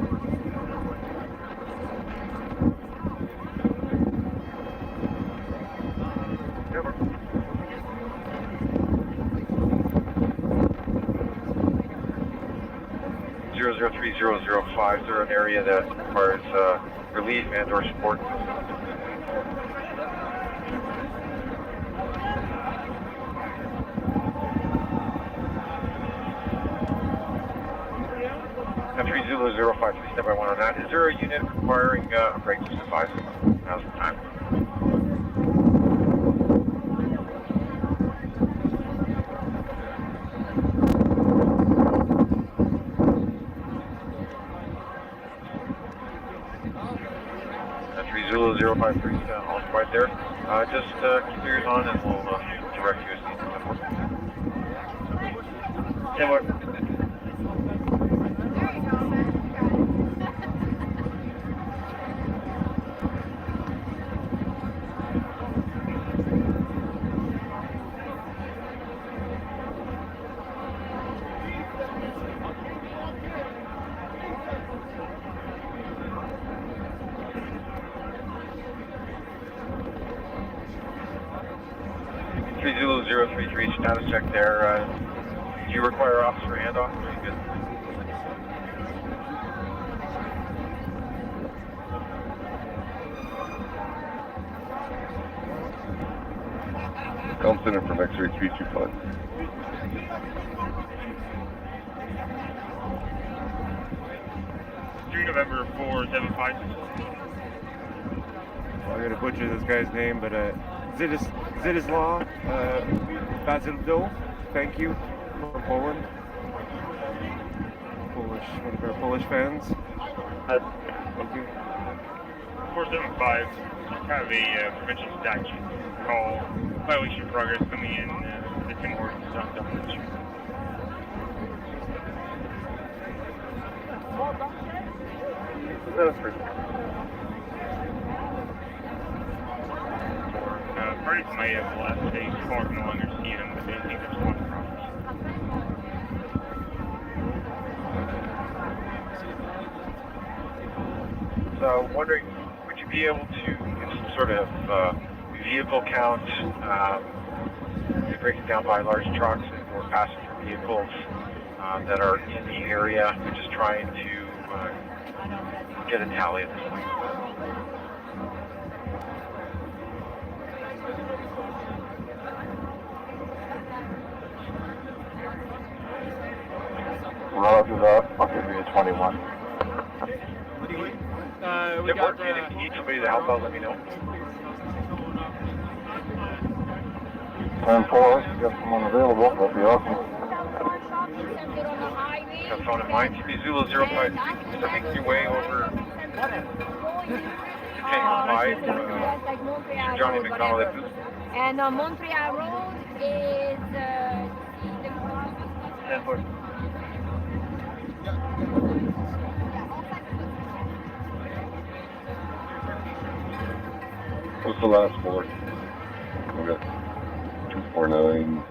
Zero 0030050, is there an area that requires relief and or support? Entry Zulu 053, stand by 1 on that. Is there a unit requiring a break just advise? Now's the time. Zulu 053, all right there. Just keep your ears on and we'll direct you as needed. Yeah, what? Zulu 033, status check there. Do you require officer handoff? Are you good?
Come center from X-ray 325.
November 475.
I'm going to butcher this guy's name, but Zidislaw Basildo, thank you, from Poland. One of our Polish fans. Thank you.
475, just have a provincial statute call violation progress coming in the Tim Hortons on Dublin Street. Parties might have left. They can't no longer see them, but they think there's one problem.
So, wondering, would you be able to give some sort of vehicle count, break it down by large trucks or passenger vehicles that are in the area? We're just trying to get a tally at this point.
Roger that. I'll give you a 21.
We got if you need somebody to help out, let me know.
10-4, if you got someone available, that'd be awesome.
have phone in mind. TB Zulu 053, so make your way over to Tango 5, Mr. Johnny McDonald at Booth.
And Montreal Road is
10-4.
What's the last four? We got 249.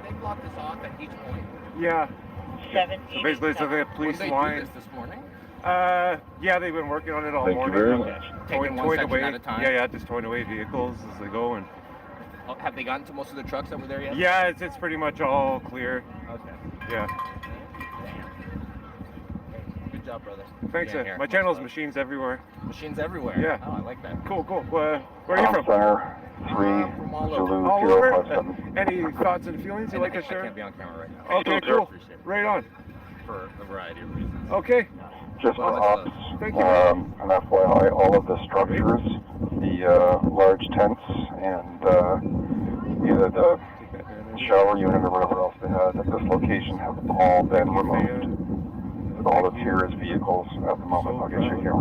They blocked us off at each point.
Yeah.
17.
So basically, it's like a police
When they
line.
do this morning?
Yeah, they've been working on it all
Thank you
morning.
very much.
Taking one section
away.
at a time?
Yeah, just towing away vehicles as they go. And
Oh, have they gotten to most of the trucks that were there yet?
yeah, it's pretty much all clear.
Okay.
Yeah.
Good job, brother.
Thanks.
Being here.
My channel's Machines Everywhere.
Machines everywhere.
Yeah.
Oh, I like that.
Cool. Where are you from?
Center 3,
From all over.
Zulu
All over?
057.
Any thoughts and feelings you'd like to
I
share?
can't be on camera right now.
Okay, cool. Right on.
For a variety of reasons.
Okay.
Just for ops,
Thank you.
an FYI, all of the structures, the large tents, and either the shower unit or whatever else they had at this location have all been removed. All that's here is vehicles at the moment. I'll get you here.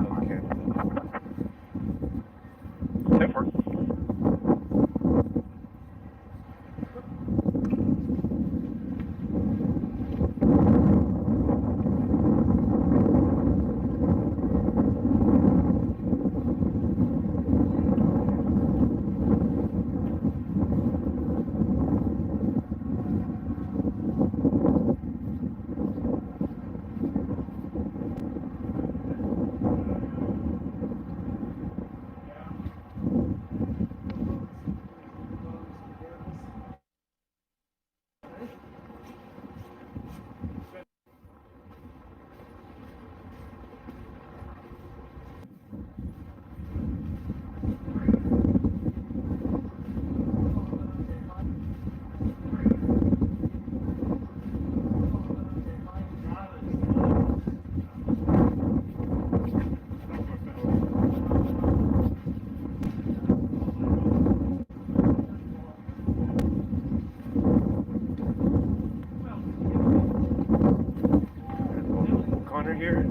Connor here.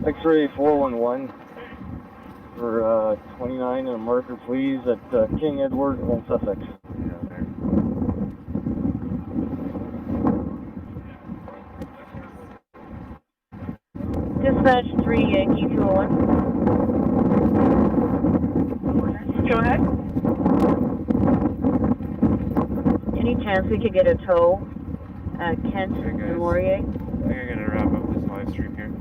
X-ray 411 for 29 and a marker, please, at King Edward and Sussex.
Dispatch 3 Yankee 201. Go ahead. Any chance we could get a tow at Kent Memorial?
I think I'm gonna wrap up this live stream here.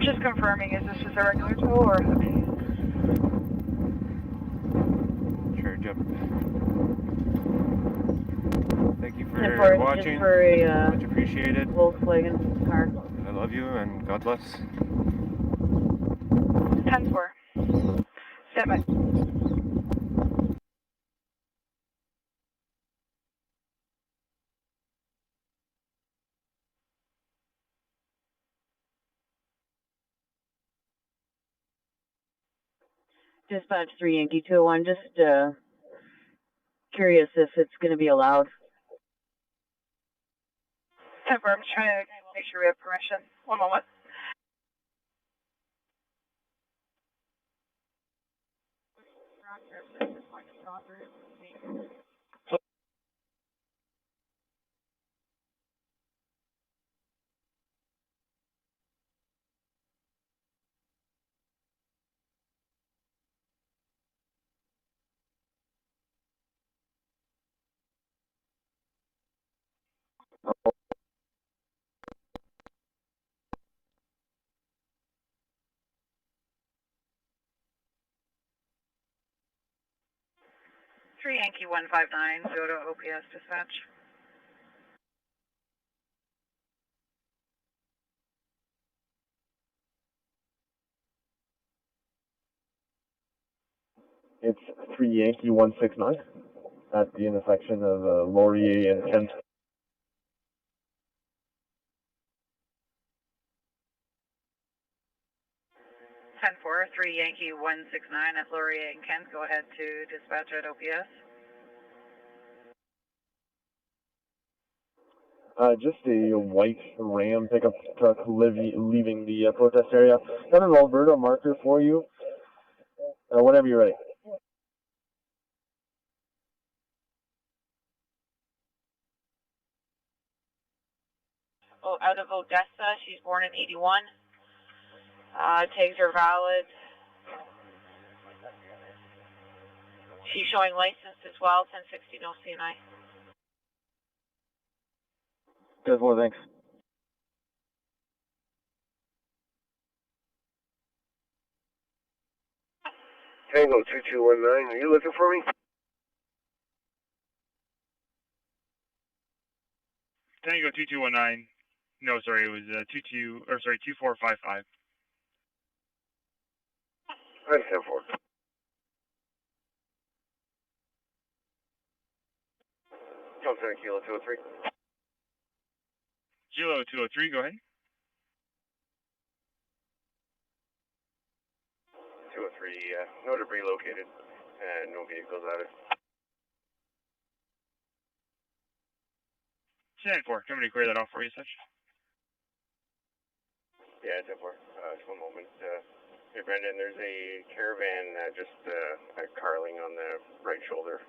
Just confirming, is this just a regular tow or?
Sure, jump. Thank you for
Just
watching.
for a
Much appreciated.
Volkswagen car.
I love you and God bless.
10-4. Stand by. Dispatch 3 Yankee 201, just curious if it's going to be allowed. 10-4, I'm just trying to make sure we have permission. One moment. Yankee 159, go to OPS dispatch.
It's 3 Yankee 169 at the intersection of Laurier and Kent.
10-4, 3 Yankee 169 at Laurier and Kent. Go ahead to dispatch at OPS.
Just a white Ram pickup truck leaving the protest area. Got an Alberta marker for you. Whenever you're ready.
Oh, out of Odessa. She's born in 81. Tags are valid. She's showing license as well. 1060 no CNI.
10-4, thanks.
Tango 2219, are you looking for me?
Tango 2219. No, sorry, it was 2455.
Hi, 10-4. Center Kilo 203.
Kilo 203, go ahead.
203, no debris located, and no vehicles added.
10-4, coming to clear that off for you, such.
Yeah, 10-4. Just one moment. Hey, Brendan, there's a caravan just at Carling on the right shoulder.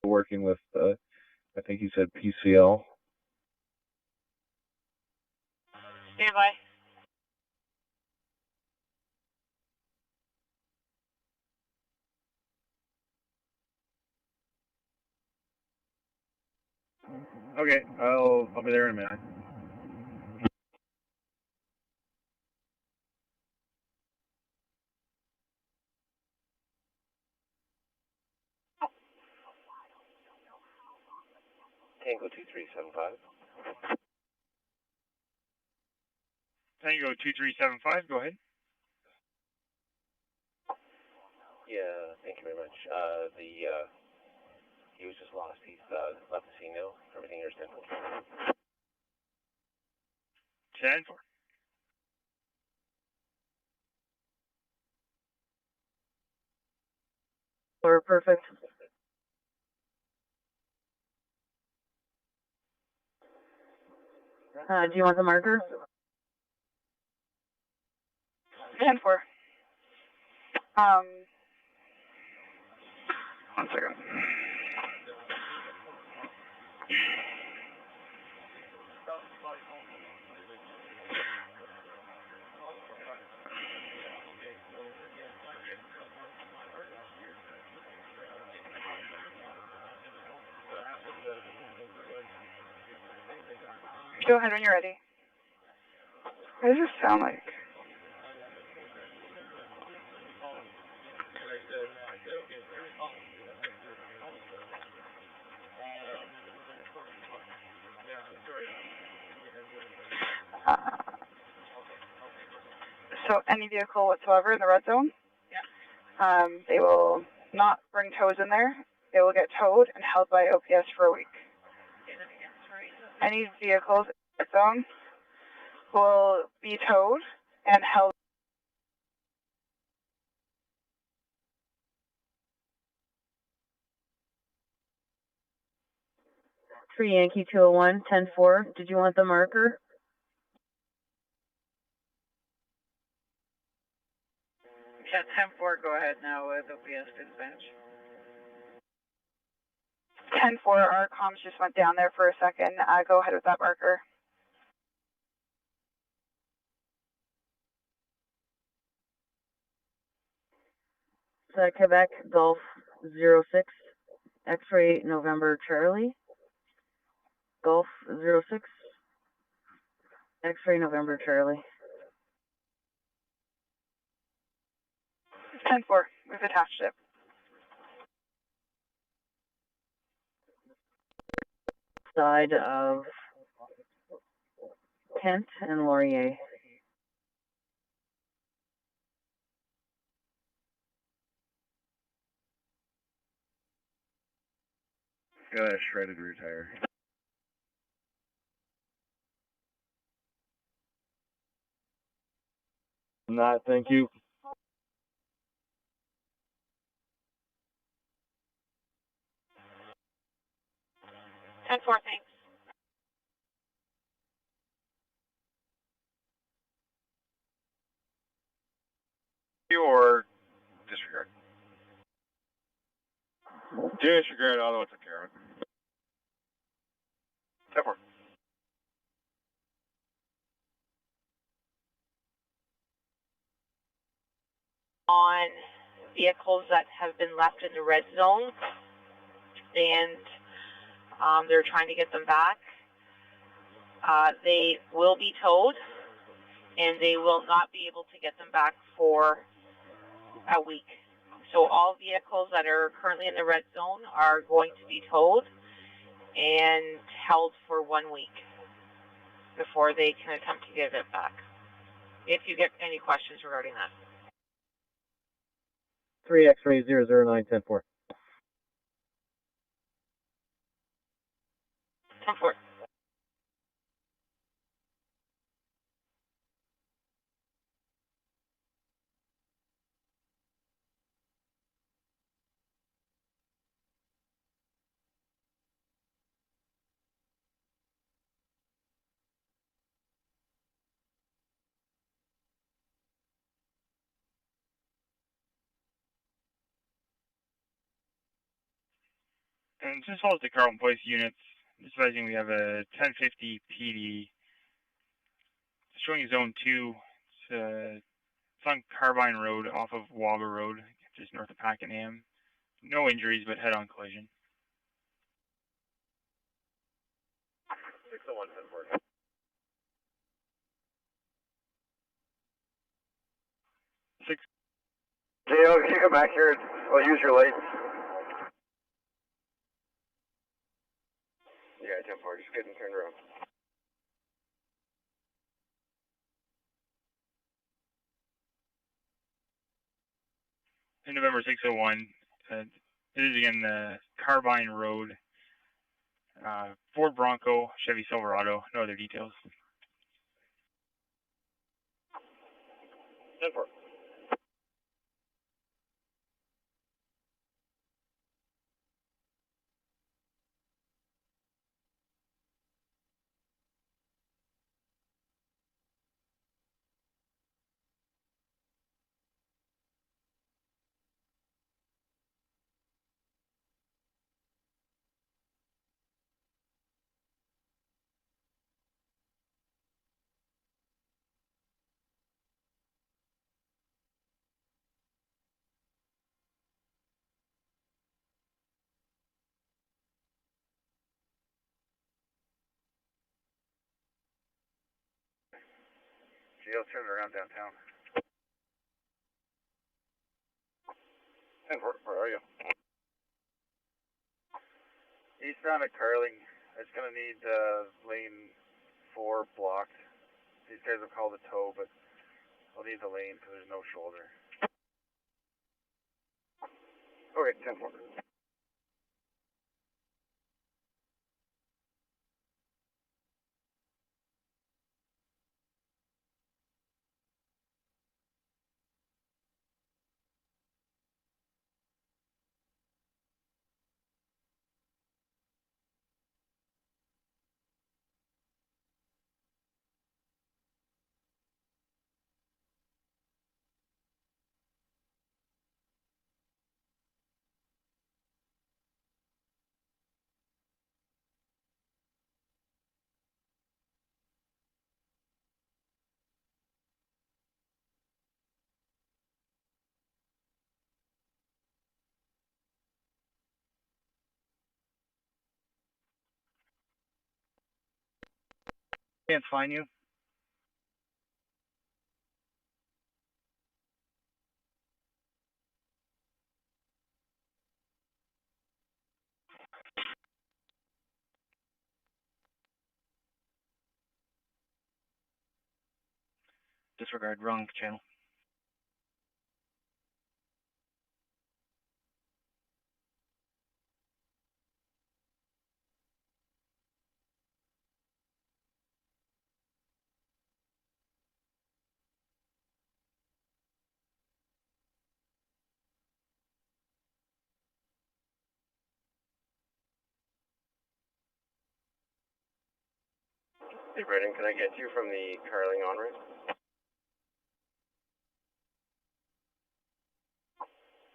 Working with, I think he said PCL.
Stand by.
Okay, I'll be there in a minute.
Tango 2375.
Tango 2375, go ahead.
Yeah, thank you very much. He was just lost. He's left the scene now. Everything here's 10-4.
10-4.
Or perfect. Do you want the marker?
10-4. One second. Go ahead when you're ready. What does this sound like? So any vehicle whatsoever in the red zone, they will not bring tows in there. They will get towed and held by OPS for a week. Any vehicles in the red zone will be towed and held.
3 Yankee 201, 10-4. Did you want the marker?
Yeah, 10-4, go ahead now with OPS dispatch. 10-4, our comms just went down there for a second. Go ahead with that marker.
Quebec Golf 06, X-ray November Charlie. Golf 06, X-ray November Charlie.
10-4, we've attached it.
Side of Kent and Laurier.
Got a shredded rear tire.
that. Thank you.
Ten four, thanks.
Or disregard?
Disregard, Ottawa took care of it.
10-4.
On vehicles that have been left in the red zone, and they're trying to get them back. They will be towed, and they will not be able to get them back for a week. So all vehicles that are currently in the red zone are going to be towed and held for 1 week before they can attempt to get it back. If you get any questions regarding that.
3 X-ray 00910-4.
10-4.
And just follows the Carlton Place units. Just advising we have a 1050 PD showing zone 2. It's on Carbine Road off of Waba Road, just north of Pakenham. No injuries, but head-on collision.
601-10-4. JL, can you come back here? I'll use your lights. Yeah, 10-4, just getting turned around.
In November 601, it is again the Carbine Road, Ford Bronco, Chevy Silverado, no other details.
10-4. JL, turn it around downtown. 10-4, where are you? Eastbound at Carling. It's going to need lane 4 blocked. These guys will call the tow, but I'll need the lane because there's no shoulder. Okay, 10-4. Can't find you. Disregard, wrong channel.
Hey, Brendan, can I get you from the Carralling on-ramp?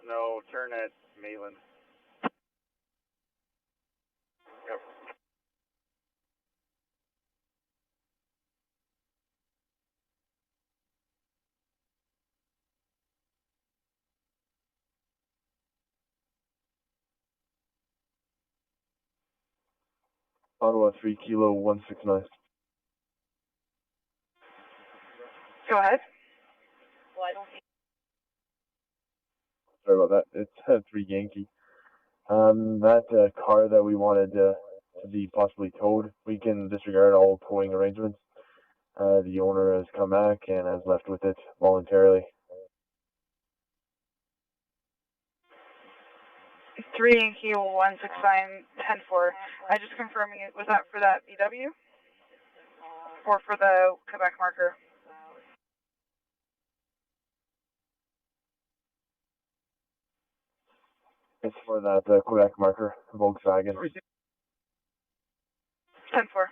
No, turn at Maitland.
Yep.
Ottawa 3 Kilo 169.
Go ahead.
Well, I don't think.
Sorry about that. It's 3 Yankee. That car that we wanted to be possibly towed, we can disregard all towing arrangements. The owner has come back and has left with it voluntarily.
3 Yankee 169 10-4. I just confirming it. Was that for that VW? Or for the Quebec marker?
It's for that Quebec marker, Volkswagen.
10-4.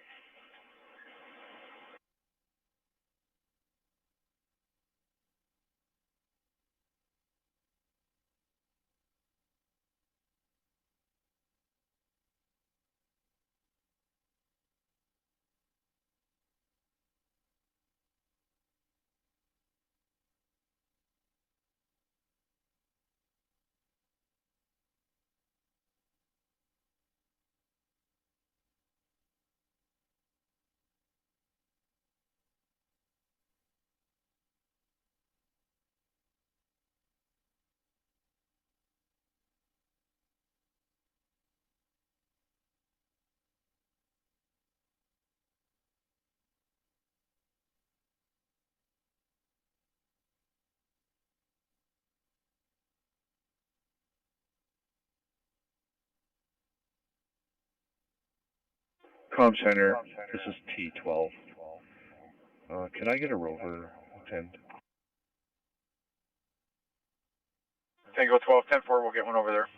Comm Center, this is T12. Can I get a rover 10?
Tango 12, 10-4, we'll get one over there.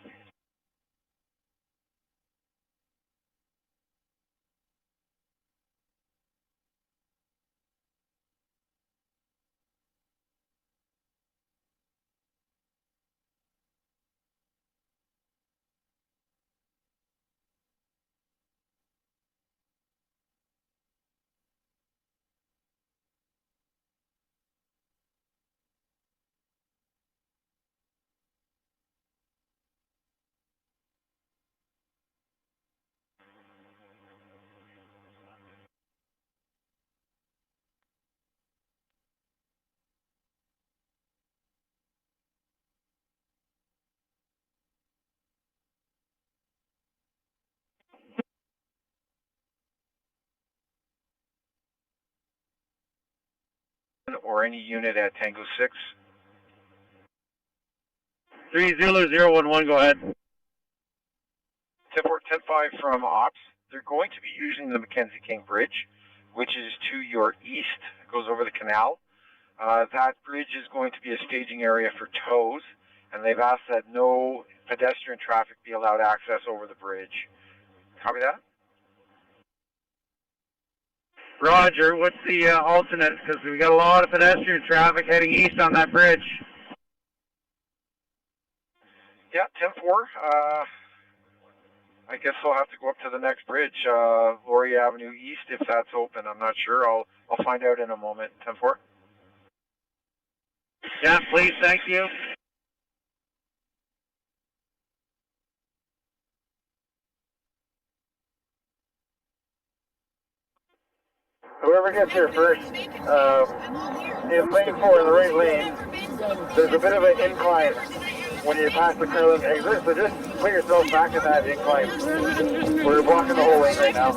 Or any unit at Tango 6.
30011, go ahead.
10-5 from Ops. They're going to be using the Mackenzie King Bridge, which is to your east. It goes over the canal. That bridge is going to be a staging area for tows, and they've asked that no pedestrian traffic be allowed access over the bridge. Copy that?
Roger, what's the alternate? Because we got a lot of pedestrian traffic heading east on that bridge.
Yeah, 10-4. I guess I'll have to go up to the next bridge, Laurier Avenue East, if that's open. I'm not sure. I'll find out in a moment. 10-4.
Yeah, please, thank you.
Whoever gets here first, in lane 4, in the right lane, there's a bit of an incline when you pass the Carralling exit, so just put yourself back in that incline. We're blocking the whole lane right now.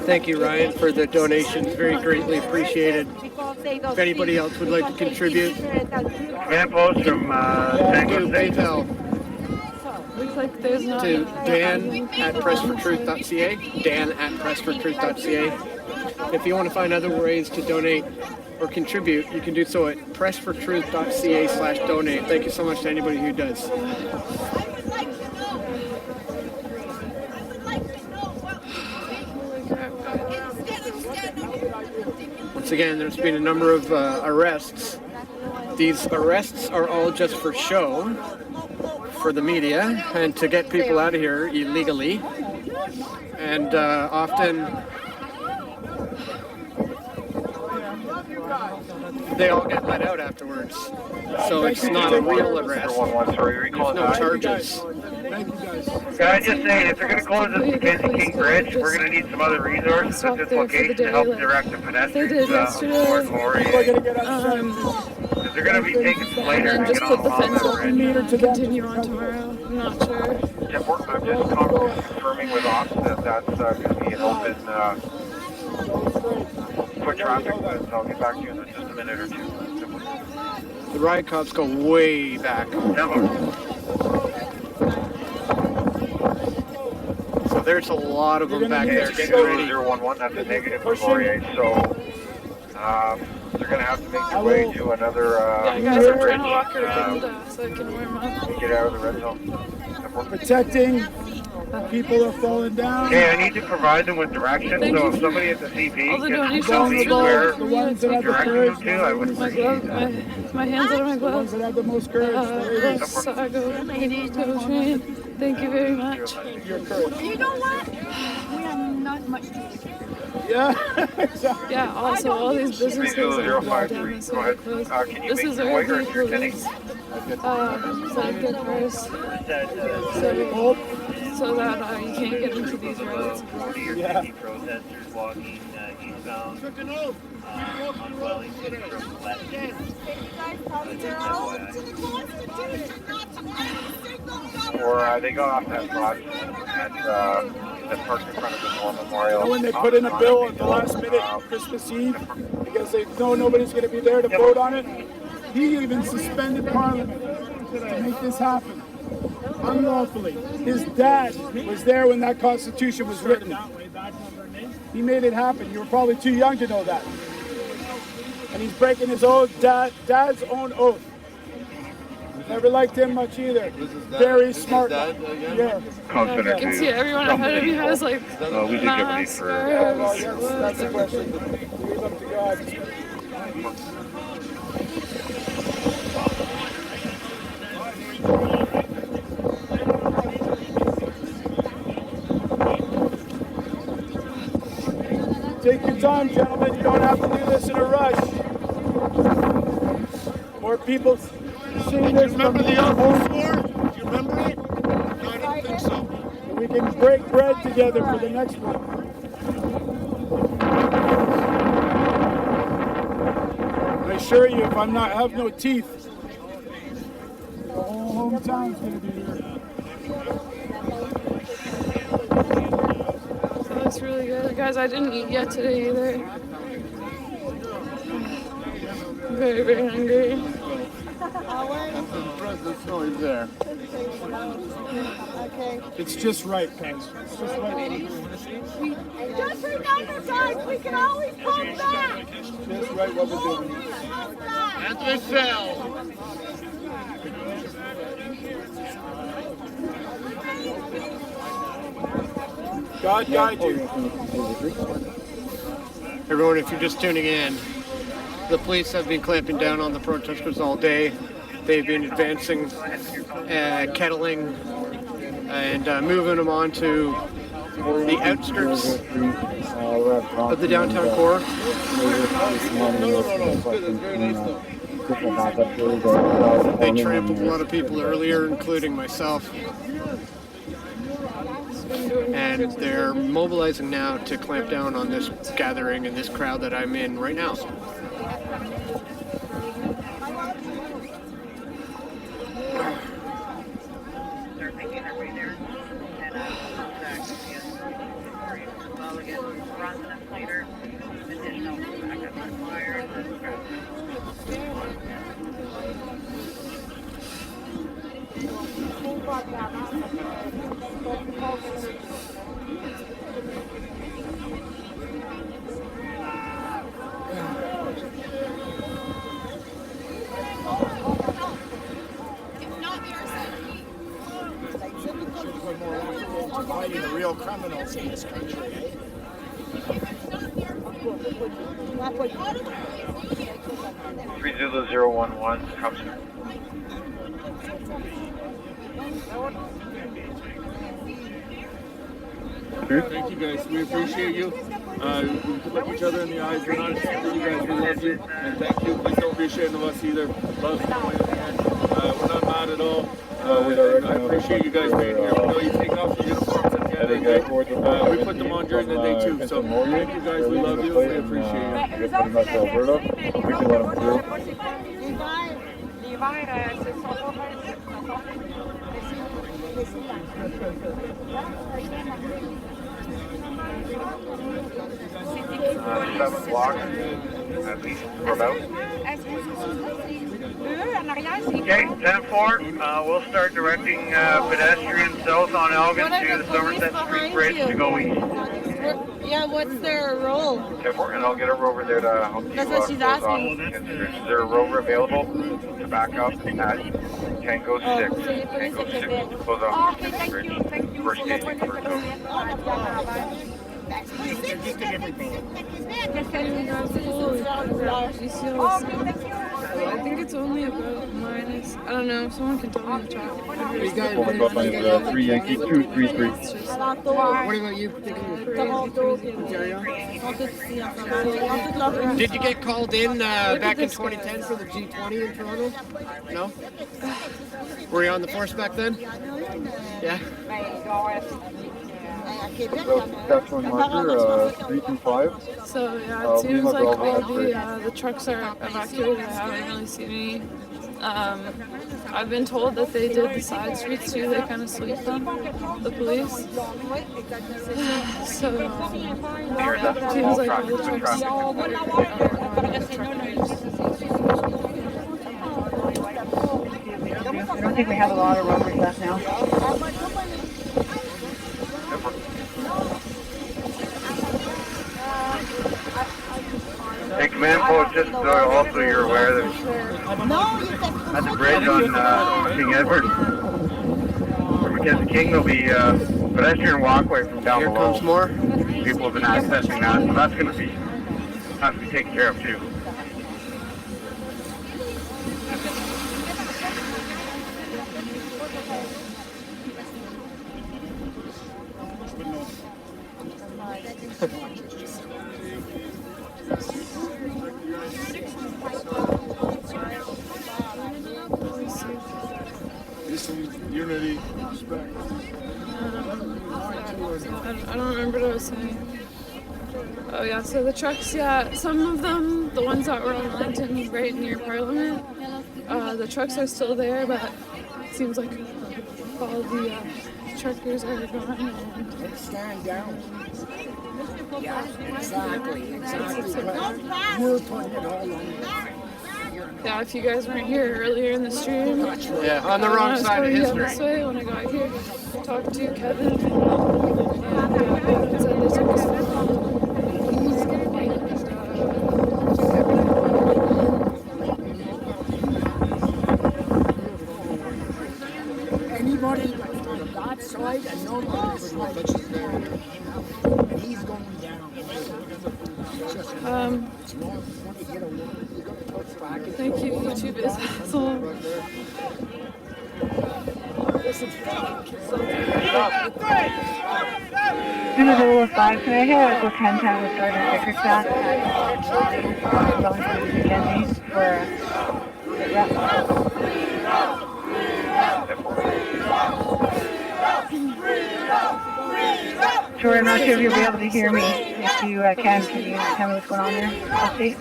Thank you, Ryan, for the donations. Very greatly appreciated. If anybody else would like to contribute.
Campos from Tango
PayPal to Dan at pressfortruth.ca. Dan at pressfortruth.ca. If you want to find other ways to donate or contribute, you can do so at pressfortruth.ca/donate. Thank you so much to anybody who does. once again, there's been a number of arrests. These arrests are all just for show, for the media, and to get people out of here illegally. And often they all get let out afterwards. So it's not a real arrest. There's no charges.
Can I just say, if they're going to close this Busy King Bridge, we're going to need some other resources at this location to help direct the pedestrians towards Laurier. Because they're going to be taking some later
And
to
just
get
put
on
the
the
fence
bridge.
open to continue on tomorrow. I'm not sure.
I'm just confirming with ops that that's going to be an open foot traffic, but I'll get back to you in just a minute or two.
The riot cops go way back. So there's a lot of them back there getting ready.
011, that's a negative for Laurier, so they're going to have to make their way to another
Yeah, guys, I'm
bridge
trying to walk around so I can warm up.
get out of the red zone.
Protecting. People are falling down.
Okay, I need to provide them with directions, so if somebody at the CP
All the
can tell me where
The ones that have the
directing
courage.
them to, I would
My
appreciate
glove,
that.
my hands out of my
The ones
gloves.
that have the most courage.
Sago, train. Thank you very much.
Your courage.
You know what? We are not much to
Yeah, exactly.
Yeah, also all these businesses are locked down and so closed. This is where the police set good price so that you can't get into these roads.
40 or 50 protesters walking eastbound on Wellington from west.
Or they got off that spot that parked in front of the War Memorial.
You know when they put in a bill at the last minute Christmas Eve because they know nobody's going to be there to vote on it? He even suspended Parliament to make this happen. Unlawfully. His dad was there when that Constitution was written. He made it happen. You were probably too young to know that. And he's breaking his own dad's own oath. Never liked him much either. Very smart. Yeah.
You can see everyone ahead of you has like
we did get ready
masks,
for.
scarves,
That's the question. Leave up to God. Take your time, gentlemen. You don't have to do this in a rush. More people seeing this. Remember the old floor? Do you remember it? No, I don't think so. We can break bread together for the next one. I assure you, if I'm not have no teeth, the whole hometown's gonna be here.
That's really good. Guys, I didn't eat yet today either. I'm very, very hungry.
Oh, he's there. It's just right, guys. It's just right.
Just remember, guys, we can always come back.
Just right what we're doing.
That's Michelle.
God guide you.
Everyone, if you're just tuning in, the police have been clamping down on the protesters all day. They've been advancing, kettling, and moving them onto the outskirts of the downtown core. They trampled a lot of people earlier, including myself. And they're mobilizing now to clamp down on this gathering and this crowd that I'm in right now.
Fighting the real criminals in this country.
30011, comes in.
Thank you guys. We appreciate you. We can look each other in the eyes. We're not ashamed of you guys. We love you. And thank you. Please don't be ashamed of us either. Love we're not mad at all. I appreciate you guys being here. We know you take off your uniforms at the end of the day. We put them on during the day too. So thank you guys. We love you. We appreciate you.
Pretty much Alberta. We can let them through.
Seven blocks, at least, or about.
Okay, 10-4. We'll start directing pedestrians south on Elgin to the Somerset Street Bridge to go east.
Yeah, what's their role?
10-4, and I'll get a rover there to help you.
That's what she's asking.
Is there a rover available to back up at Tango 6? Tango 6 to close off the bridge. First station for code.
I think it's only about minus. I don't know. Someone can tell me in the chat.
Pulling up on 3 Yankee 233.
What about you? Did you get called in back in 2010 for the G20 in Toronto? No? Were you on the force back then? Yeah.
Saskatchewan marker 325.
So yeah, it seems like all the trucks are evacuated. I haven't really seen any. I've been told that they did the side streets too. They kind of sleep them, the police. So it seems like all the trucks.
I don't think we have a lot of rovers left now.
Hey, command post, just so also you're aware that at the bridge on King Edward, from Mackenzie King, there'll be a pedestrian walkway from down below.
Here comes more.
People have been accessing that, so that's going to have to be taken care of too.
Unity.
I don't remember what I was saying. Oh yeah, so the trucks, yeah, some of them, the ones that were on Langton right near Parliament, the trucks are still there, but it seems like all the truckers are gone. And
stand down. Yeah, exactly. We're putting it all on.
Yeah, if you guys weren't here earlier in the stream,
yeah, on the wrong side of history.
This way, when I got here, talked to Kevin, and said they took his phone.
Anybody on that side and nobody and he's going down.
Thank you, YouTube is awesome.
Number 5, can I have go 10 times with Sergeant Bickerstaff? Going to the Mackenzies Sure, I'm not sure if you'll be able to hear me. If you can you tell me what's going on there? Update.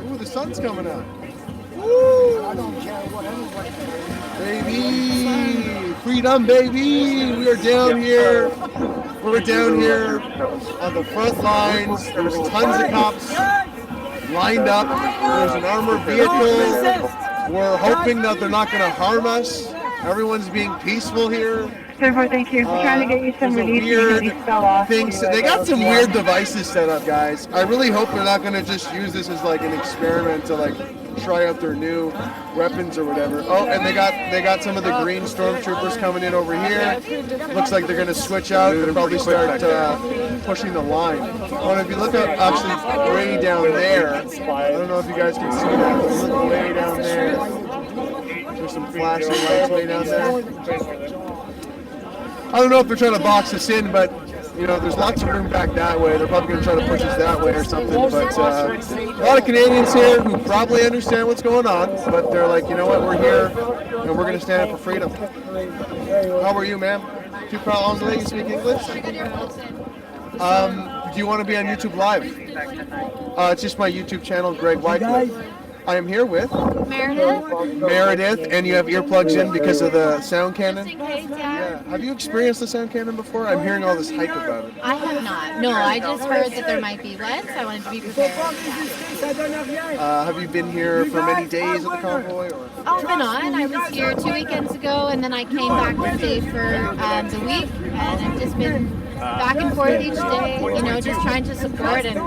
Ooh, the sun's coming out. Woo!
I don't care what anybody
Baby! Freedom, baby! We are down here. We're down here on the front lines. There's tons of cops lined up. There's an armored vehicle. We're hoping that they're not going to harm us. Everyone's being peaceful here.
Therefore, thank you. We're trying to get you some relief because these fell off.
They got some weird devices set up, guys. I really hope they're not going to just use this as like an experiment to like
try out their new weapons or whatever. Oh, and they got some of the green stormtroopers coming in over here. Looks like they're going to switch out and probably start pushing the line. Oh, if you look up actually way down there, I don't know if you guys can see that, but look way down there. There's some flashing lights way down there. I don't know if they're trying to box us in, but you know, there's lots of room back that way. They're probably going to try to push us that way or something. But a lot of Canadians here who probably understand what's going on, but they're like, you know what, we're here and we're going to stand up for freedom. How are you, ma'am? Tu parles anglais? You speak English? Do you want to be on YouTube Live? It's just my YouTube channel, Greg Wycliffe. I am here with Meredith, and you have earplugs in because of the sound cannon? Yeah. Have you experienced the sound cannon before? I'm hearing all this hype about it.
I have not. No, I just heard that there might be one, so I wanted to be prepared.
Have you been here for many days at the convoy? Or?
Off and on. I was here 2 weekends ago, and then I came back to stay for the week, and I've just been back and forth each day, you know, just trying to support and...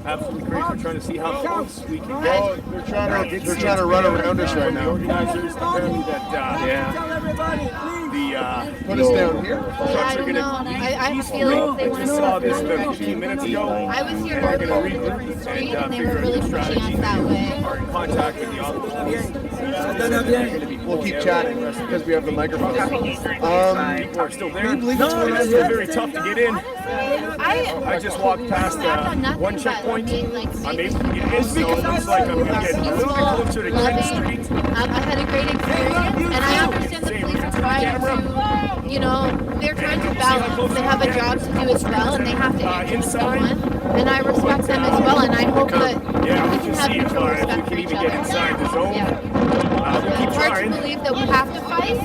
Absolutely crazy. We're trying to see how close we can get.
Oh, they're trying to run around us right now.
Organizers telling me that
put us down here.
I don't know. I feel they want to
saw this about 15 minutes ago.
I was here going to the street and they were really pushing us that way.
Are in contact with the officers.
We'll keep chatting because we have the microphone.
People are still there. It's still very tough to get in. I just walked past one checkpoint. I'm able to get in, so it looks like I'm going to get a little bit closer to King Street.
I had a great experience, and I understand the police are trying to, you know, they're trying to balance. They have a job to do as well, and they have to answer someone. And I respect them as well, and I hope that we can have mutual respect for each other. It's hard to believe that we have to fight.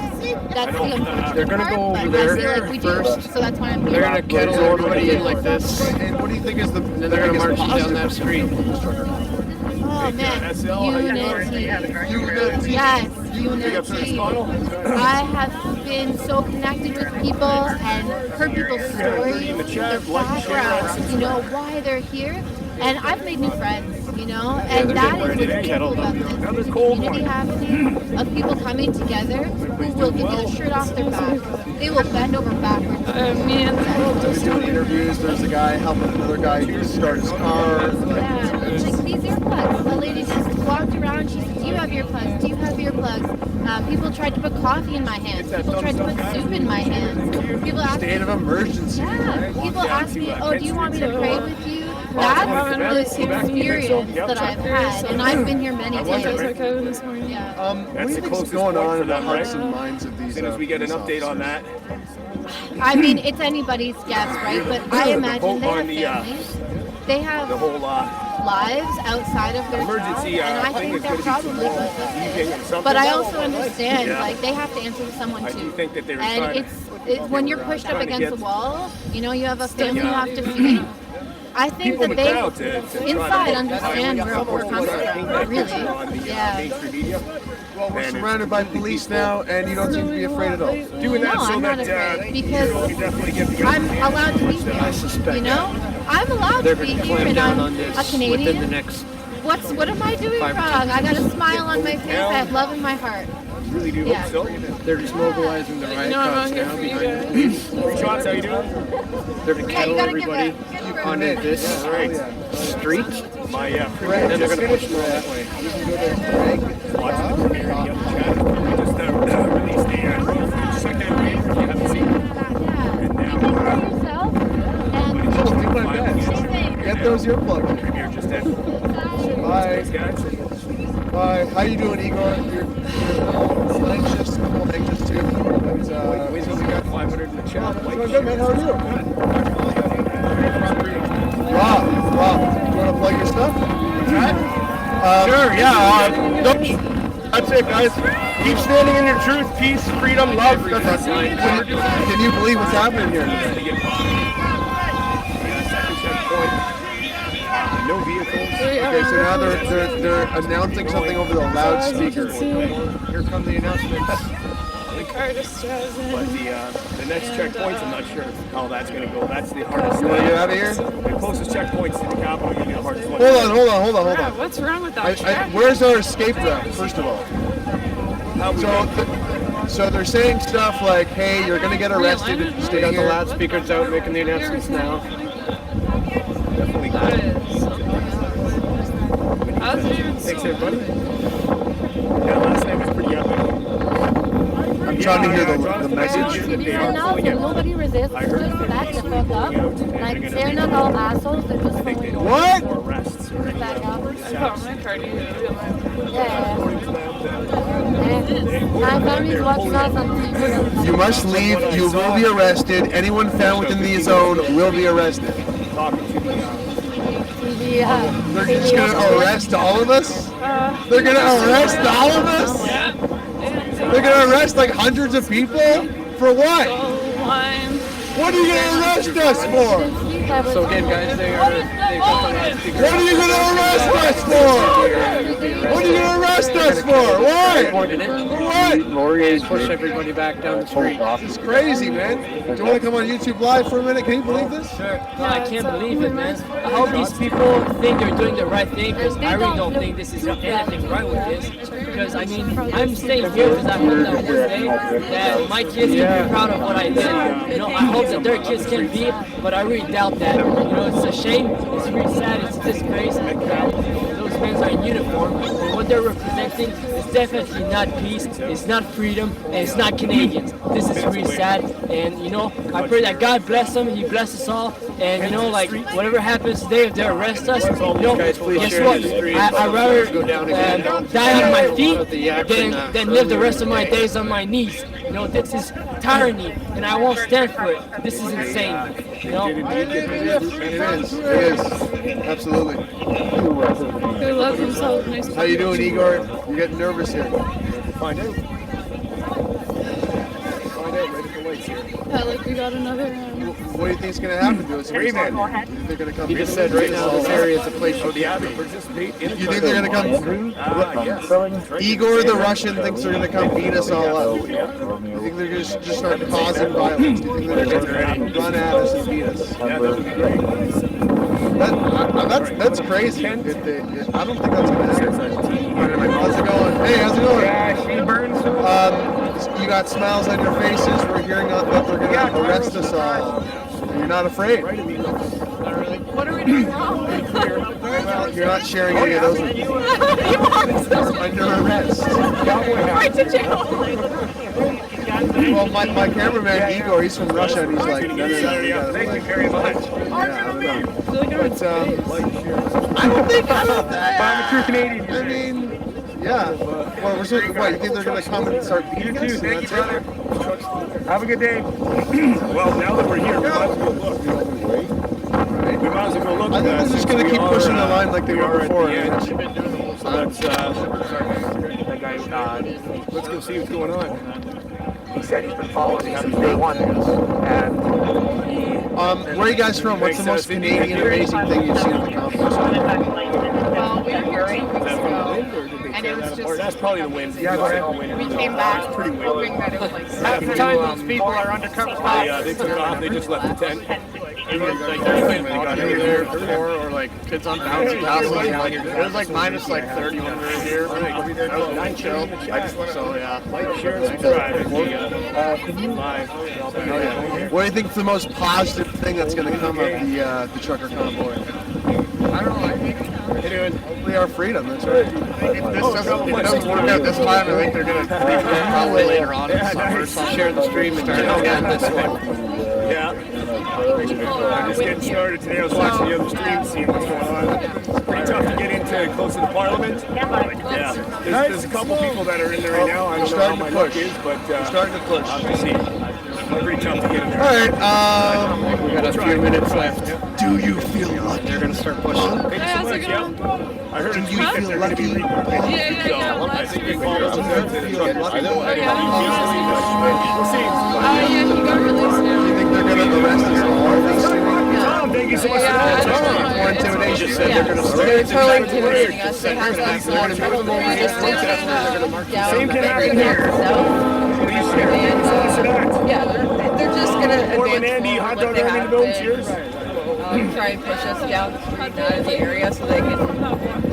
That's the unfortunate
They're going to go over there
like we
first.
Do, so that's why I'm here.
They're going to kettle everybody in like this. And what do you think is the? And then they're going to march down that street.
Oh man, unity. Yes, unity. I have been so connected with people and heard people's stories, their backgrounds, you know, why they're here. And I've made new friends, you know, and that is what's cool about this. Community happening of people coming together who will give you the shirt off their back. They will bend over backwards.
They're doing interviews. There's a guy helping another guy start his car.
Yeah, like these earplugs. The lady just walked around. She said, "Do you have earplugs? Do you have earplugs?" People tried to put coffee in my hands. People tried to put soup in my hands. People asked
State of emergency.
Yeah. People ask me, "Oh, do you want me to pray with you?" That's the experience that I've had, and I've been here many days.
What do you think's going on in the hearts and minds of these?
As soon as we get an update on that.
I mean, it's anybody's guess, right? But I imagine they have families. They have
the whole
lives outside of their
emergency,
job, and I think they're probably with us. But I also understand, like, they have to answer to someone too.
I do think that
and it's when you're pushed up against the wall, you know, you have a family you have to feed. I think that they inside understand where we're coming from, really. Yeah.
Well, we're surrounded by police now, and you don't seem to be afraid at all.
Doing that so
I'm not afraid because I'm allowed to be here. You know, I'm allowed to be here, and I'm a Canadian. What am I doing wrong? I got a smile on my face. I have love in my heart.
Really do hope so.
They're just mobilizing the riot cops now behind the police.
Shots, how you doing?
They're going to kettle everybody onto this street.
My
and then they're going to push them all that way. You can go there.
Watching the premiere in the other chat. We just released the second wave, if you haven't seen it.
Get those earplugs.
The premiere just ended.
Bye. Bye. How you doing, Igor? You're anxious, a little anxious too. But,
we got 500 in the chat.
Good, man. How are you? Rob, you want to plug your stuff?
Sure, yeah. That's it, guys. Keep standing in your truth, peace, freedom, love. That's
Can you believe what's happening here?
No vehicles.
Okay, so now they're announcing something over the loudspeaker.
Here come the announcements.
Curtis doesn't.
But the next checkpoints, I'm not sure how that's going to go. That's the hardest
You
one.
want to get out of here?
The closest checkpoints to the capital are going to be the hardest one.
Hold on.
Yeah, what's wrong with that?
Where's our escape route, first of all? So they're saying stuff like, hey, you're going to get arrested if you stay got the here. loudspeakers out making the announcements now.
Definitely good. Thanks, everybody. Yeah, last night was pretty epic.
I'm trying to hear the message.
Nobody resists. Just back the fuck up. Like, they're not all assholes. They're just following
What?
back up.
I thought my cardi
Yeah. My family's watching us on TV.
You must leave. You will be arrested. Anyone found within the zone will be arrested. They're just going to arrest all of us? They're going to arrest all of us? They're going to arrest like hundreds of people? For what? What are you going to arrest us for? So again, guys, what are you going to arrest us for? What are you going to arrest us for? Why? For what? Push everybody back down the street. It's crazy, man. Do you want to come on YouTube Live for a minute? Can you believe this?
Sure. No, I can't believe it, man. I hope these people think they're doing the right thing, because I really don't think this is anything right with this. Because, I mean, I'm staying here because I hope that one day that my kids can be proud of what I did. You know, I hope that their kids can be, but I really doubt that. You know, it's a shame, it's really sad, it's a disgrace that those men are in uniform, and what they're representing is definitely not peace, it's not freedom, and it's not Canadians. This is really sad, and you know, I pray that God bless them, He bless us all, and you know, like, whatever happens today, if they arrest us, you know, guess what, I'd rather die on my feet than live the rest of my days on my knees. You know, this is tyranny, and I won't stand for it. This is insane. You know?
It is. Absolutely.
They love themselves. Nice.
How you doing, Igor? You're getting nervous here.
Find out. Right at the lights here.
Yeah, like we got another.
What do you think is going to happen to us? They're going to come. He just said right now this area is a place you can't participate. You think they're going to come through? Igor the Russian thinks they're going to come beat us all up. You think they're going to just start causing violence? Do you think they're going to run at us and beat us? That's crazy. I don't think that's going to happen. How's it going? Hey, how's it going?
Yeah, she burns.
You got smiles on your faces. We're hearing that they're going to arrest us all. You're not afraid.
What are we doing wrong?
Well, you're not sharing any of those with you. Under arrest.
Right to jail.
Well, my cameraman Igor, he's from Russia, and he's like, no,
thank you very much.
Yeah, I don't know. But, I don't think.
I'm a true Canadian.
I mean, yeah. Well, you think they're going to come and start beating us?
Thank you, brother. Have a good day. Well, now that we're here, we might as well look. We might as well go look.
I think they're just going to keep pushing the line like they were before.
So let's go see what's going on. He said he's been following us since day one. And
where are you guys from? What's the most Canadian amazing thing you've seen at the conference?
Well, we were here 2 weeks ago, and it was just.
That's probably the wind.
Yeah, we came back hoping that it was like.
Half the time those people are undercover cops. They took off. They just left the tent.
They got here before, or like kids on bouncy castles. It was like minus like 30 when we were here. That was nice chill. So yeah.
Like, share, and subscribe. Live.
What do you think is the most positive thing that's going to come of the trucker convoy? I don't know. Hopefully our freedom. That's right. If it doesn't work out this time, I think they're going to probably later on in the summer. So share the stream and start again this one.
Yeah. I'm just getting started today. I was watching the other stream, seeing what's going on. It's pretty tough to get into closer to Parliament. Yeah. There's a couple people that are in there right now. I don't know how my luck is, but
starting to push.
We'll see. Pretty tough to get in there.
All right. We got a few minutes left. Do you feel lucky? They're going to start pushing.
Thank you so much. Yeah. I heard it's week that they're going to be regrouping.
Yeah.
I think they follow us. We'll see.
Yeah, he got released now.
Do you think they're going to arrest us all?
Thank you so much.
More intimidation. Said they're going to start.
They're totally intimidating us. They have
Same can happen here. Please
Yeah, they're just gonna
Portland
advance
Andy,
forward
hot
like
dog
they
army
have
to
been.
cheers.
Try and push us down the street and out of the area so they can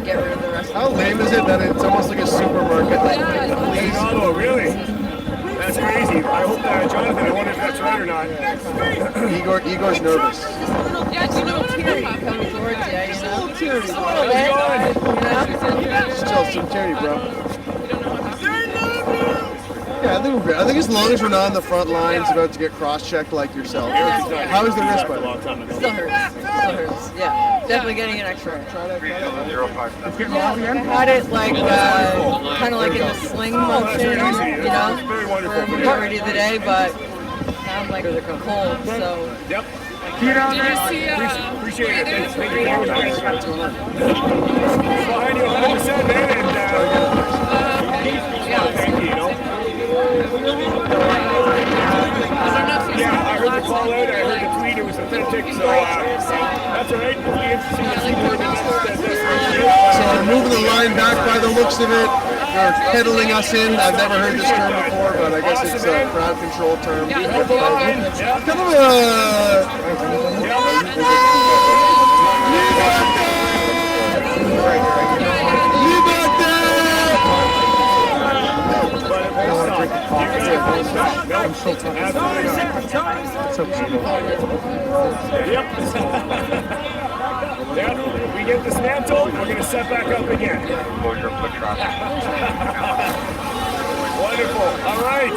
get rid of the rest.
How lame is it that it's almost like a supermarket? Like, please.
Oh, really? That's crazy. I hope that Jonathan, I wonder if that's right or not.
Igor's nervous.
Yeah, do you know what's here? Coming towards you, you know?
Charity. Just chill, some charity, bro. Yeah, I think we're good. I think as long as we're not on the front lines about to get cross-checked like yourself. How is the wrist, by the way?
Still hurts. Still hurts. Yeah, definitely getting an X-ray. I had it like kind of like in a sling motion, you know, for a majority of the day, but now I'm like cold, so.
Yep.
Appreciate
it. Thank you. Behind you 100%, man, and thank you, you know. Yeah, I heard the call out, I heard the tweet, it was authentic, so that's all right. It'll be interesting to see what it is.
So we're moving the line back by the looks of it. They're peddling us in. I've never heard this term before, but I guess it's a crowd control term. Kind of
I'm so tired. Yep. Yeah, we get dismantled, we're going to set back up again. Wonderful. All right.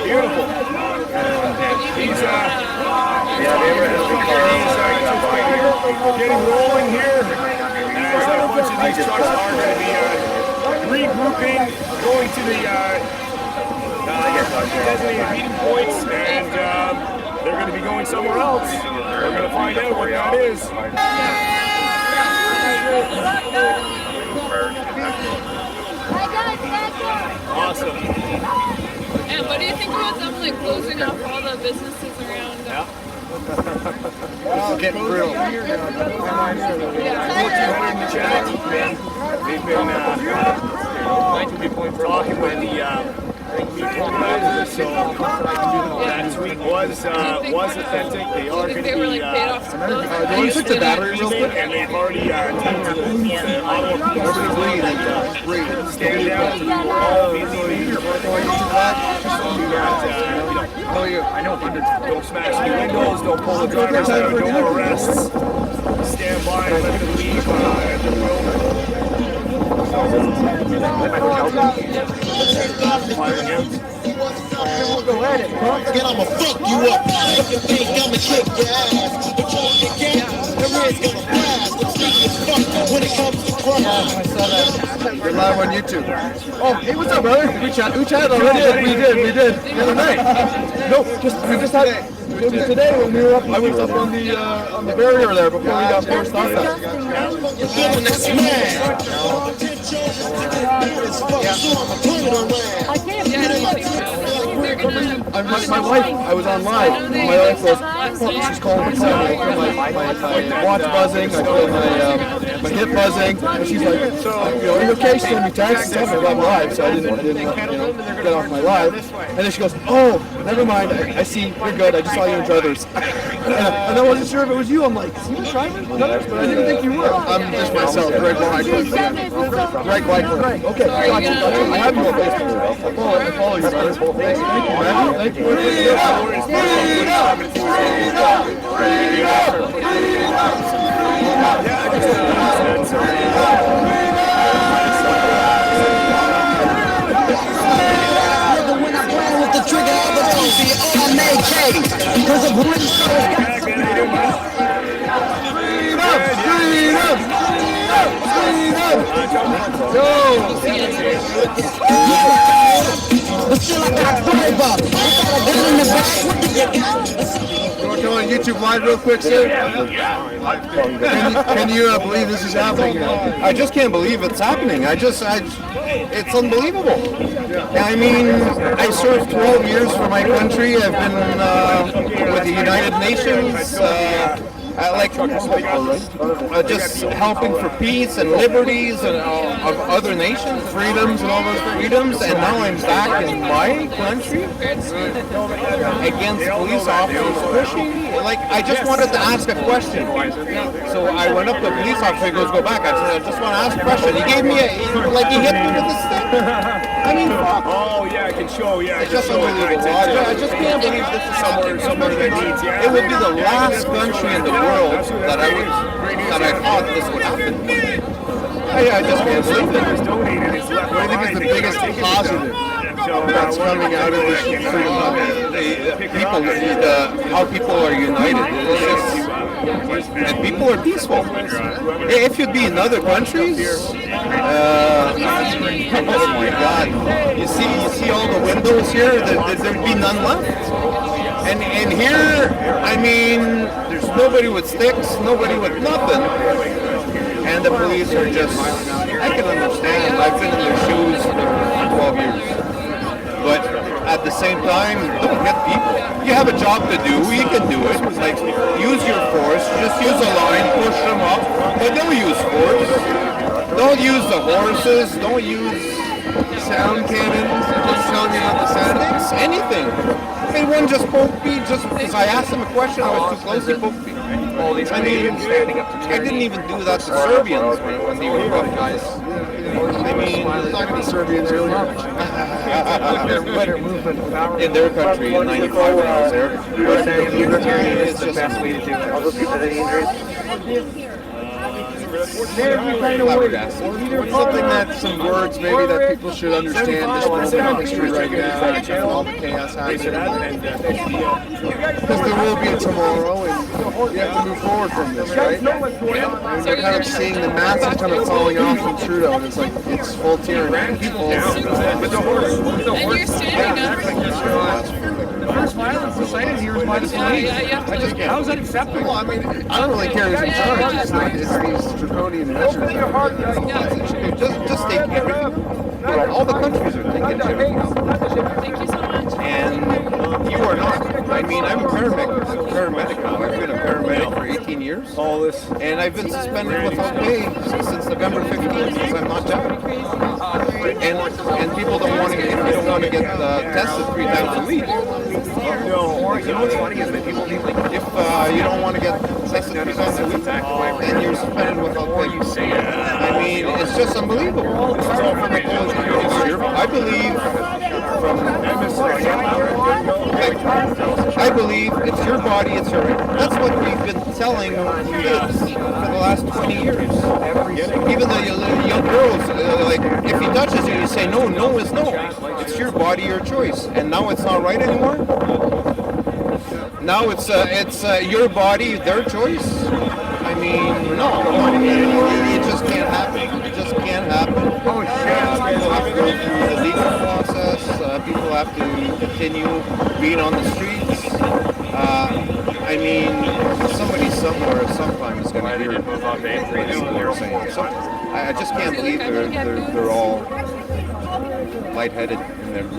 Beautiful. He's getting rolling here as a bunch of these trucks are going to be regrouping, going to the designated meeting points, and they're going to be going somewhere else. We're going to find out what that is. Awesome.
And what do you think about them like closing off all the businesses around?
This is getting real.
They've been talking with the so that tweet was authentic. They are going to be
Can you put the battery real quick?
And they've already taken to Ottawa. Stand down. I know. Don't smash any windows. Don't pull the drivers out. No arrests. Stand by and let them leave at their will.
Go at it, punk. I'ma fuck you up. If you think I'ma kick your ass, but you only get the red's gonna blast. I'm sneaky as fuck when it comes to crime.
I saw that. We're live on YouTube. Oh, hey, what's up, brother? We chatted already. We did. The other night. No, we just had it. It was today when we were up. I was up on the barrier there before we got forced off that.
I can't.
My wife, I was on live. My wife goes, she's calling me. My watch buzzing, I feel my hip buzzing, and she's like, are you okay? She's sending me texts and stuff. I'm live, so I didn't get off my live. And then she goes, oh, never mind. I see, you're good. I just saw you in Druthers. And I wasn't sure if it was you. I'm like, is he the driver? But I didn't think you were. I'm just myself, Greg Whitecliff. Greg Whitecliff. Okay, gotcha. I have you on Facebook. I follow you, brother. Thank you, man. Thank you.
The trigger of the Uzi on AK. There's a police but still I got flavor. In the back, what did you got?
You want to come on YouTube live real quick, sir? Can you believe this is happening?
I just can't believe it's happening. It's unbelievable. I mean, I served 12 years for my country. I've been with the United Nations. just helping for peace and liberties and of other nations, freedoms and all those freedoms, and now I'm back in my country against police officers pushing me. Like, I just wanted to ask a question. So I went up to the police officer, he goes, go back. I said, I just want to ask a question. He gave me he hit me with a stick. I mean, fuck.
Oh, yeah, I can show,
It's just unbelievable. I just can't believe this is
somewhere that needs,
It would be the last country in the world that I thought this would happen. I just can't believe it.
What do you think is the biggest positive
that's coming out of this freedom movement? How people are united. And people are peaceful. If you'd be in other countries, oh my God! You see all the windows here. There'd be none left. And here, I mean, there's nobody with sticks, nobody with nothing. And the police are just, I can understand. I've been in their shoes for 12 years. But at the same time, don't hit people. You have a job to do, you can do it. Like, use your force, just use a line, push them up, but don't use force. Don't use the horses, don't use sound cannons, just telling me not the sound things, anything. Hey, one just poked me, just because I asked him a question, I was too close, he poked me. I didn't even do that to Serbians when they were rough guys. I mean, talking to Serbians earlier. In their country in 95 when I was there. It's just the best way to do it. All those people that injured.
Something that, some words maybe that people should understand this moment in history right now, and all the chaos happening. Because there will be a tomorrow, and we have to move forward from this, right? And we're kind of seeing the masses kind of falling off from Trudeau, and it's like, it's full tyranny.
And you're standing up.
The first violence decided here was by the police. How is that acceptable?
Well, I mean, I don't really care who's in charge. It's these draconian measures. Just take everything. All the countries are taking everything.
Thank you so much.
And you are not. I mean, I'm a paramedic now. I've been a paramedic for 18 years.
All this.
And I've been suspended without pay since November 15th because I'm not job. And people don't want to get, if you don't want to get tested 3 times a week.
No, you know what's funny is that people think like,
if you don't want to get tested 3 times a week, then you're suspended without pay. I mean, it's just unbelievable. I believe I believe it's your body, it's your right. That's what we've been telling kids for the last 20 years. Even the young girls, like, if he touches you, you say no, no is no. It's your body, your choice. And now it's not right anymore? Now it's your body, their choice? I mean, no. It just can't happen. It just can't happen. People have to go through the legal process. People have to continue being on the streets. I mean, somebody somewhere sometime is going to hear what people are saying. So, I just can't believe they're all lightheaded in their
Do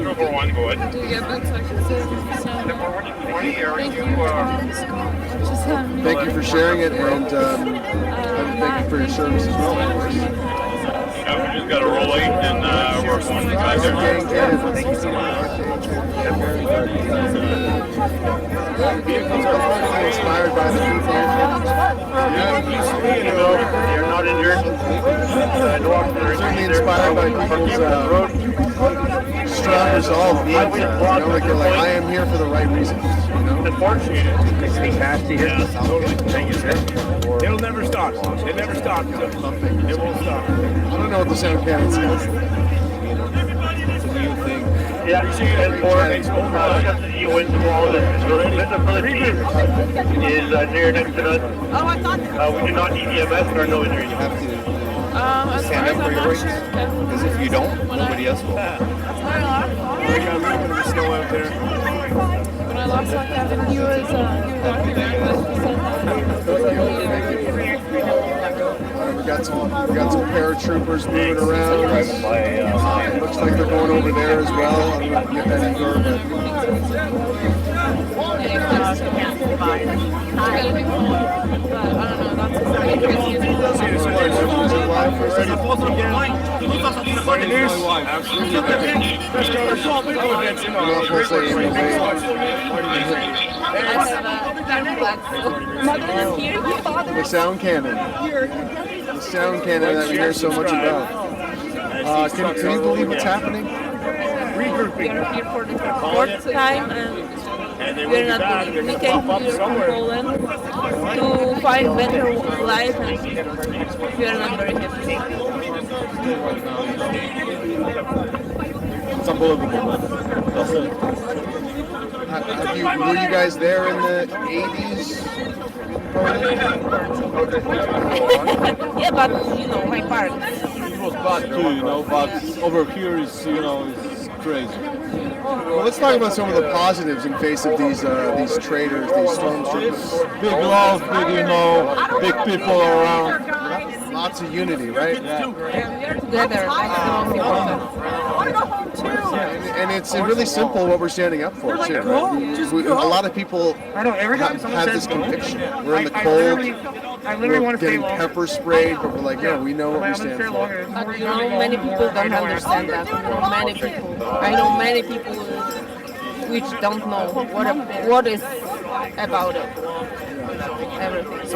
you get both seconds?
thank you for sharing it, and thank you for your service as well.
We just got to roll 8 and we're going to back there.
Thank you so much. Vehicles are inspired by the people.
You're not injured.
Certainly inspired by people's strong resolve. Like they're like, I am here for the right reasons. You know? It'll never stop. It never stops. It won't stop. I don't know what the sound cannon says. It's a new thing.
Yeah, and for just you win from all this visibility is near next to none.
Oh, I thought
we do not need EMS or no injuries.
You have to
as
stand
far
up for
as
your
I'm
rights.
not sure.
Because if you don't, nobody else will.
We got a little bit of snow out there.
When I lost that Kevin, he was walking around with me.
We got some paratroopers moving around. Looks like they're going over there as well. I don't know if you get that info, the sound cannon. The sound cannon that we hear so much about. Can you believe what's happening?
We are here for the fourth time, and we are not believing. We came here from Poland to find better life, and we are not very happy.
It's unbelievable. Were you guys there in the 80s?
Yeah, but my parents.
It was bad too, but over here is, it's crazy.
Well, let's talk about some of the positives in face of these traitors, these stormtroopers.
Big love, big people around.
Lots of unity, right?
Yeah. Together.
And it's really simple what we're standing up for, too. Right? A lot of people have this conviction. We're in the cold. We're getting pepper sprayed, but we're like, yeah, we know what we stand for.
Many people don't understand that. Many people. I know many people which don't know what is about it. Everything.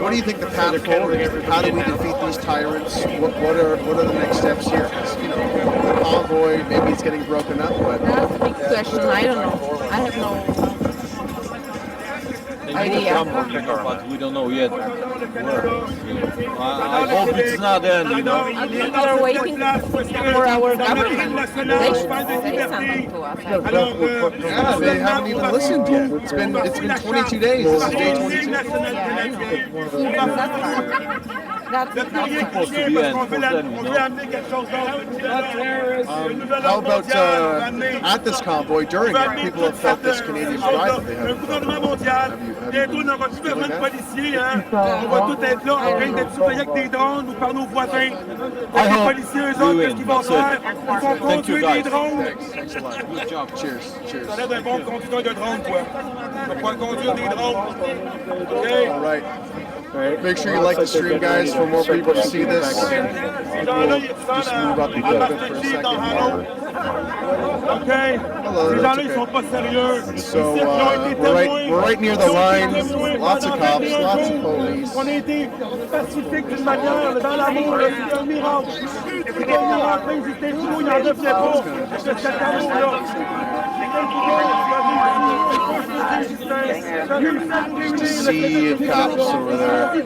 What do you think the path forward is? How do we defeat these tyrants? What are the next steps here? The convoy, maybe it's getting broken up, but
that's a big question. I don't know. I have no idea.
But we don't know yet where. I hope it's not end,
We are waiting for our government. They should say something to us.
yeah, they haven't even listened yet. It's been 22 days. This is day 22.
Yeah, I know. That's
supposed to be end for them,
How about at this convoy, during it, people have felt this Canadian pride that they have in front of them.
Bientôt, on n'aura plus besoin de policiers. On va tous être là en train d'être surveillés avec des drones ou par nos voisins. Les policiers, eux autres, qu'est-ce qu'ils vont faire? Ils vont conduire des drones.
Good job. Cheers. Cheers.
Ça a l'air d'un bon conducteur de drone, toi. Tu vas pouvoir conduire des drones. OK?
All right. Make sure you like the stream, guys, for more people to see this. Just move up a little bit for a second.
Okay.
Hello,
Ces gens-là, ils
that's
sont pas sérieux.
So we're right near the line. Lots of cops, lots of police.
On a été pacifique d'une manière, dans l'amour, c'est un miracle. C'est un miracle, même si c'était fou, il n'en devenait pas. C'est cet amour-là.
Just a sea of cops over there.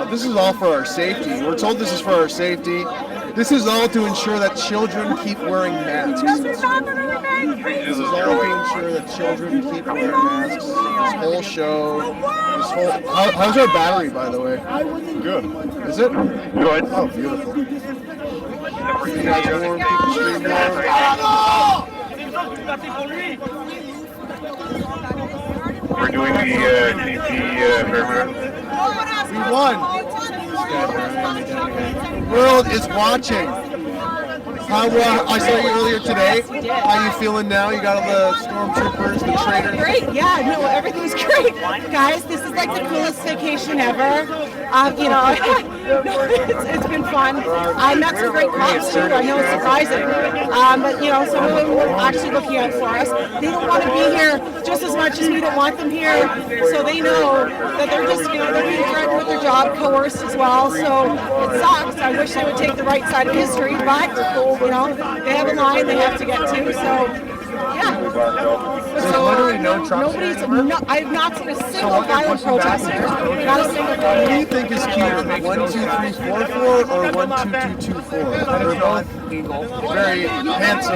This is all for our safety. We're told this is for our safety. This is all to ensure that children keep wearing masks. This is all to ensure that children keep wearing masks. This whole show. How's our battery, by the way?
Good.
Is it?
Good.
Oh, beautiful. You guys are warm, people stream warm.
We're doing the TP fairground.
We won. The world is watching. How I saw you earlier today. How you feeling now? You got all the stormtroopers, the traitors.
Great. Yeah. No, everything's great, guys. This is like the coolest vacation ever. It's been fun. I met some great cops too. I know it's surprising, but some of them were actually looking out for us. They don't want to be here just as much as we don't want them here. So they know that they're just, they're being threatened with their job, coerced as well. So it sucks. I wish they would take the right side of history, but they have a line they have to get to. So yeah.
There's literally no trucks.
I've not seen a single violent protester. Not a single one.
What do you think is key to make 12344 or 12224? They're both very handsome.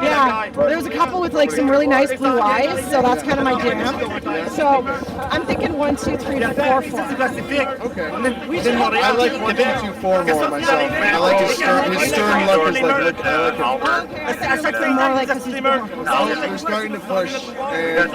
Yeah, there's a couple with like some really nice blue eyes, so that's kind of my jam. So I'm thinking 1, 2, 3, 4, 4.
Okay. I like 12224 more myself. I like his stern look is like look.
Okay, I think more like this is
We're starting to push, and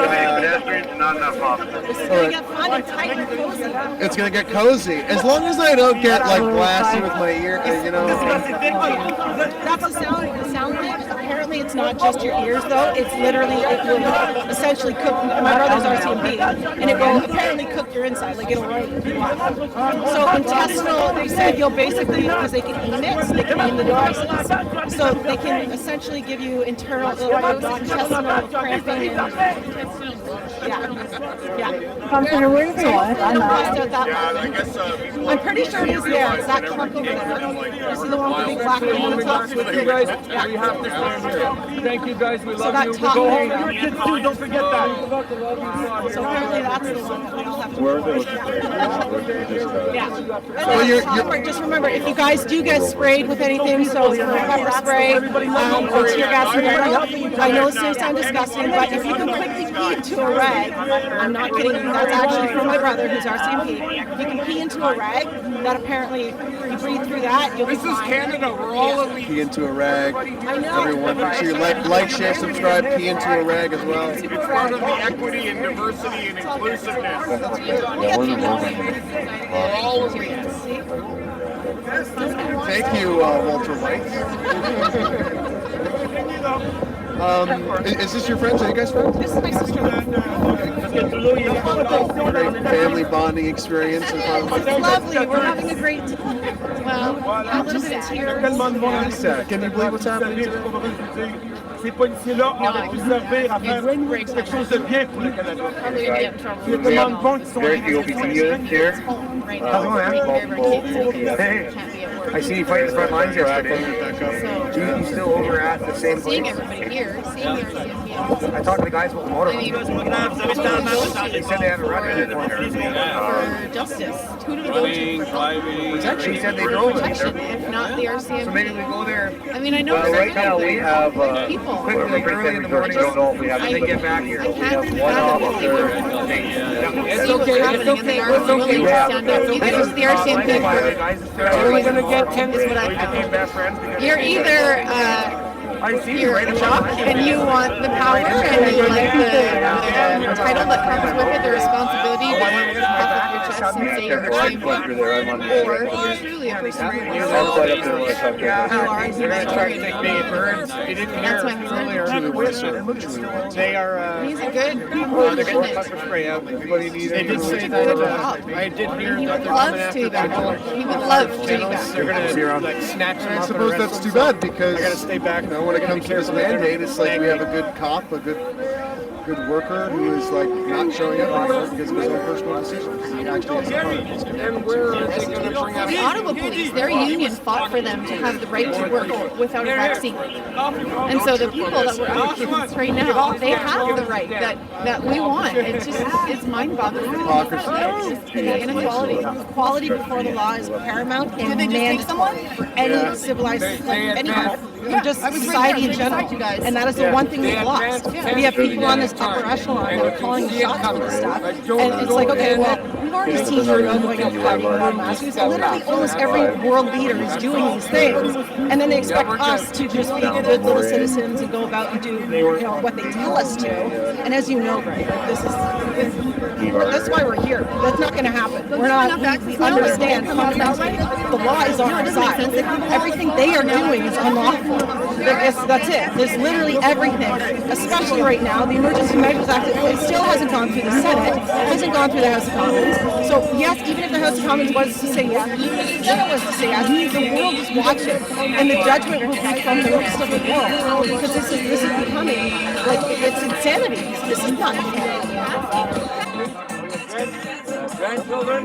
not enough officers.
This is gonna get fun and tight and cozy.
it's gonna get cozy. As long as I don't get like blasted with my ear, you know.
That's the sound. The sound thing. Apparently, it's not just your ears though. It's literally it will essentially cook. My brother's RCMP, and it will apparently cook your inside. Like it'll run. So intestinal. They said you'll basically because they can aim it, so they can aim the devices. So they can essentially give you internal intestinal cramping. Yeah.
Counselor, where is
So
it?
I'm not at that one. I'm pretty sure it is there. It's that clump over there. You see the one with the big black one on the top?
You guys, we have to stand here. Thank you guys, we
So
love
that
you. We
top
go
there,
home.
you go.
Your kids too, don't forget that.
So apparently that's the one that we all have to
Where are they looking
Yeah.
Well,
Just remember, if you guys do get sprayed with anything, so pepper spray, or tear gas, I know it may sound disgusting, but if you can quickly pee into a rag, I'm not kidding you, that's actually from my brother who's RCMP. If you can pee into a rag, that apparently, you breathe through that, you'll be fine.
This is Canada, we're all elite.
Pee into a rag.
I know.
Everyone, make sure you like, share, subscribe. Pee into a rag as well.
It's part of the equity and diversity and inclusiveness. We're all elite.
Thank you, Walter White. Is this your friends? Are you guys friends?
This is my sister.
Great family bonding experience.
It's lovely. We're having a great time. Well, a little bit of tears.
Can you believe what's happening today?
Ces policiers-là auraient pu servir à faire quelque chose de bien pour le Canada. Je demande bon qu'ils sont
Very few OPC units here.
How's it
going, man? Hey, I see you fighting the front lines yesterday. You still over at the same place?
Seeing everybody here, seeing your
I talked to the guys about the motorhome. They said they had a record for
justice. Who do we go to?
Driving.
They said they drove it.
If not the RCMP.
So maybe we go there.
I mean, I know
Well, right now we have
people.
quickly early in the morning. Don't know if we have to get back here. We have one officer.
It's okay. It's okay. It's okay. Stand up. You guys, the RCMP.
We're going to get 10
is what I You're either you're a jock and you want the power and you like the title that comes with it, the responsibility to puff up your chest and say you're RCMP, or you're truly a person who
They're going to try to take me and Burns. You didn't hear earlier. They are.
He's a good.
They're going to pepper spray out. Everybody needs. They did say that. I did hear
He
that
would
they're
love
coming
to
after
be back. He would love to be back.
They're going to like snatch them
I
up.
suppose that's too bad because
I got to stay back.
when it comes to this mandate, it's like we have a good cop, a good worker who is like not showing up anymore because of his own personal decisions. He actually has a part.
And where are they going to bring up?
The Ottawa police, their union fought for them to have the right to work without a vaccine. And so the people that were under right now, they have the right that we want. It's just, it's mind-boggling.
Hypocrisy.
It's just the inequality. Equality before the law is paramount and mandatory for any civilized, any society in general. And that is the one thing we've lost. We have people on this upper echelon that are calling the shots for this stuff. And it's like, okay, well, we've already seen Trudeau going out fighting wearing masks. Literally almost every world leader is doing these things. And then they expect us to just be good little citizens and go about and do what they tell us to. And as you know, Greg, that's why we're here. That's not going to happen. We're not, we understand fundamentally the law is on our side. Everything they are doing is unlawful. That's it. There's literally everything, especially right now. The Emergency Measures Act, it still hasn't gone through the Senate, hasn't gone through the House of Commons. So yes, even if the House of Commons was to say yes, even if the Senate was to say yes, the world is watching, and the judgment will be from the rest of the world because this is becoming like it's insanity. This is not insanity.
Grandchildren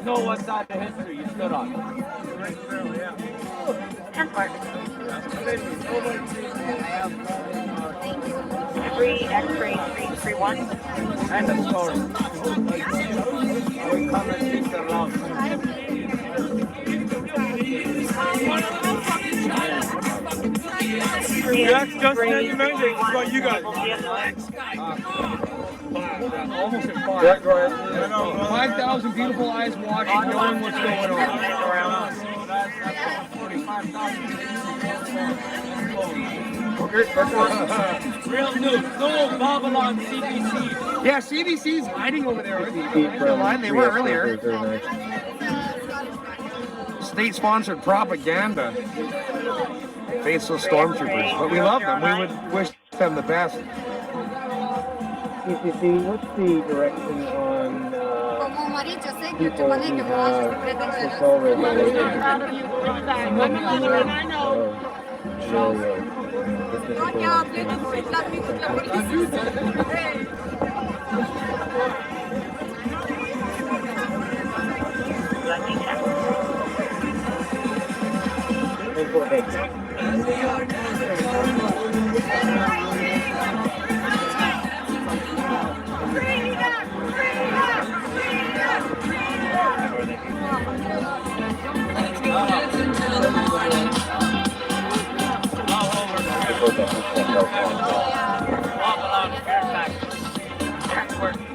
know what side of history you stood on.
X-ray 331.
And the story.
That's just an emergency. That's what you got.
Almost at 5. 5,000 beautiful eyes watching, knowing what's going on.
Real news. No Babylon CBC.
Yeah, CBC's hiding over there. They were earlier. State-sponsored propaganda. Faceless stormtroopers, but we love them. We would wish them the best.
CCC, what's the direction on people who have hotel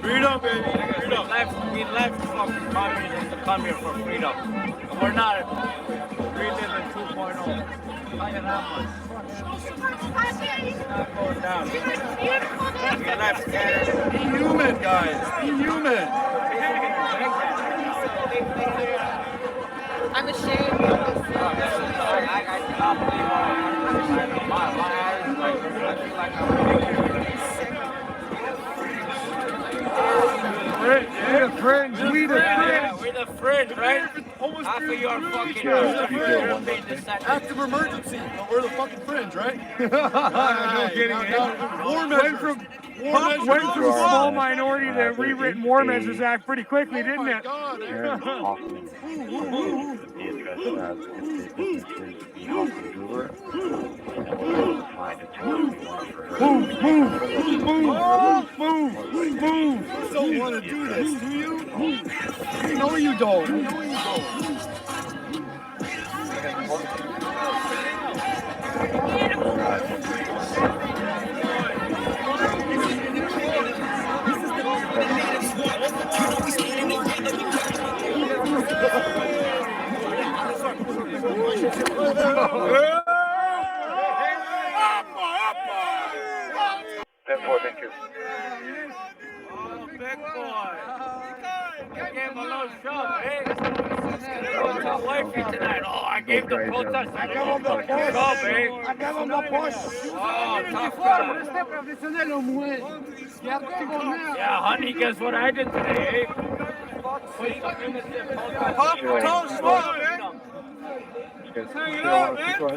Freedom, baby. Freedom.
We left fucking communism to come here for freedom. We're not reliving 2.0. Look at that one. Not going down. We left Canada.
Be human, guys. Be human.
I'm ashamed.
I cannot believe my eyes, like, I feel like I'm
We're the fringe. We the fringe.
we're the fringe, right? After your fucking
Active emergency. We're the fucking fringe, right?
No kidding.
War measures.
Went from small minority to rewritten War Measures Act pretty quickly, didn't it? Move!
You don't want to do this, do you?
No, you don't.
Thank you.
Oh, big boy. I gave him a little shove, eh? Wifey tonight. Oh, I gave the protest a little shove, eh?
I gave him the push.
Oh, tough guy. Yeah, honey, guess what I did today, eh?
Hang it up, man.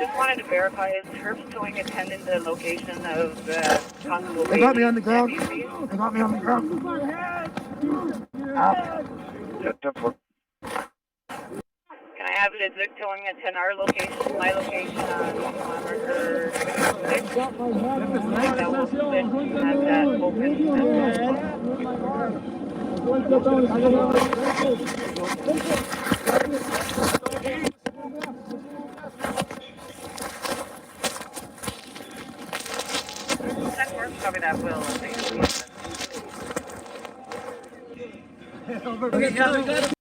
Just wanted to verify, is Herb Towing attending the location of the Constable?
They got me on the ground. They got me on the ground.
Can I have the Zig Towing attend our location, my location on Marker 6? That will have that open. Copy that, Will.
Okay, yeah, we got him.